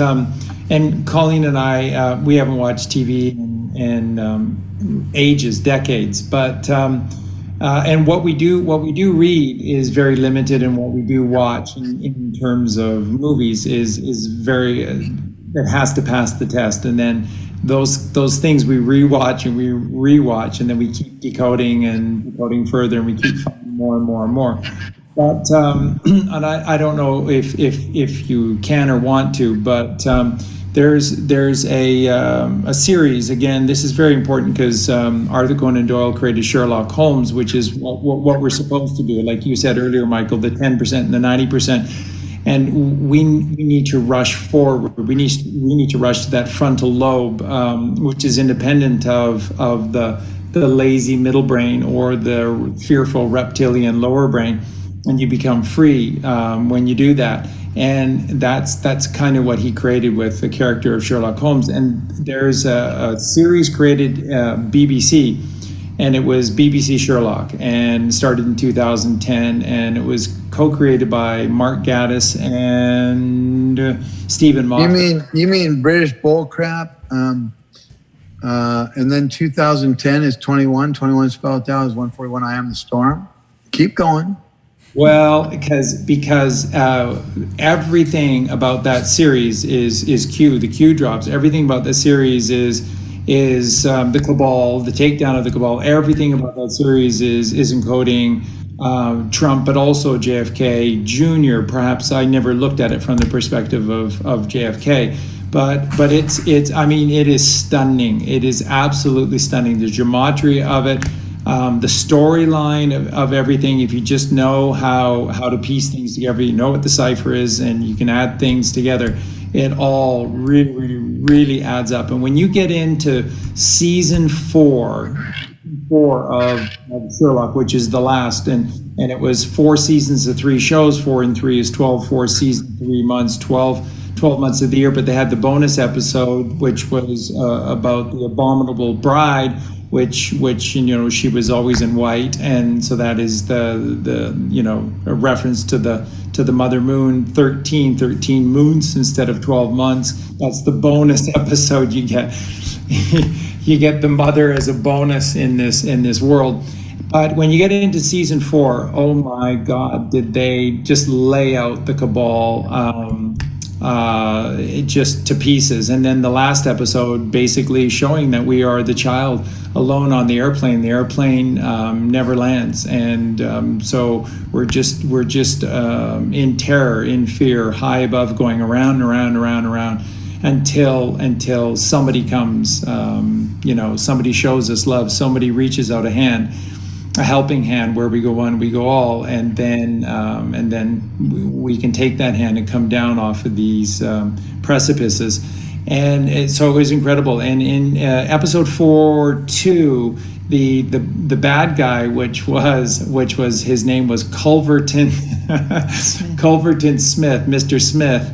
and Colleen and I we haven't watched TV in ages, decades, but and what we do read is very limited, and what we do watch in terms of movies is very it has to pass the test, and then those things we rewatch, and then we keep decoding further, and we keep finding more and more and more. But and I don't know if you can or want to, but there's a series. Again, this is very important because Arthur Conan Doyle created Sherlock Holmes, which is what we're supposed to do. Like you said earlier, Michael, the 10% and the 90%. And we need to rush forward. We need to rush to that frontal lobe, which is independent of the lazy middle brain or the fearful reptilian lower brain, and you become free when you do that. And that's kind of what he created with the character of Sherlock Holmes. And there's a series created BBC, and it was BBC Sherlock, and started in 2010, and it was co-created by Mark Gatiss and Stephen Moffat. You mean British bullcrap? And then 2010 is 21. 21 spelled out as 141. I Am the Storm. Keep going. Well, because everything about that series is Q. The Q drops. Everything about the series is the cabal, the takedown of the cabal. Everything about that series is encoding Trump, but also JFK Jr. Perhaps I never looked at it from the perspective of JFK, but it's I mean, it is stunning. It is absolutely stunning. The gematria of it, the storyline of everything. If you just know how to piece things together, you know what the cipher is, and you can add things together. It all really adds up. And when you get into season four of Sherlock, which is the last, and it was 4 seasons of 3 shows, 4 and 3 is 12, 4 seasons, 3 months, 12 months of the year, but they had the bonus episode, which was about the abominable bride, which she was always in white, and so that is the a reference to the mother moon, 13 moons instead of 12 months. That's the bonus episode you get. You get the mother as a bonus in this world. But when you get into season 4, oh my God, did they just lay out the cabal just to pieces. And then the last episode basically showing that we are the child alone on the airplane. The airplane never lands, and so we're just in terror, in fear, high above, going around and around and around and around until somebody comes. Somebody shows us love. Somebody reaches out a helping hand, where we go one, we go all, and then we can take that hand and come down off of these precipices. And so it was incredible. And in episode 4-2, the bad guy, which was his name was Culverton Culverton Smith, Mr. Smith,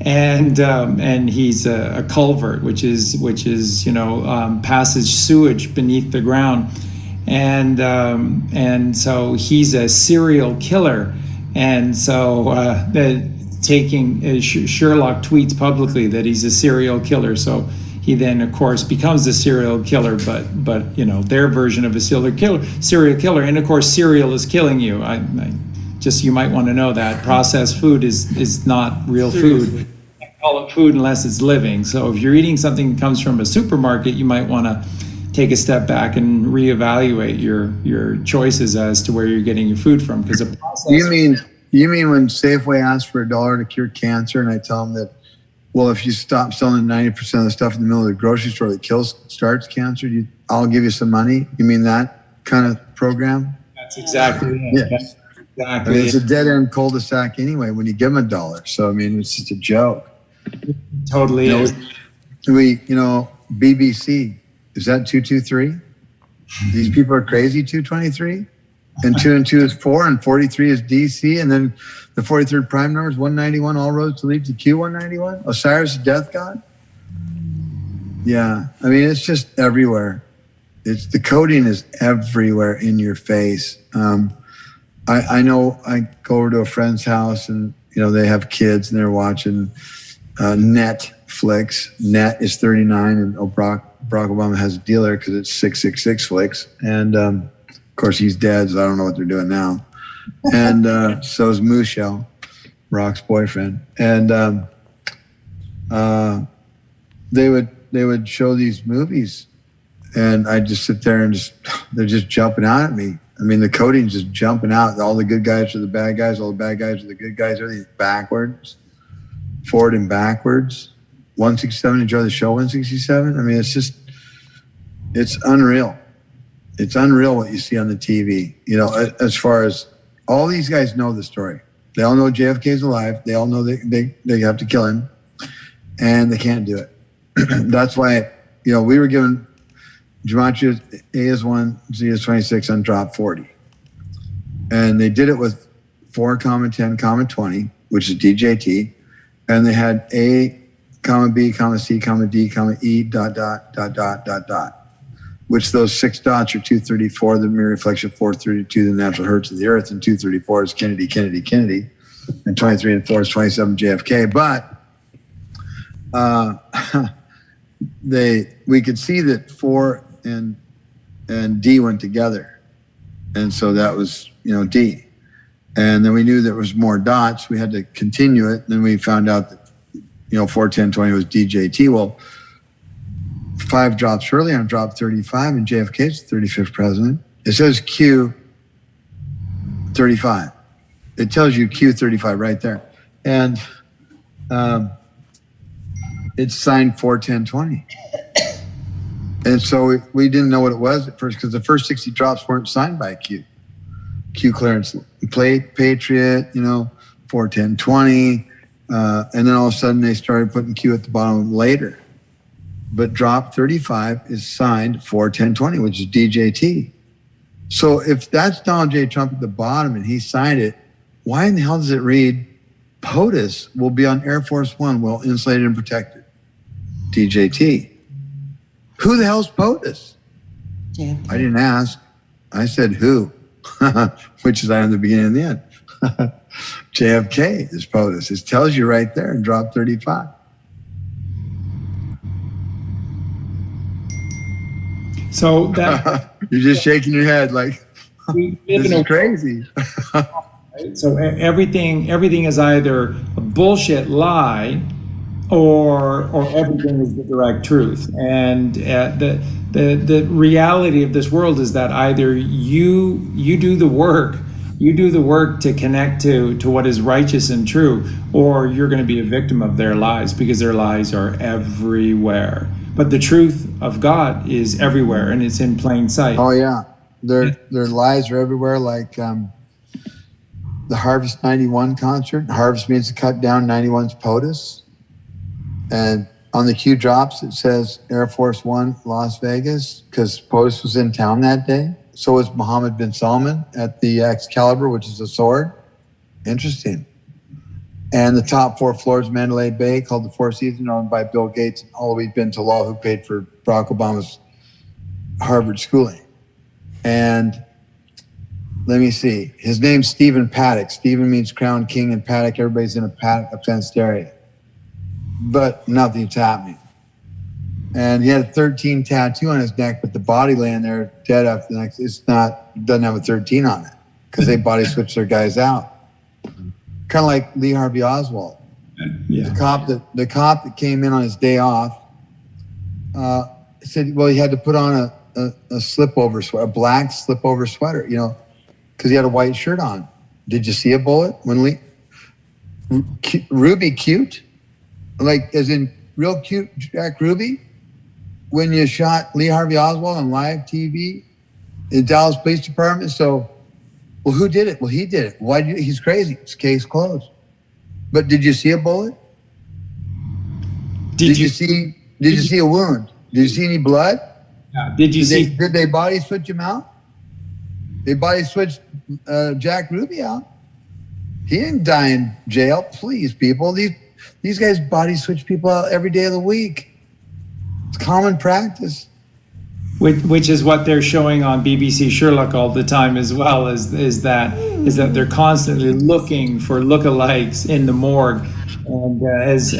and he's a culvert, which is passes sewage beneath the ground. and so he's a serial killer, and so Sherlock tweets publicly that he's a serial killer. So he then, of course, becomes a serial killer, but you know, their version of a serial killer, and of course, cereal is killing you. I just, you might want to know that processed food is not real food. Call it food unless it's living. So if you're eating something that comes from a supermarket, you might want to take a step back and reevaluate your choices as to where you're getting your food from, because a process. You mean when Safeway asks for $1 to cure cancer, and I tell them that, well, if you stop selling 90% of the stuff in the middle of the grocery store that starts cancer, I'll give you some money? You mean that kind of program? That's exactly it. Yeah. That's exactly. I mean, it's a dead end cul-de-sac anyway when you give them $1. So I mean, it's just a joke. Totally is. BBC, is that 223? These people are crazy. 223, and 2 and 2 is 4, and 43 is DC, and then the 43rd prime number is 191. All roads to lead to Q191. Osiris, the death god. Yeah, I mean, it's just everywhere. The coding is everywhere in your face. I know I go over to a friend's house, and they have kids and they're watching Netflix. Net is 39, and Barack Obama has a deal there because it's 666 flicks. And of course, he's dead, so I don't know what they're doing now. And so is Michelle, Barack's boyfriend. And they would show these movies, and I just sit there and they're just jumping out at me. I mean, the coding's just jumping out. All the good guys are the bad guys. All the bad guys are the good guys. Everything's backwards, forward and backwards. 167, enjoy the show 167. I mean, it's unreal. It's unreal what you see on the TV. As far as all these guys know the story. They all know JFK's alive. They all know they have to kill him, and they can't do it. That's why, we were given Gematria A is 1, Z is 26 on drop 40. And they did it with 4, 10, 20, which is DJT. And they had A, B, C, D, E, ... which those 6 dots are 234, the mirror reflection 432, the natural hertz of the earth, and 234 is Kennedy, Kennedy, Kennedy, and 23 and 4 is 27 JFK. But we could see that 4 and D went together, and so that was D. And then we knew there was more dots. We had to continue it. And then we found out that 4, 10, 20 was DJT. Well, 5 drops early on drop 35, and JFK's 35th president. It says Q 35. It tells you Q 35 right there, and it's signed 4, 10, 20. And so we didn't know what it was at first, because the first 60 drops weren't signed by Q. Q clearance plate, Patriot, 4, 10, 20. And then all of a sudden they started putting Q at the bottom later. But drop 35 is signed 4, 10, 20, which is DJT. So if that's Donald J. Trump at the bottom and he signed it, why in the hell does it read POTUS will be on Air Force One, well insulated and protected? DJT. Who the hell's POTUS? Yeah. I didn't ask. I said who, which is I in the beginning and the end. JFK is POTUS. It tells you right there in drop 35. So that you're just shaking your head like this is crazy. So everything is either a bullshit lie, or everything is the direct truth. And the reality of this world is that either you do the work. You do the work to connect to what is righteous and true, or you're going to be a victim of their lies, because their lies are everywhere. But the truth of God is everywhere, and it's in plain sight. Oh yeah, their lies are everywhere. Like the Harvest 91 concert. Harvest means to cut down. 91's POTUS, and on the Q drops it says Air Force One, Las Vegas, because POTUS was in town that day. So was Mohammed bin Salman at the Excalibur, which is a sword. Interesting. And the top 4 floors, Mandalay Bay, called the Four Seasons, owned by Bill Gates and Alawi bin Talal, who paid for Barack Obama's Harvard schooling. And let me see. His name's Stephen Paddock. Stephen means crown king, and Paddock, everybody's in a paddock, a fenced area. But nothing's happening. And he had a 13 tattoo on his neck, but the body laying there dead after the next, doesn't have a 13 on it because they body switch their guys out. Kind of like Lee Harvey Oswald. Yeah. The cop that came in on his day off said, well, he had to put on a slip-over sweater, a black slip-over sweater, because he had a white shirt on. Did you see a bullet when Ruby cute? Like, as in real cute Jack Ruby? When you shot Lee Harvey Oswald on live TV in Dallas Police Department. So, well, who did it? Well, he did it. He's crazy. It's case closed. But did you see a bullet? Did you see a wound? Did you see any blood? Did they body switch him out? They body switched Jack Ruby out. He didn't die in jail. Please, people. These guys body switch people out every day of the week. It's common practice. Which is what they're showing on BBC Sherlock all the time as well, is that they're constantly looking for lookalikes in the morgue. And as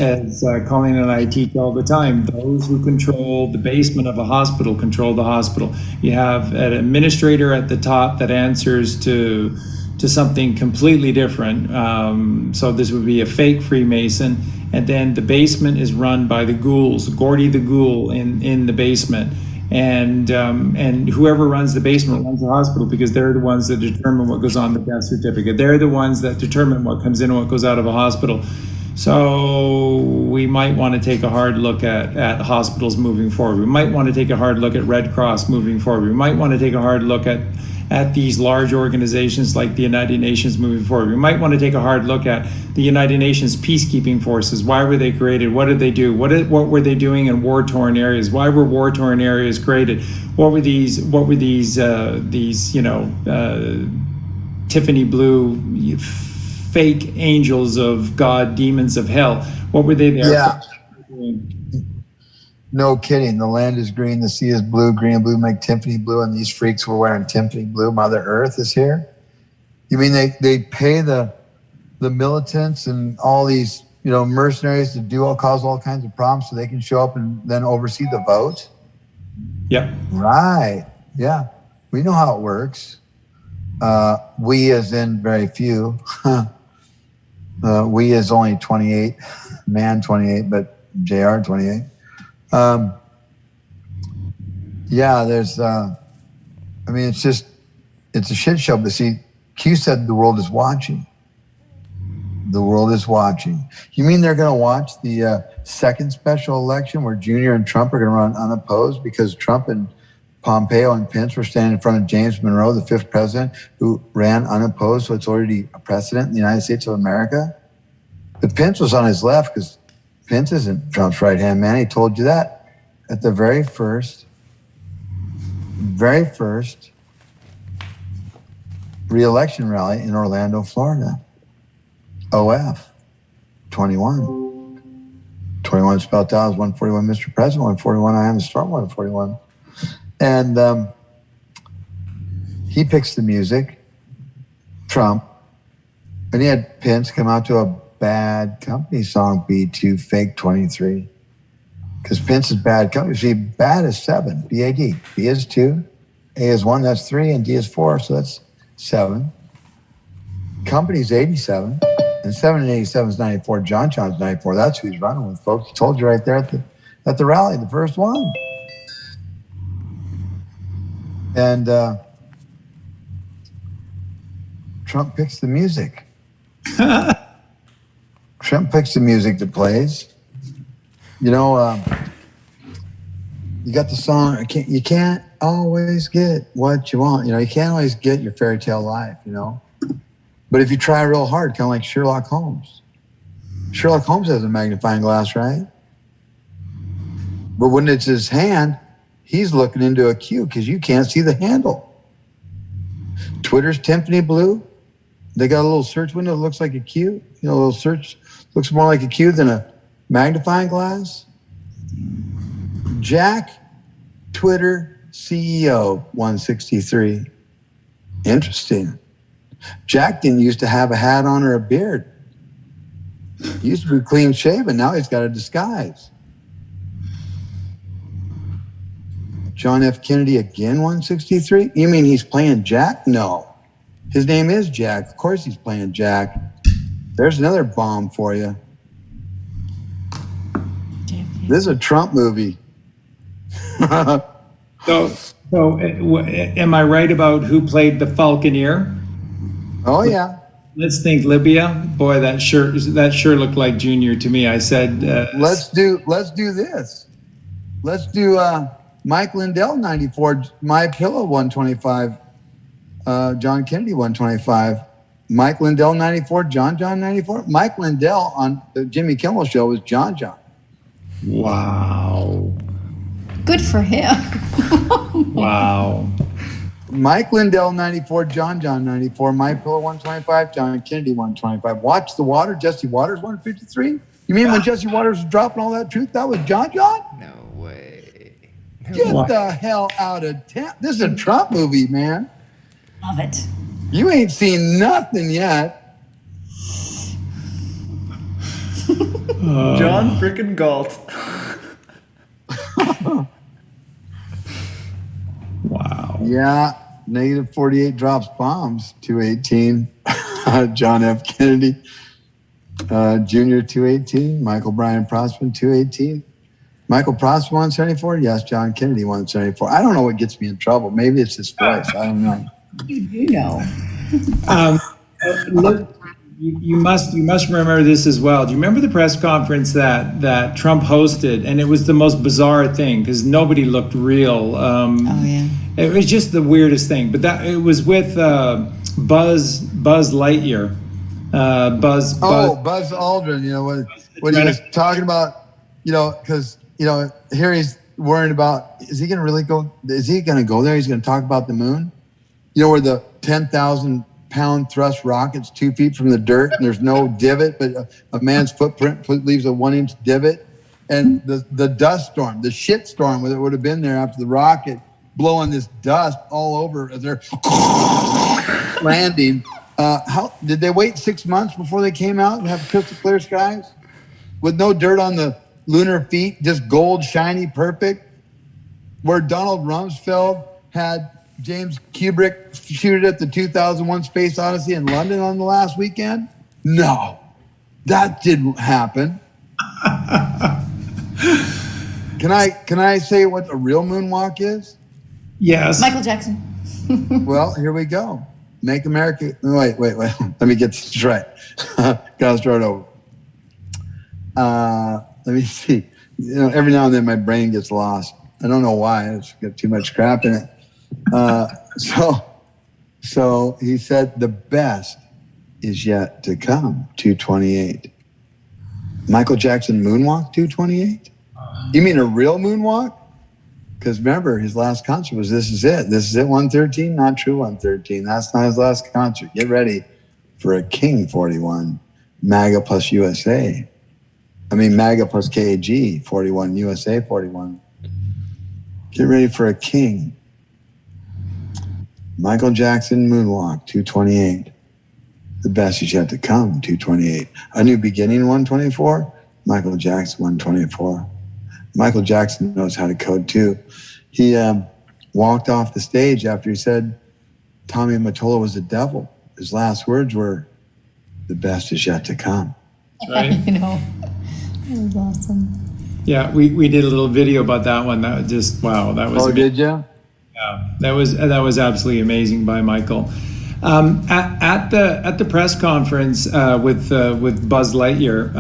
Colleen and I teach all the time, those who control the basement of a hospital control the hospital. You have an administrator at the top that answers to something completely different. So this would be a fake Freemason. And then the basement is run by the ghouls, Gordy the Ghoul in the basement. And whoever runs the basement runs the hospital because they're the ones that determine what goes on the death certificate. They're the ones that determine what comes in and what goes out of a hospital. So we might want to take a hard look at hospitals moving forward. We might want to take a hard look at Red Cross moving forward. We might want to take a hard look at these large organizations like the United Nations moving forward. We might want to take a hard look at the United Nations peacekeeping forces. Why were they created? What did they do? What were they doing in war-torn areas? Why were war-torn areas created? What were these Tiffany blue fake angels of God, demons of hell? What were they there for? No kidding. The land is green, the sea is blue, green and blue make Tiffany blue, and these freaks were wearing Tiffany blue. Mother Earth is here. You mean they pay the militants and all these mercenaries to cause all kinds of problems so they can show up and then oversee the vote? Yep. Right. Yeah. We know how it works. We as in very few. We is only 28, man 28, but JR 28. There's, it's a shit show. But see, Q said the world is watching. The world is watching. You mean they're going to watch the second special election where Junior and Trump are going to run unopposed because Trump and Pompeo and Pence were standing in front of James Monroe, the fifth president, who ran unopposed, so it's already a precedent in the United States of America? But Pence was on his left because Pence isn't Trump's right-hand man. He told you that at the very first re-election rally in Orlando, Florida. OF 21. 21 spelled out as 141 Mr. President, 141 I am the storm, 141. And he picks the music, Trump, and he had Pence come out to a Bad Company song, B2 Fake 23. Because Pence is Bad Company. See, bad is 7, B-A-D. B is 2, A is 1, that's 3, and D is 4, so that's 7. Company's 87, and 7 and 87 is 94. John's 94. That's who he's running with, folks. He told you right there at the rally, the first one. And Trump picks the music. Trump picks the music that plays. You got the song. You can't always get what you want. You can't always get your fairy tale life. But if you try real hard, kind of like Sherlock Holmes. Sherlock Holmes has a magnifying glass, right? But when it's his hand, he's looking into a cue because you can't see the handle. Twitter's Tiffany blue. They got a little search window that looks like a cue. A little search looks more like a cue than a magnifying glass. Jack, Twitter, CEO 163. Interesting. Jack didn't used to have a hat on or a beard. He used to be clean shaven. Now he's got a disguise. John F. Kennedy again, 163. You mean he's playing Jack? No. His name is Jack. Of course he's playing Jack. There's another bomb for you. This is a Trump movie. So am I right about who played the Falconeer? Oh yeah. Let's think Libya. Boy, that sure looked like Junior to me. I said, let's do this. Let's do Mike Lindell 94, My Pillow 125, John Kennedy 125, Mike Lindell 94, John 94. Mike Lindell on the Jimmy Kimmel Show was John. wow. Good for him. Wow. Mike Lindell 94, John 94, My Pillow 125, John Kennedy 125. Watch the Water, Jesse Waters 153. You mean when Jesse Waters was dropping all that truth, that was John? No way. Get the hell out of town. This is a Trump movie, man. Love it. You ain't seen nothing yet. John freaking Galt. Wow. Yeah, -48 drops bombs, 218. John F. Kennedy, Jr. 218. Michael Brian Prosper, 218. Michael Prosper 174. Yes, John Kennedy 174. I don't know what gets me in trouble. Maybe it's his voice. I don't know. You do know. Look, you must remember this as well. Do you remember the press conference that Trump hosted? And it was the most bizarre thing because nobody looked real. Oh yeah. It was just the weirdest thing. But that it was with Buzz Lightyear. Buzz Aldrin. You know what he was talking about. You know, because here he's worrying about is he going to really go? Is he going to go there? He's going to talk about the moon. You know where the 10,000-pound thrust rocket's 2 feet from the dirt and there's no divot, but a man's footprint leaves a 1-inch divot. And the dust storm, the shit storm that would have been there after the rocket, blowing this dust all over as they're landing. How did they wait 6 months before they came out and have crystal clear skies with no dirt on the lunar feet, just gold, shiny, perfect? Where Donald Rumsfeld had James Kubrick shoot it at the 2001 Space Odyssey in London on the last weekend? No, that didn't happen. Can I say what a real moonwalk is? Yes. Michael Jackson. Well, here we go. Make America. Wait. Let me get this right. Gotta start over. Let me see. Every now and then my brain gets lost. I don't know why. It's got too much crap in it. So he said the best is yet to come. 228. Michael Jackson moonwalk. 228. You mean a real moonwalk? Because remember, his last concert was This Is It. This Is It 113, not true 113. That's not his last concert. Get ready for a King 41. MAGA plus USA. MAGA plus KAG 41, USA 41. Get ready for a King. Michael Jackson moonwalk 228. The best is yet to come 228. A New Beginning 124. Michael Jackson 124. Michael Jackson knows how to code too. He walked off the stage after he said Tommy Mottola was a devil. His last words were, "The best is yet to come." Right. That was awesome. Yeah, we did a little video about that one. That was just wow. That was. Oh, did you? Yeah, that was absolutely amazing by Michael. At the press conference with Buzz Lightyear.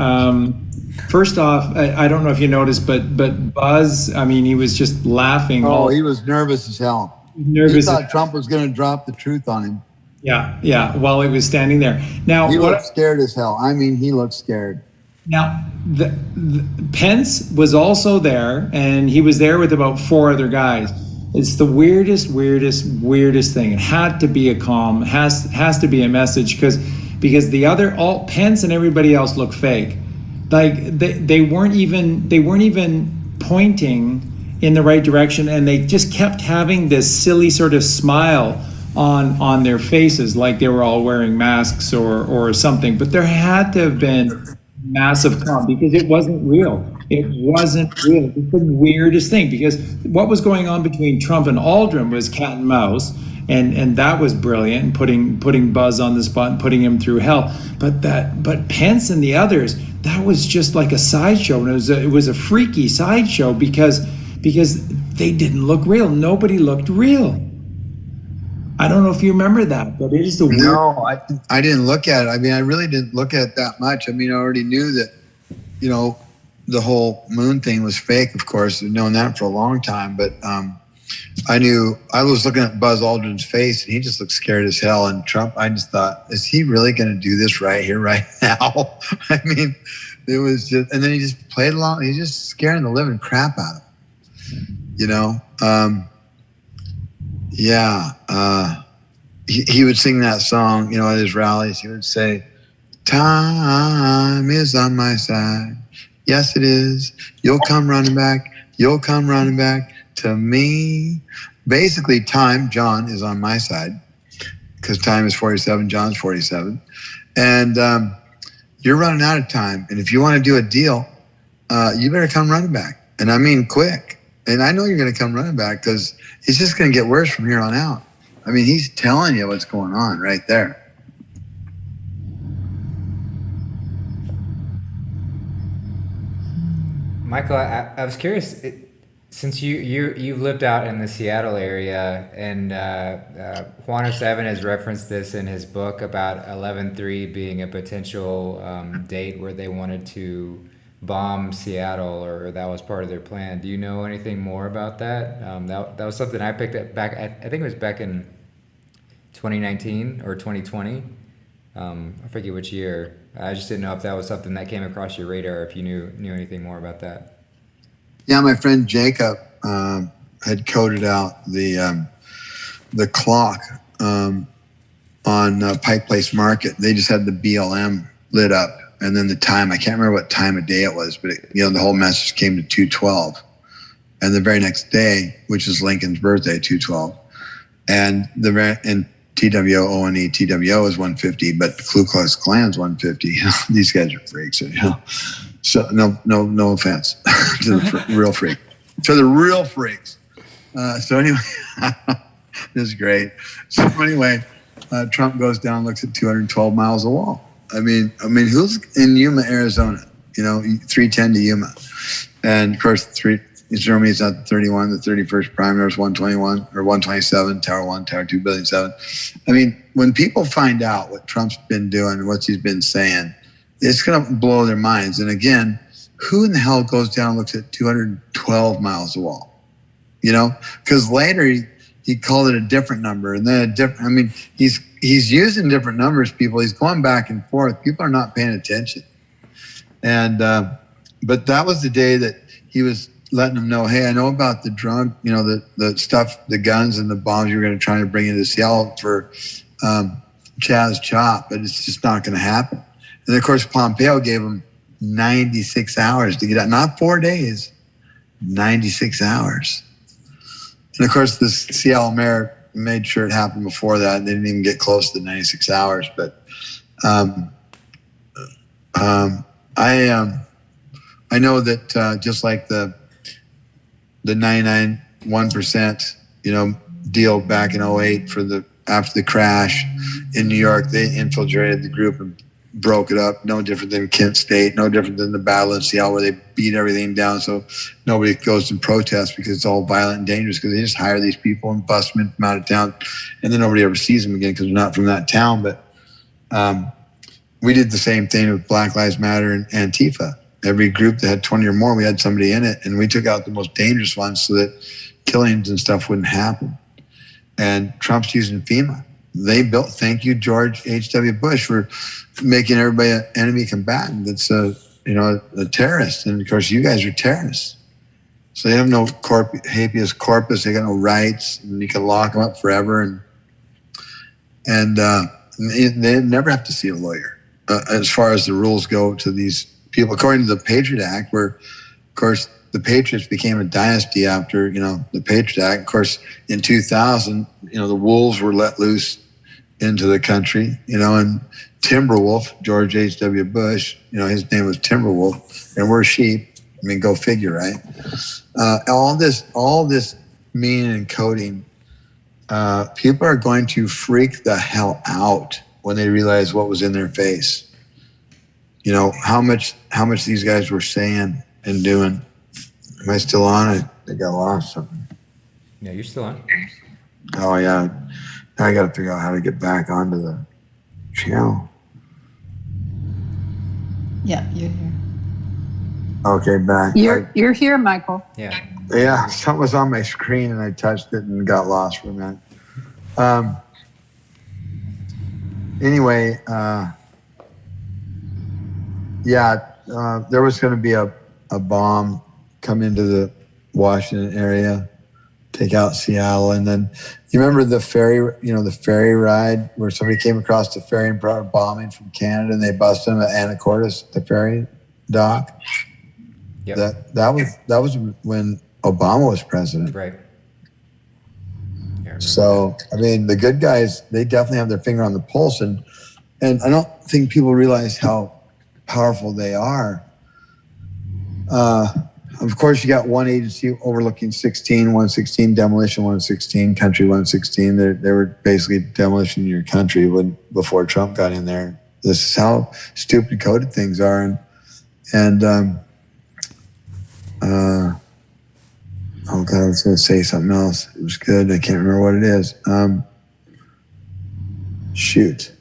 First off, I don't know if you noticed, but Buzz, he was just laughing. Oh, he was nervous as hell. He thought Trump was going to drop the truth on him. Yeah, while he was standing there. Now he looked scared as hell. He looked scared. Now, the Pence was also there, and he was there with about 4 other guys. It's the weirdest thing. It had to be a calm, has to be a message because the other Pence and everybody else looked fake. Like they weren't even pointing in the right direction, and they just kept having this silly sort of smile on their faces, like they were all wearing masks or something. But there had to have been massive calm, because it wasn't real. It wasn't real. It's the weirdest thing, because what was going on between Trump and Aldrin was cat and mouse, and that was brilliant, putting Buzz on the spot and putting him through hell. But Pence and the others, that was just like a sideshow, and it was a freaky sideshow because they didn't look real. Nobody looked real. I don't know if you remember that, but it is the weird. No, I didn't look at it. I mean, I really didn't look at it that much. I mean, I already knew that, you know, the whole moon thing was fake, of course. I've known that for a long time, but I was looking at Buzz Aldrin's face, and he just looked scared as hell. And Trump, I just thought, is he really going to do this right here, right now? I mean, it was just, and then he just played along. He's just scaring the living crap out of him, you know? He would sing that song, you know, at his rallies. He would say, "Time is on my side. Yes, it is. You'll come running back. You'll come running back to me." Basically, time, John, is on my side, because time is 47, John's 47. And you're running out of time. And if you want to do a deal, you better come running back. And I mean quick. And I know you're going to come running back, because it's just going to get worse from here on out. I mean, he's telling you what's going on right there. Michael, I was curious, since you lived out in the Seattle area, and Juan 7 has referenced this in his book about 11/3 being a potential date where they wanted to bomb Seattle, or that was part of their plan. Do you know anything more about that? That was something I picked up back, I think it was back in 2019 or 2020. I forget which year. I just didn't know if that was something that came across your radar, if you knew anything more about that. Yeah, my friend Jacob had coded out the clock on Pike Place Market. They just had the BLM lit up, and then the time, I can't remember what time of day it was, but the whole message came to 2:12. And the very next day, which is Lincoln's birthday, 2:12, and TWO TWO is 150, but the Ku Klux Klan's 150. These guys are freaks, So no offense to the real freak, to the real freaks. So anyway, this is great. So anyway, Trump goes down, looks at 212 miles of wall. I mean, who's in Yuma, Arizona? 310 to Yuma, and of course Germany's at the 31, the 31st prime. There's 121 or 127, Tower 1, Tower 2, Building 7. I mean, when people find out what Trump's been doing, what he's been saying, it's going to blow their minds. And again, who in the hell goes down and looks at 212 miles of wall? Because later he called it a different number, and then he's using different numbers, people. He's going back and forth. People are not paying attention. And but that was the day that he was letting them know, hey, I know about the drug, the stuff, the guns and the bombs you're going to try to bring into Seattle for Chaz Chop, but it's just not going to happen. And of course, Pompeo gave him 96 hours to get out, not 4 days, 96 hours. And of course, the Seattle mayor made sure it happened before that. They didn't even get close to the 96 hours. But I know that just like the 99.1%, deal back in 2008 after the crash in New York, they infiltrated the group and broke it up. No different than Kent State, no different than the battle in Seattle where they beat everything down so nobody goes to protest because it's all violent and dangerous, because they just hire these people and bust them in from out of town, and then nobody ever sees them again because they're not from that town. But we did the same thing with Black Lives Matter and Antifa. Every group that had 20 or more, we had somebody in it, and we took out the most dangerous ones so that killings and stuff wouldn't happen. And Trump's using FEMA. They built, thank you, George H.W. Bush, for making everybody an enemy combatant that's a terrorist. And of course, you guys are terrorists. So they have no habeas corpus, they got no rights, and you can lock them up forever. And they never have to see a lawyer. As far as the rules go to these people, according to the Patriot Act, we're course, the Patriots became a dynasty after, the Patriot Act. Of course, in 2000, the wolves were let loose into the country, and Timberwolf, George H.W. Bush, his name was Timberwolf, and we're sheep. I mean, go figure, right? All this meaning and coding, people are going to freak the hell out when they realize what was in their face. How much these guys were saying and doing. Am I still on? I think I lost something. Yeah, you're still on. Oh yeah. Now I got to figure out how to get back onto the channel. Yeah, you're here. Okay, back. You're here, Michael. Yeah. Yeah, something was on my screen and I touched it and got lost for a minute. Anyway, there was going to be a bomb come into the Washington area, take out Seattle, and then you remember the ferry ride where somebody came across the ferry and brought bombing from Canada and they busted them at Anacortes, the ferry dock. Yep. That was when Obama was president. Right. Yeah, so I mean, the good guys, they definitely have their finger on the pulse, and I don't think people realize how powerful they are. Of course, you got one agency overlooking 116 demolition, 116 country, 116. They were basically demolishing your country before Trump got in there. This is how stupid coded things are, and oh God, I was going to say something else. It was good. I can't remember what it is. Shoot.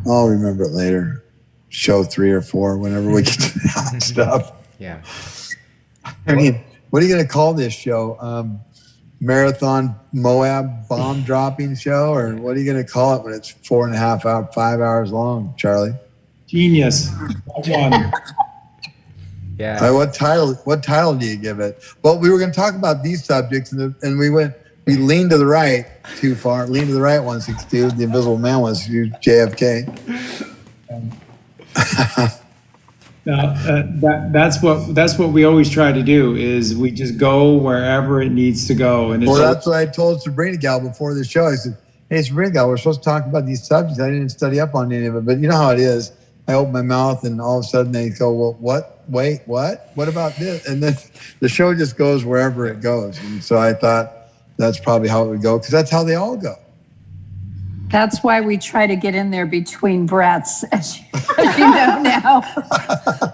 I'll remember it later. Show 3 or 4, whenever we get to that stuff. Yeah. I mean, what are you going to call this show? Marathon Moab bomb dropping show? Or what are you going to call it when it's 4.5 hours, 5 hours long, Charlie? Genius. Yeah. What title do you give it? Well, we were going to talk about these subjects, and we leaned to the right too far. Leaned to the right, 162. The Invisible Man was JFK. Now, that's what we always try to do. Is we just go wherever it needs to go, and that's what I told Sabrinagal before the show. I said, "Hey, Sabrinagal, we're supposed to talk about these subjects. I didn't study up on any of it, but you know how it is. I open my mouth, and all of a sudden they go, well, what? Wait, what? What about this?" And then the show just goes wherever it goes. And so I thought that's probably how it would go, because that's how they all go. That's why we try to get in there between breaths, as you know now.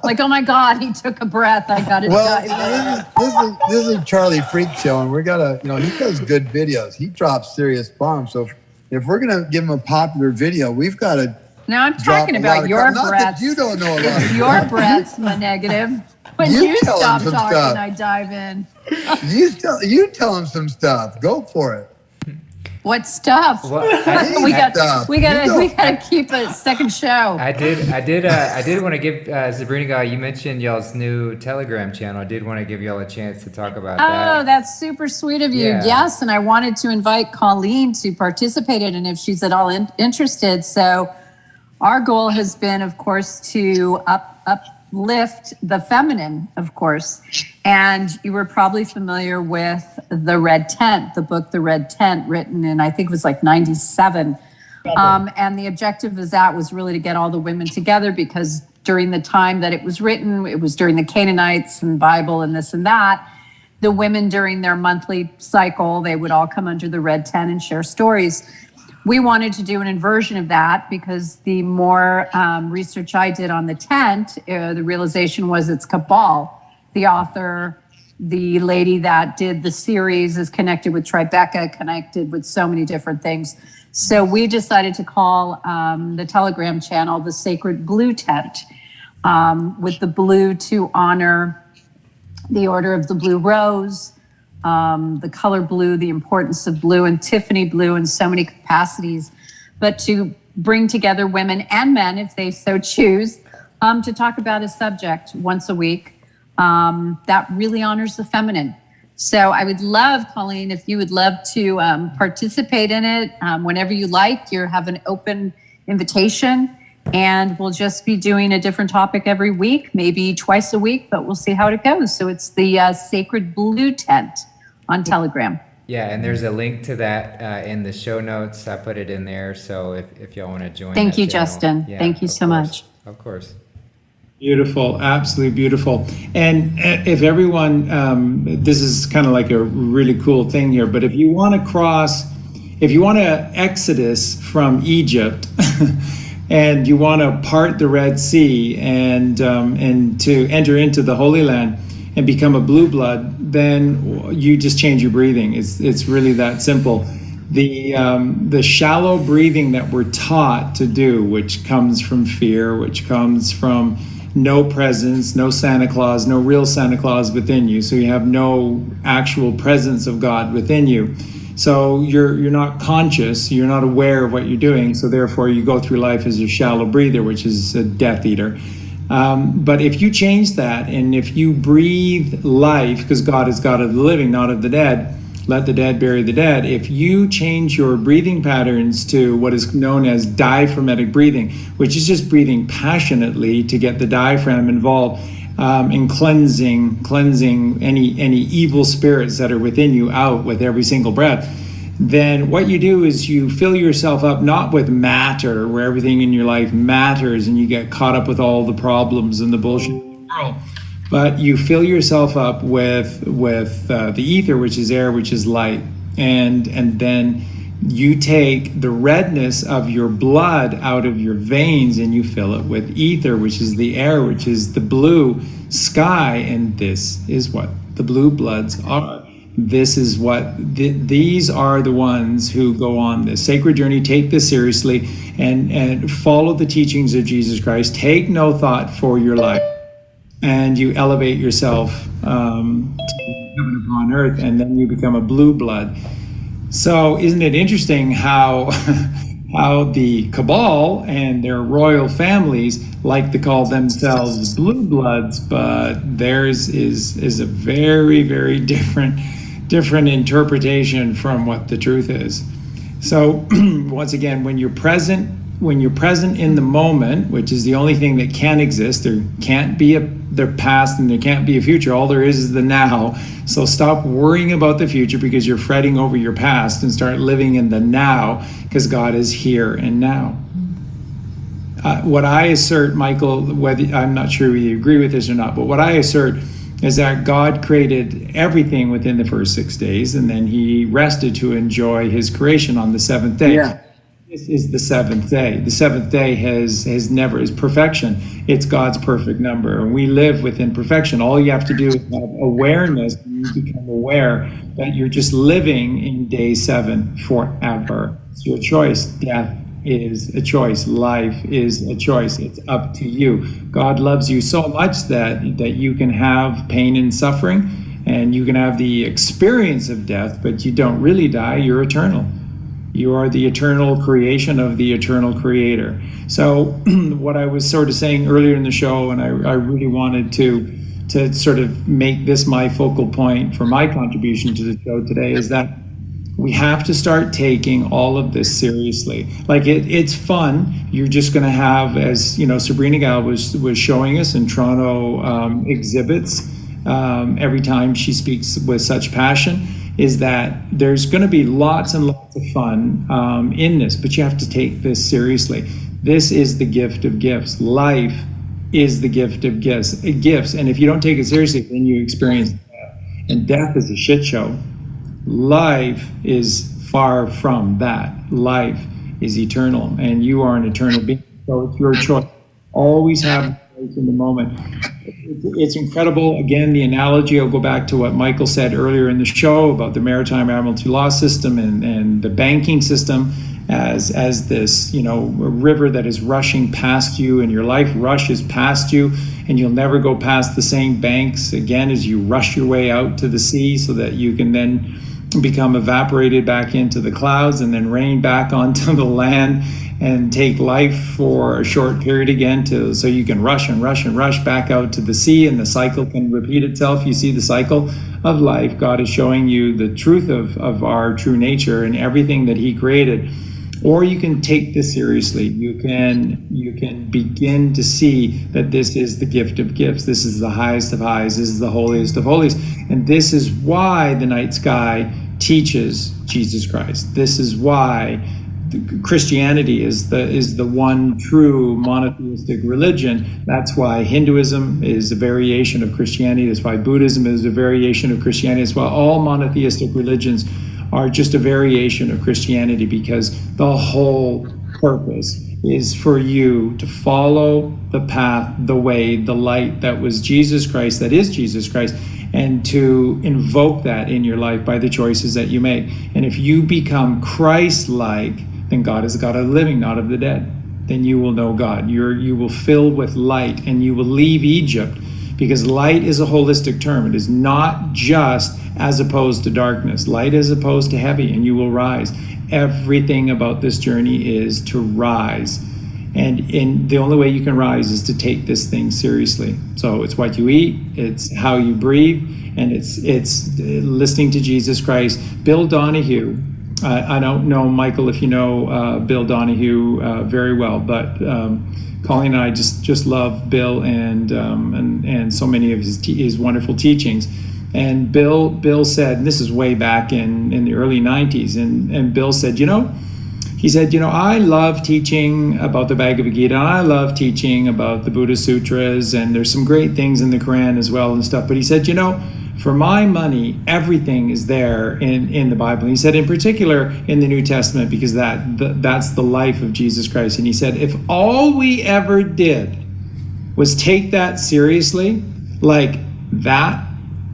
Like, oh my God, he took a breath. I got to dive in. This is Charlie Freak Show, and we got to, he does good videos. He drops serious bombs. So if we're going to give him a popular video, we've got to. Now I'm talking about your breath. Not that you don't know about it. Your breath's my negative. When you stop talking, stuff. I dive in. You tell him some stuff. Go for it. What stuff? Well, we gotta keep a second show. I did want to give Sabrinagal, you mentioned y'all's new Telegram channel. I did want to give y'all a chance to talk about that. Oh, that's super sweet of you. Yeah. Yes, and I wanted to invite Colleen to participate in it if she's at all interested. So our goal has been, of course, to uplift the feminine, of course. And you were probably familiar with The Red Tent, the book The Red Tent, written in, I think it was like 97. And the objective of that was really to get all the women together, because during the time that it was written, it was during the Canaanites and Bible and this and that. The women during their monthly cycle, they would all come under the Red Tent and share stories. We wanted to do an inversion of that, because the more research I did on the tent, the realization was it's Cabal. The author, the lady that did the series, is connected with Tribeca, connected with so many different things. So we decided to call the Telegram channel the Sacred Blue Tent, with the blue to honor the Order of the Blue Rose, the color blue, the importance of blue, and Tiffany blue in so many capacities, but to bring together women and men, if they so choose, to talk about a subject once a week that really honors the feminine. So I would love, Colleen, if you would love to participate in it whenever you like. You have an open invitation. And we'll just be doing a different topic every week, maybe twice a week, but we'll see how it goes. So it's the Sacred Blue Tent on Telegram. Yeah, and there's a link to that in the show notes. I put it in there, so if y'all want to join. Thank that you, channel. Justin. Yeah, Thank you of so course. much. Of course. Beautiful, absolutely beautiful. And if everyone, this is kind of like a really cool thing here, but if you want to exodus from Egypt and you want to part the Red Sea and to enter into the Holy Land and become a blue blood, then you just change your breathing. It's really that simple. The shallow breathing that we're taught to do, which comes from fear, which comes from no presence, no Santa Claus, no real Santa Claus within you. So you have no actual presence of God within you. So you're not conscious, you're not aware of what you're doing. So therefore you go through life as a shallow breather, which is a Death Eater. But if you change that, and if you breathe life, because God is God of the living, not of the dead, let the dead bury the dead. If you change your breathing patterns to what is known as diaphragmatic breathing, which is just breathing passionately to get the diaphragm involved in cleansing any evil spirits that are within you out with every single breath, then what you do is you fill yourself up not with matter, where everything in your life matters and you get caught up with all the problems and the bullshit in the world, but you fill yourself up with the ether, which is air, which is light, and then you take the redness of your blood out of your veins and you fill it with ether, which is the air, which is the blue sky, and this is what the blue bloods are. This is what these are, the ones who go on this sacred journey. Take this seriously and follow the teachings of Jesus Christ. Take no thought for your life, and you elevate yourself to heaven upon earth, and then you become a blue blood. So isn't it interesting how the cabal and their royal families like to call themselves blue bloods, but theirs is a very, very different interpretation from what the truth is. So once again, when you're present in the moment, which is the only thing that can exist, there can't be the past and there can't be a future. All there is the now. So stop worrying about the future because you're fretting over your past, and start living in the now, because God is here and now. What I assert, Michael, whether I'm not sure whether you agree with this or not, but what I assert is that God created everything within the first 6 days, and then he rested to enjoy his creation on the seventh day. Yeah. This is the seventh day. The seventh day is perfection. It's God's perfect number, and we live within perfection. All you have to do is have awareness, and you become aware that you're just living in day 7 forever. It's your choice. Death is a choice. Life is a choice. It's up to you. God loves you so much that you can have pain and suffering, and you can have the experience of death, but you don't really die. You're eternal. You are the eternal creation of the eternal creator. So what I was sort of saying earlier in the show, and I really wanted to sort of make this my focal point for my contribution to the show today, is that we have to start taking all of this seriously. Like it's fun. You're just going to have, as you know, Sabrinagal was showing us in Toronto exhibits every time she speaks with such passion, is that there's going to be lots and lots of fun in this, but you have to take this seriously. This is the gift of gifts. Life is the gift of gifts. And if you don't take it seriously, then you experience death. And death is a shit show. Life is far from that. Life is eternal, and you are an eternal being. So it's your choice. Always have choice in the moment. It's incredible. Again, the analogy, I'll go back to what Michael said earlier in the show about the Maritime Admiralty Law System and the banking system as this, a river that is rushing past you, and your life rushes past you, and you'll never go past the same banks again as you rush your way out to the sea, so that you can then become evaporated back into the clouds and then rain back onto the land and take life for a short period again so you can rush and rush and rush back out to the sea, and the cycle can repeat itself. You see the cycle of life. God is showing you the truth of our true nature and everything that he created. Or you can take this seriously. You can begin to see that this is the gift of gifts. This is the highest of highs. This is the holiest of holies. And this is why the night sky teaches Jesus Christ. This is why Christianity is the one true monotheistic religion. That's why Hinduism is a variation of Christianity. That's why Buddhism is a variation of Christianity. That's why all monotheistic religions are just a variation of Christianity, because the whole purpose is for you to follow the path, the way, the light that was Jesus Christ, that is Jesus Christ, and to invoke that in your life by the choices that you make. And if you become Christ-like, then God is a God of the living, not of the dead. Then you will know God. You will fill with light, and you will leave Egypt, because light is a holistic term. It is not just as opposed to darkness. Light as opposed to heavy, and you will rise. Everything about this journey is to rise. And the only way you can rise is to take this thing seriously. So it's what you eat, it's how you breathe, and it's listening to Jesus Christ. Bill Donahue, I don't know, Michael, if you know Bill Donahue very well, but Colleen and I just love Bill and so many of his wonderful teachings. And Bill said, and this is way back in the early 90s, and Bill said, he said, I love teaching about the Bhagavad Gita. I love teaching about the Buddha Sutras, and there's some great things in the Quran as well and stuff. But he said, for my money, everything is there in the Bible. And he said, in particular, in the New Testament, because that's the life of Jesus Christ. And he said, if all we ever did was take that seriously, like that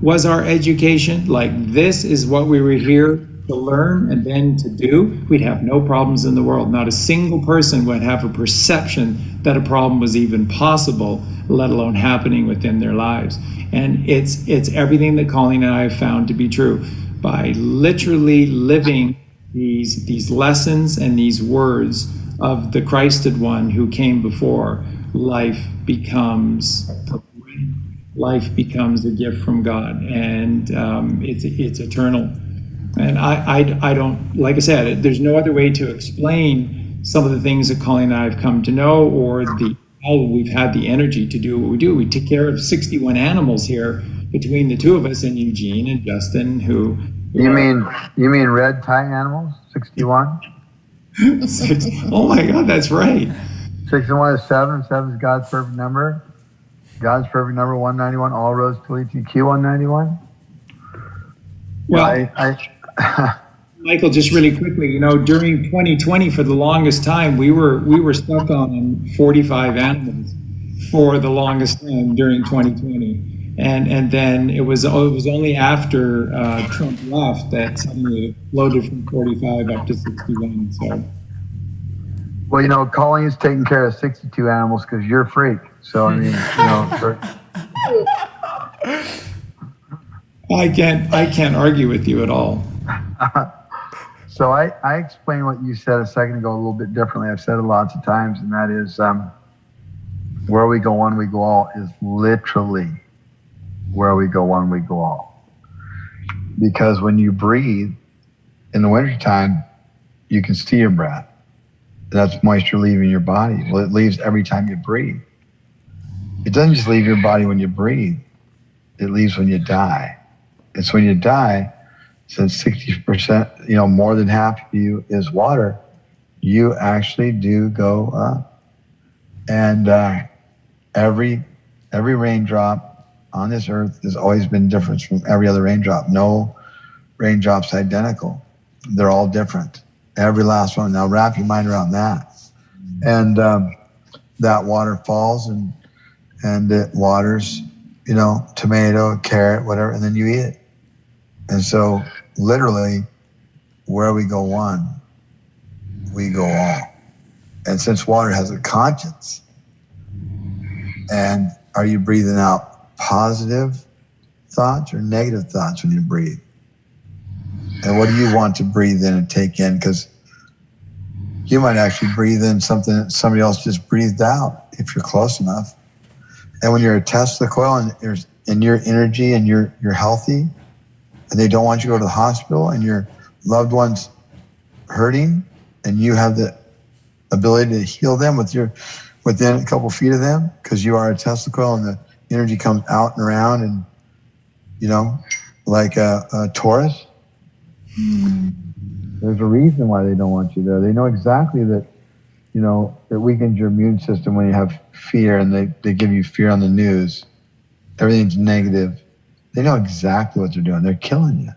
was our education, like this is what we were here to learn and then to do, we'd have no problems in the world. Not a single person would have a perception that a problem was even possible, let alone happening within their lives. And it's everything that Colleen and I have found to be true. By literally living these lessons and these words of the Christed one who came before, life becomes a gift from God, and it's eternal. And I don't, like I said, there's no other way to explain some of the things that Colleen and I have come to know, or how we've had the energy to do what we do. We take care of 61 animals here between the two of us, and Eugene and Justin, who you mean red tie animals? 61? Oh my God, that's right. 61 is 7. 7 is God's perfect number. God's perfect number 191. All roads to lead to Q 191. Well, Michael, just really quickly, during 2020, for the longest time, we were stuck on 45 animals for the longest time during 2020, and then it was only after Trump left that suddenly it floated from 45 up to 61. So, well, Colleen's taking care of 62 animals because you're a freak. So I mean, I can't argue with you at all. So I explained what you said a second ago a little bit differently. I've said it lots of times, and that is where we go one, we go all is literally where we go one, we go all. Because when you breathe in the wintertime, you can see your breath. That's moisture leaving your body. Well, it leaves every time you breathe. It doesn't just leave your body when you breathe. It leaves when you die. It's when you die, since 60%, more than half of you is water, you actually do go up. And every raindrop on this earth has always been different from every other raindrop. No raindrop's identical. They're all different. Every last one. Now wrap your mind around that. And that water falls and it waters, tomato, carrot, whatever, and then you eat it. And so literally, where we go one, we go all. And since water has a conscience, and are you breathing out positive thoughts or negative thoughts when you breathe? And what do you want to breathe in and take in? Because you might actually breathe in something that somebody else just breathed out if you're close enough. And when you're a Tesla coil and your energy and you're healthy, and they don't want you to go to the hospital, and your loved one's hurting, and you have the ability to heal them within a couple feet of them, because you are a Tesla coil and the energy comes out and around, and like a Taurus. There's a reason why they don't want you there. They know exactly that, it weakens your immune system when you have fear, and they give you fear on the news. Everything's negative. They know exactly what they're doing. They're killing you.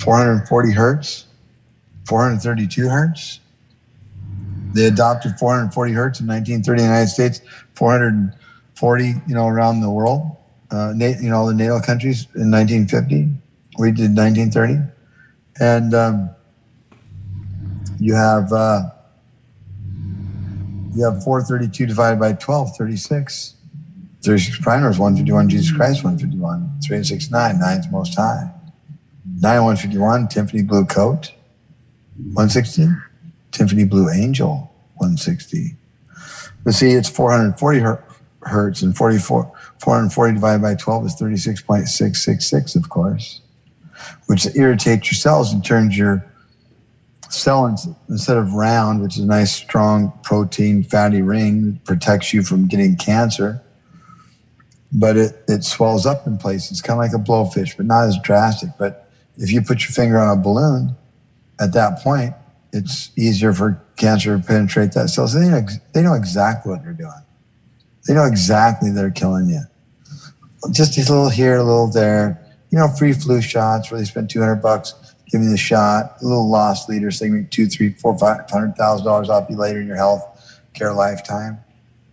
440 hertz, 432 hertz. They adopted 440 hertz in 1930 in the United States, 440, around the world. The NATO countries in 1950. We did 1930. And you have 432 divided by 12, 36. 36 prime is 151, Jesus Christ 151. 3 and 6, 9. 9's most high. 9 151, Tiffany blue coat. 160, Tiffany blue angel. 160. But see, it's 440 hertz, and 440 divided by 12 is 36.666, of course, which irritates your cells and turns your cell, instead of round, which is a nice, strong, protein, fatty ring that protects you from getting cancer, but it swells up in places. It's kind of like a blowfish, but not as drastic. But if you put your finger on a balloon, at that point, it's easier for cancer to penetrate that cell. So they know exactly what they're doing. They know exactly they're killing you. Just a little here, a little there. Free flu shots where they spend $200 giving you the shot. A little loss leader saving $200,000, $300,000, $400,000 off you later in your health care lifetime.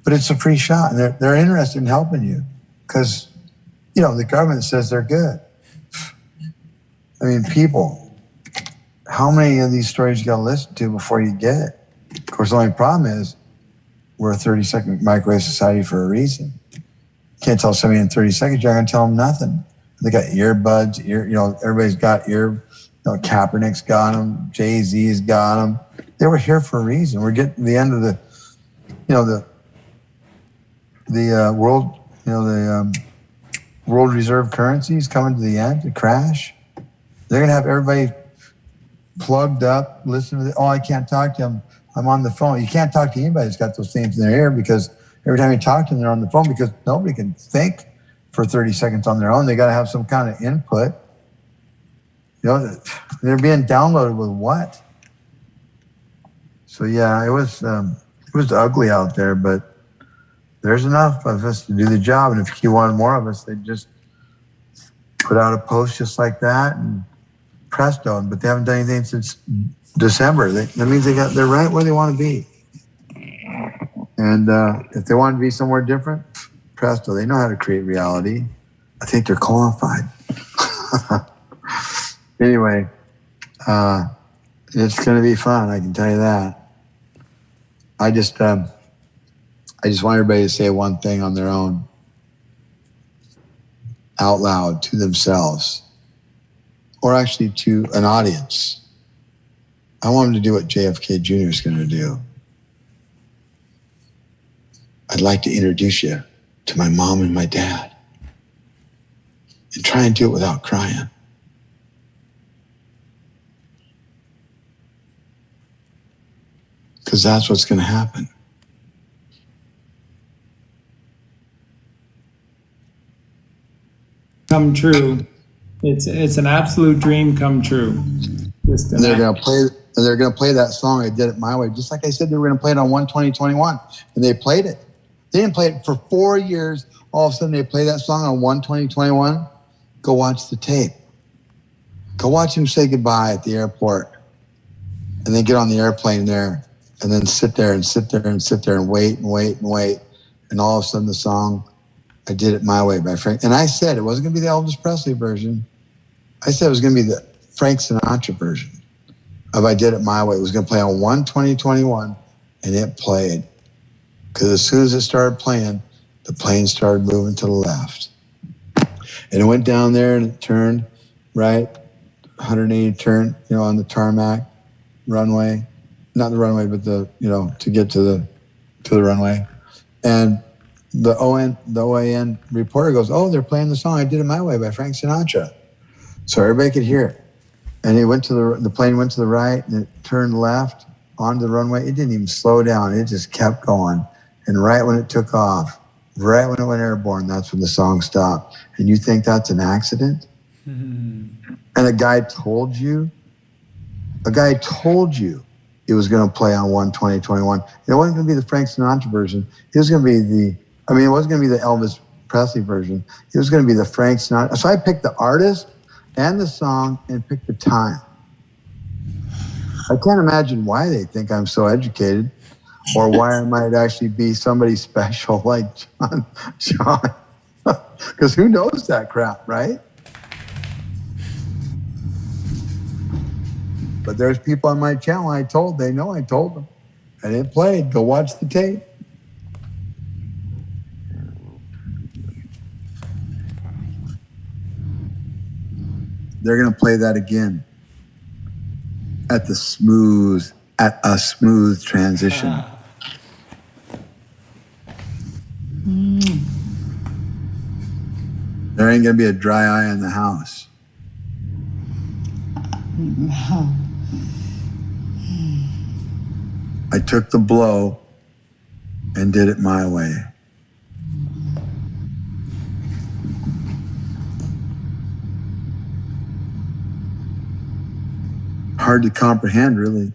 But it's a free shot, and they're interested in helping you because the government says they're good. I mean, people. How many of these stories you got to listen to before you get it? Of course, the only problem is we're a 30-second microwave society for a reason. You can't tell somebody in 30 seconds, you're not going to tell them nothing. They got earbuds, everybody's got Kaepernick's got them, Jay-Z's got them. They were here for a reason. We're getting to the end of the world, the world reserve currencies coming to the end, to crash. They're going to have everybody plugged up, listen to I can't talk to them. I'm on the phone. You can't talk to anybody that's got those things in their ear, because every time you talk to them, they're on the phone, because nobody can think for 30 seconds on their own. They got to have some kind of input. They're being downloaded with what? So yeah, it was ugly out there, but there's enough of us to do the job. And if you wanted more of us, they'd just put out a post just like that, and presto. But they haven't done anything since December. That means they're right where they want to be. And if they want to be somewhere different, presto, they know how to create reality. I think they're qualified. Anyway, it's going to be fun. I can tell you that. I just want everybody to say one thing on their own, out loud to themselves, or actually to an audience. I want them to do what JFK Jr. is going to do. I'd like to introduce you to my mom and my dad, and try and do it without crying. Because that's what's going to happen. Come true. It's an absolute dream come true. And they're going to play that song, I Did It My Way, just like I said they were going to play it on 1/20/21, and they played it. They didn't play it for 4 years. All of a sudden they play that song on 1/20/21. Go watch the tape. Go watch him say goodbye at the airport, and then get on the airplane there, and then sit there and wait and wait and wait, and all of a sudden the song I Did It My Way by Frank. And I said it wasn't going to be the Elvis Presley version. I said it was going to be the Frank Sinatra version of I Did It My Way. It was going to play on 1/20/21, and it played. Because as soon as it started playing, the plane started moving to the left. And it went down there and it turned right, 180 turn, on the tarmac runway. Not the runway, but to get to the runway. And the OAN reporter goes, "Oh, they're playing the song I Did It My Way by Frank Sinatra." So everybody could hear it. and it went to the plane went to the right, and it turned left onto the runway. It didn't even slow down. It just kept going. And right when it took off, right when it went airborne, that's when the song stopped. And you think that's an accident? And a guy told you it was going to play on 1/20/21. It wasn't going to be the Frank Sinatra version. It was going to be it wasn't going to be the Elvis Presley version. It was going to be the Frank Sinatra. So I picked the artist and the song and picked the time. I can't imagine why they think I'm so educated, or why I might actually be somebody special like John. Because who knows that crap, right? But there's people on my channel I told them. And it played. Go watch the tape. They're going to play that again at a smooth transition. There ain't going to be a dry eye in the house. I took the blow and did it my way. Hard to comprehend, really.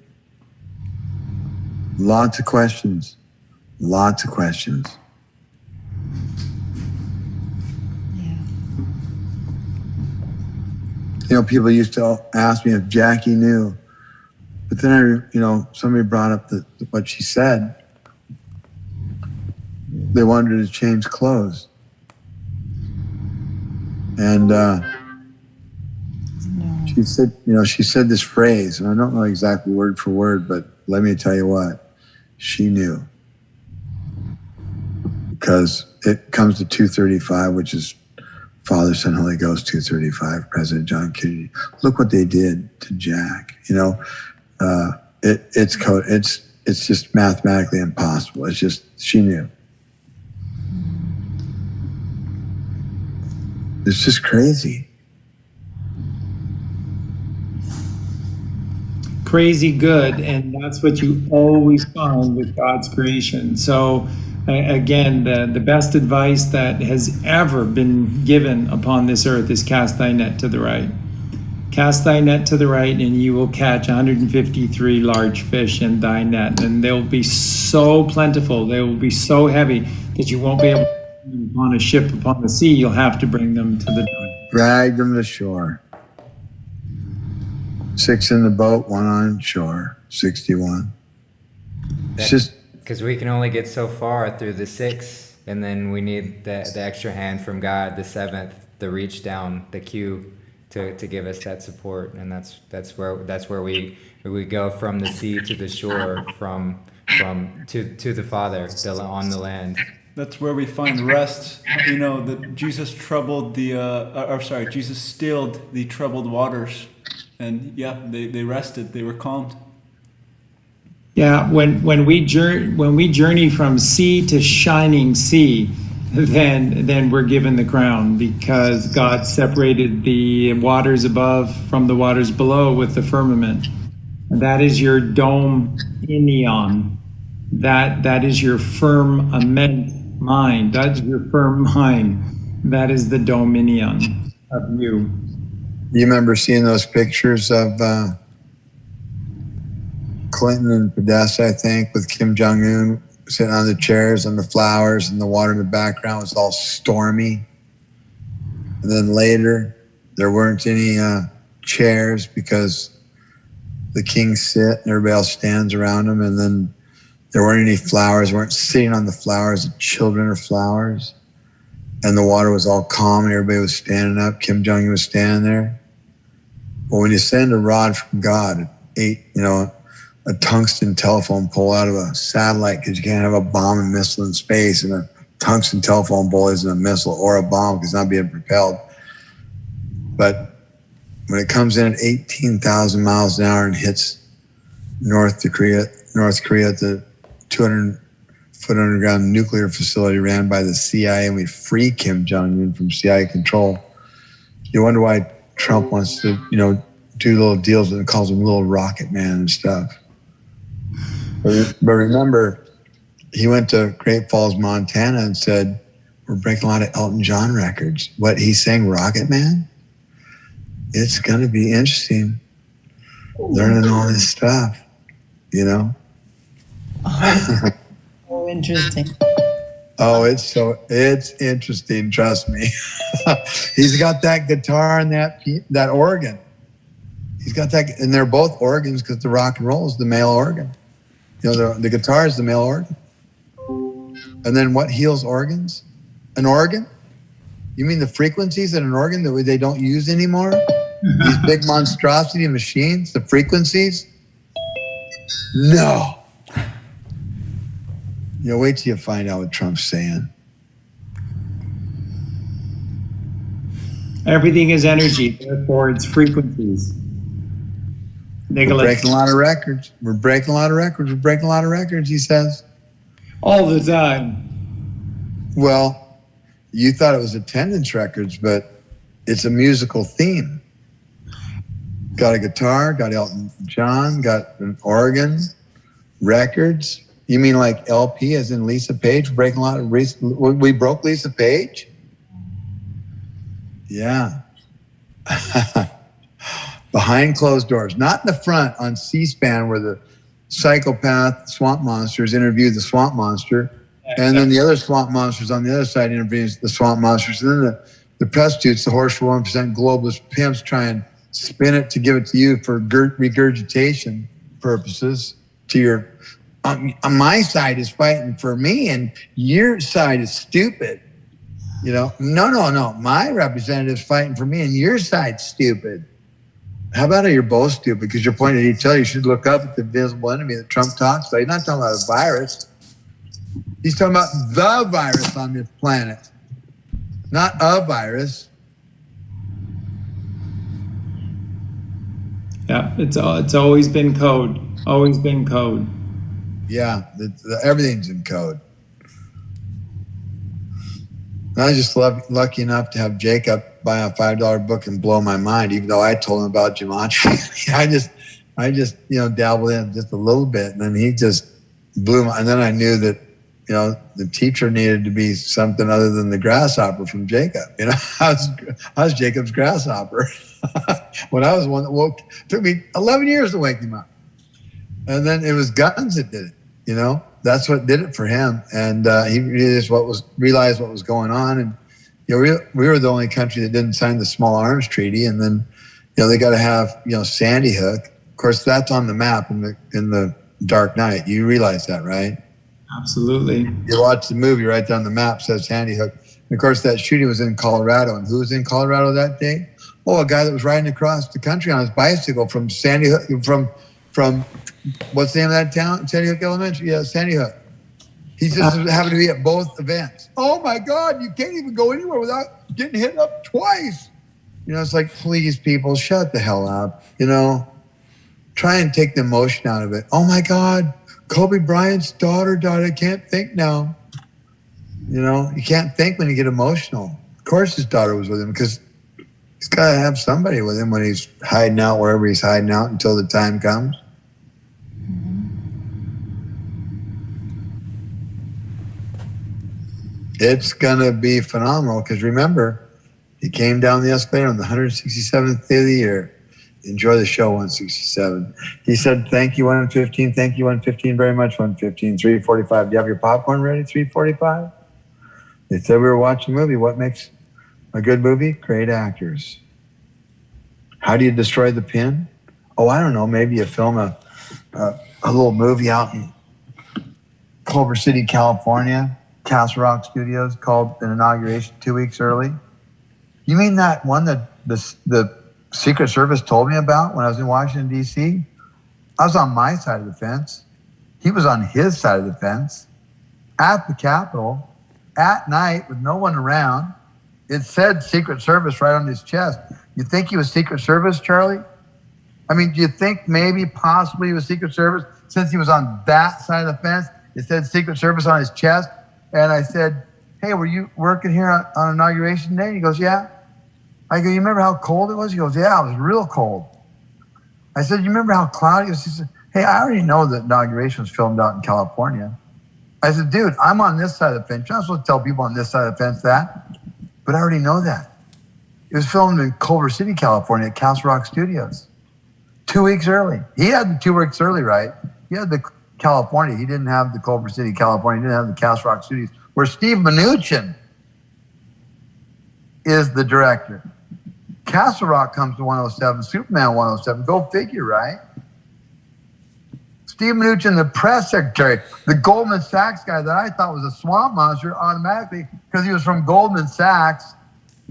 Lots of questions. Yeah. You know, people used to ask me if Jackie knew, but then somebody brought up what she said. They wanted her to change clothes. And she said this phrase, and I don't know exactly word for word, but let me tell you what, she knew. Because it comes to 235, which is Father, Son, Holy Ghost, 235, President John Kennedy. Look what they did to Jack. It's just mathematically impossible. It's just, she knew. It's just crazy. Crazy good, and that's what you always find with God's creation. So again, the best advice that has ever been given upon this earth is cast thy net to the right. Cast thy net to the right, and you will catch 153 large fish in thy net, and they'll be so plentiful, they will be so heavy that you won't be able to bring them upon a ship upon the sea. You'll have to bring them to the drag them to shore. 6 in the boat, 1 on shore, 61. It's just because we can only get so far through the 6, and then we need the extra hand from God, the 7th, the reach down, the Q, to give us that support, and that's where we go from the sea to the shore, from to the Father, on the land. That's where we find rest. That Jesus Jesus stilled the troubled waters. And they rested. They were calmed. Yeah, when we journey from sea to shining sea, then we're given the crown, because God separated the waters above from the waters below with the firmament. And that is your dominion. That is your firmament mind. That's your firm mind. That is the dominion of you. You remember seeing those pictures of Clinton and Podesta, I think, with Kim Jong-un sitting on the chairs and the flowers, and the water in the background was all stormy. And then later, there weren't any chairs because the kings sit and everybody else stands around them. And then there weren't any flowers, weren't sitting on the flowers, the children are flowers. And the water was all calm and everybody was standing up. Kim Jong-un was standing there. Well, when you send a rod from God, a tungsten telephone pole out of a satellite, because you can't have a bomb and missile in space, and a tungsten telephone pole isn't a missile or a bomb because it's not being propelled. But when it comes in at 18,000 miles an hour and hits North Korea at the 200-foot underground nuclear facility ran by the CIA, and we free Kim Jong-un from CIA control, you wonder why Trump wants to, do little deals and calls him Little Rocket Man and stuff. But remember, he went to Great Falls, Montana and said, we're breaking a lot of Elton John records. What, he sang Rocket Man? It's going to be interesting learning all this stuff, you know? Oh, interesting. Oh, it's interesting. Trust me. He's got that guitar and that organ. He's got that, and they're both organs because the rock and roll is the male organ. You know, the guitar is the male organ. And then what heals organs? An organ? You mean the frequencies in an organ that they don't use anymore? These big monstrosity machines, the frequencies? No. You know, wait till you find out what Trump's saying. Everything is energy, therefore it's frequencies. We're breaking a lot of records. We're breaking a lot of records. We're breaking a lot of records, he says. All the time. Well, you thought it was attendance records, but it's a musical theme. Got a guitar, got Elton John, got an organ, records. You mean like LP as in Lisa Page? Breaking a lot of we broke Lisa Page? Yeah. Behind closed doors, not in the front on C-SPAN where the psychopath swamp monsters interview the swamp monster, and then the other swamp monsters on the other side interviews the swamp monsters, and then the prostitutes, the horse for 1% globalist pimps try and spin it to give it to you for regurgitation purposes. To your, on my side is fighting for me, and your side is stupid. You know, no. My representative's fighting for me, and your side's stupid. How about it? You're both stupid because you're pointing at each other. You should look up at the invisible enemy that Trump talks about. He's not talking about a virus. He's talking about the virus on this planet, not a virus. Yeah, it's always been code. Always been code. Yeah, everything's in code. I was just lucky enough to have Jacob buy a $5 book and blow my mind, even though I told him about Gematria. I just dabbled in just a little bit, and then he just blew my. And then I knew that the teacher needed to be something other than the grasshopper from Jacob. I was Jacob's grasshopper. When I was one that woke, it took me 11 years to wake him up, and then it was guns that did it. That's what did it for him, and he realized what was going on. And we were the only country that didn't sign the Small Arms Treaty, and then they got to have Sandy Hook. Of course, that's on the map in the Dark Knight. You realize that, right? Absolutely. You watch the movie, right there on the map says Sandy Hook. And of course, that shooting was in Colorado, and who was in Colorado that day? Oh, a guy that was riding across the country on his bicycle from Sandy Hook, from what's the name of that town? Sandy Hook Elementary? Yeah, Sandy Hook. He just happened to be at both events. Oh my God, you can't even go anywhere without getting hit up twice. It's like, please, people, shut the hell up. Try and take the emotion out of it. Oh my God, Kobe Bryant's daughter died. I can't think now. You can't think when you get emotional. Of course his daughter was with him because he's got to have somebody with him when he's hiding out wherever he's hiding out until the time comes. It's going to be phenomenal because remember, he came down the escalator on the 167th day of the year. Enjoy the show, 167. He said, thank you, 115. Thank you, 115, very much, 115. 345. Do you have your popcorn ready, 345? They said we were watching a movie. What makes a good movie? Great actors. How do you destroy the pin? Oh, I don't know. Maybe you film a little movie out in Culver City, California, Castle Rock Studios, called an inauguration 2 weeks early. You mean that one that the Secret Service told me about when I was in Washington, D.C.? I was on my side of the fence. He was on his side of the fence at the Capitol at night with no one around. It said Secret Service right on his chest. You think he was Secret Service, Charlie? I mean, do you think maybe possibly he was Secret Service since he was on that side of the fence? It said Secret Service on his chest. And I said, hey, were you working here on inauguration day? And he goes, yeah. I go, you remember how cold it was? He goes, yeah, it was real cold. I said, you remember how cloudy it was? He said, hey, I already know that inauguration was filmed out in California. I said, dude, I'm on this side of the fence. You're not supposed to tell people on this side of the fence that, but I already know that. It was filmed in Culver City, California at Castle Rock Studios. 2 weeks early. He had the 2 weeks early, right? He had the California. He didn't have the Culver City, California. He didn't have the Castle Rock Studios, where Steve Mnuchin is the director. Castle Rock comes to 107, Superman 107. Go figure, right? Steve Mnuchin, the press secretary, the Goldman Sachs guy that I thought was a swamp monster automatically because he was from Goldman Sachs.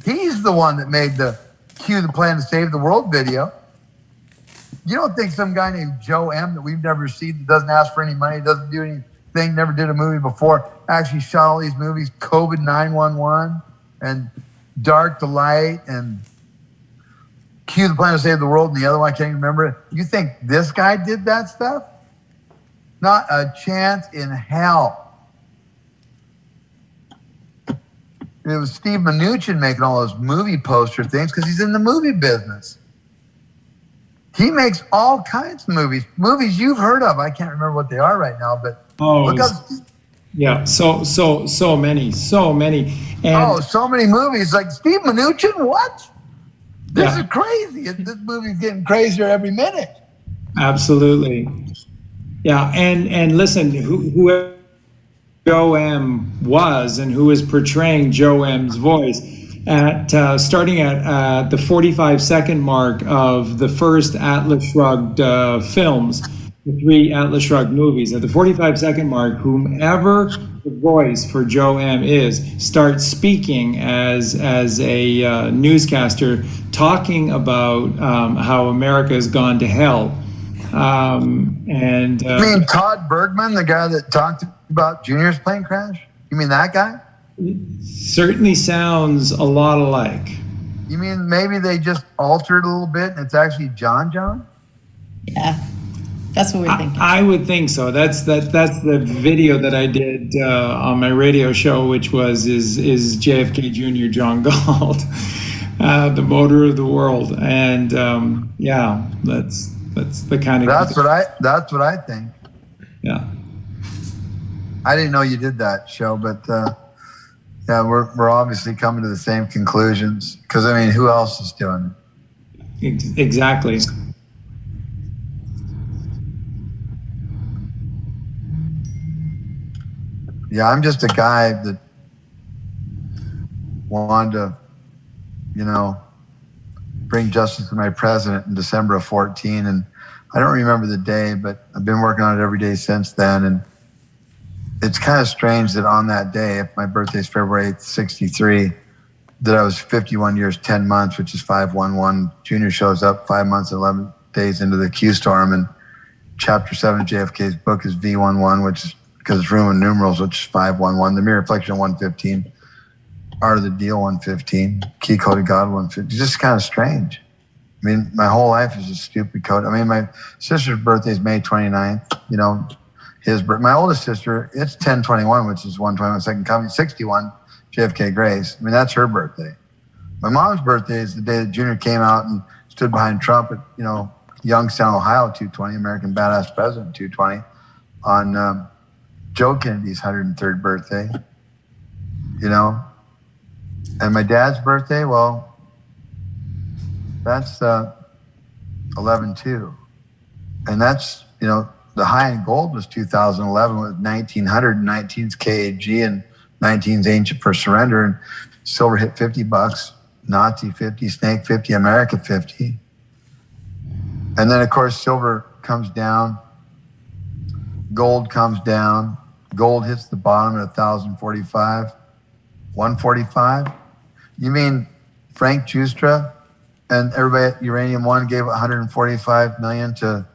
He's the one that made the Cue the Plan to Save the World video. You don't think some guy named Joe M. that we've never seen, that doesn't ask for any money, doesn't do anything, never did a movie before, actually shot all these movies, COVID 911 and Dark to Light and Cue the Plan to Save the World, and the other one I can't even remember it. You think this guy did that stuff? Not a chance in hell. It was Steve Mnuchin making all those movie poster things because he's in the movie business. He makes all kinds of movies you've heard of. I can't remember what they are right now, but look up. Yeah, so many. And so many movies. Like Steve Mnuchin, what? This is crazy. This movie's getting crazier every minute. Absolutely. Yeah, and listen, who Joe M was and who is portraying Joe M's voice at starting at the 45-second mark of the first Atlas Shrugged films, the 3 Atlas Shrugged movies. At the 45-second mark, whomever the voice for Joe M is starts speaking as a newscaster, talking about how America has gone to hell. You mean Todd Bergman, the guy that talked about Junior's plane crash? You mean that guy? Certainly sounds a lot alike. You mean maybe they just altered a little bit and it's actually John? Yeah, that's what we're thinking. I would think so. That's the video that I did on my radio show, which was is JFK Jr. John Galt, the motor of the world, and that's the kind of. That's what I think. Yeah. I didn't know you did that show, but we're obviously coming to the same conclusions because I mean, who else is doing it? Exactly. Yeah, I'm just a guy that wanted to, bring justice to my president in December of 14. And I don't remember the day, but I've been working on it every day since then. And it's kind of strange that on that day, if my birthday is February 8th, 63, that I was 51 years, 10 months, which is 511. Junior shows up 5 months, 11 days into the Q storm. And chapter 7 of JFK's book is V11, which is because it's Roman numerals, which is 511. The mere reflection of 115. Art of the Deal 115, Key Code of God 115. It's just kind of strange. I mean, my whole life is a stupid code. I mean, my sister's birthday is May 29th. My oldest sister, it's 10/21, which is 121 second coming, 61, JFK Grace. I mean, that's her birthday. My mom's birthday is the day that Junior came out and stood behind Trump at, Youngstown, Ohio, 220, American Badass President 220, on Joe Kennedy's 103rd birthday, And my dad's birthday, well, that's 11/2. And that's, the high in gold was 2011 with 1900, 19's KAG and 19's Ancient for Surrender. And silver hit $50, Nazi 50, Snake 50, America 50. And then, of course, silver comes down, gold comes down, gold hits the bottom at 1,045, 145. You mean Frank Justra and everybody at Uranium One gave $145 million to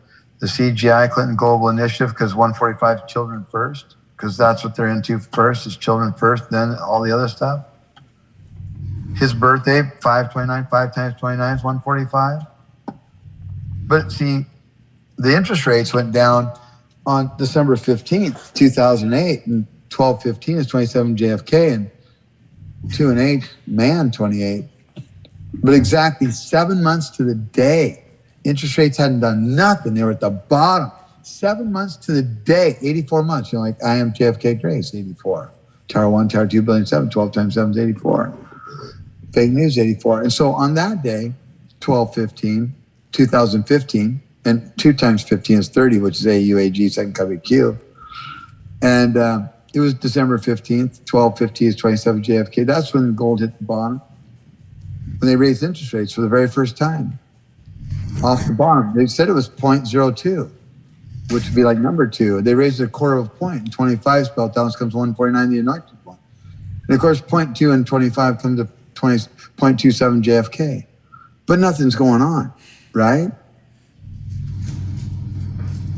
the CGI Clinton Global Initiative because 145 is children first, because that's what they're into first is children first, then all the other stuff. His birthday, 529, 5 times 29 is 145. But see, the interest rates went down on December 15th, 2008, and 12/15 is 27 JFK, and 2 and 8, man, 28. But exactly 7 months to the day interest rates hadn't done nothing. They were at the bottom. 7 months to the day, 84 months. You know, like I am JFK Grace, 84. Tower 1, Tower 2, Building 7, 12 times 7 is 84. Fake news, 84. And so on that day, 12/15, 2015, and 2 times 15 is 30, which is AUAG, second copy Q. And it was December 15th, 12/15 is 27 JFK. That's when gold hit the bottom. When they raised interest rates for the very first time. Off the bottom. They said it was 0.02. Which would be like number 2. They raised it a quarter of a point, and 25 spelled down comes 149, the inactive one. And of course, 0.2 and 25 come to 0.27 JFK. But nothing's going on, right?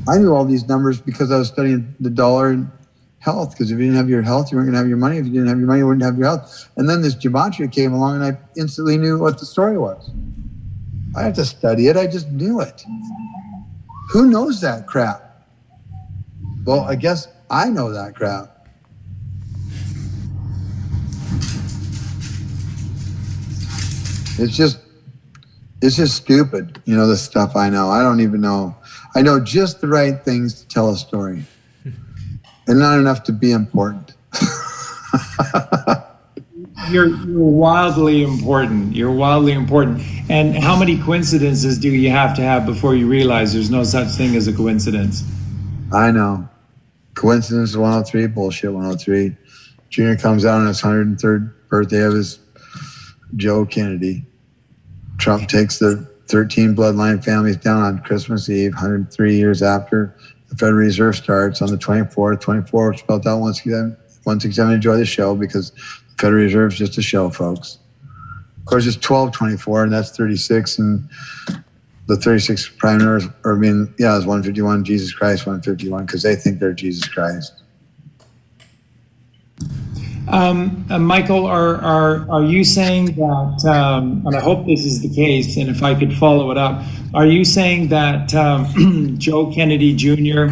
I knew all these numbers because I was studying the dollar and health, because if you didn't have your health, you weren't going to have your money. If you didn't have your money, you wouldn't have your health. And then this Gematria came along, and I instantly knew what the story was. I didn't have to study it. I just knew it. Who knows that crap? Well, I guess I know that crap. It's just stupid, you know, the stuff I know. I don't even know. I know just the right things to tell a story, and not enough to be important. You're wildly important. You're wildly important. And how many coincidences do you have to have before you realize there's no such thing as a coincidence? I know. Coincidence 103, bullshit 103. Junior comes out on his 103rd birthday of his Joe Kennedy. Trump takes the 13 bloodline families down on Christmas Eve, 103 years after the Federal Reserve starts on the 24th. 24 spelled out once again. Enjoy the show, because the Federal Reserve is just a show, folks. Of course, it's 12/24, and that's 36, and the 36 prime numbers, it's 151, Jesus Christ, 151, because they think they're Jesus Christ. Michael, are you saying that, and I hope this is the case, and if I could follow it up, are you saying that Joe Kennedy Jr.,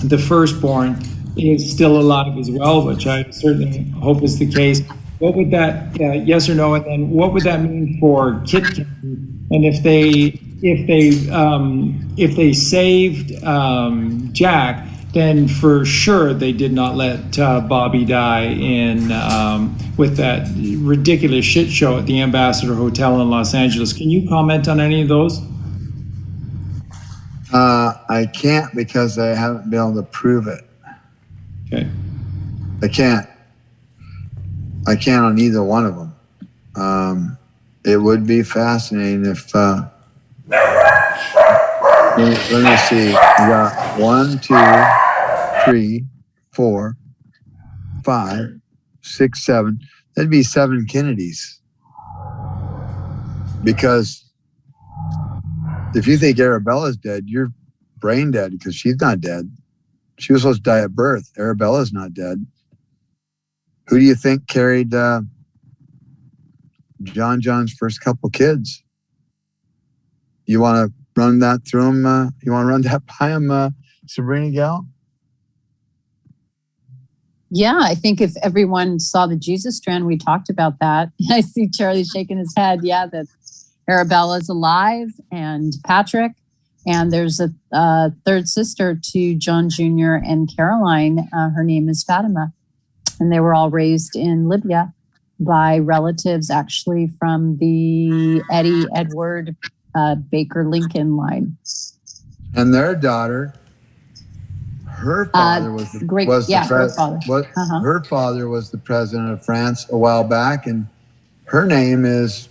the firstborn, is still alive as well, which I certainly hope is the case? What would that, yes or no, and then what would that mean for Kit Kennedy? And if they saved Jack, then for sure they did not let Bobby die in with that ridiculous shit show at the Ambassador Hotel in Los Angeles. Can you comment on any of those? I can't, because I haven't been able to prove it. Okay. I can't on either one of them. It would be fascinating if, let me see, we got 1, 2, 3, 4, 5, 6, 7. That'd be 7 Kennedys. Because if you think Arabella's dead, you're brain dead, because she's not dead. She was supposed to die at birth. Arabella's not dead. Who do you think carried John's first couple kids? You want to run that through him? You want to run that by him, Sabrinagal? Yeah, I think if everyone saw the Jesus strand, we talked about that. I see Charlie shaking his head. Yeah, that Arabella's alive, and Patrick. And there's a third sister to John Jr. and Caroline. Her name is Fatima. And they were all raised in Libya by relatives, actually, from the Eddie Edward Baker Lincoln line. And their daughter, her father was the her father was the president of France a while back, and her name is.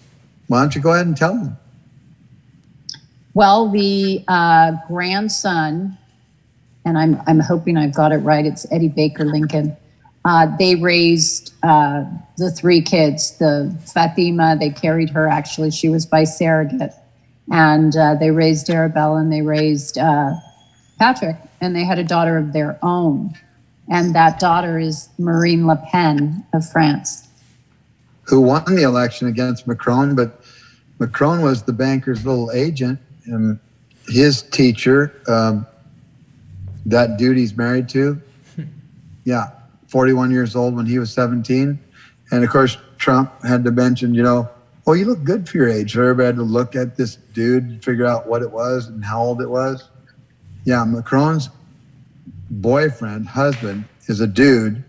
Why don't you go ahead and tell them? Well, the grandson, and I'm hoping I've got it right. It's Eddie Baker Lincoln. They raised the 3 kids. The Fatima, they carried her. Actually, she was by surrogate, and they raised Arabella, and they raised Patrick, and they had a daughter of their own, and that daughter is Marine Le Pen of France, who won the election against Macron, but Macron was the banker's little agent, and his teacher, that dude he's married to, 41 years old when he was 17. And of course, Trump had to mention, well, you look good for your age. So everybody had to look at this dude and figure out what it was and how old it was. Yeah, Macron's husband, is a dude,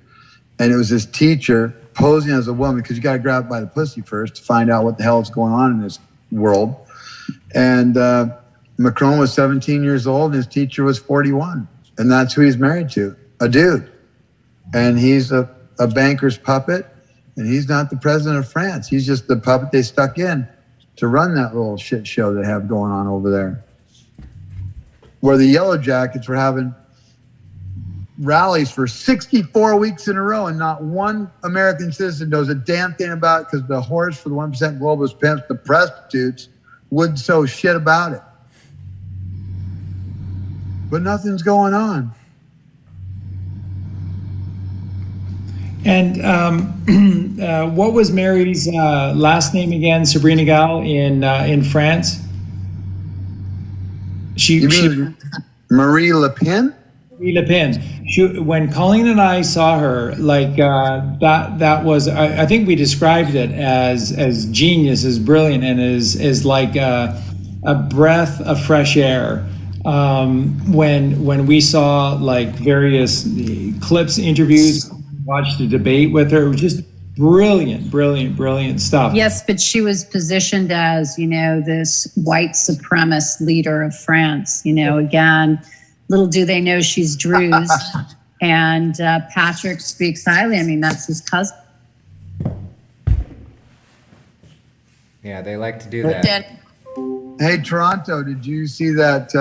and it was his teacher posing as a woman, because you got to grab it by the pussy first to find out what the hell is going on in this world. And Macron was 17 years old, and his teacher was 41. And that's who he's married to, a dude. And he's a banker's puppet, and he's not the president of France. He's just the puppet they stuck in to run that little shit show they have going on over there. Where the Yellow Jackets were having rallies for 64 weeks in a row, and not one American citizen knows a damn thing about it, because the whores for the 1% globalist pimps, the prostitutes, wouldn't sow shit about it. But nothing's going on. And what was Mary's last name again? Sabrinagal in France. You mean Marie Le Pen? Marie Le Pen. When Colleen and I saw her, like that was, I think we described it as genius, as brilliant, and as like a breath of fresh air. When we saw like various clips, interviews, watched a debate with her, it was just brilliant stuff. Yes, but she was positioned as, this white supremacist leader of France. Again, little do they know she's Druze. And Patrick speaks highly. I mean, that's his cousin. Yeah, they like to do that. Hey, Toronto, did you see that?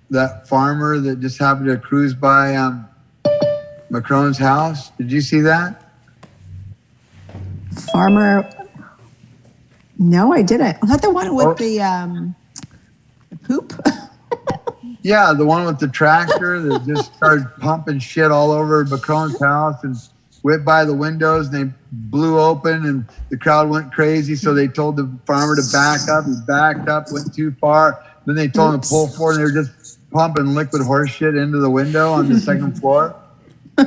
That farmer that just happened to cruise by Macron's house? Did you see that? Farmer? No, I didn't. Not the one with the poop. Yeah, the one with the tractor that just started pumping shit all over Macron's house and went by the windows, and they blew open, and the crowd went crazy. So they told the farmer to back up. He backed up, went too far. Then they told him to pull forward, and they were just pumping liquid horse shit into the window on the second floor.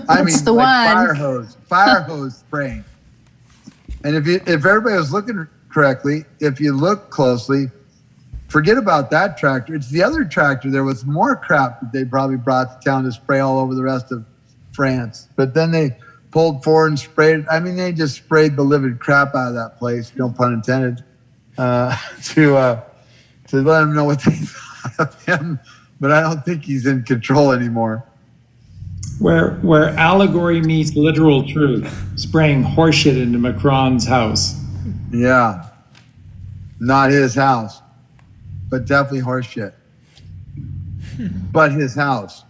I mean, the like one. fire hose spraying. And if everybody was looking correctly, if you look closely, forget about that tractor. It's the other tractor there with more crap that they probably brought to town to spray all over the rest of France. But then they pulled forward and sprayed. I mean, they just sprayed the living crap out of that place, no pun intended, to let them know what they thought of him. But I don't think he's in control anymore. Where allegory meets literal truth, spraying horseshit into Macron's house. Yeah. Not his house, but definitely horseshit. But his house.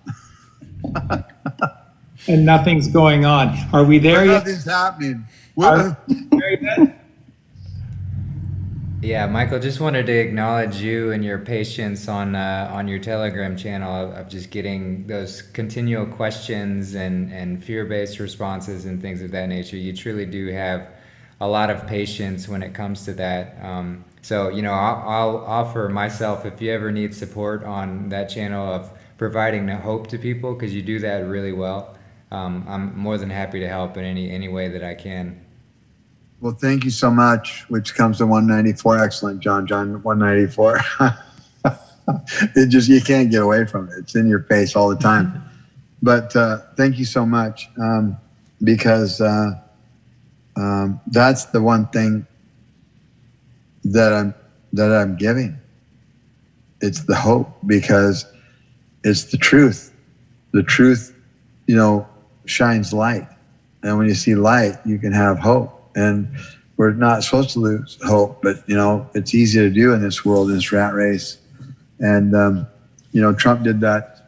And nothing's going on. Are we there yet? Nothing's happening. Yeah, Michael, just wanted to acknowledge you and your patience on your Telegram channel of just getting those continual questions and fear-based responses and things of that nature. You truly do have a lot of patience when it comes to that. So, I'll offer myself, if you ever need support on that channel of providing the hope to people, because you do that really well. I'm more than happy to help in any way that I can. Well, thank you so much, which comes to 194. Excellent, John 194. You can't get away from it. It's in your face all the time. But thank you so much, because that's the one thing that I'm giving. It's the hope, because it's the truth. The truth, shines light. And when you see light, you can have hope. And we're not supposed to lose hope, but it's easy to do in this world, in this rat race. And Trump did that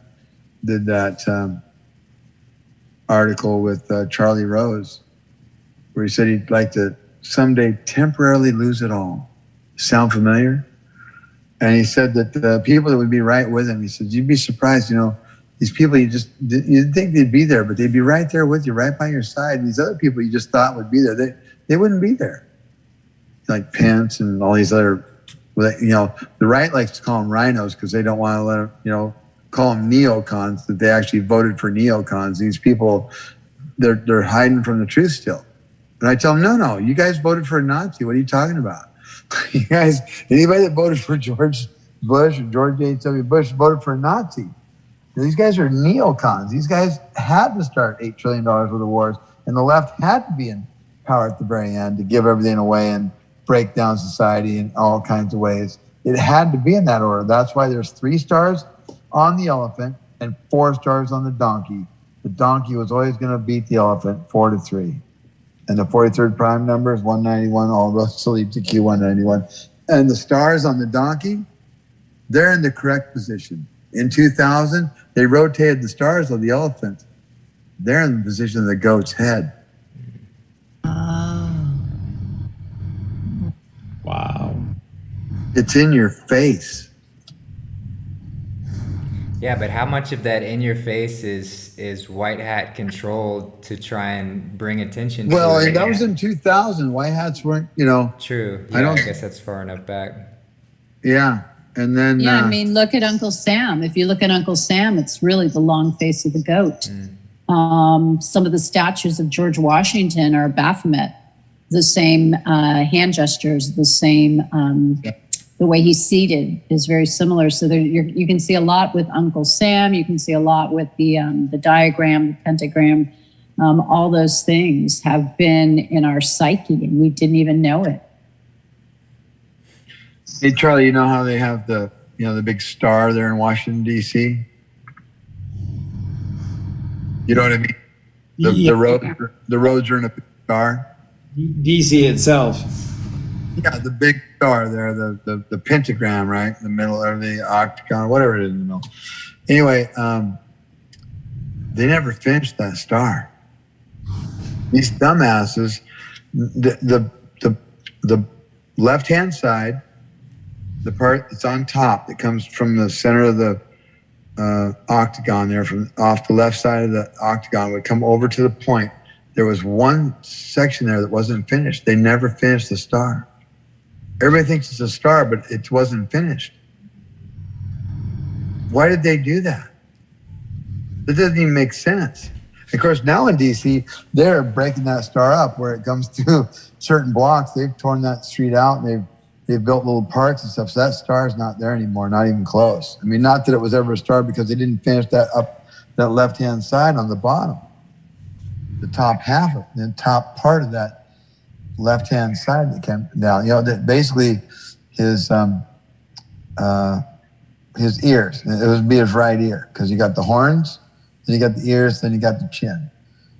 article with Charlie Rose, where he said he'd like to someday temporarily lose it all. Sound familiar? And he said that the people that would be right with him, he said, you'd be surprised, these people you'd think they'd be there, but they'd be right there with you, right by your side. And these other people you just thought would be there, they wouldn't be there. Like Pence and all these other, the right likes to call them rhinos because they don't want to let them, call them neocons, that they actually voted for neocons. These people, they're hiding from the truth still. And I tell them, no, you guys voted for a Nazi. What are you talking about? You guys, anybody that voted for George Bush or George H.W. Bush voted for a Nazi. These guys are neocons. These guys had to start $8 trillion worth of wars, and the left had to be in power at the very end to give everything away and break down society in all kinds of ways. It had to be in that order. That's why there's 3 stars on the elephant and 4 stars on the donkey. The donkey was always going to beat the elephant 4-3. And the 43rd prime number is 191, all roads lead to Q191. And the stars on the donkey, they're in the correct position. In 2000, they rotated the stars of the elephant. They're in the position of the goat's head. Wow. It's in your face. Yeah, but how much of that in your face is white hat controlled to try and bring attention to Well, it? and that was in 2000. White hats weren't, True. Yeah, I guess that's far enough back. Yeah. And then. Yeah, I mean, look at Uncle Sam. If you look at Uncle Sam, it's really the long face of the goat. Some of the statues of George Washington are Baphomet. The same hand gestures, the same, the way he's seated is very similar. So you can see a lot with Uncle Sam. You can see a lot with the diagram, the pentagram. All those things have been in our psyche, and we didn't even know it. Hey, Charlie, you know how they have the big star there in Washington, D.C.? You know what I mean? The roads are in a big star. DC itself. Yeah, the big star there, the pentagram, right? In the middle, or the octagon, whatever it is in the middle. Anyway, they never finished that star. These dumbasses, the left-hand side, the part that's on top that comes from the center of the octagon there, from off the left side of the octagon, would come over to the point. There was one section there that wasn't finished. They never finished the star. Everybody thinks it's a star, but it wasn't finished. Why did they do that? That doesn't even make sense. Of course, now in DC, they're breaking that star up where it comes through certain blocks. They've torn that street out, and they've built little parks and stuff. So that star is not there anymore, not even close. I mean, not that it was ever a star, because they didn't finish that left-hand side on the bottom. The top half of the top part of that left-hand side that came down. That basically his ears. It would be his right ear, because you got the horns, then you got the ears, then you got the chin.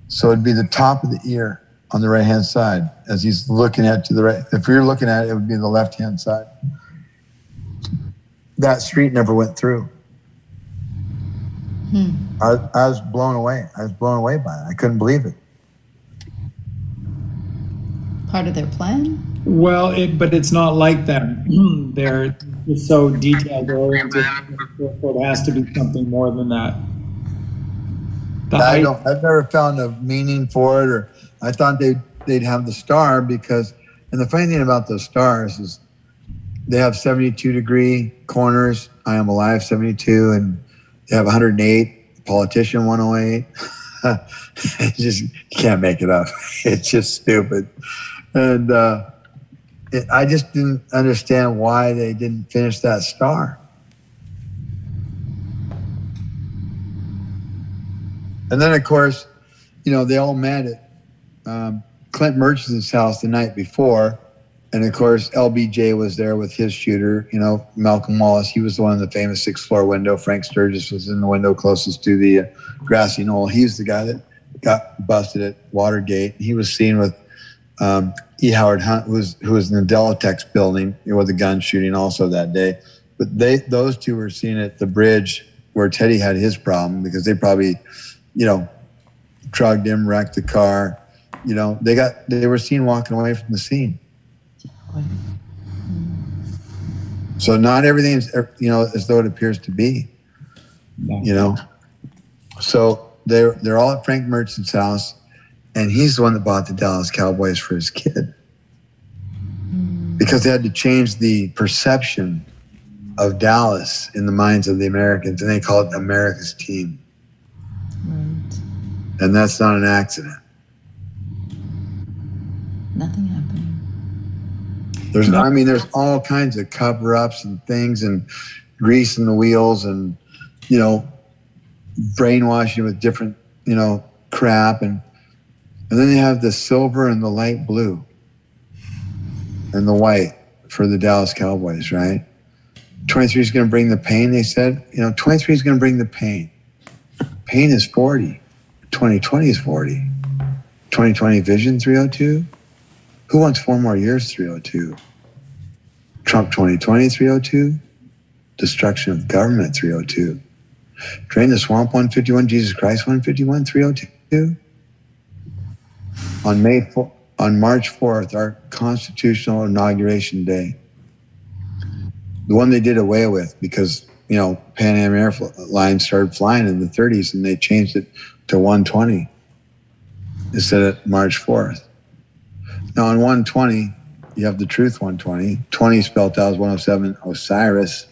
So it'd be the top of the ear on the right-hand side as he's looking at to the right. If you're looking at it, it would be the left-hand side. That street never went through. I was blown away. I was blown away by it. I couldn't believe it. Part of their plan? Well, but it's not like that. They're just so detailed oriented. It has to be something more than that. I've never found a meaning for it, or I thought they'd have the star because, and the funny thing about those stars is they have 72-degree corners. I am alive 72, and they have 108. Politician 108. You can't make it up. It's just stupid. And I just didn't understand why they didn't finish that star. And then, of course, they all met at Clint Murchison's house the night before. And, of course, LBJ was there with his shooter, Malcolm Wallace. He was the one in the famous 6th-floor window. Frank Sturgis was in the window closest to the grassy knoll. He's the guy that got busted at Watergate. He was seen with E. Howard Hunt, who was in the Delitex building with a gun shooting also that day. But those two were seen at the bridge where Teddy had his problem, because they probably, drugged him, wrecked the car. They were seen walking away from the scene. So not everything is, as though it appears to be, So they're all at Frank Murchison's house, and he's the one that bought the Dallas Cowboys for his kid, because they had to change the perception of Dallas in the minds of the Americans, and they call it America's team. Right. And that's not an accident. There's all kinds of cover-ups and things and grease in the wheels and, brainwashing with different, crap. And then they have the silver and the light blue and the white for the Dallas Cowboys, right? 23 is going to bring the pain, they said. 23 is going to bring the pain. Pain is 40. 2020 is 40. 2020 vision, 302. Who wants 4 more years, 302? Trump 2020, 302. Destruction of government, 302. Drain the swamp, 151. Jesus Christ, 151, 302. On March 4th, our constitutional inauguration day, the one they did away with because, Pan Am Airlines started flying in the 30s and they changed it to 120 instead of March 4th. Now on 120, you have the truth 120. 20 spelled out as 107, Osiris,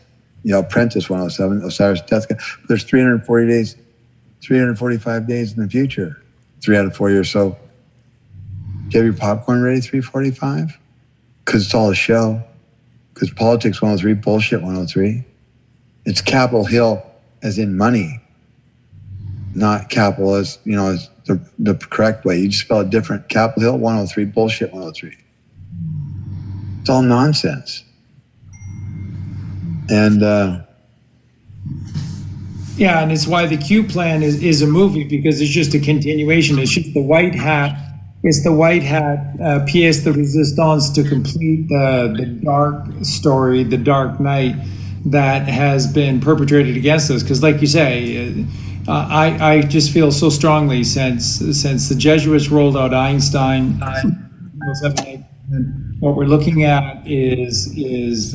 Apprentice 107, Osiris Death. But there's 345 days in the future, 3 out of 4 years. So, do you have your popcorn ready, 345? Because it's all a show. Because politics 103, bullshit 103. It's Capitol Hill as in money, not capital as, as the correct way. You just spell it different. Capitol Hill 103, bullshit 103. It's all nonsense. And Yeah, and it's why the Q plan is a movie, because it's just a continuation. It's just the white hat. It's the white hat pièce de résistance to complete the dark story, the dark night that has been perpetrated against us. Because, like you say, I just feel so strongly since the Jesuits rolled out Einstein, what we're looking at is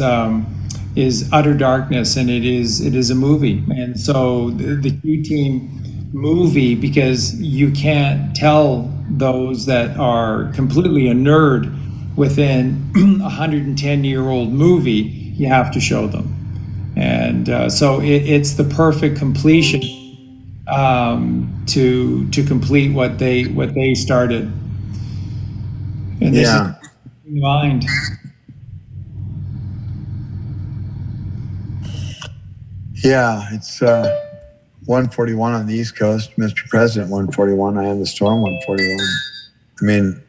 utter darkness, and it is a movie. And so the Q team movie, because you can't tell those that are completely a nerd within a 110-year-old movie, you have to show them. And so it's the perfect completion to complete what they started. And this is in mind. Yeah, it's 141 on the East Coast, Mr. President 141. I am the storm 141.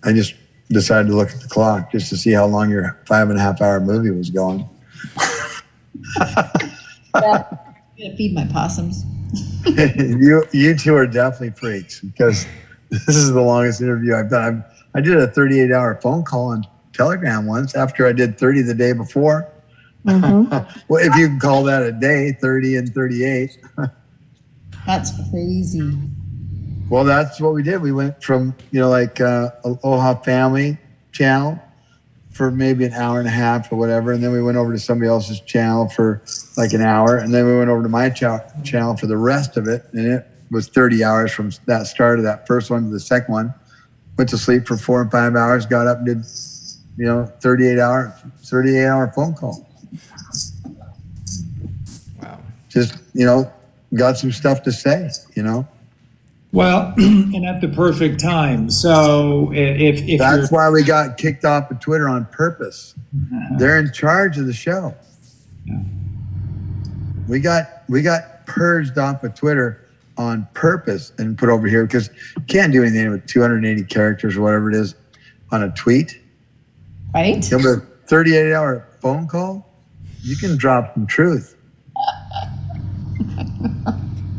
I just decided to look at the clock just to see how long your 5.5 hour movie was going. I'm gonna feed my possums. You two are definitely freaks, because this is the longest interview I've done. I did a 38-hour phone call on Telegram once after I did 30 the day before. Mm-hmm. Well, if you can call that a day, 30 and 38. That's crazy. Well, that's what we did. We went from, Aloha Family channel for maybe an hour and a half or whatever. And then we went over to somebody else's channel for like an hour. And then we went over to my channel for the rest of it. And it was 30 hours from that start of that first one to the second one. Went to sleep for 4 and 5 hours, got up and did, 38 hour phone call. Wow. Just, got some stuff to say, Well, and at the perfect time. So if that's why we got kicked off of Twitter on purpose. They're in charge of the show. Yeah. We got purged off of Twitter on purpose and put over here because you can't do anything with 280 characters or whatever it is on a tweet. Right. With a 38-hour phone call, you can drop some truth.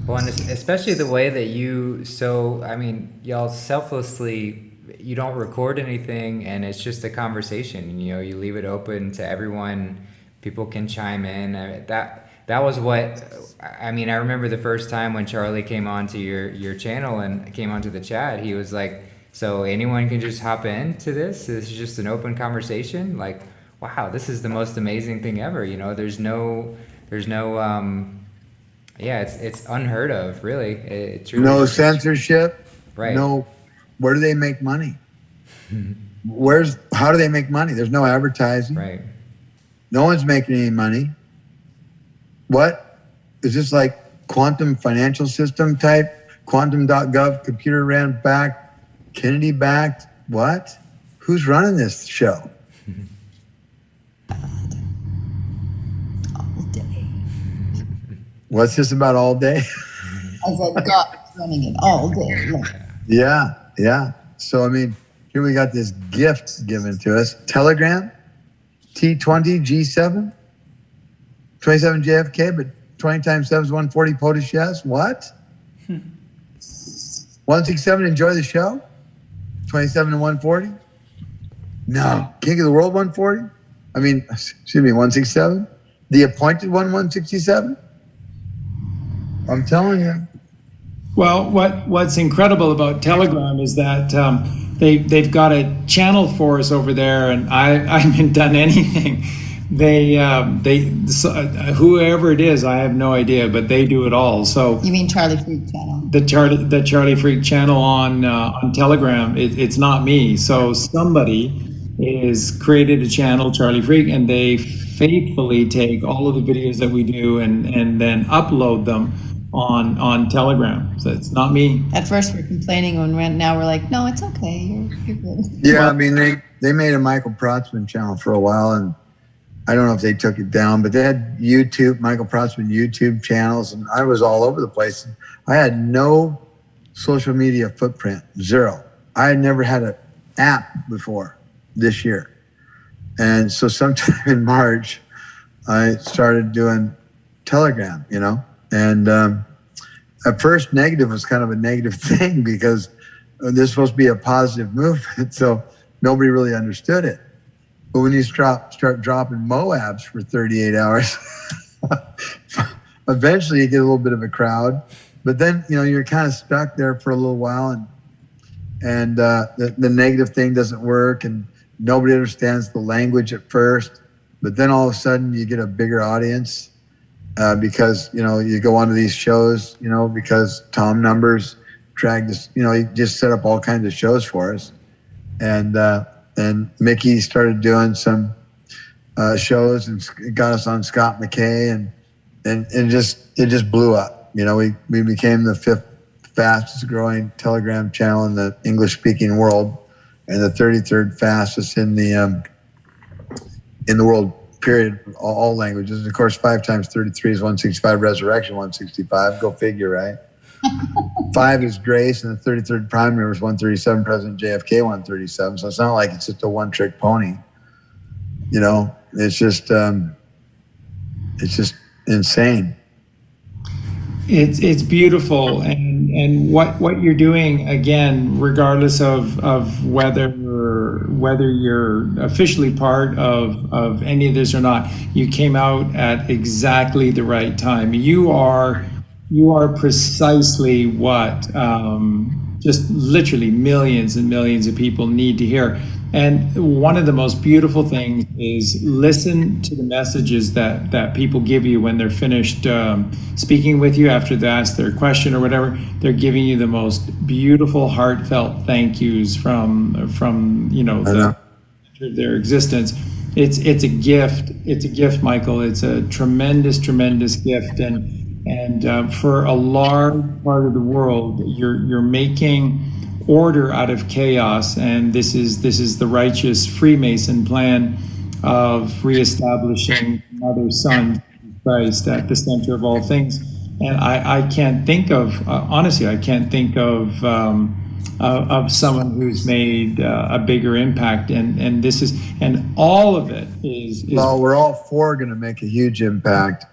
Well, and especially the way that y'all selflessly, you don't record anything, and it's just a conversation. You leave it open to everyone. People can chime in. That was what, I remember the first time when Charlie came onto your channel and came onto the chat, he was like, so anyone can just hop into this? This is just an open conversation? Like, wow, this is the most amazing thing ever. There's no it's unheard of, really. It's really no censorship. Right. No, where do they make money? How do they make money? There's no advertising. Right. No one's making any money. What? Is this like quantum financial system type? Quantum.gov, computer ran backed, Kennedy backed? What? Who's running this show? All day. What's this about all day? I said, God is running it all day long. Yeah. So, I mean, here we got this gift given to us. Telegram, T20, G7, 27 JFK, but 20 times 7 is 140 POTUS, yes. What? 167, enjoy the show? 27 and 140? No. King of the World 140? I mean, excuse me, 167? The appointed one 167? I'm telling you. Well, what's incredible about Telegram is that they've got a channel for us over there, and I haven't done anything. Whoever it is, I have no idea, but they do it all. So You mean Charlie Freak channel? the Charlie Freak channel on Telegram, it's not me. So somebody is created a channel, Charlie Freak, and they faithfully take all of the videos that we do and then upload them on Telegram. So it's not me. At first we're complaining now we're like, no, it's okay. You're good. Yeah, I mean, they made a Michael Protzman channel for a while, and I don't know if they took it down, but they had Michael Protzman YouTube channels, and I was all over the place. I had no social media footprint, zero. I had never had an app before this year. And so sometime in March, I started doing Telegram, and at first negative was kind of a negative thing because this is supposed to be a positive movement. So nobody really understood it. But when you start dropping Moabs for 38 hours, eventually you get a little bit of a crowd. But then, you're kind of stuck there for a little while, and the negative thing doesn't work, and nobody understands the language at first. But then all of a sudden you get a bigger audience because, you go onto these shows, because Tom Numbers dragged us, he just set up all kinds of shows for us. And Mickey started doing some shows and got us on Scott McKay, and it just blew up. We became the 5th fastest growing Telegram channel in the English speaking world, and the 33rd fastest in the world. Period. All languages. And of course, 5 times 33 is 165. Resurrection 165. Go figure, right? 5 is grace, and the 33rd prime number is 137. President JFK 137. So it's not like it's just a one-trick pony. It's just insane. It's beautiful, and what you're doing, again, regardless of whether you're officially part of any of this or not, you came out at exactly the right time. You are precisely what just literally millions and millions of people need to hear. And one of the most beautiful things is listen to the messages that people give you when they're finished speaking with you after they ask their question or whatever. They're giving you the most beautiful, heartfelt thank yous from their existence. It's a gift. It's a gift, Michael. It's a tremendous, tremendous gift. And for a large part of the world, you're making order out of chaos, and this is the righteous Freemason plan of reestablishing Mother, Son, Christ at the center of all things. And I can't think of honestly, I can't think of someone who's made a bigger impact, and this is, and all of it is well, we're all four going to make a huge impact.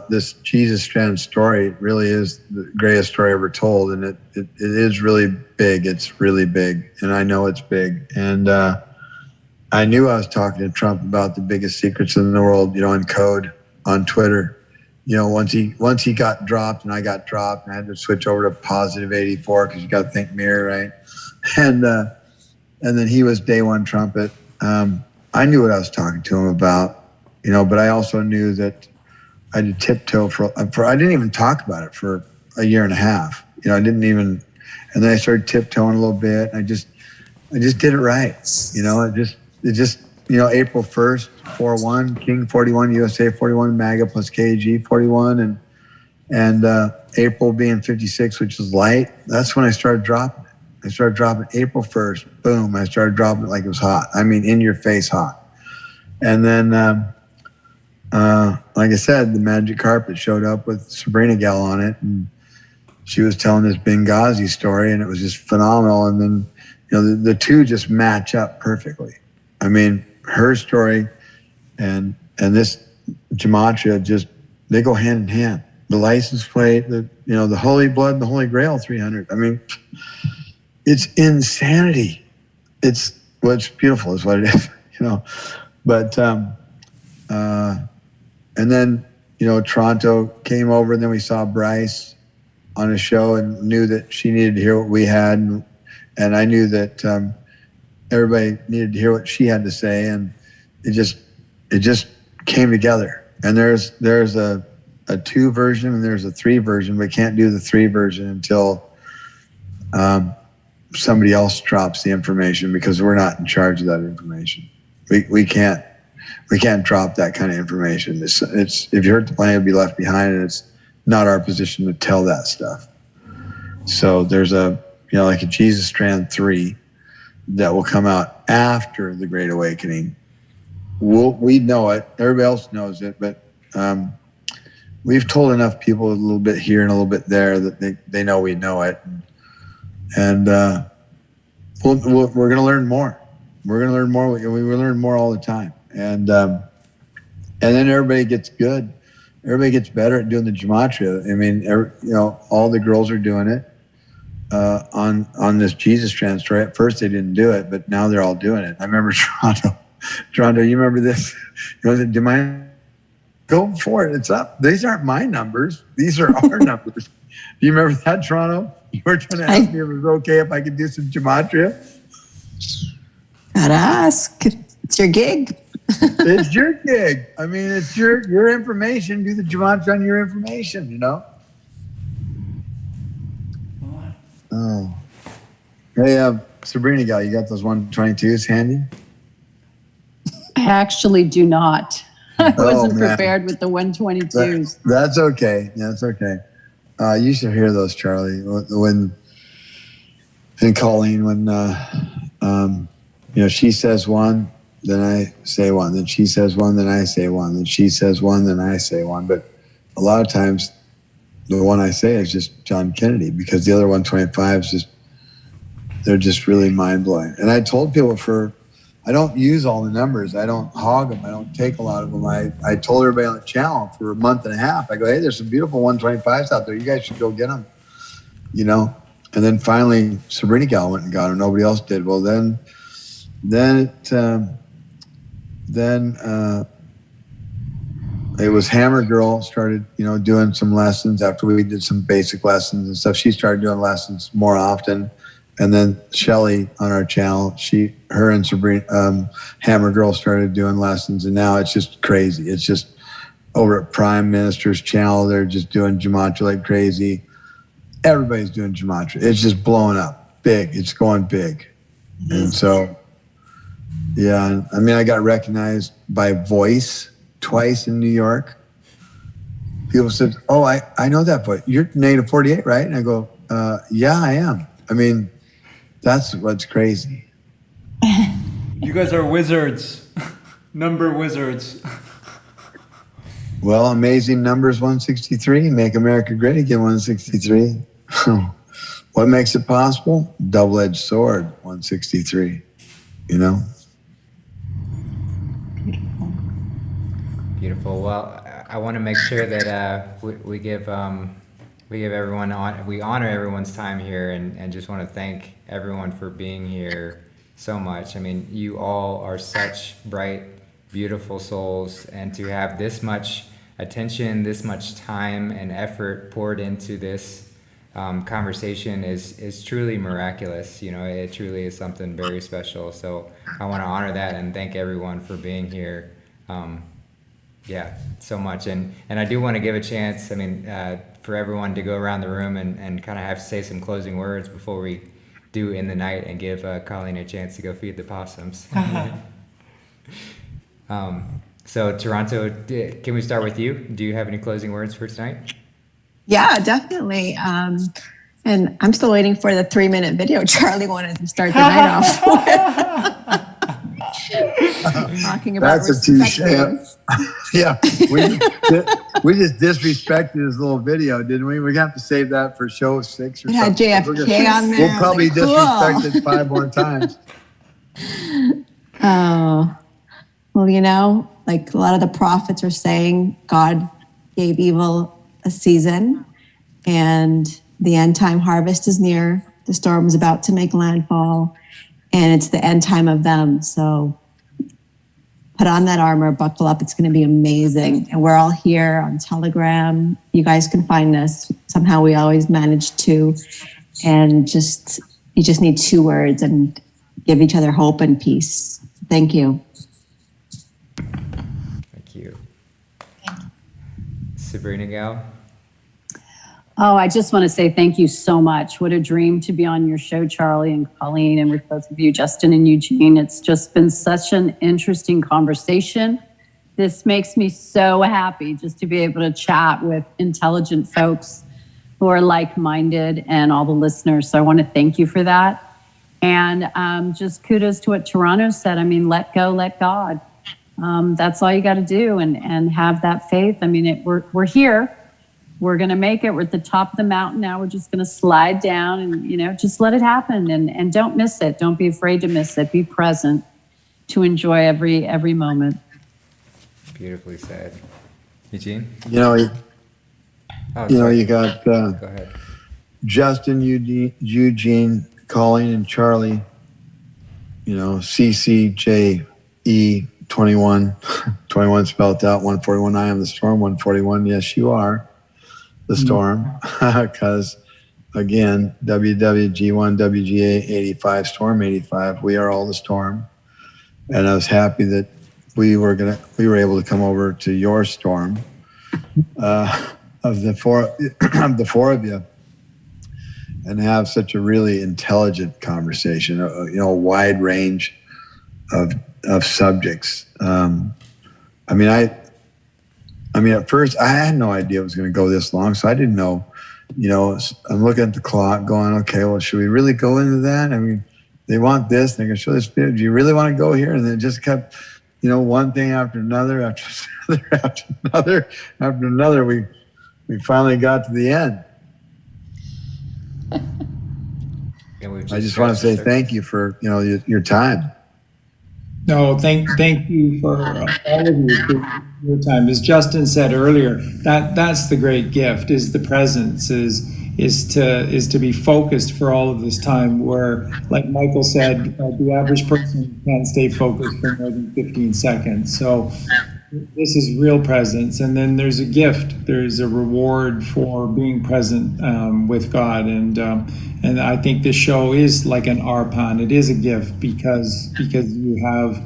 This Jesus Strand story really is the greatest story ever told, and it is really big. It's really big, and I know it's big. And I knew I was talking to Trump about the biggest secrets in the world, in code on Twitter. Once he got dropped and I got dropped, and I had to switch over to positive 84 because you got to think mirror, right? And then he was day one trumpet. I knew what I was talking to him about, but I also knew that I had to tiptoe for I didn't even talk about it for a year and a half. I didn't even, and then I started tiptoeing a little bit. I just did it right. It just April 1st, 4-1, King 41, USA 41, MAGA plus KG 41, and April being 56, which is light. That's when I started dropping it. I started dropping April 1st. Boom. I started dropping it like it was hot. I mean, in your face hot. And then, like I said, the magic carpet showed up with Sabrinagal on it. And she was telling this Benghazi story, and it was just phenomenal. And then, the two just match up perfectly. I mean, her story and this Gematria they go hand in hand. The license plate, the Holy Blood and the Holy Grail 300. I mean, it's insanity. It's beautiful is what it is, But and then Toronto came over, and then we saw Brice on a show and knew that she needed to hear what we had, and I knew that everybody needed to hear what she had to say, and it just came together. And there's a 2 version and there's a 3 version. We can't do the 3 version until somebody else drops the information, because we're not in charge of that information. We can't drop that kind of information. It's if you hurt the planet, it'll be left behind, and it's not our position to tell that stuff. So there's like a Jesus Strand 3 that will come out after the Great Awakening. We know it. Everybody else knows it, but we've told enough people a little bit here and a little bit there that they know we know it. And we're going to learn more. We're going to learn more. We learn more all the time. And then everybody gets good. Everybody gets better at doing the Gematria. I mean, all the girls are doing it on this Jesus Strand story. At first they didn't do it, but now they're all doing it. I remember Toronto, you remember this? Do you mind? Go for it. It's up. These aren't my numbers. These are our numbers. Do you remember that, Toronto? You were trying to ask me if it was okay if I could do some Gematria. Gotta ask. It's your gig. It's your gig. I mean, it's your information. Do the Gematria on your information, Oh. Hey, Sabrinagal, you got those 122s handy? I actually do not. I wasn't man. prepared with the 122s. That's okay. That's okay. You should hear those, Charlie. And Colleen, when she says one, then I say one. Then she says one, then I say one. Then she says one, then I say one. But a lot of times, the one I say is just John Kennedy, because the other 125s they're just really mind blowing. And I told people I don't use all the numbers. I don't hog them. I don't take a lot of them. I told everybody on the channel for a month and a half. I go, hey, there's some beautiful 125s out there. You guys should go get them. And then finally, Sabrinagal went and got them. Nobody else did. Well, then it was Hammer Girl started, doing some lessons after we did some basic lessons and stuff. She started doing lessons more often. And then Shelly on our channel, her and Sabrina, Hammer Girl started doing lessons, and now it's just crazy. It's just over at Prime Minister's channel, they're just doing Gematria like crazy. Everybody's doing Gematria. It's just blowing up big. It's going big. And so, yeah, I mean, I got recognized by Voice twice in New York. People said, oh, I know that voice. You're Negative 48, right? And I go, yeah, I am. I mean, that's what's crazy. You guys are wizards. Number wizards. Well, amazing numbers 163. Make America great again 163. What makes it possible? Double-edged sword 163. Beautiful. Well, I want to make sure that we give everyone we honor everyone's time here, and just want to thank everyone for being here so much. I mean, you all are such bright, beautiful souls, and to have this much attention, this much time and effort poured into this conversation is truly miraculous. It truly is something very special. So I want to honor that and thank everyone for being here. So much. And I do want to give a chance, for everyone to go around the room and kind of say some closing words before we do in the night, and give Colleen a chance to go feed the possums. So Toronto, can we start with you? Do you have any closing words for tonight? Yeah, definitely. And I'm still waiting for the 3-minute video Charlie wanted to start the night off with. Talking about That's a touche. respecting. Yeah, we just disrespected his little video, didn't we? We have to save that for show 6 or It had something. JFK on there. We'll probably I was like, disrespect it 5 more times. Oh, well, like a lot of the prophets are saying, God gave evil a season, and the end time harvest is near. The storm is about to make landfall, and it's the end time of them. So put on that armor, buckle up. It's going to be amazing. And we're all here on Telegram. You guys can find us. Somehow we always manage to. And you just need 2 words and give each other hope and peace. Thank you. Thank you. Sabrinagal. Oh, I just want to say thank you so much. What a dream to be on your show, Charlie and Colleen, and with both of you, Justin and Eugene. It's just been such an interesting conversation. This makes me so happy just to be able to chat with intelligent folks who are like-minded and all the listeners. So I want to thank you for that. And just kudos to what Toronto said. I mean, let go, let God. That's all you got to do and have that faith. I mean, we're here. We're going to make it. We're at the top of the mountain now. We're just going to slide down and, just let it happen and don't miss it. Don't be afraid to miss it. Be present to enjoy every moment. Beautifully said. Eugene? You got Go ahead. Justin, Eugene, Colleen, and Charlie, CCJE 21, 21 spelled out, 141. I am the storm, 141. Yes, you are the storm. Because, again, WWG1, WGA 85, storm 85. We are all the storm. And I was happy that we were able to come over to your storm of the four of you and have such a really intelligent conversation, a wide range of subjects. At first I had no idea it was going to go this long, so I didn't know. I'm looking at the clock, going, okay, well, should we really go into that? I mean, they want this, they're going to show this video. Do you really want to go here? And then it just kept, one thing after another, after another. We finally got to the end. I just want to say thank you for your time. No, thank you for all of you for your time. As Justin said earlier, that's the great gift, is the presence, is to be focused for all of this time, where, like Michael said, the average person can't stay focused for more than 15 seconds. So this is real presence. And then there's a gift, there's a reward for being present with God. And I think this show is like an arpan. It is a gift because you have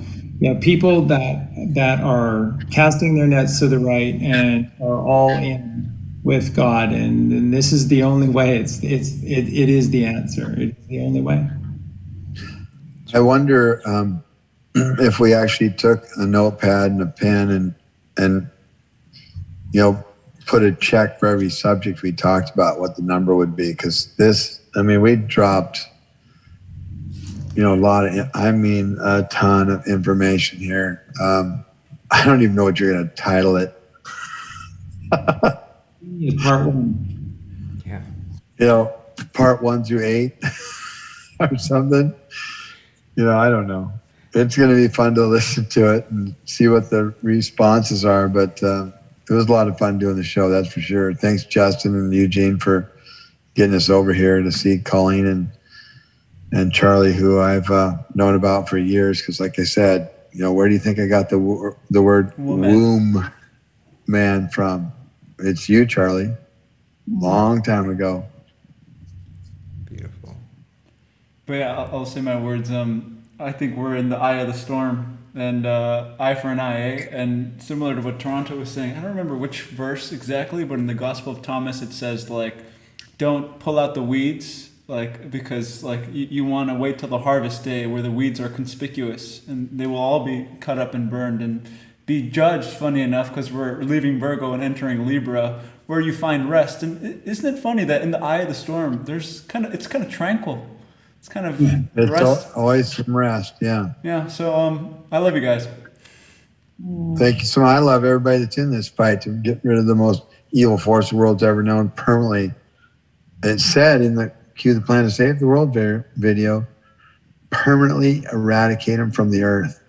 people that are casting their nets to the right and are all in with God. And this is the only way. It is the answer. It's the only way. I wonder if we actually took a notepad and a pen and put a check for every subject we talked about, what the number would be. Because we dropped, a ton of information here. I don't even know what you're going to title it. Part 1. Yeah. Part 1 through 8 or something. I don't know. It's going to be fun to listen to it and see what the responses are. But it was a lot of fun doing the show, that's for sure. Thanks, Justin and Eugene, for getting us over here to see Colleen and Charlie, who I've known about for years. Because, like I said, where do you think I got the word womb man from? It's you, Charlie. Long time ago. Beautiful. But yeah, I'll say my words. I think we're in the eye of the storm, and eye for an eye, eh? And similar to what Toronto was saying, I don't remember which verse exactly, but in the Gospel of Thomas it says, don't pull out the weeds, because you want to wait till the harvest day where the weeds are conspicuous and they will all be cut up and burned. And be judged, funny enough, because we're leaving Virgo and entering Libra, where you find rest. And isn't it funny that in the eye of the storm, it's kind of tranquil. It's kind of It's rest. always some rest. Yeah. Yeah. So I love you guys. Thank you so much. I love everybody that's in this fight to get rid of the most evil force the world's ever known permanently. It's said in the Cue the Plan to Save the World video, permanently eradicate them from the earth.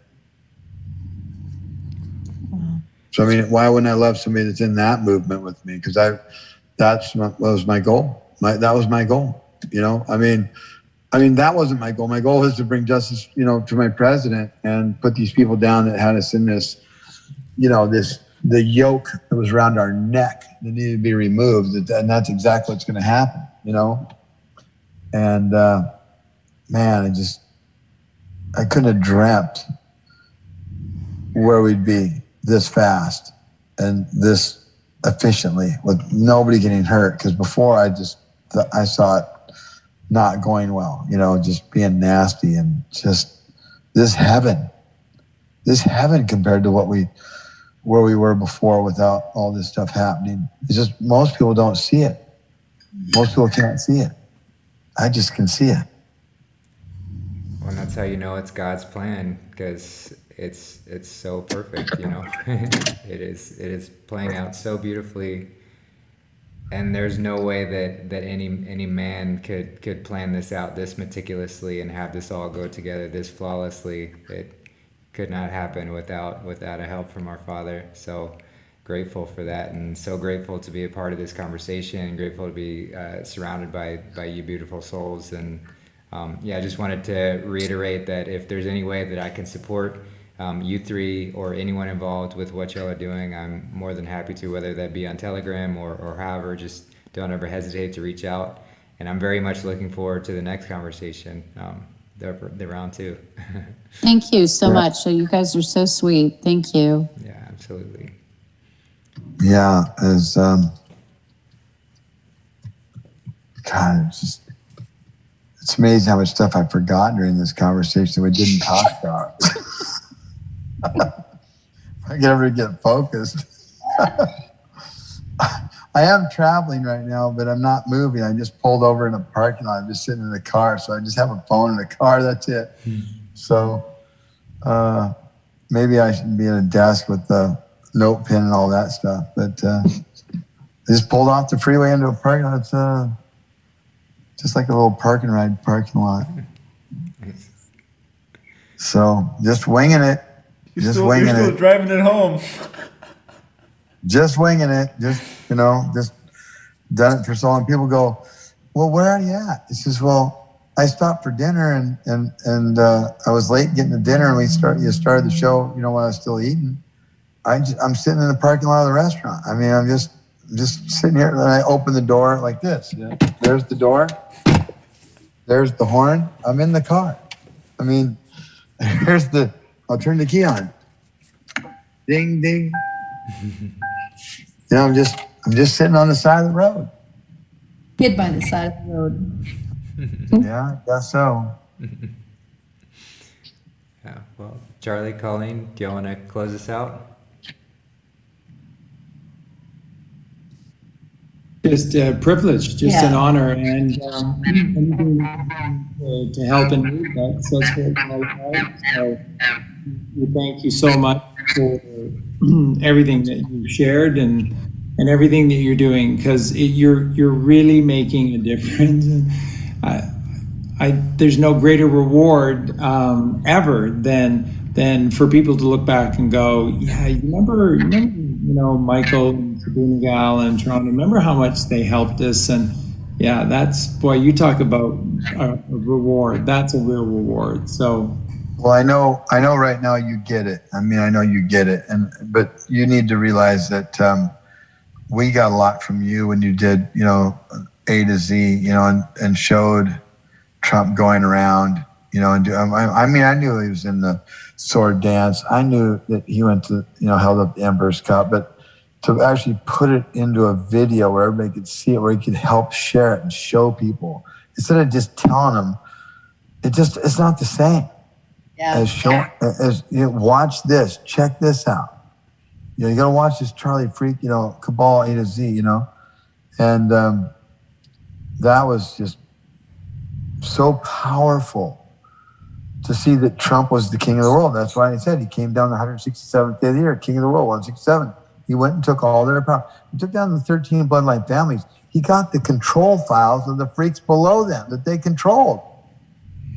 So, I mean, why wouldn't I love somebody that's in that movement with me? Because that was my goal. That was my goal. You know, I mean, that wasn't my goal. My goal was to bring justice, you know, to my president and put these people down that had us in this, you know, the yoke that was around our neck that needed to be removed. And that's exactly what's going to happen, you know? And, man, I couldn't have dreamt where we'd be this fast and this efficiently with nobody getting hurt. Because before I saw it not going well, you know, just being nasty and just this heaven compared to where we were before without all this stuff happening. It's just most people don't see it. Most people can't see it. I just can see it. Well, and that's how you know it's God's plan, because it's so perfect, you know. It is playing out so beautifully. And there's no way that any man could plan this out this meticulously and have this all go together this flawlessly. It could not happen without a help from our Father. So grateful for that, and so grateful to be a part of this conversation, and grateful to be surrounded by you beautiful souls. And I just wanted to reiterate that if there's any way that I can support you three or anyone involved with what y'all are doing, I'm more than happy to, whether that be on Telegram or however. Just don't ever hesitate to reach out. And I'm very much looking forward to the next conversation, the round two. Thank you so much. So you guys are so sweet. Thank you. Yeah, absolutely. Yeah, God, it's amazing how much stuff I've forgotten during this conversation that we didn't talk about. If I could ever get focused. I am traveling right now, but I'm not moving. I just pulled over in a parking lot. I'm just sitting in the car, so I just have a phone in the car. That's it. So maybe I should be at a desk with the note pen and all that stuff. But I just pulled off the freeway into a parking lot. It's just like a little parking lot. So just winging it. You're still driving it home. Just winging it. Just done it for so long. People go, well, where are you at? It says, well, I stopped for dinner and I was late getting to dinner, and you started the show, while I was still eating. I'm sitting in the parking lot of the restaurant. I mean, I'm just sitting here, and I open the door like this. Yeah. There's the door. There's the horn. I'm in the car. I mean, I'll turn the key on. Ding, ding. I'm just sitting on the side of the road. Hid by the side of the road. Yeah, I guess so. Yeah, well, Charlie, Colleen, do y'all want to close us out? Just a privilege, just an honor, and anything to help and lead that's what it's all about. So we thank you so much for everything that you've shared and everything that you're doing, because you're really making a difference. There's no greater reward ever than for people to look back and go, yeah, you remember Michael and Sabrinagal and Toronto, remember how much they helped us. And yeah, you talk about a reward. That's a real reward. So, well, I know right now you get it. I mean, I know you get it, but you need to realize that we got a lot from you when you did, A to Z, and showed Trump going around, I mean, I knew he was in the sword dance. I knew that he went to, held up the Emperor's Cup, but to actually put it into a video where everybody could see it, where he could help share it and show people, instead of just telling them, it's not the same. Yeah. As watch this, check this out. You got to watch this Charlie freak, cabal A to Z, and that was just so powerful to see that Trump was the king of the world. That's why he said he came down the 167th day of the year, king of the world, 167. He went and took all their power. He took down the 13 bloodline families. He got the control files of the freaks below them that they controlled.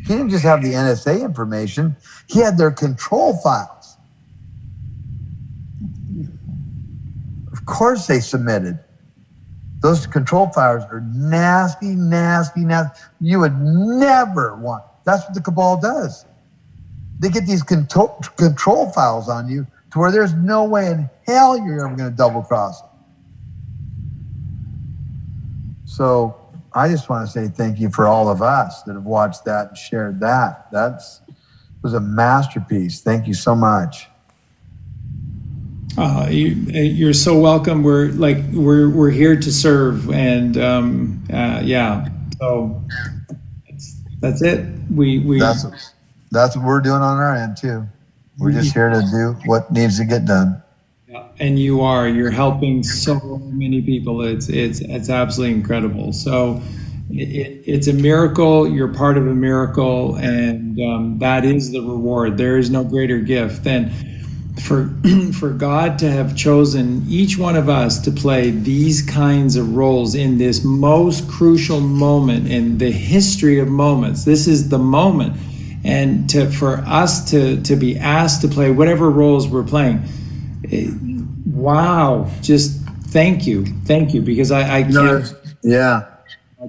He didn't just have the NSA information. He had their control files. Of course they submitted. Those control files are nasty, nasty, nasty. You would never want. That's what the cabal does. They get these control files on you to where there's no way in hell you're ever going to double cross them. So I just want to say thank you for all of us that have watched that and shared that. That was a masterpiece. Thank you so much. You're so welcome. We're here to serve, and so that's it. That's what we're doing on our end too. We're just here to do what needs to get done. And you're helping so many people. It's absolutely incredible. So it's a miracle. You're part of a miracle, and that is the reward. There is no greater gift than for God to have chosen each one of us to play these kinds of roles in this most crucial moment in the history of moments. This is the moment, and for us to be asked to play whatever roles we're playing. Wow, just thank you, because I can't.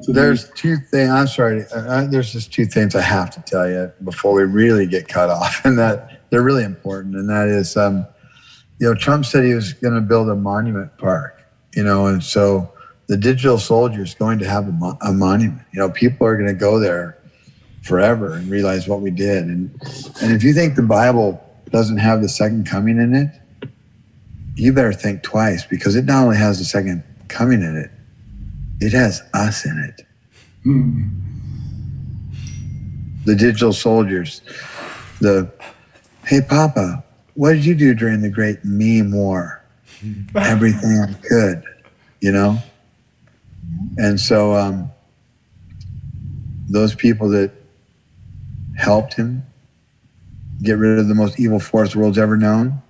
There's two things. I'm sorry. There's just two things I have to tell you before we really get cut off, and that they're really important. And that is, Trump said he was going to build a monument park, and so the digital soldier is going to have a monument. People are going to go there forever and realize what we did. And if you think the Bible doesn't have the second coming in it, you better think twice, because it not only has the second coming in it, it has us in it. The digital soldiers, hey, Papa, what did you do during the great meme war? Everything I could, And so those people that helped him get rid of the most evil force the world's ever known,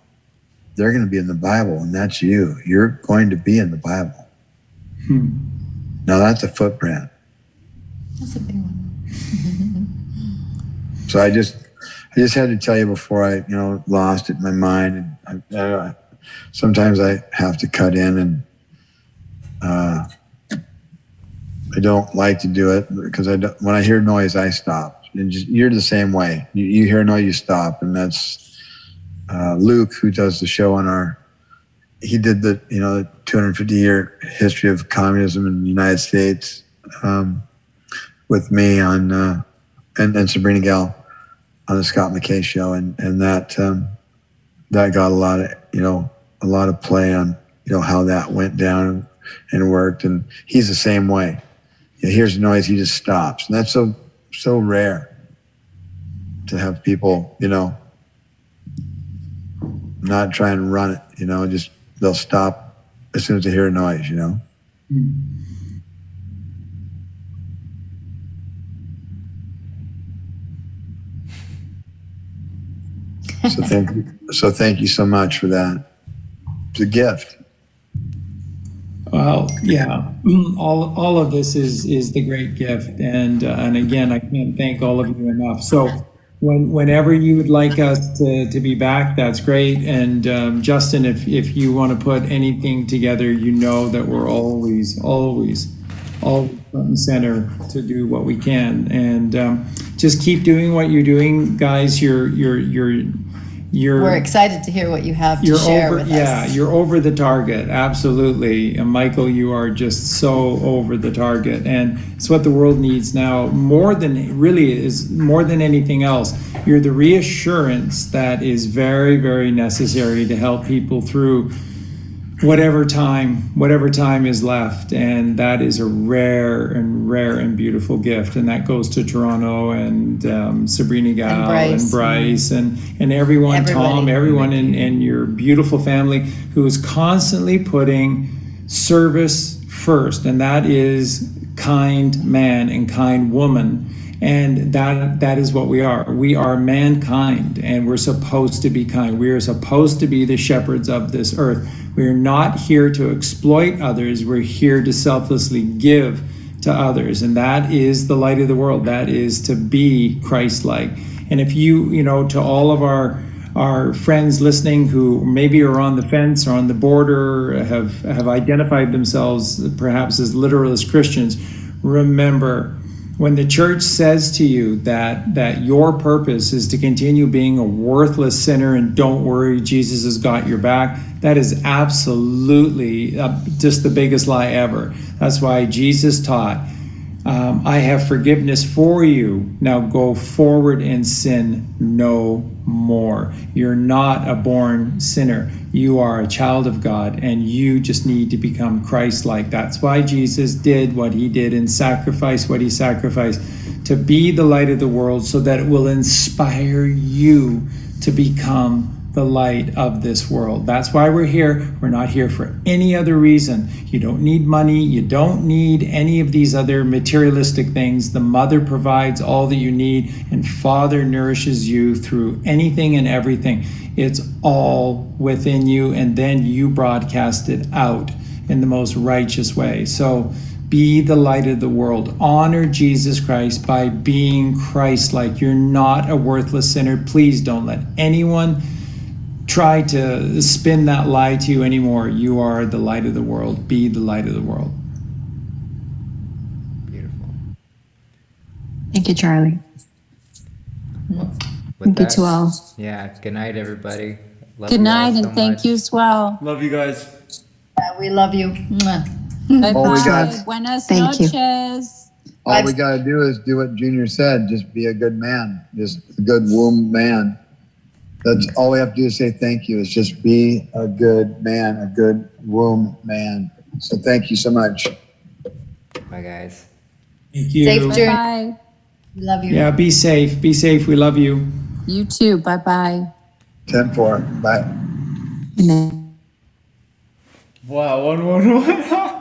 they're going to be in the Bible, and that's you. You're going to be in the Bible. Now that's a footprint. That's a big one. So I just had to tell you before I, lost it in my mind. And sometimes I have to cut in, and I don't like to do it because when I hear noise, I stop. And you're the same way. You hear noise, you stop, and that's Luke, who does the show he did the 250-year history of communism in the United States with me on and Sabrinagal on the Scott McKay show, and that got a lot of play on how that went down and worked. And he's the same way. He hears a noise, he just stops, and that's so rare to have people not try and run it, just they'll stop as soon as they hear a noise, So thank you so much for that. It's a gift. Well, yeah, all of this is the great gift, and again, I can't thank all of you enough. So whenever you would like us to be back, that's great. And Justin, if you want to put anything together, that we're always front and center to do what we can, and just keep doing what you're doing, guys. We're excited to hear what you have to share with us. Yeah, you're over the target, absolutely. And Michael, you are just so over the target, and it's what the world needs now more than anything else. You're the reassurance that is very, very necessary to help people through whatever time is left, and that is a rare and beautiful gift, and that goes to Toronto and Sabrinagal and Brice and everyone, Tom, everyone in your beautiful family who is constantly putting service first, and that is kind man and kind woman. And that is what we are. We are mankind, and we're supposed to be kind. We are supposed to be the shepherds of this earth. We're not here to exploit others. We're here to selflessly give to others. And that is the light of the world. That is to be Christ-like. And if you know, to all of our friends listening who maybe are on the fence or on the border, have identified themselves perhaps as literalist Christians, remember, when the church says to you that your purpose is to continue being a worthless sinner and don't worry, Jesus has got your back, that is absolutely just the biggest lie ever. That's why Jesus taught, I have forgiveness for you. Now go forward and sin no more. You're not a born sinner. You are a child of God, and you just need to become Christ-like. That's why Jesus did what he did and sacrificed what he sacrificed, to be the light of the world, so that it will inspire you to become the light of this world. That's why we're here. We're not here for any other reason. You don't need money. You don't need any of these other materialistic things. The Mother provides all that you need, and Father nourishes you through anything and everything. It's all within you, and then you broadcast it out in the most righteous way. So be the light of the world. Honor Jesus Christ by being Christ-like. You're not a worthless sinner. Please don't let anyone try to spin that lie to you anymore. You are the light of the world. Be the light of the world. Beautiful. Thank you, Charlie. Thank you to all. Yeah. Good night, everybody. Love Good you all night, so and thank much. you as well. Love you guys. We love you. Mwah. Bye All we bye. got- Buenas Thank you. noches. All we got to do is do what Junior said. Just be a good man. Just a good womb man. That's all we have to do is say thank you. Is just be a good man, a good womb man. So thank you so much. Bye, guys. Thank you. Safe journey. Bye. We love you. Yeah, be safe. Be safe. We love you. You too. Bye bye. 10-4. Bye. And then Wow, 111.